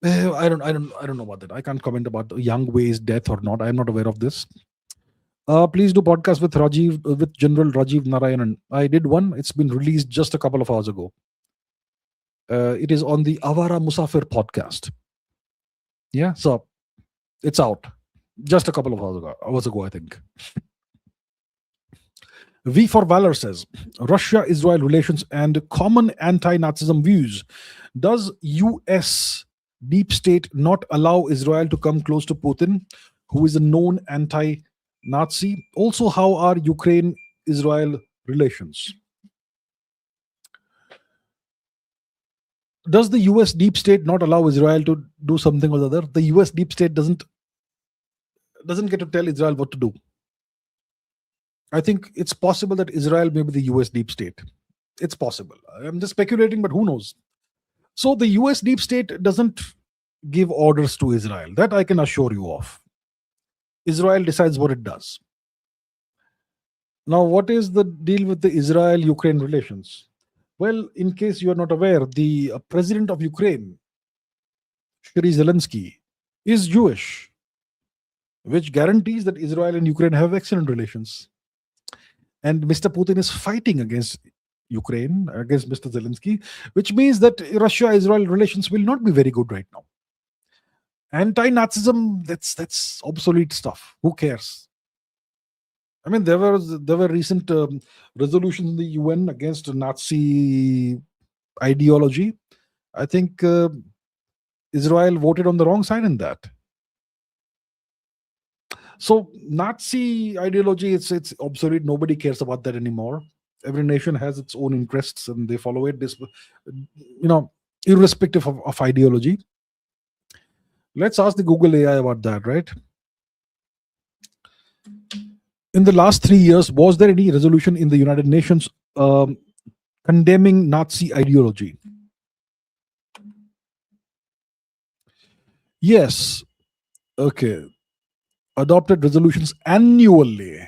I don't know about that. I can't comment about Yang Wei's death or not. I'm not aware of this. Please do podcast with General Rajiv Narayanan. I did one. It's been released just a couple of hours ago. It is on the Awara Musafir podcast. Yeah, so it's out just a couple of hours ago, I think. V for Valor says, Russia-Israel relations and common anti-Nazism views. Does US deep state not allow Israel to come close to Putin, who is a known anti-Nazi? Also, how are Ukraine-Israel relations? Does the US deep state not allow Israel to do something or the other? The US deep state doesn't get to tell Israel what to do. I think it's possible that Israel may be the US deep state. It's possible. I'm just speculating, but who knows? So the US deep state doesn't give orders to Israel. That I can assure you of. Israel decides what it does. Now, what is the deal with the Israel Ukraine relations? Well, in case you are not aware, the president of Ukraine, Shri Zelensky, is Jewish, which guarantees that Israel and Ukraine have excellent relations. And Mr. Putin is fighting against Ukraine, against Mr. Zelensky, which means that Russia-Israel relations will not be very good right now. Anti-Nazism, that's obsolete stuff. Who cares? I mean, there were recent resolutions in the UN against Nazi ideology. I think Israel voted on the wrong side in that. So Nazi ideology, it's obsolete. Nobody cares about that anymore. Every nation has its own interests and they follow it. This, irrespective of ideology. Let's ask the Google AI about that, right? In the last 3 years, was there any resolution in the United Nations condemning Nazi ideology? Yes. Okay. Adopted resolutions annually.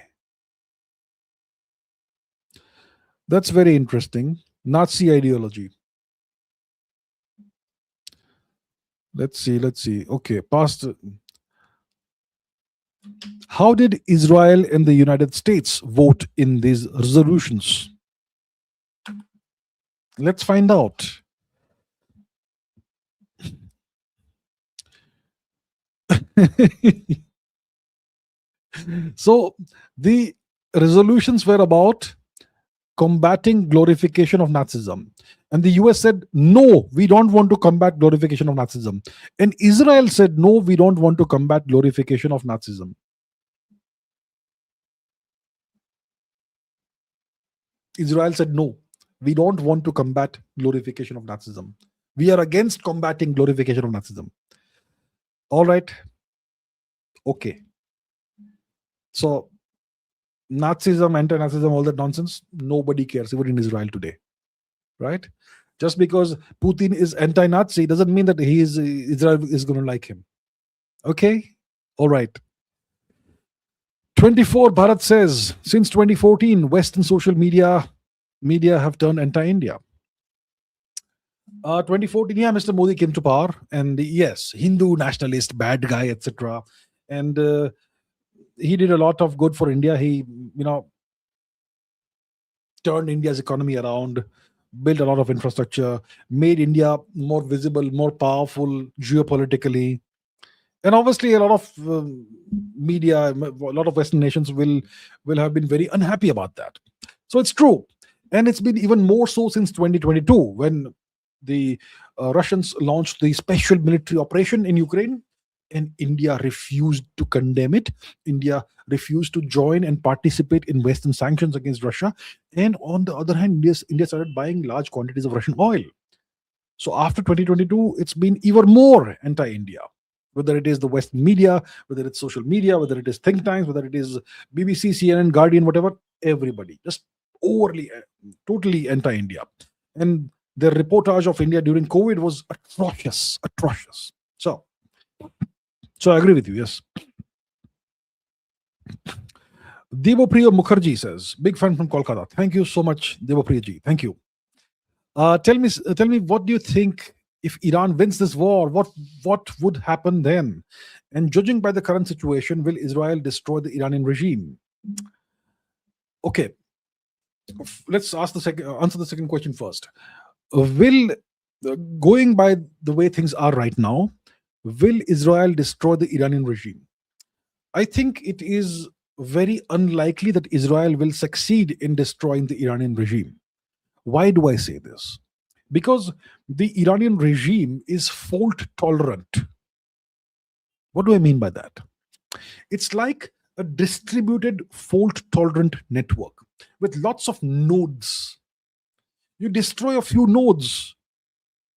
That's very interesting. Nazi ideology. Let's see. Okay, past. How did Israel and the United States vote in these resolutions? Let's find out. So the resolutions were about combating glorification of Nazism. And the US said, no, we don't want to combat glorification of Nazism. And Israel said, no, we don't want to combat glorification of Nazism. Israel said, no, we don't want to combat glorification of Nazism. We are against combating glorification of Nazism. All right. Okay. So Nazism, anti-Nazism, all that nonsense, nobody cares, even in Israel today. Right? Just because Putin is anti-Nazi doesn't mean that Israel is going to like him. Okay? All right. 24 Bharat says, since 2014, Western social media have turned anti-India. 2014, yeah, Mr. Modi came to power, and yes, Hindu nationalist, bad guy, etc. And he did a lot of good for India. He, turned India's economy around, built a lot of infrastructure, made India more visible, more powerful geopolitically. And obviously, a lot of media, a lot of Western nations will have been very unhappy about that. So it's true. And it's been even more so since 2022, when the Russians launched the special military operation in Ukraine, and India refused to condemn it. India refused to join and participate in Western sanctions against Russia. And on the other hand, India started buying large quantities of Russian oil. So after 2022, it's been even more anti-India. Whether it is the Western media, whether it's social media, whether it is think tanks, whether it is BBC, CNN, Guardian, whatever, everybody just overly, totally anti-India. And their reportage of India during COVID was atrocious. So I agree with you, yes. Devopriya Mukherjee says, big fan from Kolkata. Thank you so much, Devopriya ji. Thank you. Tell me, what do you think if Iran wins this war? What would happen then? And judging by the current situation, will Israel destroy the Iranian regime? Okay, let's answer the second question first. Going by the way things are right now, will Israel destroy the Iranian regime? I think it is very unlikely that Israel will succeed in destroying the Iranian regime. Why do I say this? Because the Iranian regime is fault tolerant. What do I mean by that? It's like a distributed fault tolerant network with lots of nodes. You destroy a few nodes,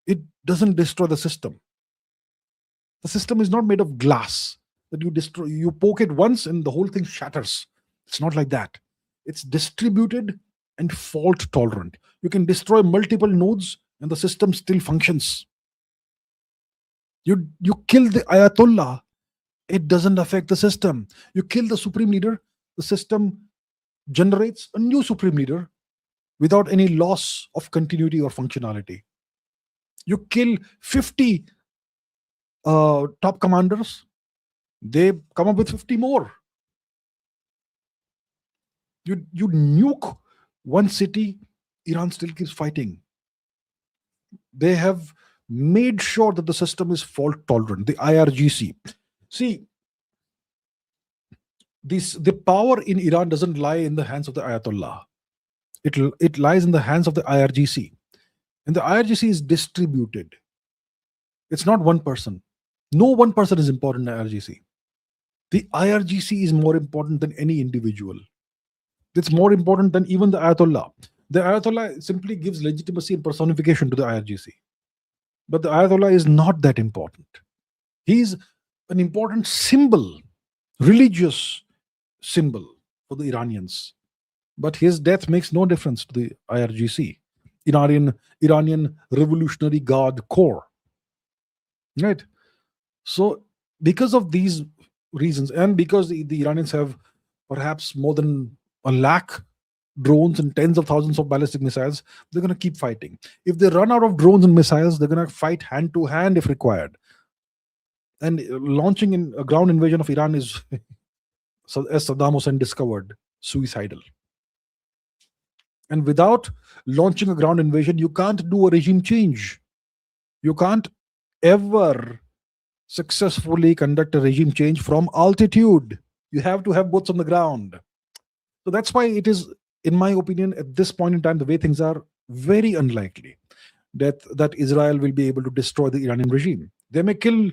it doesn't destroy the system. The system is not made of glass that you poke it once and the whole thing shatters. It's not like that. It's distributed and fault tolerant. You can destroy multiple nodes and the system still functions. You kill the Ayatollah, it doesn't affect the system. You kill the supreme leader, the system generates a new supreme leader without any loss of continuity or functionality. You kill 50 top commanders, they come up with 50 more. You nuke one city, Iran still keeps fighting. They have made sure that the system is fault tolerant. The IRGC. See, the power in Iran doesn't lie in the hands of the Ayatollah. It lies in the hands of the IRGC. And the IRGC is distributed. It's not one person. No one person is important in IRGC. The IRGC is more important than any individual. It's more important than even the Ayatollah. The Ayatollah simply gives legitimacy and personification to the IRGC. But the Ayatollah is not that important. He's an important symbol, religious symbol for the Iranians. But his death makes no difference to the IRGC, Iranian Revolutionary Guard Corps. Right? So, because of these reasons, and because the Iranians have perhaps more than 1 lakh drones and tens of thousands of ballistic missiles, they're going to keep fighting. If they run out of drones and missiles, they're going to fight hand to hand if required. And launching a ground invasion of Iran is, as Saddam Hussein discovered, suicidal. And without launching a ground invasion, you can't do a regime change. You can't ever successfully conduct a regime change from altitude. You have to have boots on the ground. So that's why it is, in my opinion, at this point in time, the way things are, very unlikely that Israel will be able to destroy the Iranian regime. They may kill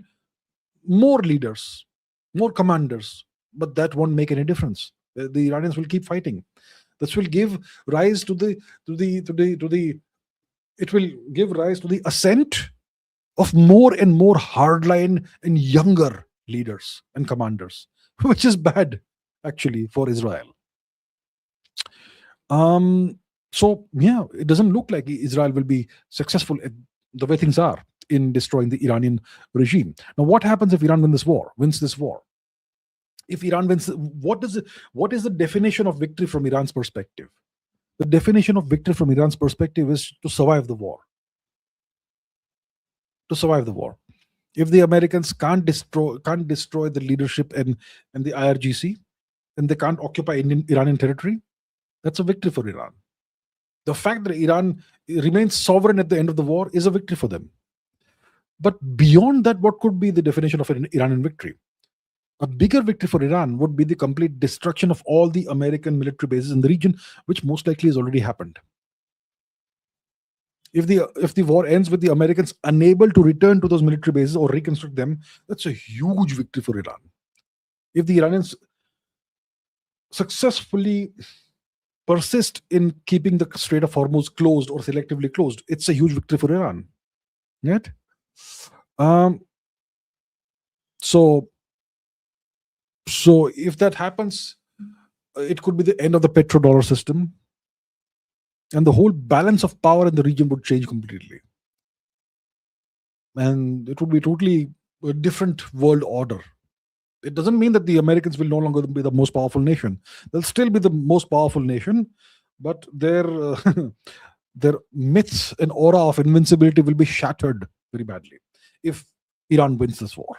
more leaders, more commanders, but that won't make any difference. The Iranians will keep fighting. This will give rise to the it will give rise to the ascent of more and more hardline and younger leaders and commanders, which is bad actually for Israel. So yeah, it doesn't look like Israel will be successful at the way things are in destroying the Iranian regime. Now, what happens if Iran wins this war? If Iran wins, what is the definition of victory from Iran's perspective? The definition of victory from Iran's perspective is to survive the war. To survive the war. If the Americans can't destroy the leadership and the IRGC, and they can't occupy Iranian territory, that's a victory for Iran. The fact that Iran remains sovereign at the end of the war is a victory for them. But beyond that, what could be the definition of an Iranian victory? A bigger victory for Iran would be the complete destruction of all the American military bases in the region, which most likely has already happened. If the war ends with the Americans unable to return to those military bases or reconstruct them, that's a huge victory for Iran. If the Iranians successfully persist in keeping the Strait of Hormuz closed or selectively closed, it's a huge victory for Iran. Right? So if that happens, it could be the end of the petrodollar system, and the whole balance of power in the region would change completely. And it would be totally a different world order. It doesn't mean that the Americans will no longer be the most powerful nation. They'll still be the most powerful nation, but their myths and aura of invincibility will be shattered very badly if Iran wins this war.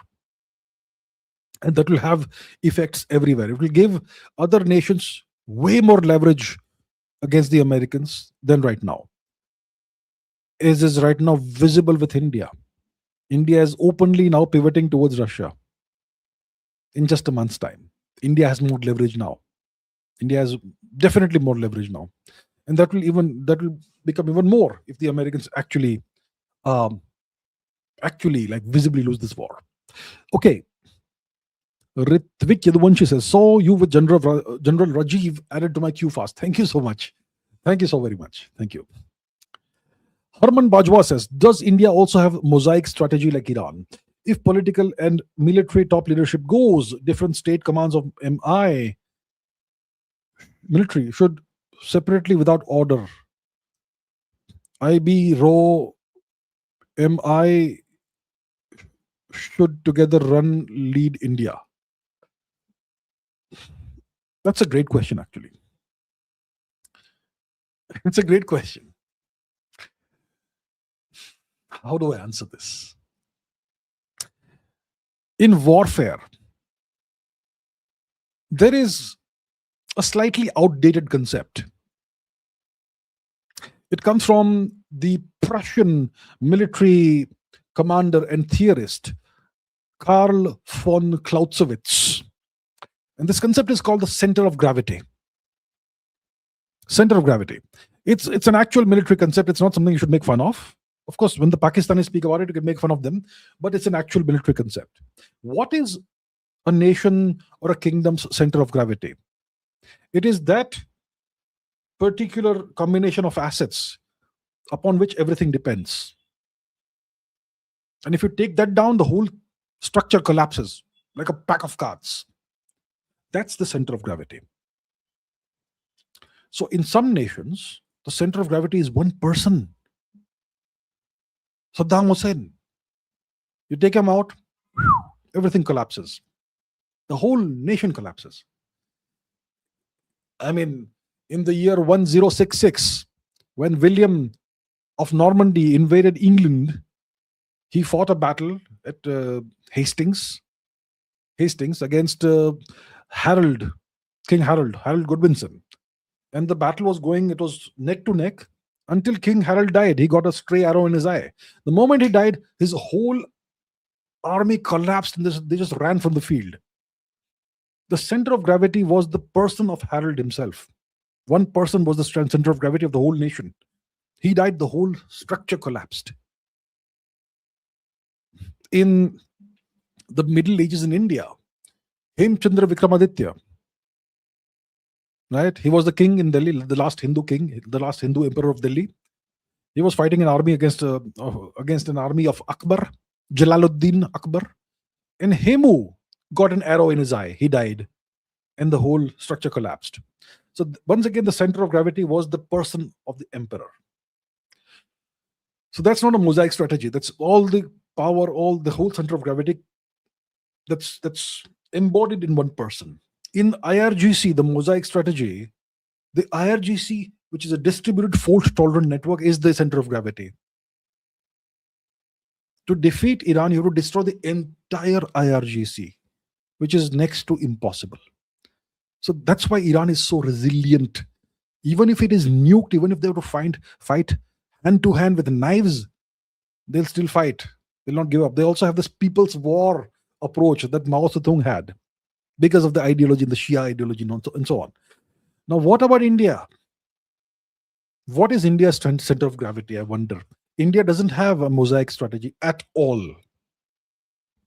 And that will have effects everywhere. It will give other nations way more leverage against the Americans than right now. It is right now visible with India. India is openly now pivoting towards Russia. In just a month's time, India has more leverage now. India has definitely more leverage now, and that will become even more if the Americans actually like visibly lose this war. Okay. Ritvik Yadvanshi says, so you with General Rajiv added to my queue fast. Thank you so much. Thank you so very much. Thank you. Harman Bajwa says, does India also have mosaic strategy like Iran? If political and military top leadership goes, different state commands of military should separately without order. IB row Am I should together run lead India? That's a great question, actually. It's a great question. How do I answer this? In warfare, there is a slightly outdated concept. It comes from the Prussian military commander and theorist Karl von Clausewitz. And this concept is called the center of gravity. Center of gravity. It's an actual military concept. It's not something you should make fun of. Of course, when the Pakistanis speak about it, you can make fun of them, but it's an actual military concept. What is a nation or a kingdom's center of gravity? It is that particular combination of assets upon which everything depends. And if you take that down, the whole structure collapses like a pack of cards. That's the center of gravity. So in some nations, the center of gravity is one person. Saddam Hussein. You take him out, everything collapses. The whole nation collapses. I mean, in the year 1066, when William of Normandy invaded England, he fought a battle at Hastings against King Harold Godwinson. And the battle was going, it was neck to neck until King Harold died. He got a stray arrow in his eye. The moment he died, his whole army collapsed and they just ran from the field. The center of gravity was the person of Harold himself. One person was the center of gravity of the whole nation. He died, the whole structure collapsed. In the Middle Ages in India, Hemchandra Vikramaditya, right? He was the king in Delhi, the last Hindu king, the last Hindu emperor of Delhi. He was fighting an army against an army of Akbar, Jalaluddin Akbar. And Hemu got an arrow in his eye. He died. And the whole structure collapsed. So once again, the center of gravity was the person of the emperor. So that's not a mosaic strategy. That's all the power, all the whole center of gravity that's embodied in one person. In IRGC, the mosaic strategy, the IRGC, which is a distributed fault-tolerant network, is the center of gravity. To defeat Iran, you have to destroy the entire IRGC, which is next to impossible. So that's why Iran is so resilient. Even if it is nuked, even if they have to fight hand to hand with knives, they'll still fight. They'll not give up. They also have this people's war approach that Mao Zedong had because of the ideology, the Shia ideology, and so on. Now, what about India? What is India's center of gravity? I wonder. India doesn't have a mosaic strategy at all.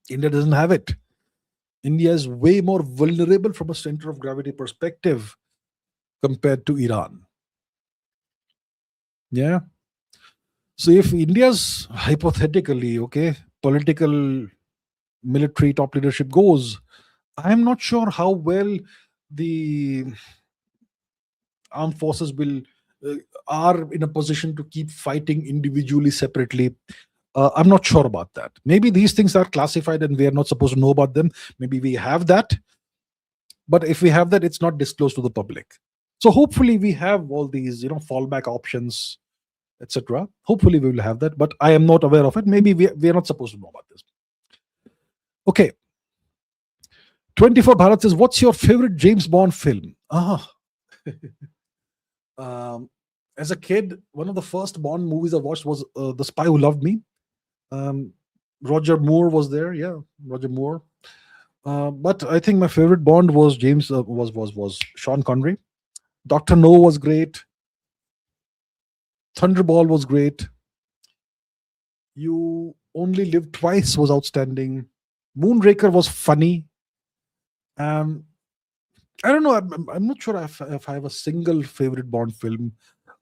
India doesn't have it. India is way more vulnerable from a center of gravity perspective compared to Iran. Yeah. So if India's hypothetically, political military top leadership goes, I'm not sure how well the armed forces are in a position to keep fighting individually, separately. I'm not sure about that. Maybe these things are classified and we are not supposed to know about them. Maybe we have that. But if we have that, it's not disclosed to the public. So hopefully we have all these, fallback options, etc. Hopefully we will have that, but I am not aware of it. Maybe we are not supposed to know about this. Okay. 24 Bharat says, what's your favorite James Bond film? As a kid, one of the first Bond movies I watched was The Spy Who Loved Me. Roger Moore was there. Yeah, Roger Moore. But I think my favorite Bond was was Sean Connery. Dr. No was great. Thunderball was great. You Only Live Twice was outstanding. Moonraker was funny. I don't know. I'm not sure if I have a single favorite Bond film.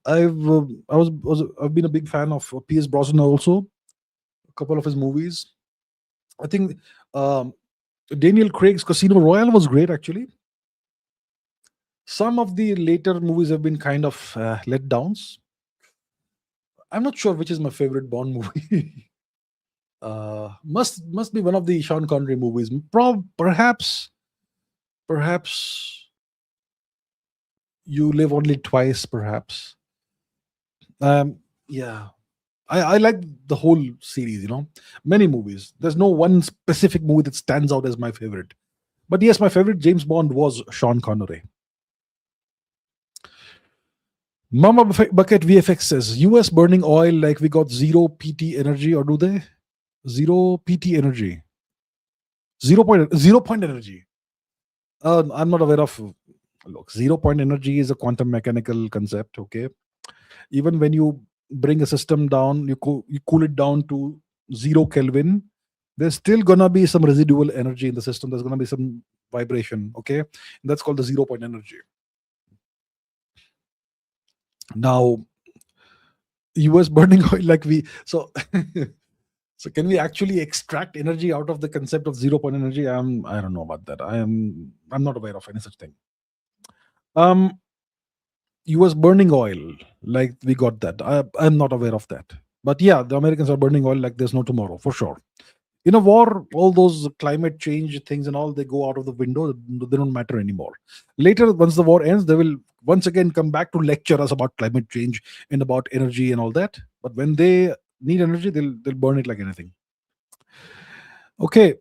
I've been a big fan of Pierce Brosnan also. A couple of his movies. I think Daniel Craig's Casino Royale was great, actually. Some of the later movies have been kind of letdowns. I'm not sure which is my favorite Bond movie. Must be one of the Sean Connery movies. Perhaps You Live Only Twice. Perhaps. Yeah, I like the whole series. Many movies. There's no one specific movie that stands out as my favorite. But yes, my favorite James Bond was Sean Connery. Mama Bucket VFX says US burning oil like we got zero PT energy, or do they? Zero PT energy. 0 point energy. I'm not aware of. Look, 0 point energy is a quantum mechanical concept. Okay, even when you bring a system down, you cool it down to 0 Kelvin. There's still gonna be some residual energy in the system. There's gonna be some vibration. Okay, and that's called the 0 point energy. Now, US burning oil like we so. So can we actually extract energy out of the concept of 0 point energy? I don't know about that. I'm not aware of any such thing. US burning oil, like we got that. I'm not aware of that. But yeah, the Americans are burning oil like there's no tomorrow, for sure. In a war, all those climate change things and all, they go out of the window. They don't matter anymore. Later, once the war ends, they will once again come back to lecture us about climate change and about energy and all that. But when they need energy, they'll burn it like anything. Okay.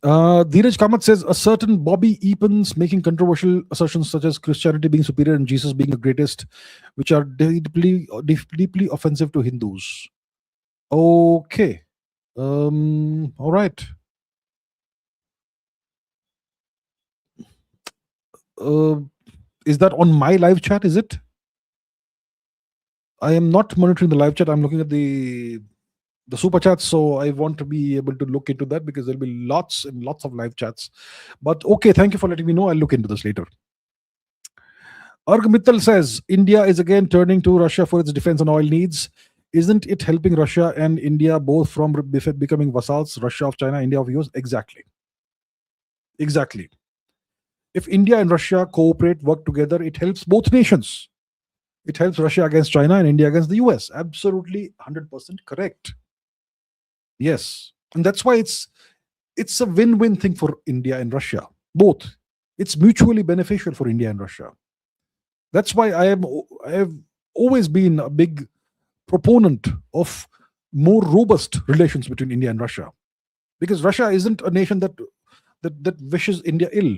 Dheeraj Kamath says a certain Bobby Eapons making controversial assertions such as Christianity being superior and Jesus being the greatest, which are deeply offensive to Hindus. Okay. All right. Is that on my live chat? Is it? I am not monitoring the live chat. I'm looking at the super chat, so I want to be able to look into that because there'll be lots and lots of live chats. But okay, thank you for letting me know. I'll look into this later. Arg Mittal says India is again turning to Russia for its defense and oil needs. Isn't it helping Russia and India both from becoming vassals? Russia of China, India of US? Exactly. If India and Russia cooperate, work together, it helps both nations. It helps Russia against China and India against the US. Absolutely 100% correct. Yes. And that's why it's a win-win thing for India and Russia. Both. It's mutually beneficial for India and Russia. That's why I have always been a big proponent of more robust relations between India and Russia. Because Russia isn't a nation that wishes India ill.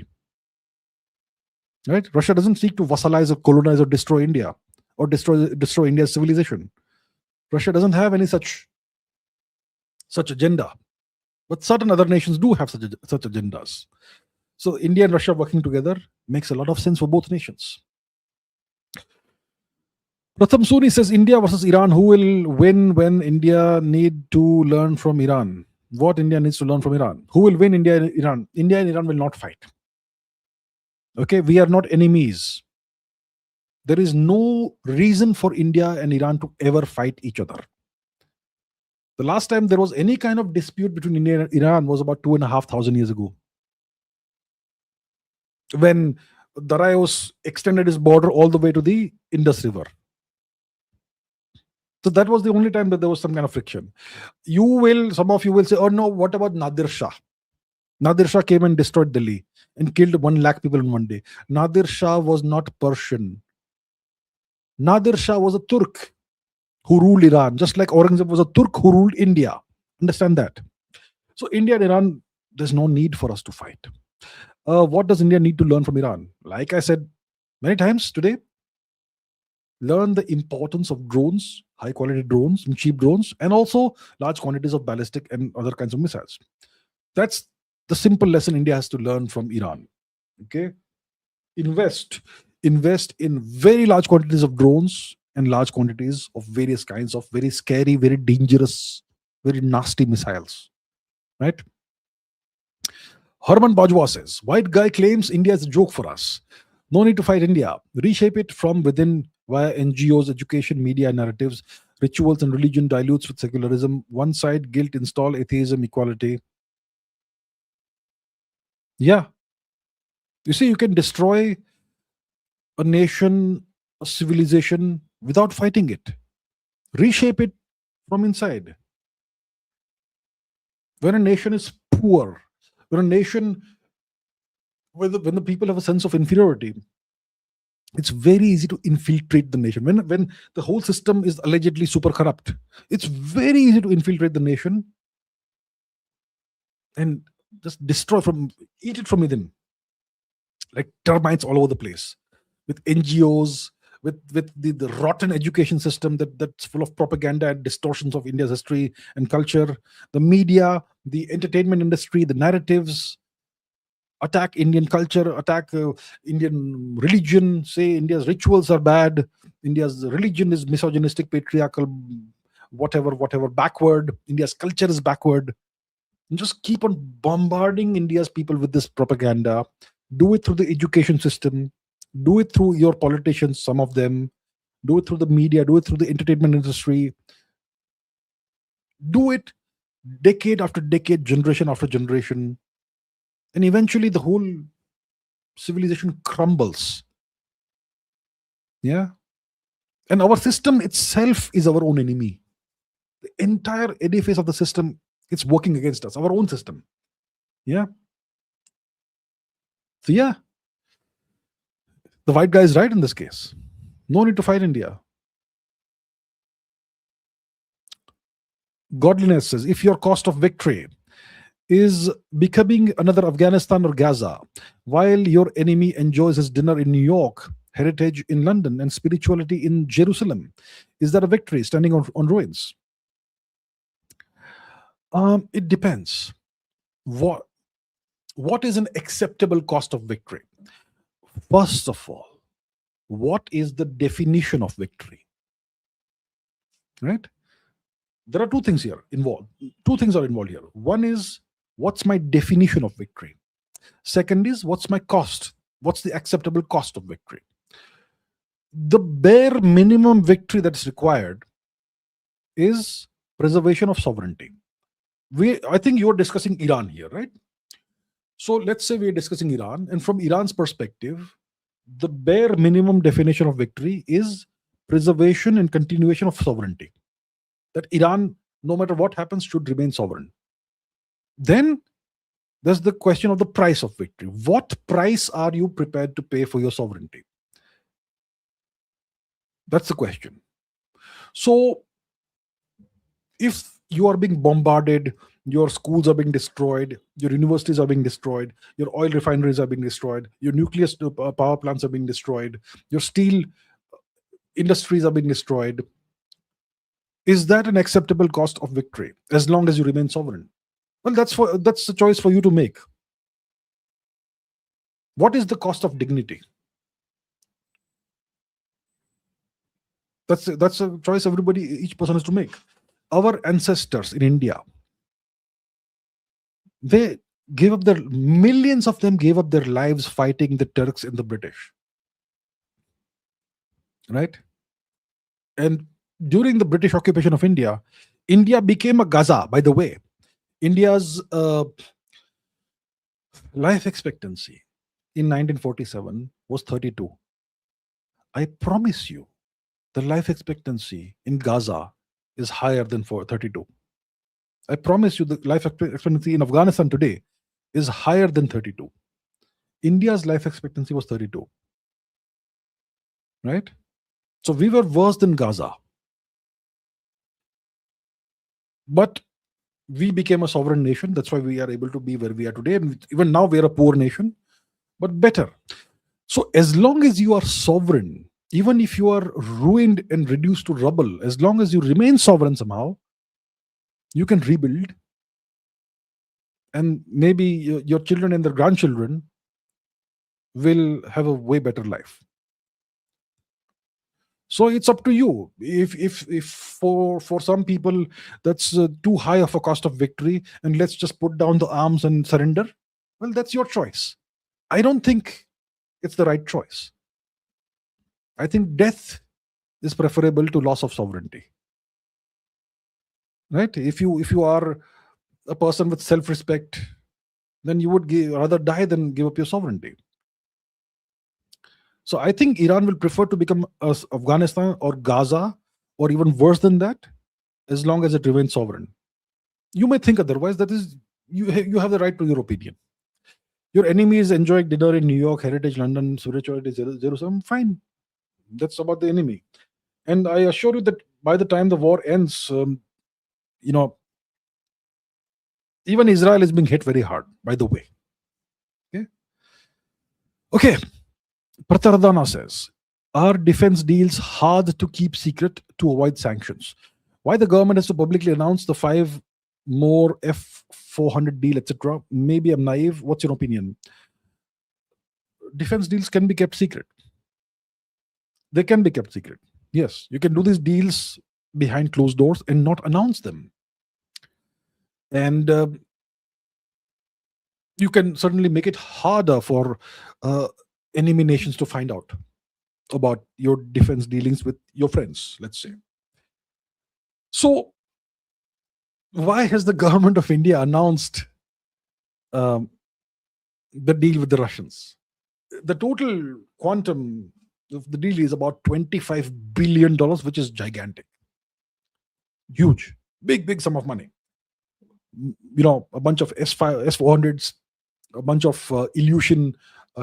Right? Russia doesn't seek to vassalize or colonize or destroy India or destroy India's civilization. Russia doesn't have any such agenda. But certain other nations do have such agendas. So India and Russia working together makes a lot of sense for both nations. Pratham Soni says India versus Iran. Who will win when India need to learn from Iran? What India needs to learn from Iran? Who will win, India and Iran? India and Iran will not fight. Okay, we are not enemies. There is no reason for India and Iran to ever fight each other. The last time there was any kind of dispute between India and Iran was about 2,500 years ago, when Darius extended his border all the way to the Indus River. So that was the only time that there was some kind of friction. Some of you will say, oh no, what about Nadir Shah? Nadir Shah came and destroyed Delhi and killed 1 lakh people in one day. Nadir Shah was not Persian. Nadir Shah was a Turk who ruled Iran, just like Aurangzeb was a Turk who ruled India. Understand that. So India and Iran, there's no need for us to fight. What does India need to learn from Iran? Like I said many times today, learn the importance of drones, high quality drones, and cheap drones, and also large quantities of ballistic and other kinds of missiles. That's the simple lesson India has to learn from Iran. Okay, invest in very large quantities of drones and large quantities of various kinds of very scary, very dangerous, very nasty missiles. Right? Herman Bajwa says, white guy claims India is a joke for us. No need to fight India. Reshape it from within via NGOs, education, media narratives, rituals, and religion dilutes with secularism. One side, guilt, install atheism, equality. Yeah. You see, you can destroy a nation, a civilization without fighting it. Reshape it from inside. When a nation is poor, when a nation, when the people have a sense of inferiority, it's very easy to infiltrate the nation. When the whole system is allegedly super corrupt, it's very easy to infiltrate the nation and just destroy from eat it from within, like termites all over the place, with NGOs, with the rotten education system that's full of propaganda and distortions of India's history and culture, the media, the entertainment industry, the narratives attack Indian culture, attack Indian religion, say India's rituals are bad, India's religion is misogynistic, patriarchal, whatever, backward, India's culture is backward. And just keep on bombarding India's people with this propaganda. Do it through the education system, do it through your politicians, some of them, do it through the media, do it through the entertainment industry, do it decade after decade, generation after generation, and eventually the whole civilization crumbles. Yeah. And our system itself is our own enemy. The entire edifice of the system, it's working against us, our own system. Yeah. So yeah, the white guy is right in this case. No need to fight India. Godliness says, if your cost of victory is becoming another Afghanistan or Gaza, while your enemy enjoys his dinner in New York, heritage in London, and spirituality in Jerusalem, is that a victory standing on ruins? It depends. What is an acceptable cost of victory? First of all, what is the definition of victory? Right? There are two things here involved. Two things are involved here. One is, what's my definition of victory? Second is, what's my cost? What's the acceptable cost of victory? The bare minimum victory that's required is preservation of sovereignty. I think you're discussing Iran here, right? So let's say we're discussing Iran, and from Iran's perspective, the bare minimum definition of victory is preservation and continuation of sovereignty. That Iran, no matter what happens, should remain sovereign. Then there's the question of the price of victory. What price are you prepared to pay for your sovereignty? That's the question. So if you are being bombarded, your schools are being destroyed, your universities are being destroyed, your oil refineries are being destroyed, your nuclear power plants are being destroyed, your steel industries are being destroyed, is that an acceptable cost of victory as long as you remain sovereign? Well, that's a choice for you to make. What is the cost of dignity? That's a choice each person has to make. Our ancestors in India, they gave up millions of them gave up their lives fighting the Turks and the British. Right? And during the British occupation of India, India became a Gaza, by the way. India's life expectancy in 1947 was 32. I promise you, the life expectancy in Gaza is higher than 32. I promise you, the life expectancy in Afghanistan today is higher than 32. India's life expectancy was 32. Right? So we were worse than Gaza. But we became a sovereign nation. That's why we are able to be where we are today. And even now, we are a poor nation, but better. So as long as you are sovereign, even if you are ruined and reduced to rubble, as long as you remain sovereign somehow, you can rebuild. And maybe your children and their grandchildren will have a way better life. So it's up to you. If for some people that's too high of a cost of victory, and let's just put down the arms and surrender, well, that's your choice. I don't think it's the right choice. I think death is preferable to loss of sovereignty. Right? If you are a person with self-respect, then you would rather die than give up your sovereignty. So I think Iran will prefer to become Afghanistan or Gaza, or even worse than that, as long as it remains sovereign. You may think otherwise. That is, you have the right to your opinion. Your enemy is enjoying dinner in New York, Heritage, London, spirituality, Jerusalem. Fine, that's about the enemy. And I assure you that by the time the war ends, you know, even Israel is being hit very hard. By the way, okay, okay. Pratardana says, are defense deals hard to keep secret to avoid sanctions? Why the government has to publicly announce the five more F-400 deal, etc.? Maybe I'm naive. What's your opinion? Defense deals can be kept secret. They can be kept secret. Yes, you can do these deals behind closed doors and not announce them. And you can certainly make it harder for enemy nations to find out about your defense dealings with your friends, let's say. So, why has the government of India announced um, the deal with the Russians? The total quantum of the deal is about $25 billion, which is gigantic, huge, big sum of money. A bunch of S400s, a bunch of Ilyushin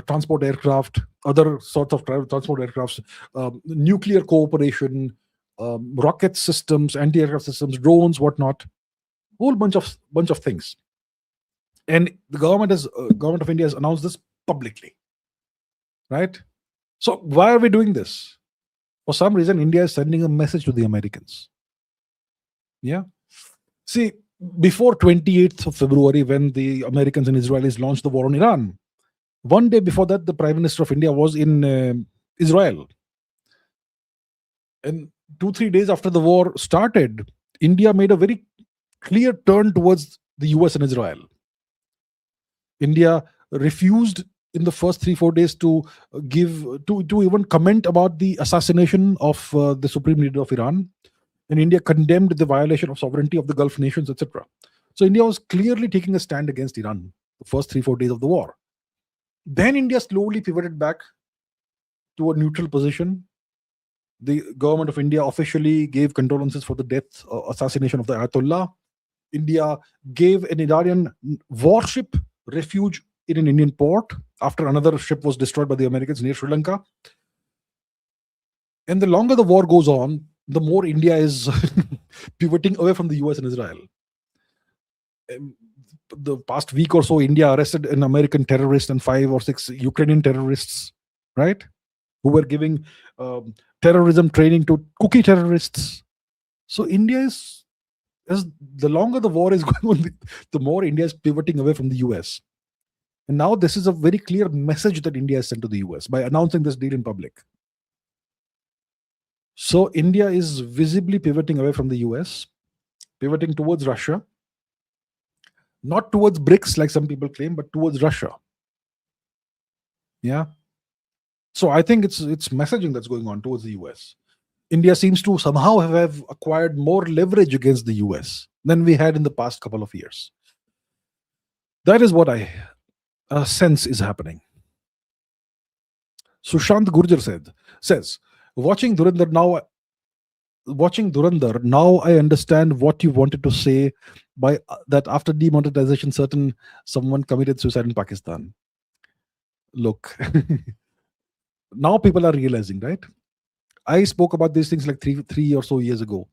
transport aircraft, other sorts of transport aircrafts, nuclear cooperation, rocket systems, anti-aircraft systems, drones, whatnot, whole bunch of things. And the government of India has announced this publicly, right? So why are we doing this? For some reason, India is sending a message to the Americans. Yeah. See, before 28th of February, when the Americans and Israelis launched the war on Iran, one day before that, the Prime Minister of India was in Israel. And 2-3 days after the war started, India made a very clear turn towards the US and Israel. India refused in the first 3-4 days to even comment about the assassination of the supreme leader of Iran. And India condemned the violation of sovereignty of the Gulf nations, etc. So India was clearly taking a stand against Iran the first 3-4 days of the war. Then India slowly pivoted back to a neutral position. The government of India officially gave condolences for the death, assassination of the Ayatollah. India gave an Iranian warship refuge in an Indian port after another ship was destroyed by the Americans near Sri Lanka. And the longer the war goes on, the more India is pivoting away from the US and Israel. The past week or so, India arrested an American terrorist and 5 or 6 Ukrainian terrorists, right? Who were giving terrorism training to cookie terrorists. So India is, as the longer the war is going on, the more India is pivoting away from the US. And now this is a very clear message that India has sent to the US by announcing this deal in public. So India is visibly pivoting away from the US, pivoting towards Russia, not towards BRICS like some people claim, but towards Russia. Yeah. So I think it's messaging that's going on towards the US. India seems to somehow have acquired more leverage against the US than we had in the past couple of years. That is what I sense is happening. Sushant Gurjar says, watching Dhurandhar now, I understand what you wanted to say by that after demonetization, someone committed suicide in Pakistan. Look, now people are realizing, right? I spoke about these things like three or so years ago.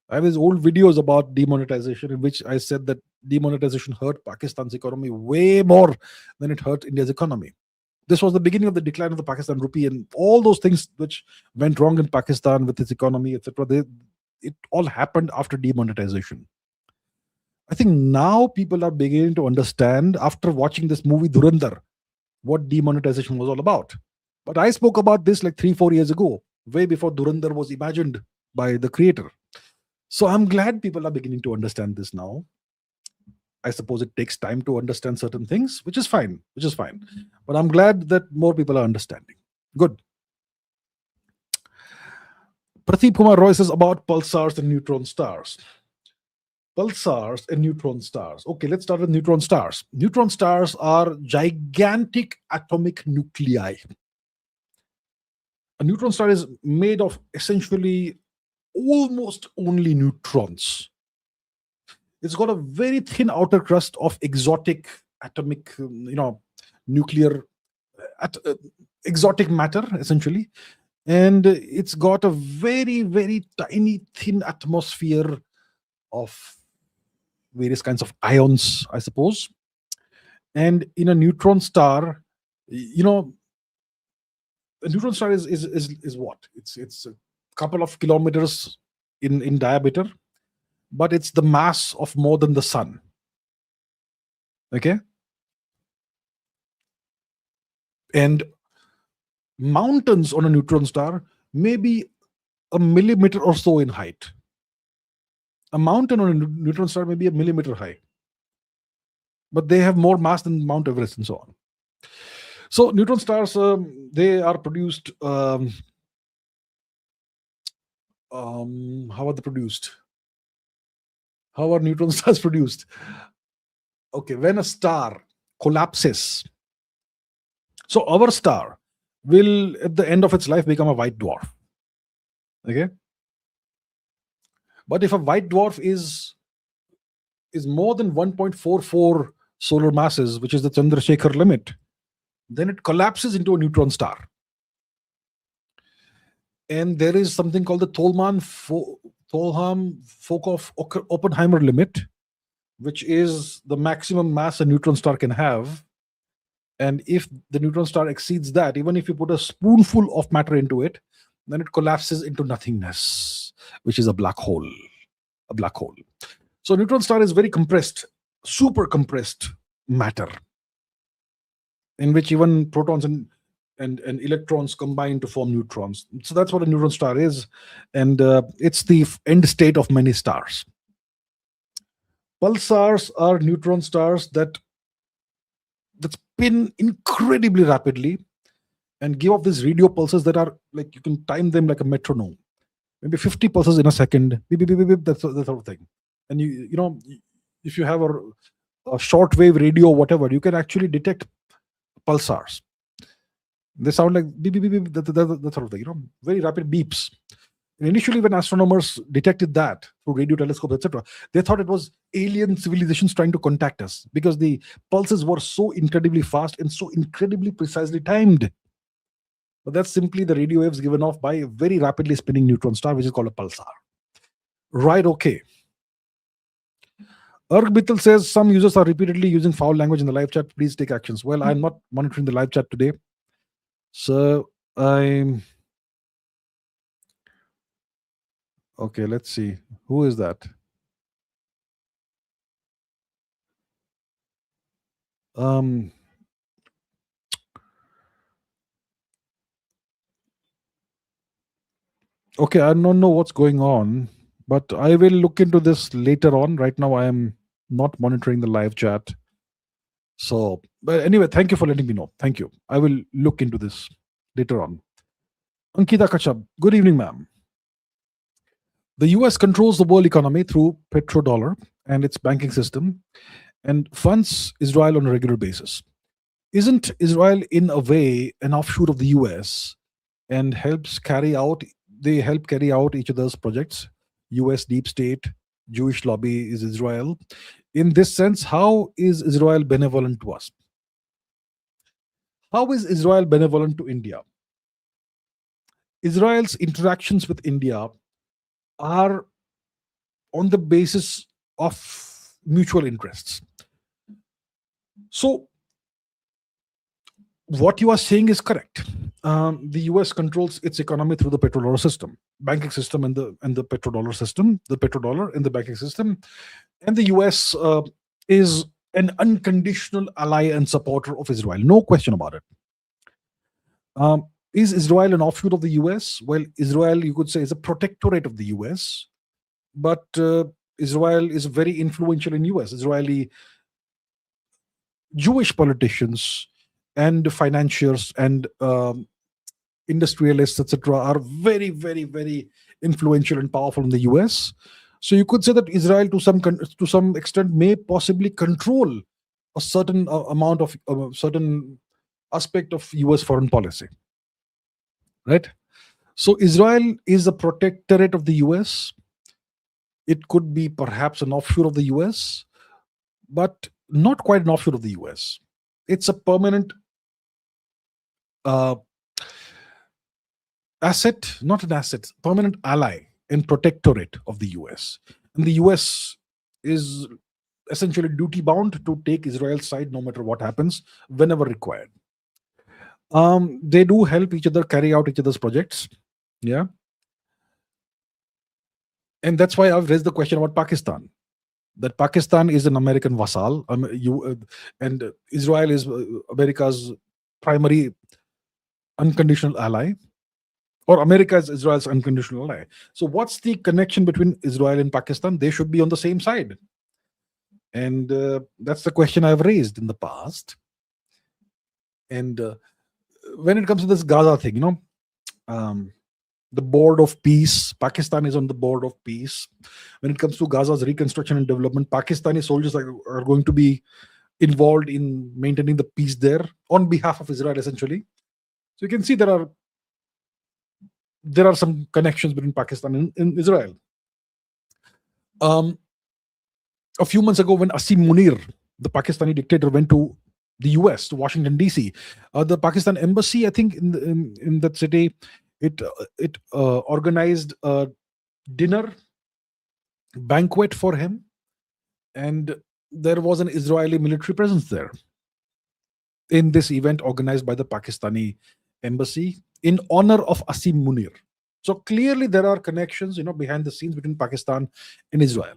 I have these old videos about demonetization in which I said that demonetization hurt Pakistan's economy way more than it hurt India's economy. This was the beginning of the decline of the Pakistan rupee and all those things which went wrong in Pakistan with its economy, etc. It all happened after demonetization. I think now people are beginning to understand after watching this movie Dhurandhar what demonetization was all about. But I spoke about this like 3-4 years ago, way before Dhurandhar was imagined by the creator. So I'm glad people are beginning to understand this now. I suppose it takes time to understand certain things, which is fine. But I'm glad that more people are understanding. Good. Pradeep Kumar Roy says about pulsars and neutron stars. Pulsars and neutron stars. Okay, let's start with neutron stars. Neutron stars are gigantic atomic nuclei. A neutron star is made of essentially almost only neutrons. It's got a very thin outer crust of exotic atomic, nuclear, at, exotic matter, essentially. And it's got a very, very tiny, thin atmosphere of various kinds of ions, I suppose. And in a neutron star, a neutron star is what? It's a couple of kilometers in diameter, but it's the mass of more than the sun. Okay. And mountains on a neutron star may be a millimeter or so in height. A mountain on a neutron star may be a millimeter high, but they have more mass than Mount Everest and so on. So neutron stars, they are produced. How are they produced? How are neutron stars produced? Okay, when a star collapses, so our star will, at the end of its life, become a white dwarf. Okay, but if a white dwarf is more than 1.44 solar masses, which is the Chandrasekhar limit, then it collapses into a neutron star. And there is something called the Tholham-Fokoff-Oppenheimer limit, which is the maximum mass a neutron star can have. And if the neutron star exceeds that, even if you put a spoonful of matter into it, then it collapses into nothingness, which is a black hole. A black hole. So neutron star is very compressed, super compressed matter, in which even protons and electrons combine to form neutrons. So that's what a neutron star is, and it's the end state of many stars. Pulsars are neutron stars that spin incredibly rapidly and give off these radio pulses that are like, you can time them like a metronome, maybe 50 pulses in a second, beep, beep, beep, beep, that sort of thing. And if you have a shortwave radio or whatever, you can actually detect pulsars. They sound like beep, beep, beep, beep, that sort of thing, very rapid beeps. And initially, when astronomers detected that through radio telescopes, etc., they thought it was alien civilizations trying to contact us, because the pulses were so incredibly fast and so incredibly precisely timed. But that's simply the radio waves given off by a very rapidly spinning neutron star, which is called a pulsar. Right, okay. Erg Bittel says some users are repeatedly using foul language in the live chat. Please take actions. Well, I'm not monitoring the live chat today, so I'm okay. Let's see, who is that? Okay, I don't know what's going on, but I will look into this later on. Right now, I am not monitoring the live chat. So, but anyway, thank you for letting me know. Thank you. I will look into this later on. Ankita Kachab, good evening, ma'am. The US controls the world economy through petrodollar and its banking system, and funds Israel on a regular basis. Isn't Israel, in a way, an offshoot of the US and they help carry out each other's projects? US deep state, Jewish lobby is Israel. In this sense, how is Israel benevolent to us? How is Israel benevolent to India? Israel's interactions with India are on the basis of mutual interests. So, what you are saying is correct. The US controls its economy through the petrodollar system, banking system, and the petrodollar system, the petrodollar in the banking system, and the US is an unconditional ally and supporter of Israel. No question about it. Is Israel an offshoot of the US? Well, Israel, you could say, is a protectorate of the US, but Israel is very influential in US. Israeli Jewish politicians and financiers and industrialists, etc., are very, very, very influential and powerful in the US. So you could say that Israel, to some extent, may possibly control a certain amount of certain aspect of US foreign policy, right? So Israel is a protectorate of the US, It could be perhaps an offshore of the US, but not quite an offshore of the US. It's a permanent uh, asset, not an asset, permanent ally and protectorate of the US. And the US is essentially duty bound to take Israel's side no matter what happens, whenever required. They do help each other carry out each other's projects. Yeah. And that's why I've raised the question about Pakistan. That Pakistan is an American vassal, and Israel is America's primary unconditional ally, or America is Israel's unconditional ally. So, what's the connection between Israel and Pakistan? They should be on the same side, and that's the question I've raised in the past. And when it comes to this Gaza thing, um, the board of peace, Pakistan is on the board of peace. When it comes to Gaza's reconstruction and development, Pakistani soldiers are going to be involved in maintaining the peace there on behalf of Israel, essentially. So you can see there are some connections between Pakistan and Israel. A few months ago, when Asim Munir, the Pakistani dictator, went to the US, to Washington DC, the Pakistan embassy, I think in that city, it organized a dinner banquet for him, and there was an Israeli military presence there in this event organized by the Pakistani embassy in honor of Asim Munir. So clearly there are connections, behind the scenes between Pakistan and Israel.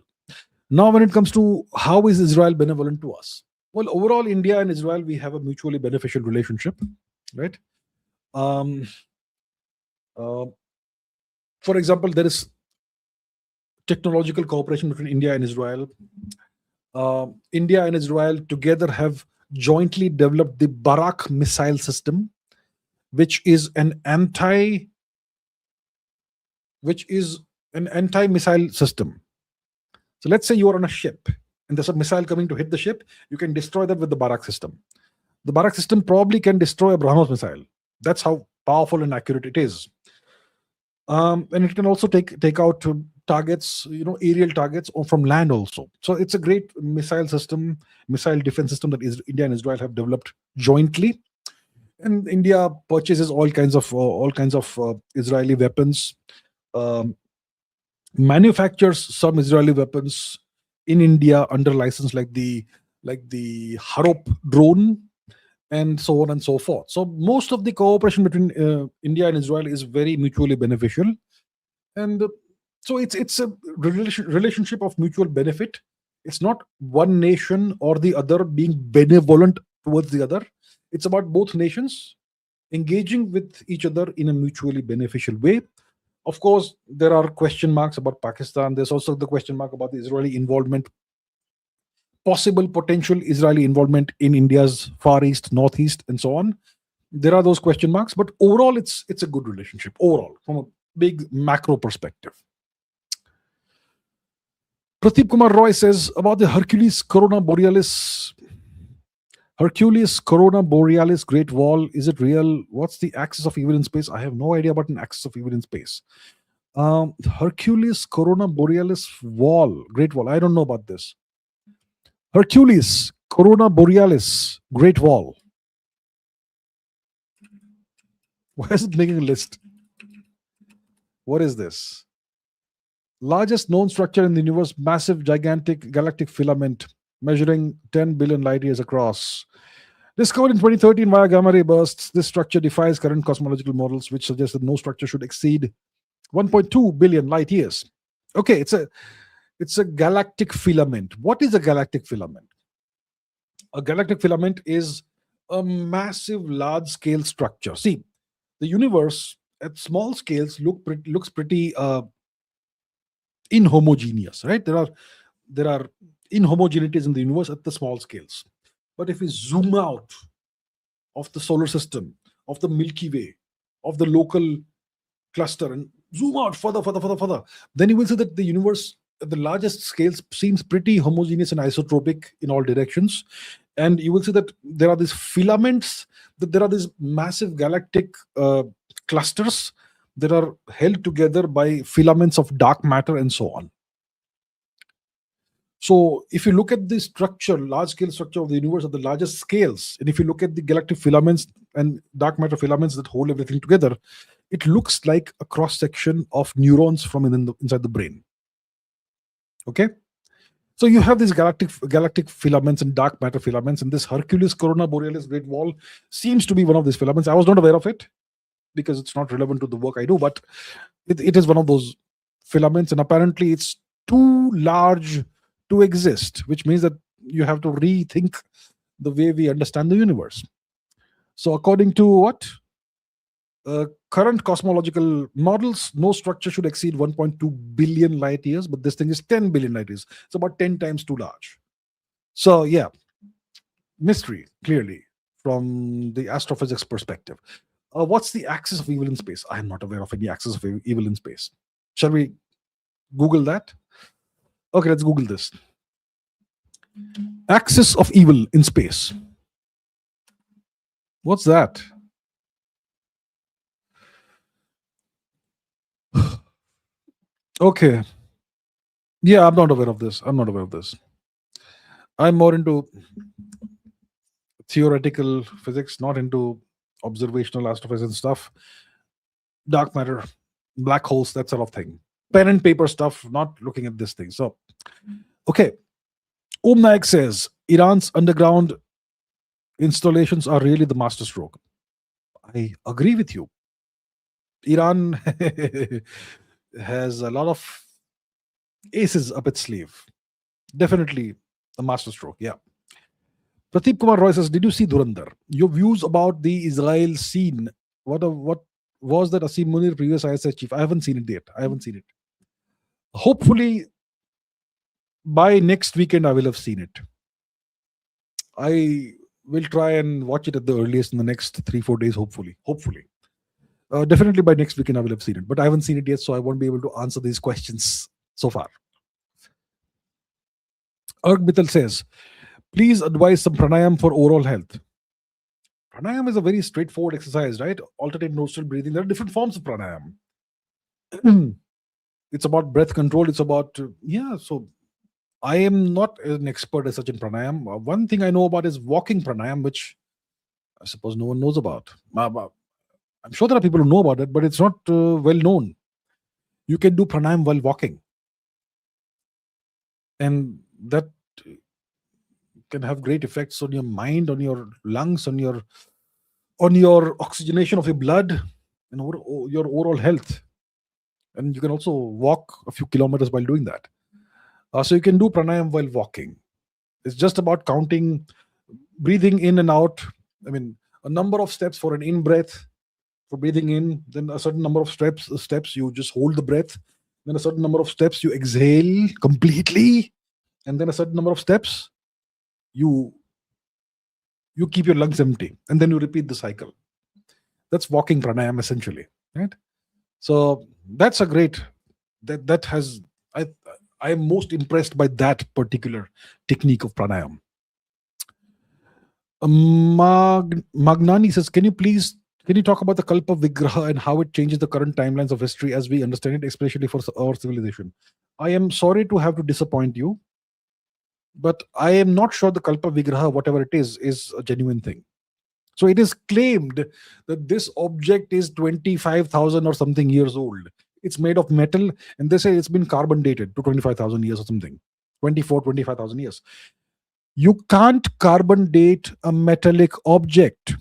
Now, when it comes to how is Israel benevolent to us? Well, overall, India and Israel, we have a mutually beneficial relationship, right? For example, there is technological cooperation between India and Israel. India and Israel together have jointly developed the Barak missile system, which is an anti-missile system. So let's say you are on a ship and there's a missile coming to hit the ship. You can destroy that with the Barak system. The Barak system probably can destroy a BrahMos missile. That's how powerful and accurate it is. And it can also take out targets, aerial targets, or from land also. So it's a great missile defense system that India and Israel have developed jointly. And India purchases all kinds of Israeli weapons, manufactures some Israeli weapons in India under license, like the Harop drone, and so on and so forth. So most of the cooperation between India and Israel is very mutually beneficial, and so it's a relationship of mutual benefit. It's not one nation or the other being benevolent towards the other. It's about both nations engaging with each other in a mutually beneficial way. Of course, there are question marks about Pakistan. There's also the question mark about the Israeli involvement, possible potential Israeli involvement in India's Far East, Northeast, and so on. There are those question marks, but overall, it's a good relationship overall from a big macro perspective. Pradeep Kumar Roy says about the Hercules Corona Borealis Great Wall. Is it real? What's the axis of evil in space? I have no idea about an axis of evil in space. Hercules Corona Borealis Great Wall. I don't know about this. Hercules Corona Borealis Great Wall. Why is it making a list? What is this? Largest known structure in the universe, massive, gigantic galactic filament measuring 10 billion light years across. Discovered in 2013 via gamma ray bursts, this structure defies current cosmological models, which suggest that no structure should exceed 1.2 billion light years. Okay, it's a galactic filament. What is a galactic filament? A galactic filament is a massive, large-scale structure. See, the universe at small scales looks pretty inhomogeneous, right? There are inhomogeneities in the universe at the small scales. But if we zoom out of the solar system, of the Milky Way, of the local cluster, and zoom out further, then you will see that the universe at the largest scales seems pretty homogeneous and isotropic in all directions. And you will see that there are these filaments, that there are these massive galactic clusters that are held together by filaments of dark matter and so on. So if you look at the structure, large scale structure of the universe at the largest scales, and if you look at the galactic filaments and dark matter filaments that hold everything together, it looks like a cross section of neurons from inside the brain. Okay. So you have these galactic filaments and dark matter filaments, and this Hercules Corona Borealis Great Wall seems to be one of these filaments. I was not aware of it because it's not relevant to the work I do, but it is one of those filaments, and apparently it's too large to exist, which means that you have to rethink the way we understand the universe. So according to what? Current cosmological models, no structure should exceed 1.2 billion light years, but this thing is 10 billion light years. It's about 10 times too large. So, yeah, mystery, clearly, from the astrophysics perspective. What's the axis of evil in space? I am not aware of any axis of evil in space. Shall we Google that? Okay, let's Google this. Axis of evil in space. What's that? Okay. Yeah, I'm not aware of this. I'm more into theoretical physics, not into observational astrophysics stuff. Dark matter, black holes, that sort of thing. Pen and paper stuff, not looking at this thing. So, okay. Om Naik says Iran's underground installations are really the masterstroke. I agree with you. Iran has a lot of aces up its sleeve. Definitely a masterstroke, yeah. Pradeep Kumar Roy says, did you see Dhurandhar? Your views about the Israel scene. What was that Asim Munir, previous ISS chief? I haven't seen it yet. Hopefully, by next weekend, I will have seen it. I will try and watch it at the earliest in the next 3-4 days, hopefully. Definitely by next weekend, I will have seen it. But I haven't seen it yet, so I won't be able to answer these questions so far. Erg Mittal says, please advise some pranayam for overall health. Pranayam is a very straightforward exercise, right? Alternate nostril breathing. There are different forms of pranayam. It's about breath control. It's about, so I am not an expert as such in pranayam. One thing I know about is walking pranayam, which I suppose no one knows about. I'm sure there are people who know about it, but it's not well known. You can do pranayam while walking. And that can have great effects on your mind, on your lungs, on your oxygenation of your blood, and your overall health. And you can also walk a few kilometers while doing that. So you can do pranayam while walking. It's just about counting, breathing in and out. I mean, a number of steps for an in breath, for breathing in, then a certain number of steps you just hold the breath, then a certain number of steps you exhale completely, and then a certain number of steps you keep your lungs empty, and then you repeat the cycle. That's walking pranayam essentially, right? So that's a great, that has, I am most impressed by that particular technique of pranayam. Magnani says, can you talk about the Kalpa Vigraha and how it changes the current timelines of history as we understand it, especially for our civilization? I am sorry to have to disappoint you, but I am not sure the Kalpa Vigraha, whatever it is a genuine thing. So it is claimed that this object is 25,000 or something years old. It's made of metal, and they say it's been carbon dated to 25,000 years or something. 25,000 years. You can't carbon date a metallic object.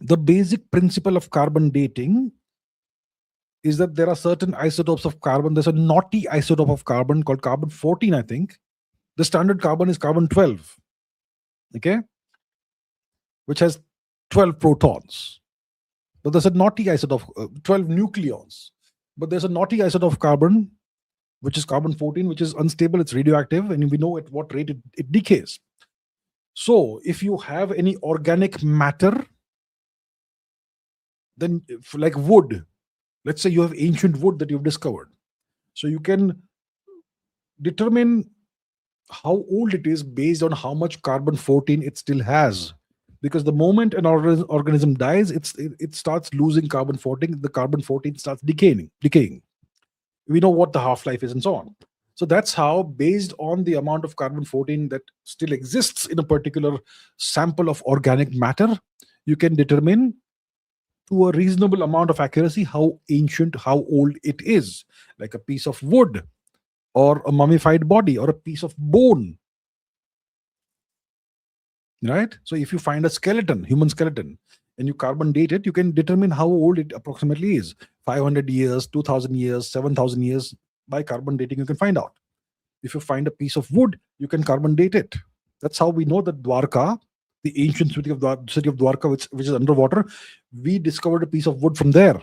The basic principle of carbon dating is that there are certain isotopes of carbon. There's a naughty isotope of carbon called carbon 14, I think. The standard carbon is carbon 12, okay, which has 12 protons. But there's a naughty isotope, 12 nucleons. But there's a naughty isotope of carbon, which is carbon 14, which is unstable, it's radioactive, and we know at what rate it decays. So if you have any organic matter, then like wood, let's say you have ancient wood that you've discovered. So you can determine how old it is based on how much carbon 14 it still has. Because the moment an organism dies, it starts losing carbon 14. The carbon 14 starts decaying. We know what the half-life is and so on. So that's how, based on the amount of carbon 14 that still exists in a particular sample of organic matter, you can determine to a reasonable amount of accuracy how ancient, how old it is. Like a piece of wood, or a mummified body, or a piece of bone, right? So if you find a skeleton, human skeleton, and you carbon date it, you can determine how old it approximately is. 500 years, 2000 years, 7000 years. By carbon dating, you can find out. If you find a piece of wood, you can carbon date it. That's how we know that Dwarka, the ancient city of Dwarka, which is underwater, we discovered a piece of wood from there.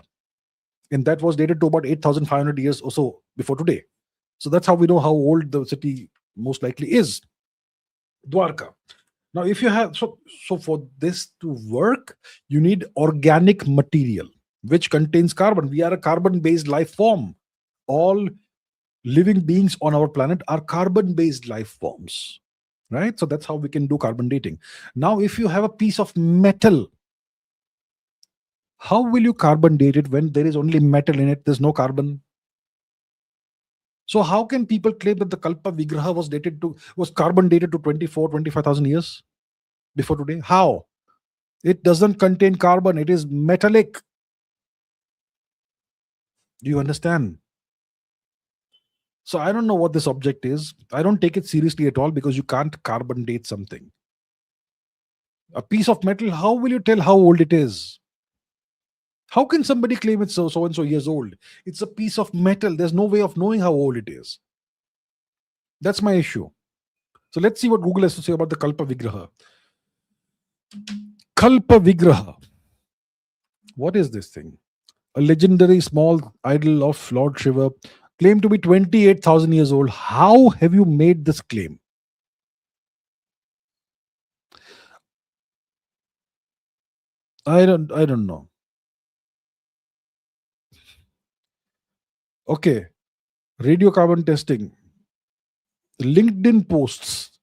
And that was dated to about 8,500 years or so before today. So that's how we know how old the city most likely is. Dwarka. Now, if you have, so for this to work, you need organic material which contains carbon. We are a carbon based life form. All living beings on our planet are carbon based life forms, right? So that's how we can do carbon dating. Now, if you have a piece of metal, how will you carbon date it when there is only metal in it? There's no carbon. So how can people claim that the Kalpa Vigraha was carbon dated to 25,000 years before today? How? It doesn't contain carbon. It is metallic. Do you understand? So I don't know what this object is. I don't take it seriously at all, because you can't carbon date something. A piece of metal, how will you tell how old it is? How can somebody claim it's so and so years old? It's a piece of metal. There's no way of knowing how old it is. That's my issue. So let's see what Google has to say about the Kalpa Vigraha. Kalpa Vigraha. What is this thing? A legendary small idol of Lord Shiva, claimed to be 28,000 years old. How have you made this claim? I don't know. Okay. Radiocarbon testing. LinkedIn posts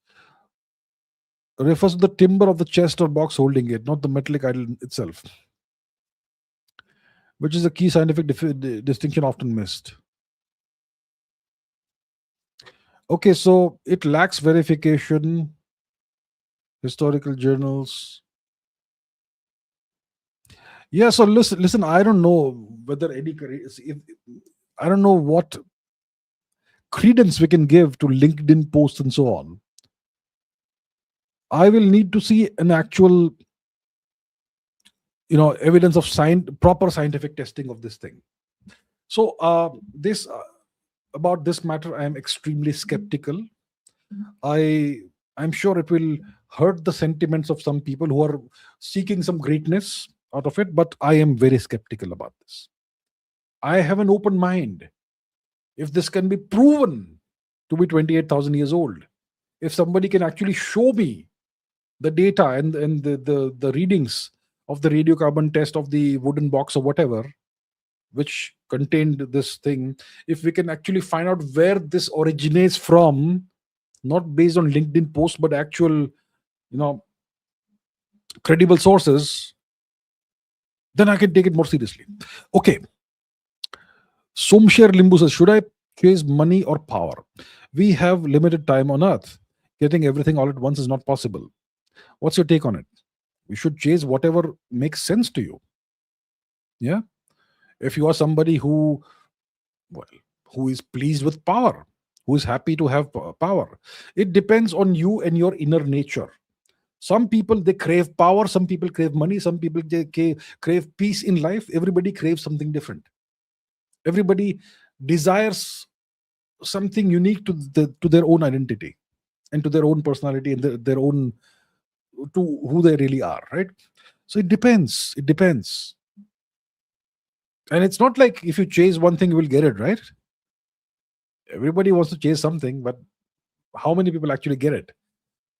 refers to the timber of the chest or box holding it, not the metallic idol itself, which is a key scientific distinction often missed. Okay, so it lacks verification. Historical journals. Yeah, so listen. I don't know whether I don't know what credence we can give to LinkedIn posts and so on. I will need to see an actual, evidence of proper scientific testing of this thing. So this about this matter, I am extremely skeptical. I'm sure it will hurt the sentiments of some people who are seeking some greatness out of it, but I am very skeptical about this. I have an open mind. If this can be proven to be 28,000 years old, if somebody can actually show me the data and the readings of the radiocarbon test of the wooden box or whatever, which contained this thing, if we can actually find out where this originates from, not based on LinkedIn posts, but actual, credible sources, then I can take it more seriously. Okay. Somsher Limbu says, should I chase money or power? We have limited time on earth. Getting everything all at once is not possible. What's your take on it? You should chase whatever makes sense to you. Yeah. If you are somebody who is pleased with power, who is happy to have power, it depends on you and your inner nature. Some people, they crave power. Some people crave money. Some people, they crave peace in life. Everybody craves something different. Everybody desires something unique to their own identity and to their own personality and their own, to who they really are, right? So it depends. And it's not like if you chase one thing, you will get it, right? Everybody wants to chase something, but how many people actually get it?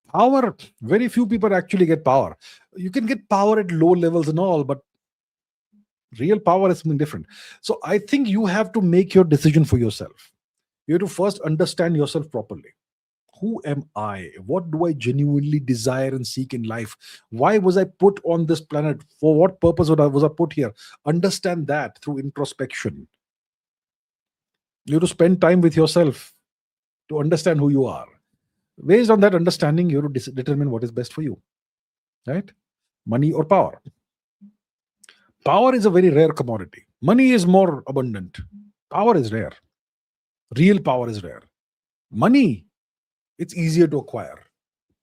Power, very few people actually get power. You can get power at low levels and all, but real power is something different. So I think you have to make your decision for yourself. You have to first understand yourself properly. Who am I? What do I genuinely desire and seek in life? Why was I put on this planet? For what purpose was I put here? Understand that through introspection. You have to spend time with yourself. to understand who you are. Based on that understanding, you have to determine what is best for you, right? Money or power. Power is a very rare commodity. Money is more abundant. Power is rare. Real power is rare. Money, it's easier to acquire.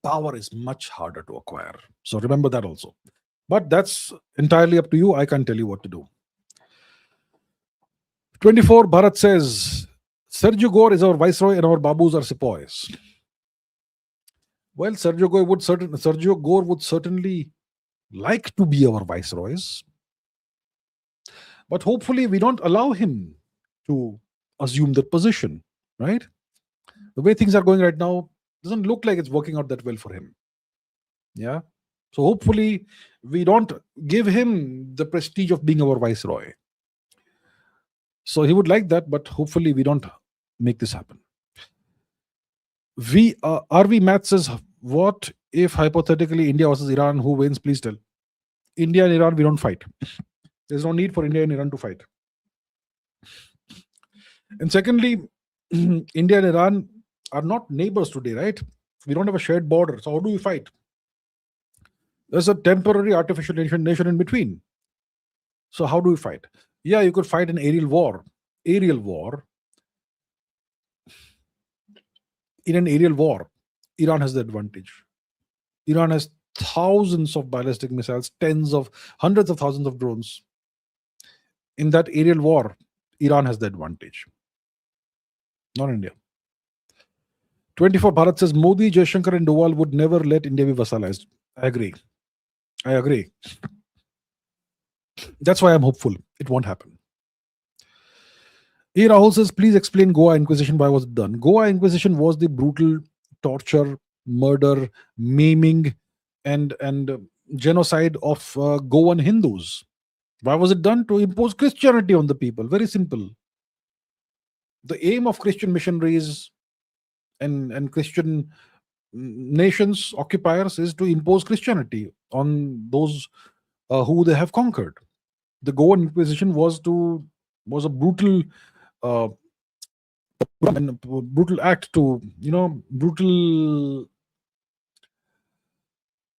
Power is much harder to acquire. So remember that also. But that's entirely up to you. I can't tell you what to do. 24 Bharat says, Sergio Gore is our viceroy and our babus are sepoys. Well, Sergio Gore would certainly like to be our viceroys, but hopefully we don't allow him to assume that position, right? The way things are going right now doesn't look like it's working out that well for him. Yeah. So hopefully we don't give him the prestige of being our viceroy. So he would like that, but hopefully we don't make this happen. RV Math says, what if hypothetically India versus Iran, who wins? Please tell. India and Iran, we don't fight. There's no need for India and Iran to fight. And secondly, India and Iran are not neighbors today, right? We don't have a shared border. So how do we fight? There's a temporary artificial nation in between. So how do we fight? Yeah, you could fight an aerial war. Aerial war. In an aerial war, Iran has the advantage. Iran has thousands of ballistic missiles, hundreds of thousands of drones. In that aerial war, Iran has the advantage. Not India. 24 Bharat says, Modi, Jaishankar and Doval would never let India be vassalized. I agree. That's why I'm hopeful. It won't happen. E. Rahul says, please explain Goa Inquisition. Why was it done? Goa Inquisition was the brutal torture, murder, maiming, and genocide of Goan Hindus. Why was it done? To impose Christianity on the people. Very simple. The aim of Christian missionaries and Christian nations, occupiers, is to impose Christianity on those who they have conquered. The Goan Inquisition was a brutal act to, brutal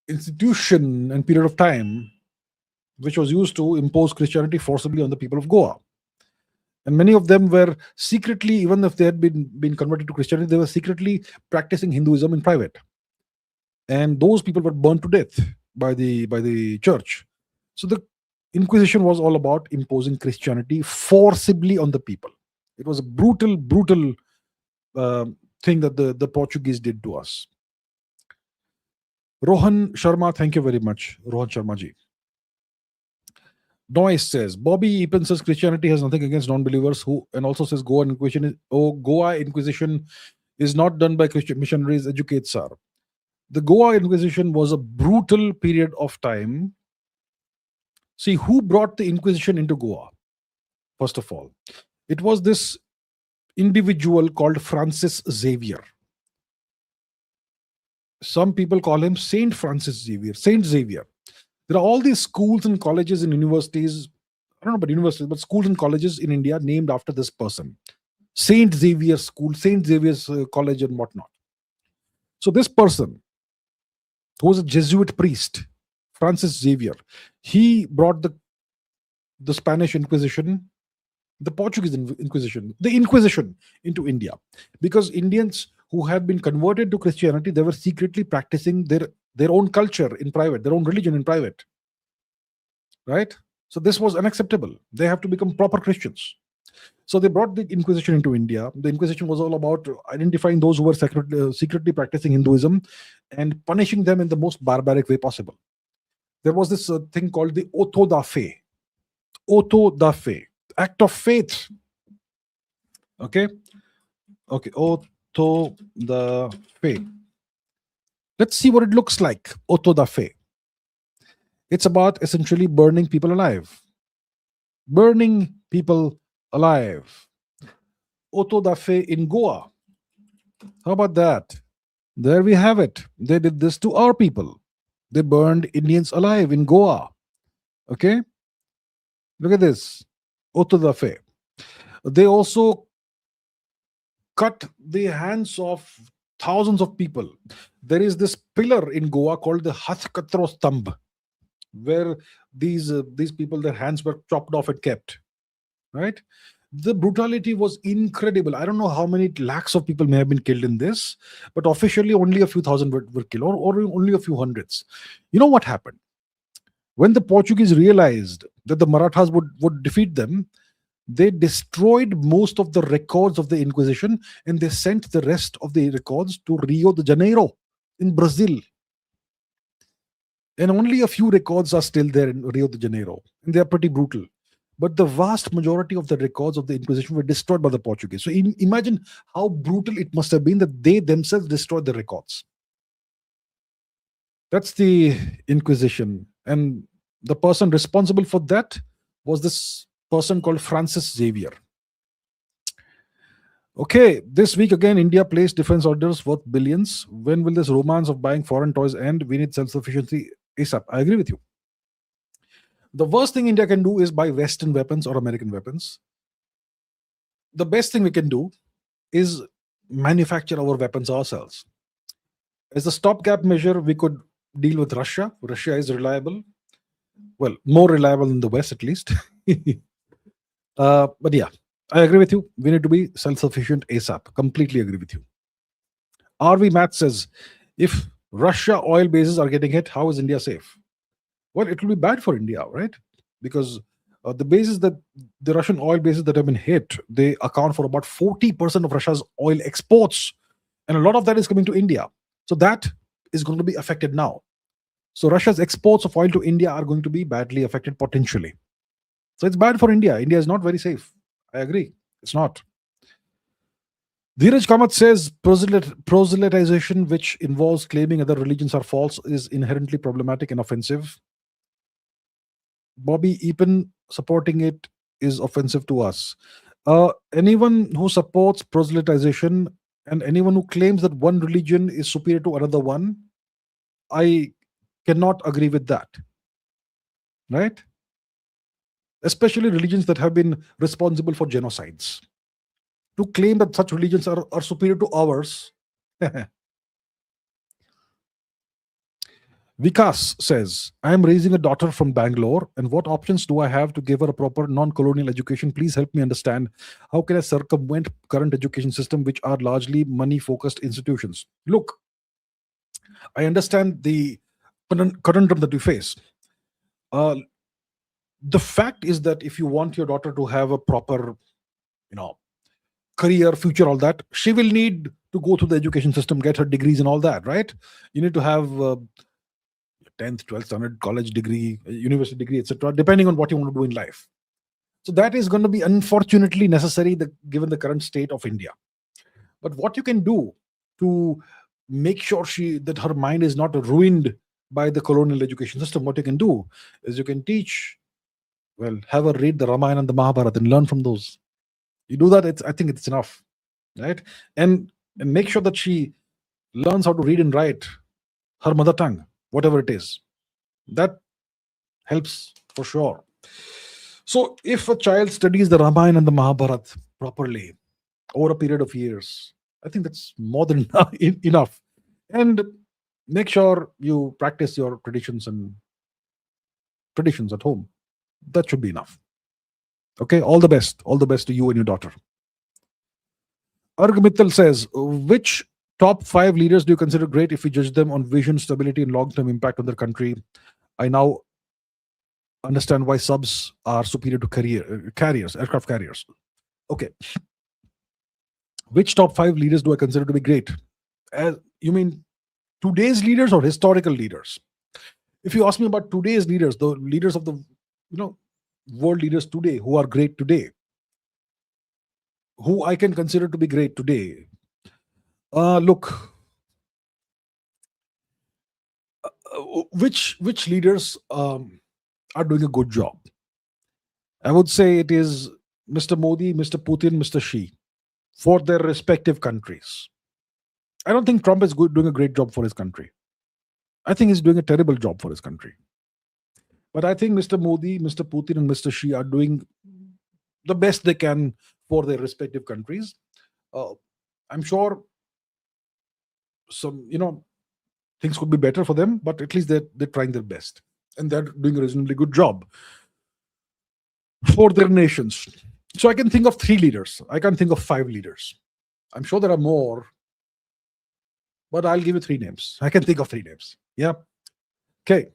institution and period of time which was used to impose Christianity forcibly on the people of Goa. And many of them were secretly, even if they had been converted to Christianity, they were secretly practicing Hinduism in private. And those people were burned to death by the church. So the Inquisition was all about imposing Christianity forcibly on the people. It was a brutal thing that the Portuguese did to us. Rohan Sharma, thank you very much. Rohan Sharma ji. Noise says, Bobby Epen says Christianity has nothing against non-believers, and also says Goa Inquisition is not done by Christian missionaries. Educate sir. The Goa Inquisition was a brutal period of time. See, who brought the Inquisition into Goa? First of all, it was this individual called Francis Xavier. Some people call him Saint Francis Xavier, Saint Xavier. There are all these schools and colleges and universities, I don't know about universities, but schools and colleges in India named after this person. Saint Xavier School, Saint Xavier's College and whatnot. So this person, who was a Jesuit priest, Francis Xavier, he brought the Spanish Inquisition, the Portuguese Inquisition, the Inquisition into India. Because Indians who had been converted to Christianity, they were secretly practicing their own culture in private, their own religion in private. Right? So this was unacceptable. They have to become proper Christians. So they brought the Inquisition into India. The Inquisition was all about identifying those who were secretly practicing Hinduism and punishing them in the most barbaric way possible. There was this thing called the auto da fe. Auto da fe. Act of faith. Okay? Auto da fe. Let's see what it looks like. Auto da fe. It's about essentially burning people alive. Burning people alive. Auto da fe in Goa. How about that? There we have it. They did this to our people. They burned Indians alive in Goa. Okay? Look at this. Auto da fe. They also cut the hands of thousands of people. There is this pillar in Goa called the Hath Katro Stambh, where these people, their hands were chopped off and kept. Right? The brutality was incredible. I don't know how many lakhs of people may have been killed in this, but officially only a few thousand were killed, or only a few hundreds. You know what happened? When the Portuguese realized that the Marathas would defeat them, they destroyed most of the records of the Inquisition, and they sent the rest of the records to Rio de Janeiro in Brazil. And only a few records are still there in Rio de Janeiro, and they are pretty brutal. But the vast majority of the records of the Inquisition were destroyed by the Portuguese. So imagine how brutal it must have been that they themselves destroyed the records. That's the Inquisition. And the person responsible for that was this person called Francis Xavier. Okay, this week again, India placed defense orders worth billions. When will this romance of buying foreign toys end? We need self-sufficiency ASAP. I agree with you. The worst thing India can do is buy Western weapons or American weapons. The best thing we can do is manufacture our weapons ourselves. As a stopgap measure, we could deal with Russia. Russia is reliable. Well, more reliable than the West, at least. But yeah, I agree with you. We need to be self-sufficient ASAP. Completely agree with you. RV Math says, if Russia oil bases are getting hit, how is India safe? Well, it will be bad for India, right? Because the bases that the Russian oil bases that have been hit, they account for about 40% of Russia's oil exports, and a lot of that is coming to India. So that is going to be affected now. So Russia's exports of oil to India are going to be badly affected potentially. So it's bad for India. India is not very safe. I agree. It's not. Dheeraj Kamath says proselytization, which involves claiming other religions are false, is inherently problematic and offensive. Bobby Eapen, supporting it is offensive to us. Anyone who supports proselytization and anyone who claims that one religion is superior to another one, I cannot agree with that. Right? Especially religions that have been responsible for genocides. To claim that such religions are superior to ours. Vikas says, I am raising a daughter from Bangalore, and what options do I have to give her a proper non-colonial education? Please help me understand. How can I circumvent current education system, which are largely money-focused institutions? Look, I understand the conundrum that you face. The fact is that if you want your daughter to have a proper, career, future, all that, she will need to go through the education system, get her degrees and all that, right? You need to have 10th, 12th standard, college degree, university degree, etc., depending on what you want to do in life. So that is going to be unfortunately necessary, given the current state of India. But what you can do to make sure that her mind is not ruined by the colonial education system, what you can do is you can have her read the Ramayana and the Mahabharata and learn from those. You do that, I think it's enough, right? And make sure that she learns how to read and write her mother tongue, whatever it is. That helps for sure. So if a child studies the Ramayana and the Mahabharata properly over a period of years, I think that's more than enough. And make sure you practice your traditions at home. That should be enough. Okay, all the best. All the best to you and your daughter. Arg Mittal says, which top 5 leaders do you consider great if we judge them on vision, stability, and long-term impact on their country? I now understand why subs are superior to aircraft carriers. Okay. Which top 5 leaders do I consider to be great? You mean today's leaders or historical leaders? If you ask me about today's leaders, the leaders of the world leaders today who are great today, who I can consider to be great today, look, which leaders are doing a good job? I would say it is Mr. Modi, Mr. Putin, Mr. Xi, for their respective countries. I don't think Trump is doing a great job for his country. I think he's doing a terrible job for his country. But I think Mr. Modi, Mr. Putin, and Mr. Xi are doing the best they can for their respective countries. I'm sure some, things could be better for them, but at least they're trying their best, and they're doing a reasonably good job for their nations. So I can think of three leaders. I can think of five leaders. I'm sure there are more, but I'll give you three names. I can think of three names. Yeah. Okay.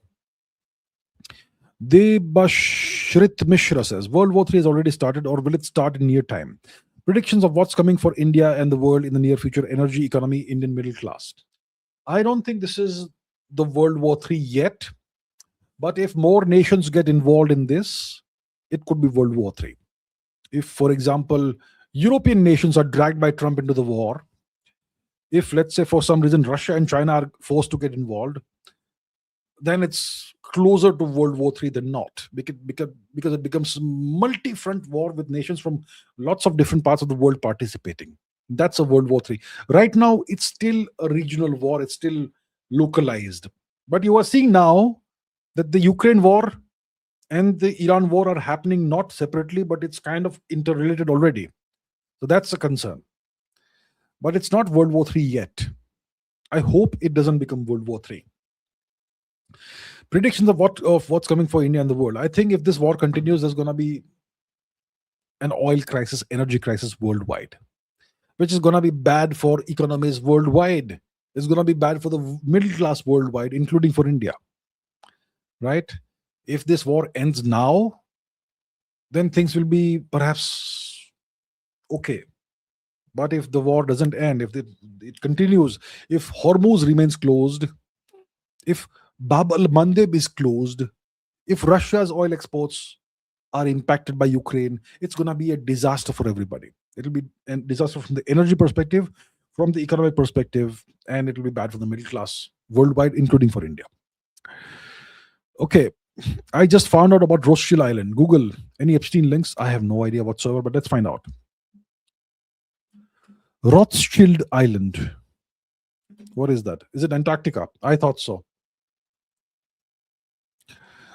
Debashrit Mishra says World War III has already started, or will it start in near time? Predictions of what's coming for India and the world in the near future: energy, economy, Indian middle class. I don't think this is the World War III yet, but if more nations get involved in this, it could be World War III. If, for example, European nations are dragged by Trump into the war, if, let's say, for some reason Russia and China are forced to get involved, then it's closer to World War III than not, because it becomes a multi-front war with nations from lots of different parts of the world participating. That's a World War III. Right now, it's still a regional war. It's still localized. But you are seeing now that the Ukraine war and the Iran war are happening not separately, but it's kind of interrelated already. So that's a concern. But it's not World War III yet. I hope it doesn't become World War III. Predictions of what's coming for India and the world. I think if this war continues, there's going to be an oil crisis, energy crisis worldwide, which is going to be bad for economies worldwide. It's going to be bad for the middle class worldwide, including for India. Right? If this war ends now, then things will be perhaps okay. But if the war doesn't end, if it continues, if Hormuz remains closed, if Bab al Mandeb is closed, if Russia's oil exports are impacted by Ukraine, it's going to be a disaster for everybody. It'll be a disaster from the energy perspective, from the economic perspective, and it'll be bad for the middle class worldwide, including for India. Okay, I just found out about Rothschild Island. Google any Epstein links. I have no idea whatsoever, but let's find out. Rothschild Island. What is that? Is it Antarctica? I thought so.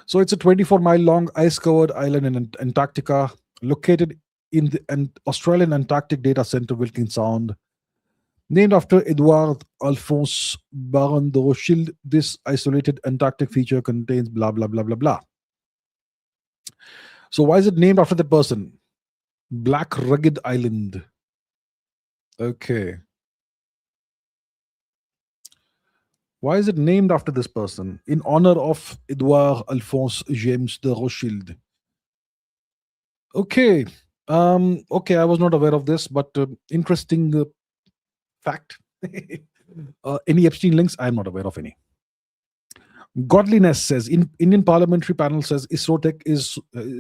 So it's a 24-mile long ice-covered island in Antarctica, located in the Australian Antarctic Data Center, Wilkins Sound. Named after Edouard Alphonse Baron de Rothschild, this isolated Antarctic feature contains blah, blah, blah, blah, blah. So why is it named after the person? Black Rugged Island. Okay. Why is it named after this person? In honor of Edouard Alphonse James de Rothschild. Okay. Okay, I was not aware of this, but interesting fact. Any Epstein links? I'm not aware of any. Godliness says Indian parliamentary panel says ISRO tech is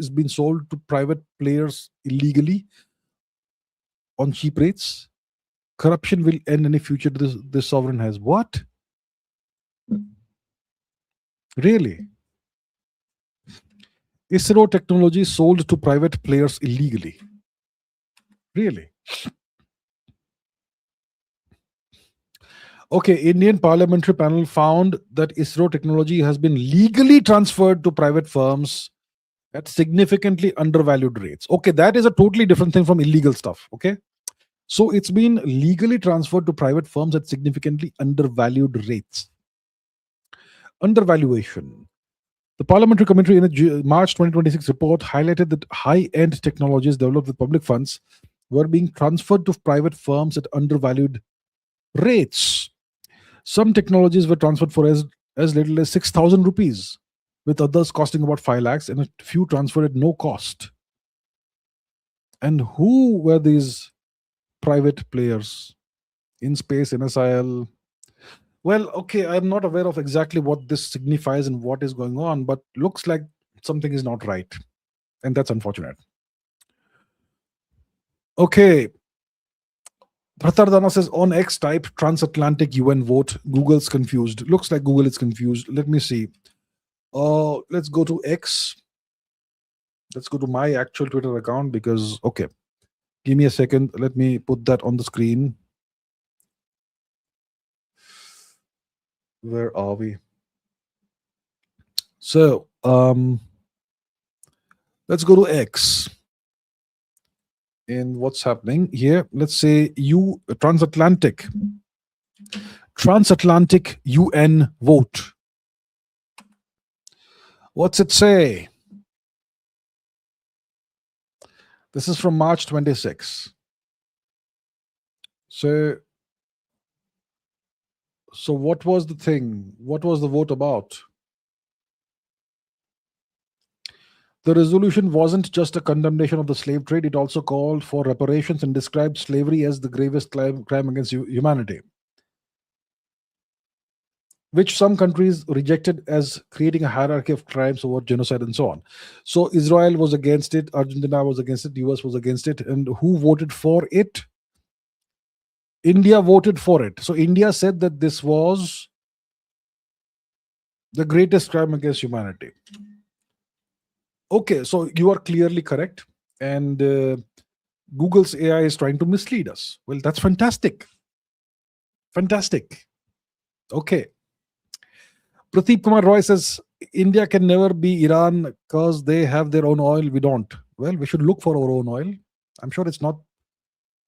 being sold to private players illegally on cheap rates. Corruption will end any future this sovereign has. What? Really? ISRO technology sold to private players illegally. Really? Okay, Indian parliamentary panel found that ISRO technology has been legally transferred to private firms at significantly undervalued rates. Okay, that is a totally different thing from illegal stuff. Okay, so it's been legally transferred to private firms at significantly undervalued rates. Undervaluation. The Parliamentary Committee in a March 2026 report highlighted that high-end technologies developed with public funds were being transferred to private firms at undervalued rates. Some technologies were transferred for as little as 6,000 rupees, with others costing about 5 lakhs, and a few transferred at no cost. And who were these private players? In space, NSIL. Well, okay, I'm not aware of exactly what this signifies and what is going on, but looks like something is not right. And that's unfortunate. Okay. Pratardana says on X type transatlantic UN vote. Google's confused. Looks like Google is confused. Let me see. Let's go to X. Let's go to my actual Twitter account because, okay, give me a second. Let me put that on the screen. Where are we? So, let's go to X. in what's happening here. Let's say transatlantic UN vote. What's it say? This is from March 26. So what was the thing? What was the vote about? The resolution wasn't just a condemnation of the slave trade, it also called for reparations and described slavery as the gravest crime against humanity, which some countries rejected as creating a hierarchy of crimes over genocide and so on. So Israel was against it, Argentina was against it, US was against it, and who voted for it? India voted for it. So India said that this was the greatest crime against humanity. Okay, so you are clearly correct, and Google's AI is trying to mislead us. Well, that's fantastic. Fantastic. Okay. Pradeep Kumar Roy says India can never be Iran because they have their own oil. We don't. Well, we should look for our own oil. I'm sure it's not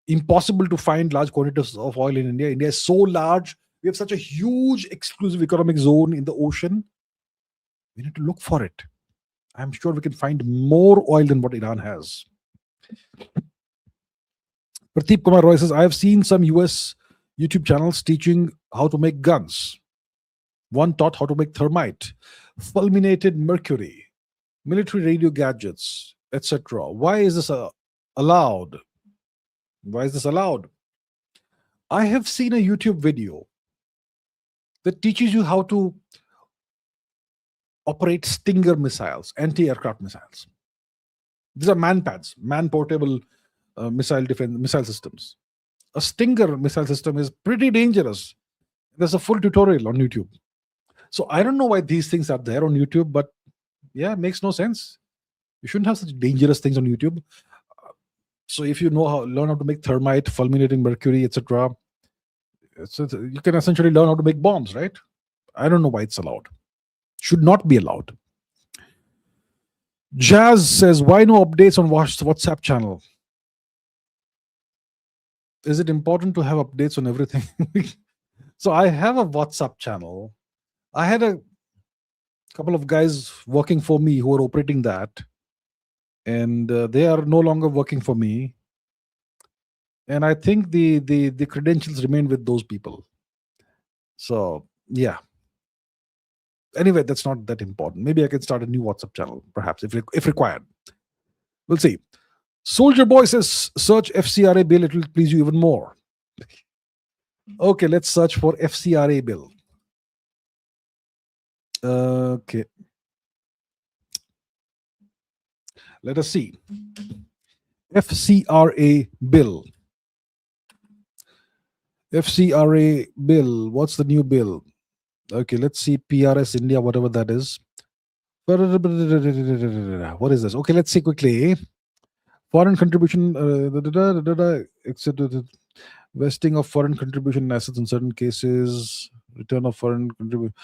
impossible to find large quantities of oil in India. India is so large. We have such a huge exclusive economic zone in the ocean. We need to look for it. I'm sure we can find more oil than what Iran has. Pradeep Kumar Roy says, I have seen some US YouTube channels teaching how to make guns. One taught how to make thermite, fulminated mercury, military radio gadgets, etc. Why is this allowed? Why is this allowed? I have seen a YouTube video that teaches you how to operate Stinger missiles, anti-aircraft missiles. These are man-pads, man-portable missile systems. A Stinger missile system is pretty dangerous. There's a full tutorial on YouTube. So I don't know why these things are there on YouTube, but yeah, it makes no sense. You shouldn't have such dangerous things on YouTube. So if you learn how to make thermite, fulminating mercury, etc., you can essentially learn how to make bombs, right? I don't know why it's allowed. Should not be allowed. Jazz says, why no updates on WhatsApp channel? Is it important to have updates on everything? So I have a WhatsApp channel. I had a couple of guys working for me who are operating that, and they are no longer working for me. And I think the credentials remain with those people. So yeah. Anyway, that's not that important. Maybe I can start a new WhatsApp channel, perhaps, if required. We'll see. Soldier Boy says, search FCRA bill, it will please you even more. Okay, let's search for FCRA bill. Okay. Let us see. FCRA bill. FCRA bill. What's the new bill? Okay, let's see. PRS India, whatever that is. What is this? Okay, let's see quickly. Foreign contribution, vesting of foreign contribution in assets in certain cases, return of foreign contribution.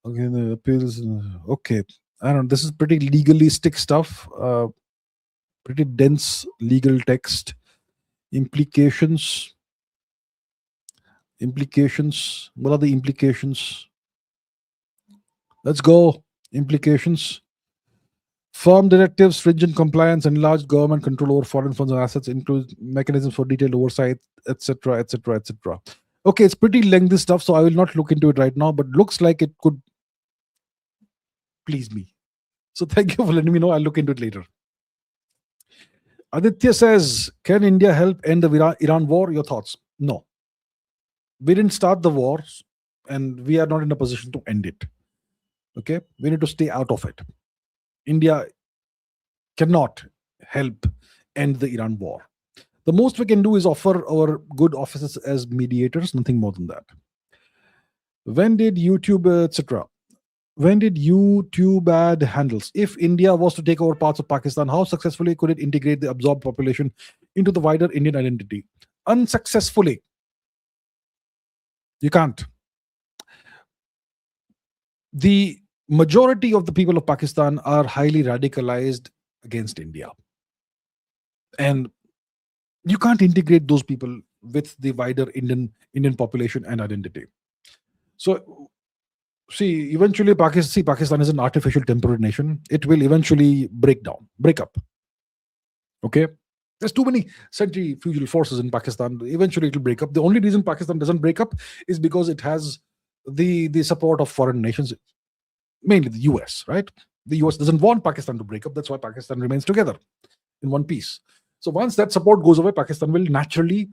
Okay, the appeals. Okay, I don't know. This is pretty legalistic stuff. Pretty dense legal text. Implications. What are the implications? Let's go. Implications. Firm directives, stringent compliance, enlarged government control over foreign funds and assets, include mechanisms for detailed oversight, etc., etc., etc. Okay, it's pretty lengthy stuff, so I will not look into it right now, but looks like it could please me. So thank you for letting me know. I'll look into it later. Aditya says, can India help end the Iran war? Your thoughts? No. We didn't start the war, and we are not in a position to end it. Okay? We need to stay out of it. India cannot help end the Iran war. The most we can do is offer our good offices as mediators, nothing more than that. When did YouTube, etc.? When did YouTube add handles? If India was to take over parts of Pakistan, how successfully could it integrate the absorbed population into the wider Indian identity? Unsuccessfully. You can't. The majority of the people of Pakistan are highly radicalized against India. And You can't integrate those people with the wider Indian population and identity. So see, eventually Pakistan is an artificial temporary nation. It will eventually break up. Okay, there's too many centrifugal forces in Pakistan. Eventually, it will break up. The only reason Pakistan doesn't break up is because it has the support of foreign nations, mainly the US. Right? The US doesn't want Pakistan to break up. That's why Pakistan remains together in one piece. So once that support goes away, Pakistan will naturally,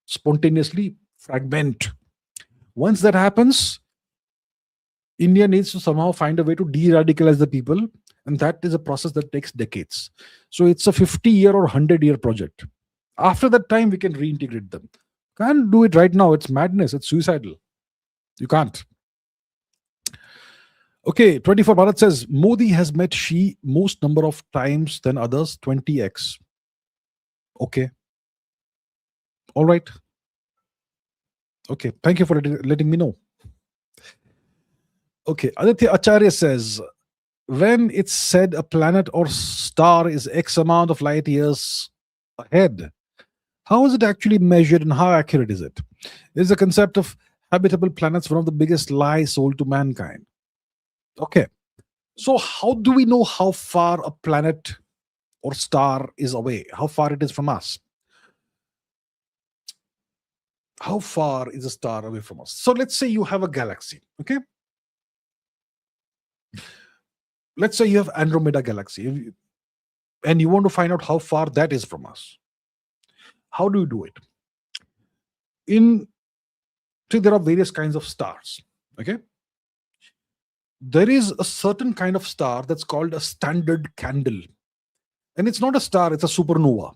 spontaneously fragment. Once that happens, India needs to somehow find a way to de-radicalize the people, and that is a process that takes decades. So it's a 50-year or 100-year project. After that time, we can reintegrate them. Can't do it right now. It's madness. It's suicidal. You can't. Okay, 24 Bharat says Modi has met Xi most number of times than others, 20x. Okay. All right. Okay. Thank you for letting me know. Okay. Aditya Acharya says, when it's said a planet or star is X amount of light years ahead, how is it actually measured and how accurate is it? Is the concept of habitable planets one of the biggest lies sold to mankind? Okay. So, how do we know how far a planet or star is away? How far it is from us? How far is a star away from us? So, let's say you have a galaxy. Okay. Let's say you have Andromeda galaxy and you want to find out how far that is from us. How do you do it? There are various kinds of stars. Okay. There is a certain kind of star that's called a standard candle. And it's not a star, it's a supernova.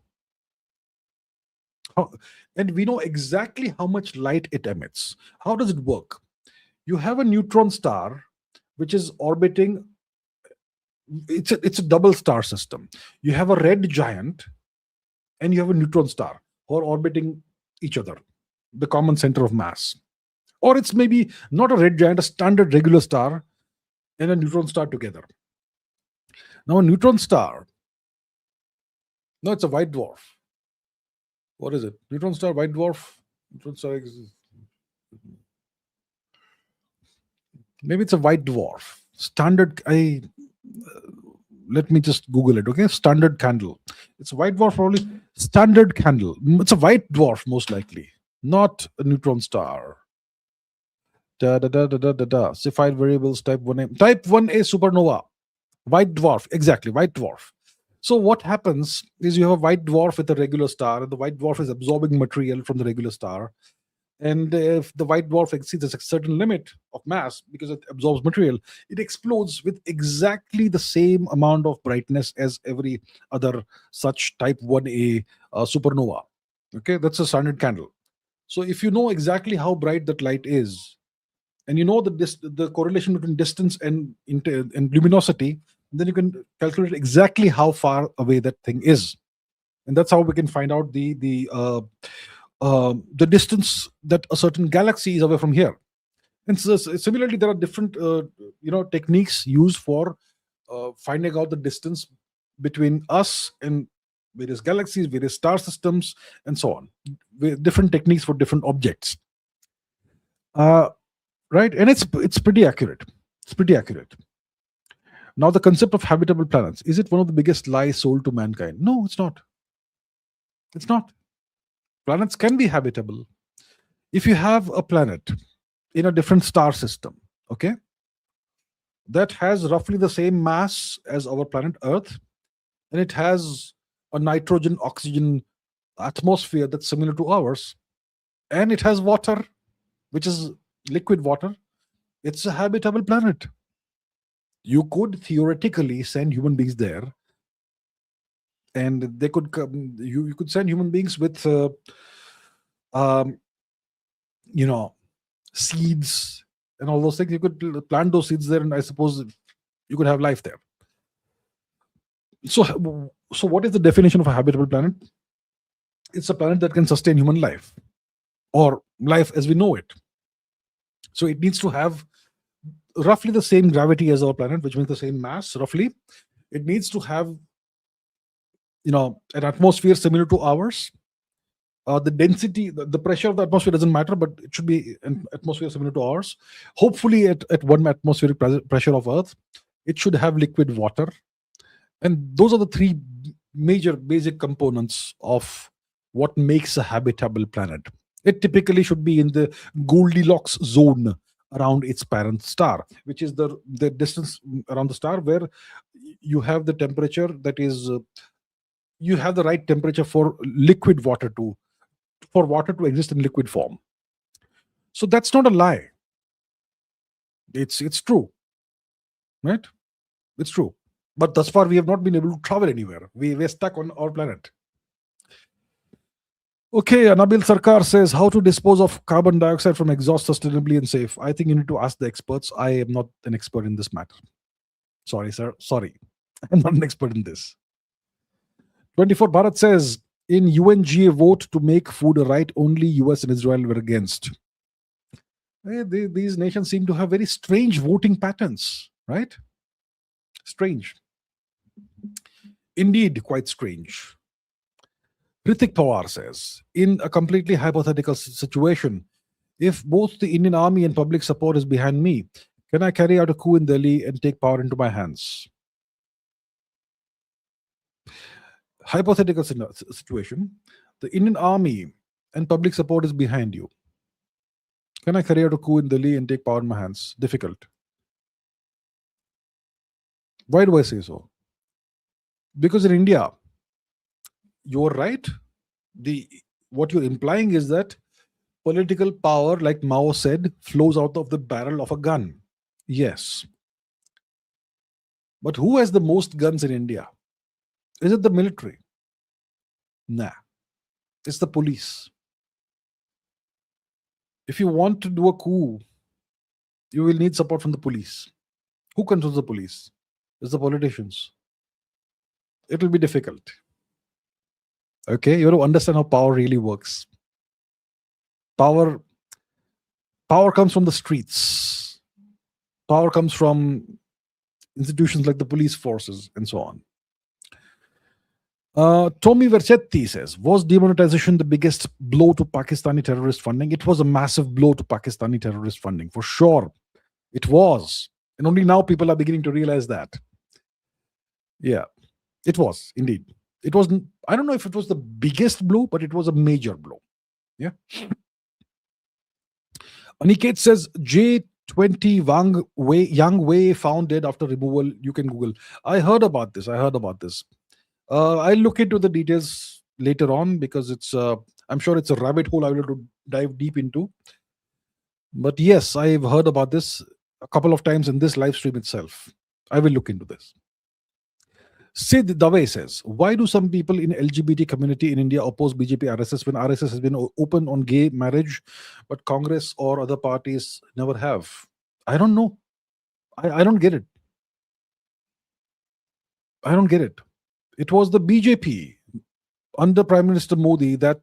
And we know exactly how much light it emits. How does it work? You have a neutron star, which is orbiting. It's a double star system. You have a red giant and you have a neutron star who are orbiting each other, the common center of mass. Or it's maybe not a red giant, a standard regular star and a neutron star together. Now, a neutron star, no, it's a white dwarf. What is it? Neutron star, white dwarf? Neutron star maybe it's a white dwarf. Standard, let me just Google it, okay? Standard candle. It's a white dwarf, probably. Standard candle. It's a white dwarf, most likely, not a neutron star. Cepheid variables, type 1a. Type 1a supernova. White dwarf. Exactly, white dwarf. So what happens is you have a white dwarf with a regular star, and the white dwarf is absorbing material from the regular star. And if the white dwarf exceeds a certain limit of mass, because it absorbs material, it explodes with exactly the same amount of brightness as every other such type 1a supernova. Okay, that's a standard candle. So if you know exactly how bright that light is, and you know the correlation between distance and luminosity, then you can calculate exactly how far away that thing is, and that's how we can find out the distance that a certain galaxy is away from here. And so, similarly, there are different techniques used for finding out the distance between us and various galaxies, various star systems, and so on. Different techniques for different objects. Right, and it's pretty accurate. It's pretty accurate. Now, the concept of habitable planets, is it one of the biggest lies sold to mankind? No, it's not. It's not. Planets can be habitable. If you have a planet in a different star system, okay, that has roughly the same mass as our planet Earth, and it has a nitrogen oxygen atmosphere that's similar to ours, and it has water, which is liquid water, it's a habitable planet. You could theoretically send human beings there, and they could come, you could send human beings with seeds and all those things. You could plant those seeds there, and I suppose you could have life there. So what is the definition of a habitable planet? It's a planet that can sustain human life, or life as we know it. So it needs to have roughly the same gravity as our planet, which means the same mass, roughly. It needs to have, an atmosphere similar to ours. The density, the pressure of the atmosphere doesn't matter, but it should be an atmosphere similar to ours. Hopefully, at one atmospheric pressure of Earth, it should have liquid water. And those are the three major basic components of what makes a habitable planet. It typically should be in the Goldilocks zone around its parent star, which is the distance around the star where you have the temperature that is you have the right temperature for liquid water to for water to exist in liquid form. So that's not a lie. It's true, right? It's true. But thus far, we have not been able to travel anywhere. We're stuck on our planet. Okay, Nabil Sarkar says how to dispose of carbon dioxide from exhaust sustainably and safe. I think you need to ask the experts. I am not an expert in this matter. Sorry, sir. Sorry. I'm not an expert in this. 24 Bharat says in UNGA vote to make food a right, only US and Israel were against. These nations seem to have very strange voting patterns, right? Strange. Indeed, quite strange. Hrithik Pawar says, in a completely hypothetical situation, if both the Indian army and public support is behind me, can I carry out a coup in Delhi and take power into my hands? Hypothetical situation, the Indian army and public support is behind you. Can I carry out a coup in Delhi and take power in my hands? Difficult. Why do I say so? Because in India, you're right. What you're implying is that political power, like Mao said, flows out of the barrel of a gun. Yes. But who has the most guns in India? Is it the military? Nah. It's the police. If you want to do a coup, you will need support from the police. Who controls the police? It's the politicians. It will be difficult. Okay, you have to understand how power really works. Power comes from the streets. Power comes from institutions like the police forces and so on. Tommy Vercetti says, was demonetization the biggest blow to Pakistani terrorist funding? It was a massive blow to Pakistani terrorist funding, for sure. It was. And only now people are beginning to realize that. Yeah, it was, indeed. It wasn't, I don't know if it was the biggest blow, but it was a major blow. Yeah. Aniket says, J20 Yang Wei found dead after removal. You can Google. I heard about this. I'll look into the details later on because I'm sure it's a rabbit hole I will have to dive deep into. But yes, I've heard about this a couple of times in this live stream itself. I will look into this. Sid Dave says, why do some people in LGBT community in India oppose BJP RSS when RSS has been open on gay marriage, but Congress or other parties never have? I don't know. I don't get it. I don't get it. It was the BJP under Prime Minister Modi that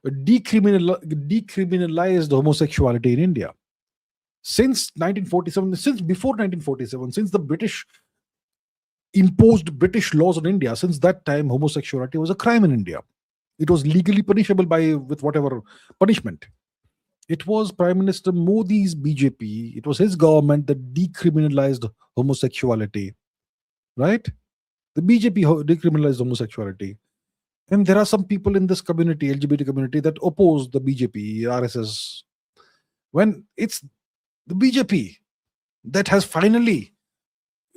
decriminalized homosexuality in India. Since 1947, since before 1947, since the British imposed British laws on India, since that time, homosexuality was a crime in India. It was legally punishable with whatever punishment. It was Prime Minister Modi's BJP, it was his government that decriminalized homosexuality, right? The BJP decriminalized homosexuality. And there are some people in this community, LGBT community, that oppose the BJP, RSS, when it's the BJP that has finally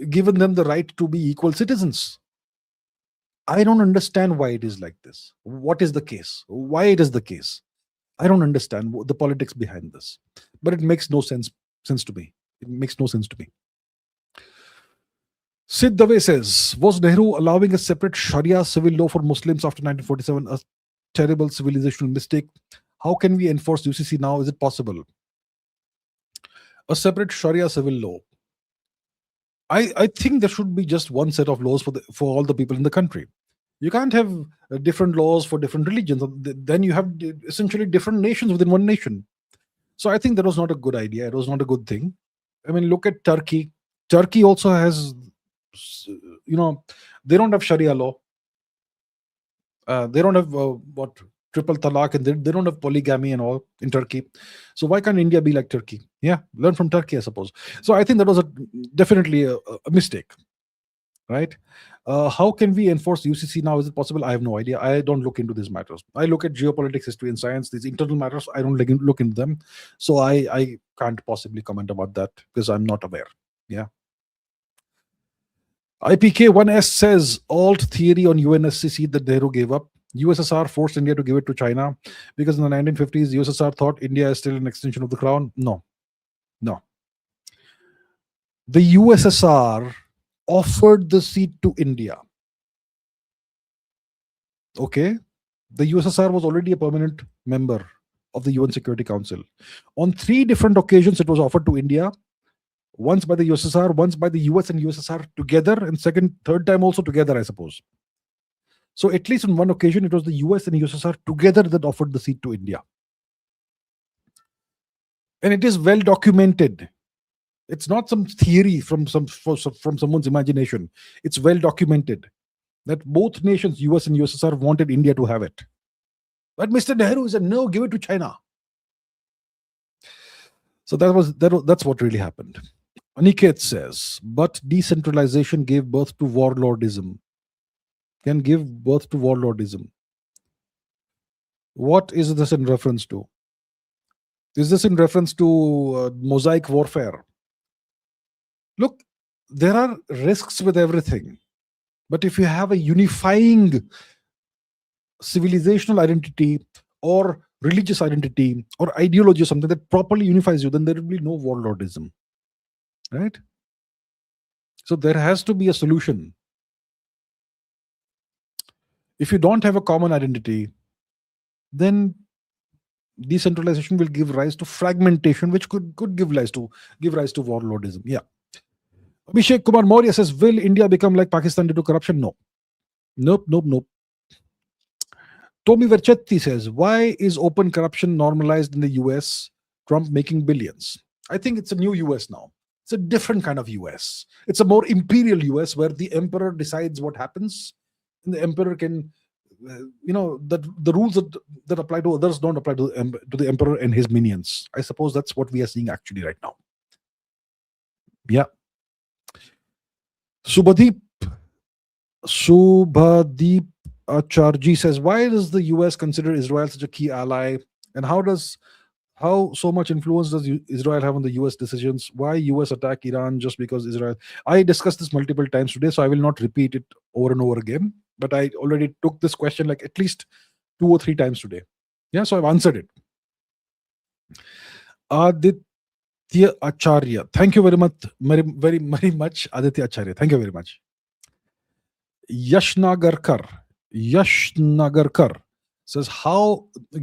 given them the right to be equal citizens. I don't understand why it is like this. What is the case? Why it is the case? I don't understand the politics behind this. But it makes no sense to me. It makes no sense to me. Sid Dave says, was Nehru allowing a separate Sharia civil law for Muslims after 1947 a terrible civilizational mistake? How can we enforce UCC now? Is it possible? A separate Sharia civil law. I think there should be just one set of laws for all the people in the country. You can't have different laws for different religions. Then you have essentially different nations within one nation. So I think that was not a good idea. It was not a good thing. I mean, look at Turkey. Turkey also has, they don't have Sharia law. They don't have triple talaq, and they don't have polygamy and all in Turkey. So why can't India be like Turkey? Yeah, learn from Turkey, I suppose. So I think that was definitely a mistake, right? How can we enforce UCC now? Is it possible? I have no idea. I don't look into these matters. I look at geopolitics, history, and science. These internal matters, I don't look into them. So I can't possibly comment about that because I'm not aware. Yeah. IPK1S says alt theory on UNSCC that Nehru gave up. USSR forced India to give it to China because in the 1950s, USSR thought India is still an extension of the crown. No, no. The USSR offered the seat to India. Okay. The USSR was already a permanent member of the UN Security Council. On 3 different occasions, it was offered to India. Once by the USSR, once by the US and USSR together, and third time also together, I suppose. So at least on one occasion, it was the US and USSR together that offered the seat to India. And it is well documented. It's not some theory from someone's imagination. It's well documented that both nations, US and USSR, wanted India to have it. But Mr. Nehru said, no, give it to China. So that's what really happened. Aniket says, but decentralization gave birth to warlordism. Can give birth to warlordism. What is this in reference to? Is this in reference to mosaic warfare? Look, there are risks with everything. But if you have a unifying civilizational identity or religious identity or ideology or something that properly unifies you, then there will be no warlordism. Right? So there has to be a solution. If you don't have a common identity, then decentralization will give rise to fragmentation, which could give rise to warlordism. Yeah. Abhishek Kumar Maurya says, will India become like Pakistan due to corruption? No. Nope. Tommy Verchetti says, why is open corruption normalized in the US? Trump making billions. I think it's a new US now. It's a different kind of US. It's a more imperial US where the emperor decides what happens. And the emperor can, the rules that apply to others don't apply to the emperor and his minions. I suppose that's what we are seeing actually right now. Yeah. Subhadeep Acharji says, why does the US consider Israel such a key ally? And how so much influence does Israel have on the US decisions? Why US attack Iran just because Israel? I discussed this multiple times today, so I will not repeat it over and over again. But I already took this question like at least 2 or 3 times today. Yeah, so I've answered it. Aditya Acharya. Thank you very much, Aditya Acharya. Thank you very much. Yashnagarkar says,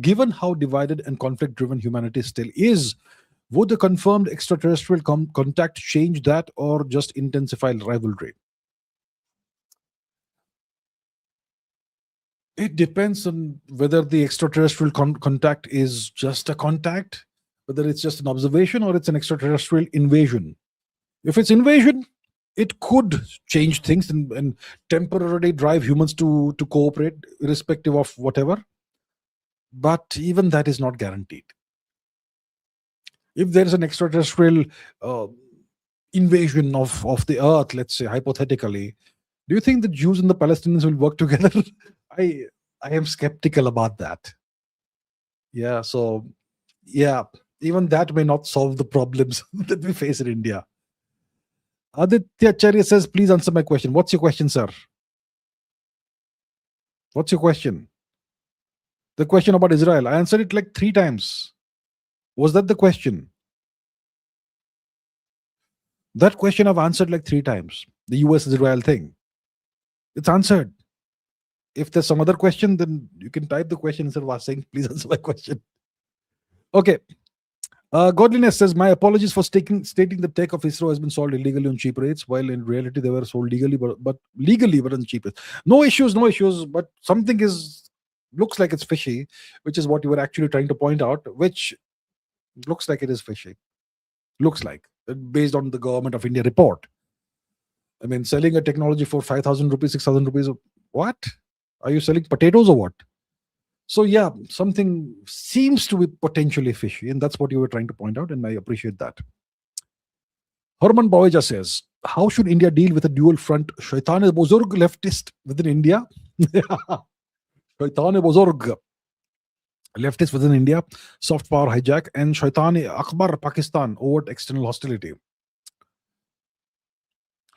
given how divided and conflict-driven humanity still is, would the confirmed extraterrestrial contact change that or just intensify rivalry? It depends on whether the extraterrestrial contact is just a contact, whether it's just an observation or it's an extraterrestrial invasion. If it's invasion, it could change things and temporarily drive humans to cooperate, irrespective of whatever. But even that is not guaranteed. If there is an extraterrestrial invasion of the earth, let's say, hypothetically, do you think the Jews and the Palestinians will work together? I am skeptical about that. Yeah, so, yeah, even that may not solve the problems that we face in India. Aditya Acharya says, please answer my question. What's your question, sir? What's your question? The question about Israel. I answered it like 3 times. Was that the question? That question I've answered like 3 times. The US-Israel thing. It's answered. If there's some other question, then you can type the question instead of saying, please answer my question. Okay. Godliness says, my apologies for stating the tech of ISRO has been sold illegally on cheap rates, while in reality they were sold legally, but on cheap rates. No issues, but something looks like it's fishy, which is what you were actually trying to point out, which looks like it is fishy. Looks like, based on the Government of India report. I mean, selling a technology for 5,000 rupees, 6,000 rupees, what? Are you selling potatoes or what? So yeah, something seems to be potentially fishy, and that's what you were trying to point out, and I appreciate that. Herman Boyaja says, how should India deal with a dual front Shaitan Bozorg leftist within India? Shaitan Bozorg leftist within India, soft power hijack, and Shaitan Akbar Pakistan, overt external hostility.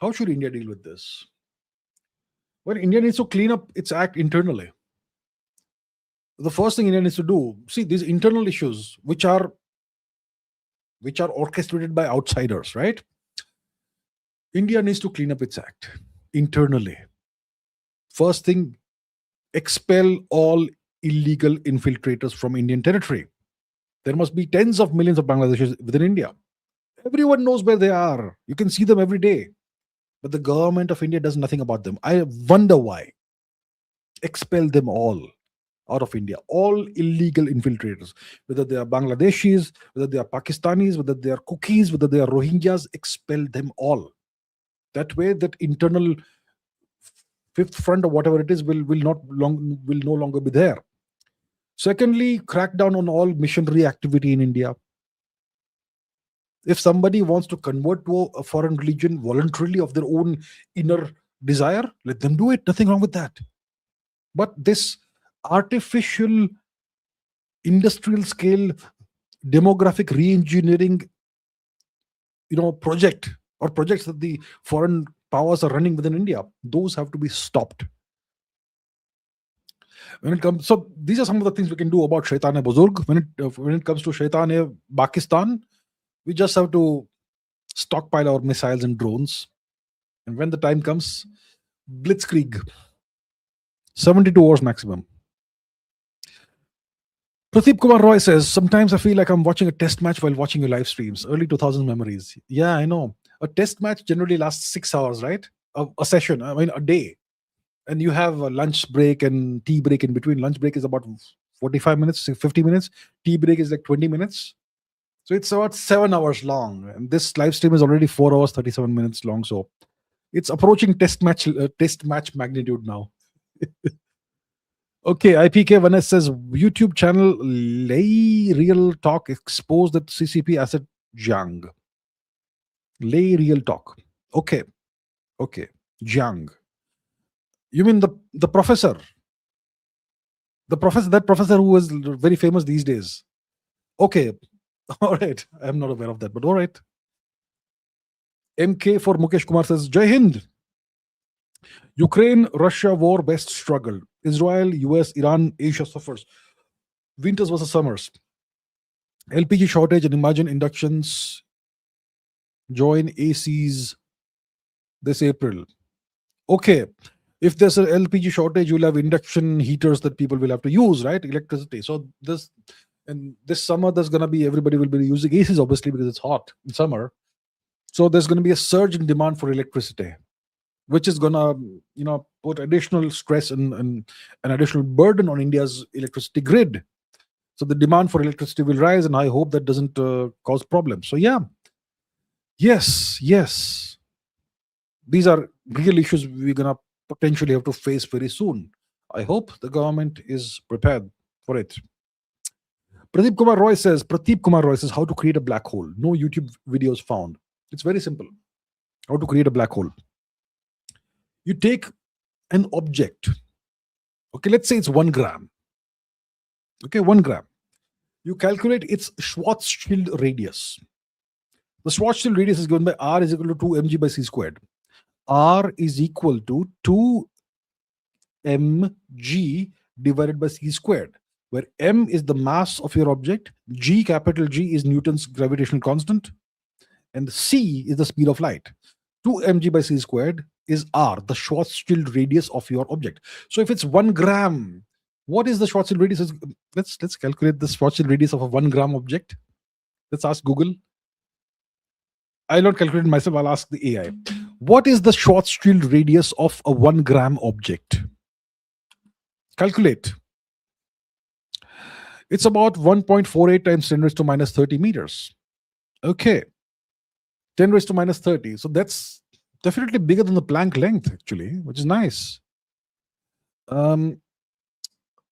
How should India deal with this? Well, India needs to clean up its act internally. The first thing India needs to do, see these internal issues which are orchestrated by outsiders, right? India needs to clean up its act internally. First thing, expel all illegal infiltrators from Indian territory. There must be tens of millions of Bangladeshis within India. Everyone knows where they are. You can see them every day. But the government of India does nothing about them. I wonder why. Expel them all out of India. All illegal infiltrators, whether they are Bangladeshis, whether they are Pakistanis, whether they are Cookies, whether they are Rohingyas, expel them all. That way, that internal fifth front or whatever it is will no longer be there. Secondly, crack down on all missionary activity in India. If somebody wants to convert to a foreign religion voluntarily of their own inner desire, let them do it. Nothing wrong with that. But this artificial industrial scale demographic re-engineering project or projects that the foreign powers are running within India, those have to be stopped. So these are some of the things we can do about Shaitane Buzurg. When it comes to Shaitane Pakistan, we just have to stockpile our missiles and drones, and when the time comes, blitzkrieg. 72 hours maximum. Pradeep Kumar Roy says, sometimes I feel like I'm watching a test match while watching your live streams. Early 2000s memories. Yeah, I know. A test match generally lasts 6 hours, right? A session, I mean, a day. And you have a lunch break and tea break in between. Lunch break is about 45 minutes, 50 minutes. Tea break is like 20 minutes. So it's about 7 hours long. And this live stream is already 4 hours, 37 minutes long. So it's approaching test match magnitude now. Okay, IPK Vanes says YouTube channel Lay Real Talk exposed that CCP asset Jiang. Lay Real Talk. Okay. Jiang. You mean the professor? That professor who was very famous these days. Okay. All right. I'm not aware of that, but all right. MK for Mukesh Kumar says Jai Hind. Ukraine-Russia war best struggle. Israel, US, Iran, Asia suffers. Winters versus summers. LPG shortage and imagine inductions join ACs this April. Okay. If there's an LPG shortage, you'll have induction heaters that people will have to use, right? Electricity. So this summer, there's going to be, everybody will be using ACs, obviously, because it's hot in summer. So there's going to be a surge in demand for electricity, which is going to, put additional stress and an additional burden on India's electricity grid. So the demand for electricity will rise, and I hope that doesn't cause problems. So yeah, yes, these are real issues we're going to potentially have to face very soon. I hope the government is prepared for it. Pradeep Kumar Roy says, how to create a black hole. No YouTube videos found. It's very simple. How to create a black hole. You take an object. Okay, let's say it's 1 gram. Okay, 1 gram. You calculate its Schwarzschild radius. The Schwarzschild radius is given by R is equal to 2 mg by c squared. R is equal to 2 mg divided by c squared, where m is the mass of your object, g, capital G, is Newton's gravitational constant, and c is the speed of light. 2 mg by c squared is R, the Schwarzschild radius of your object. So if it's 1 gram, what is the Schwarzschild radius? Let's calculate the Schwarzschild radius of a 1 gram object. Let's ask Google. I'll not calculate it myself. I'll ask the AI. What is the Schwarzschild radius of a 1 gram object? Calculate. It's about 1.48 times 10 raised to minus 30 meters. Okay. 10 raised to minus 30. So that's definitely bigger than the Planck length, actually, which is nice.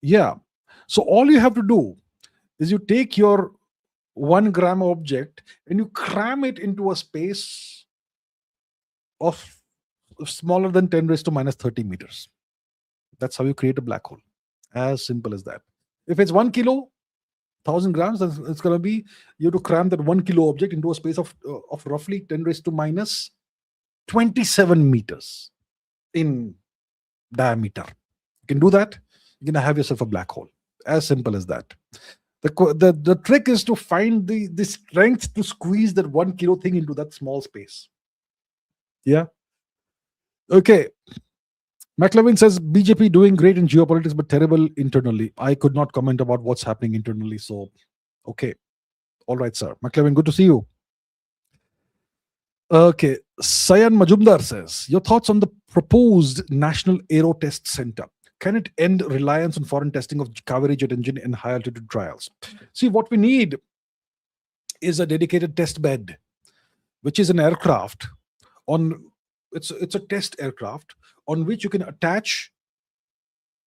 Yeah. So all you have to do is you take your 1 gram object and you cram it into a space of smaller than 10 raised to minus 30 meters. That's how you create a black hole. As simple as that. If it's 1 kilo, 1,000 grams, then it's going to be, you have to cram that 1 kilo object into a space of roughly 10 raised to minus 27 meters in diameter. You can do that, you're going to have yourself a black hole. As simple as that. The trick is to find the strength to squeeze that 1 kilo thing into that small space. Yeah. Okay. McLevin says BJP doing great in geopolitics but terrible internally. I could not comment about what's happening internally. So, okay. All right, sir. McLevin, good to see you. Okay. Sayan Majumdar says, your thoughts on the proposed National Aero Test Center. Can it end reliance on foreign testing of Kaveri jet engine in high altitude trials? See, what we need is a dedicated test bed, which is an aircraft on, it's a test aircraft on which you can attach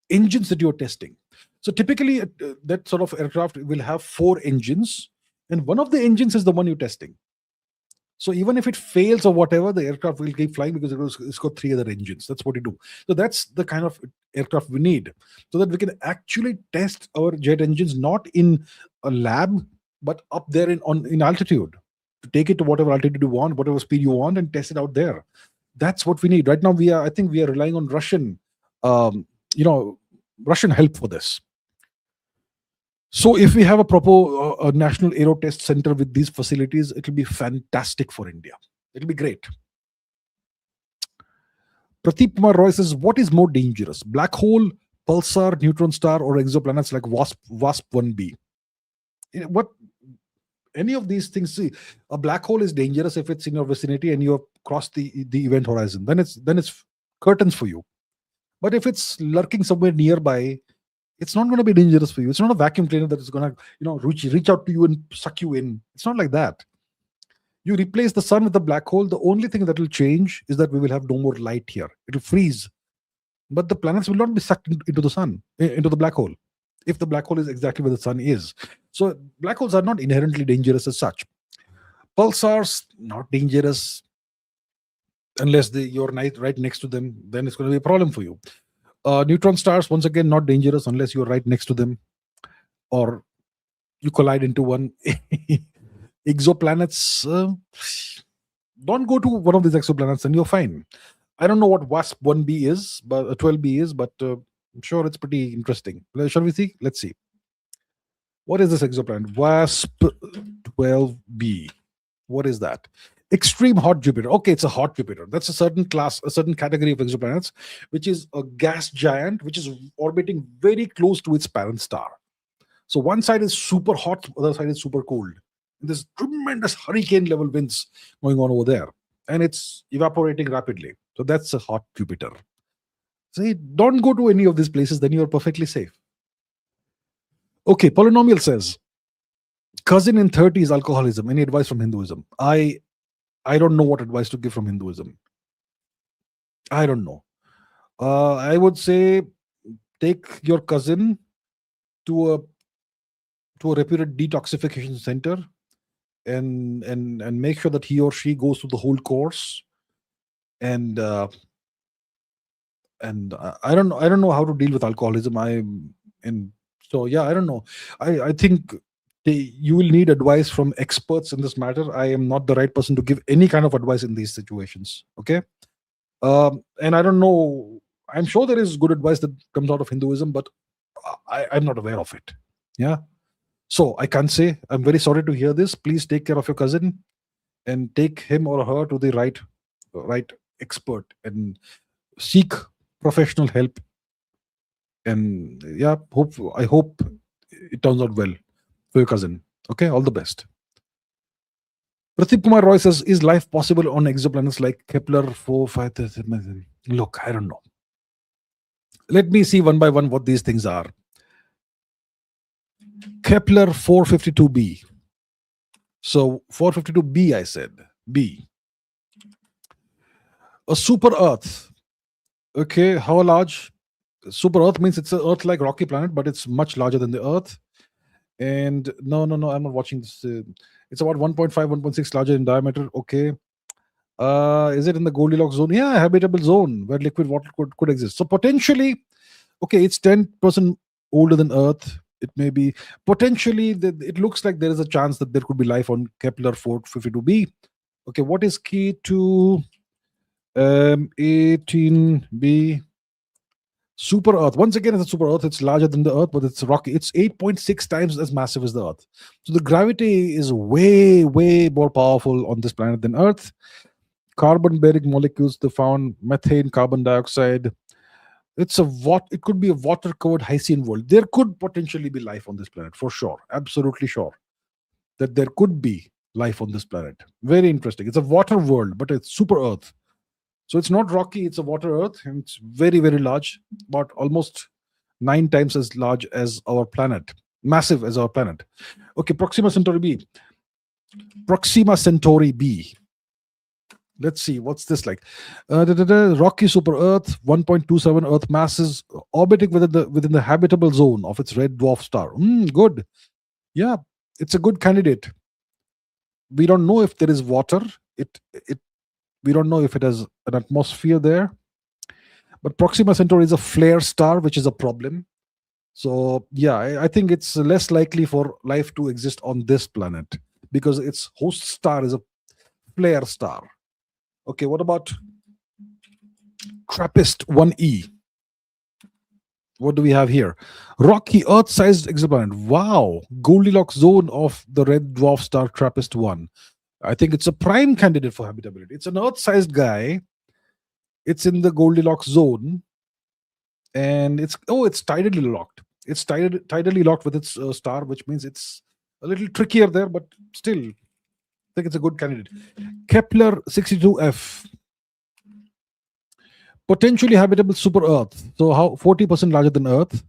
engines that you're testing. So typically that sort of aircraft will have 4 engines, and one of the engines is the one you're testing. So even if it fails or whatever, the aircraft will keep flying because it's got 3 other engines. That's what you do. So that's the kind of aircraft we need, so that we can actually test our jet engines not in a lab, but up there in altitude, to take it to whatever altitude you want, whatever speed you want, and test it out there. That's what we need right now. I think we are relying on Russian help for this. So if we have a proper national aero test center with these facilities, it will be fantastic for India. It'll be great. Pradeep Kumar Roy says, what is more dangerous, black hole, pulsar, neutron star, or exoplanets like WASP-1b? What any of these things? See, a black hole is dangerous if it's in your vicinity and you have crossed the event horizon. Then it's curtains for you. But if it's lurking somewhere nearby, it's not going to be dangerous for you. It's not a vacuum cleaner that is going to reach out to you and suck you in. It's not like that. You replace the sun with the black hole, the only thing that will change is that we will have no more light here. It will freeze. But the planets will not be sucked into the sun, into the black hole, if the black hole is exactly where the sun is. So black holes are not inherently dangerous as such. Pulsars, not dangerous unless you're right next to them. Then it's going to be a problem for you. Neutron stars, once again, not dangerous unless you're right next to them or you collide into one. Exoplanets, don't go to one of these exoplanets and you're fine. I don't know what WASP-1b is, but 12b is, but I'm sure it's pretty interesting. Shall we see? Let's see. What is this exoplanet? WASP-12b. What is that? Extreme hot Jupiter. Okay, it's a hot Jupiter. That's a certain class, a certain category of exoplanets, which is a gas giant, which is orbiting very close to its parent star. So one side is super hot, other side is super cold. There's tremendous hurricane level winds going on over there, and it's evaporating rapidly. So that's a hot Jupiter. See, don't go to any of these places, then you're perfectly safe. Okay, Polynomial says, cousin in 30s alcoholism. Any advice from Hinduism? I don't know what advice to give from Hinduism. I don't know. I would say take your cousin to a reputed detoxification center and make sure that he or she goes through the whole course. And I don't know how to deal with alcoholism. I don't know. I think you will need advice from experts in this matter. I am not the right person to give any kind of advice in these situations. Okay. And I don't know. I'm sure there is good advice that comes out of Hinduism, but I'm not aware of it. Yeah. So I can't say. I'm very sorry to hear this. Please take care of your cousin and take him or her to the right expert and seek professional help. And yeah, I hope it turns out well for your cousin. Okay, all the best. Pradeep Kumar Roy says, is life possible on exoplanets like Kepler 4, 5? Look, I don't know. Let me see one by one what these things are. Kepler 452b. So 452b, I said. B. A super Earth. Okay, how large? Super Earth means it's a Earth-like rocky planet, but it's much larger than the Earth. And no, no, no, I'm not watching this. It's about 1.5, 1.6 larger in diameter. Okay. Is it in the Goldilocks zone? Yeah, habitable zone where liquid water could exist. So potentially, okay, it's 10% older than Earth. It may be potentially, it looks like there is a chance that there could be life on Kepler 452b. Okay, what is key to 18b? Super Earth. Once again, it's a super Earth. It's larger than the Earth, but it's rocky. It's 8.6 times as massive as the Earth. So the gravity is way, way more powerful on this planet than Earth. Carbon bearing molecules they found, methane, carbon dioxide. It could be a water covered Haitian world. There could potentially be life on this planet for sure. Absolutely sure that there could be life on this planet. Very interesting. It's a water world, but it's super Earth. So it's not rocky, it's a water Earth, and it's very, very large, about almost 9 times as large as our planet, massive as our planet. Okay, Proxima Centauri B. Proxima Centauri B. Let's see, what's this like? Rocky super Earth, 1.27 Earth masses, orbiting within the habitable zone of its red dwarf star. Good. Yeah, it's a good candidate. We don't know if there is water. We don't know if it has an atmosphere there. But Proxima Centauri is a flare star, which is a problem. So yeah, I think it's less likely for life to exist on this planet because its host star is a flare star. Okay, what about TRAPPIST 1e? What do we have here? Rocky Earth-sized exoplanet. Wow, Goldilocks zone of the red dwarf star TRAPPIST 1. I think it's a prime candidate for habitability. It's an Earth-sized guy. It's in the Goldilocks zone, and it's tidally locked. It's tidally locked with its star, which means it's a little trickier there, but still, I think it's a good candidate. Kepler 62f, potentially habitable super Earth. So how 40% larger than Earth.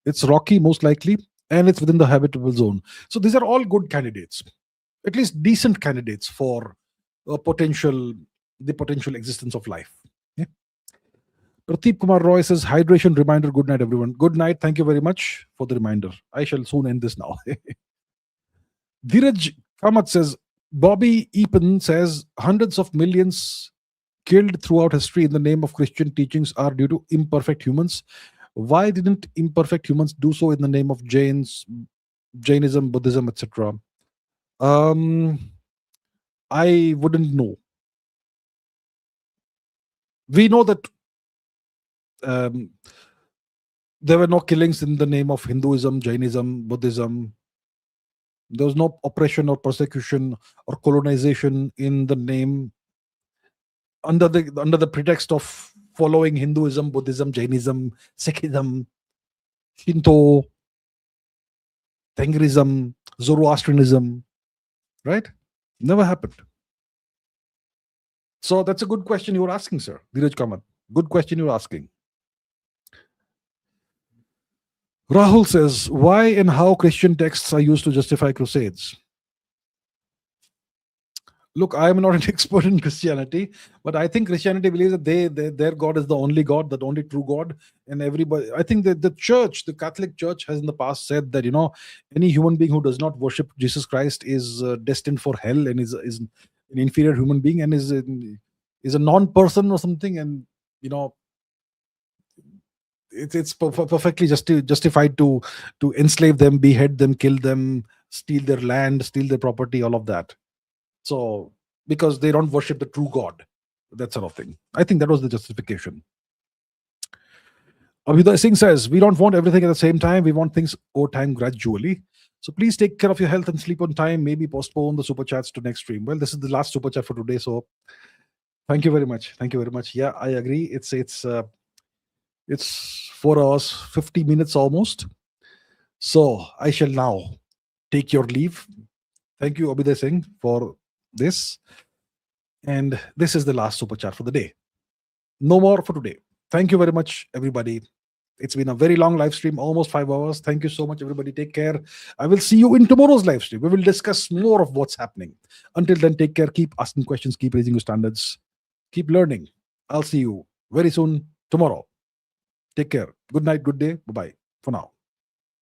It's rocky, most likely, and it's within the habitable zone. So these are all good candidates, at least decent candidates for the potential existence of life. Yeah. Pradeep Kumar Roy says, hydration reminder. Good night, everyone. Good night. Thank you very much for the reminder. I shall soon end this now. Dheeraj Kamath says, Bobby Eapen says, hundreds of millions killed throughout history in the name of Christian teachings are due to imperfect humans. Why didn't imperfect humans do so in the name of Jainism, Buddhism, etc.? I wouldn't know. We know that there were no killings in the name of Hinduism, Jainism, Buddhism. There was no oppression or persecution or colonization in the name under the pretext of following Hinduism, Buddhism, Jainism, Sikhism, Shinto, Tengrism, Zoroastrianism, right? Never happened. So that's a good question you're asking, sir. Dheeraj Kamath. Good question you're asking. Rahul says, why and how Christian texts are used to justify crusades? Look, I am not an expert in Christianity, but I think Christianity believes that their God is the only God, the only true God, and everybody. I think that the Catholic Church, has in the past said that any human being who does not worship Jesus Christ is destined for hell and is an inferior human being and is a non-person or something, and it's perfectly justified to enslave them, behead them, kill them, steal their land, steal their property, all of that. So, because they don't worship the true God, that sort of thing. I think that was the justification. Abhijit Singh says, we don't want everything at the same time. We want things over time gradually. So please take care of your health and sleep on time. Maybe postpone the super chats to next stream. Well, this is the last super chat for today. So thank you very much. Thank you very much. Yeah, I agree. It's 4 hours, 50 minutes almost. So I shall now take your leave. Thank you, Abhijit Singh, for this. And this is the last super chat for the day. No more for today. Thank you very much, everybody. It's been a very long live stream, almost 5 hours. Thank you so much, everybody. Take care. I will see you in tomorrow's live stream. We will discuss more of what's happening. Until then, take care. Keep asking questions. Keep raising your standards. Keep learning. I'll see you very soon tomorrow. Take care. Good night, good day. Bye bye for now.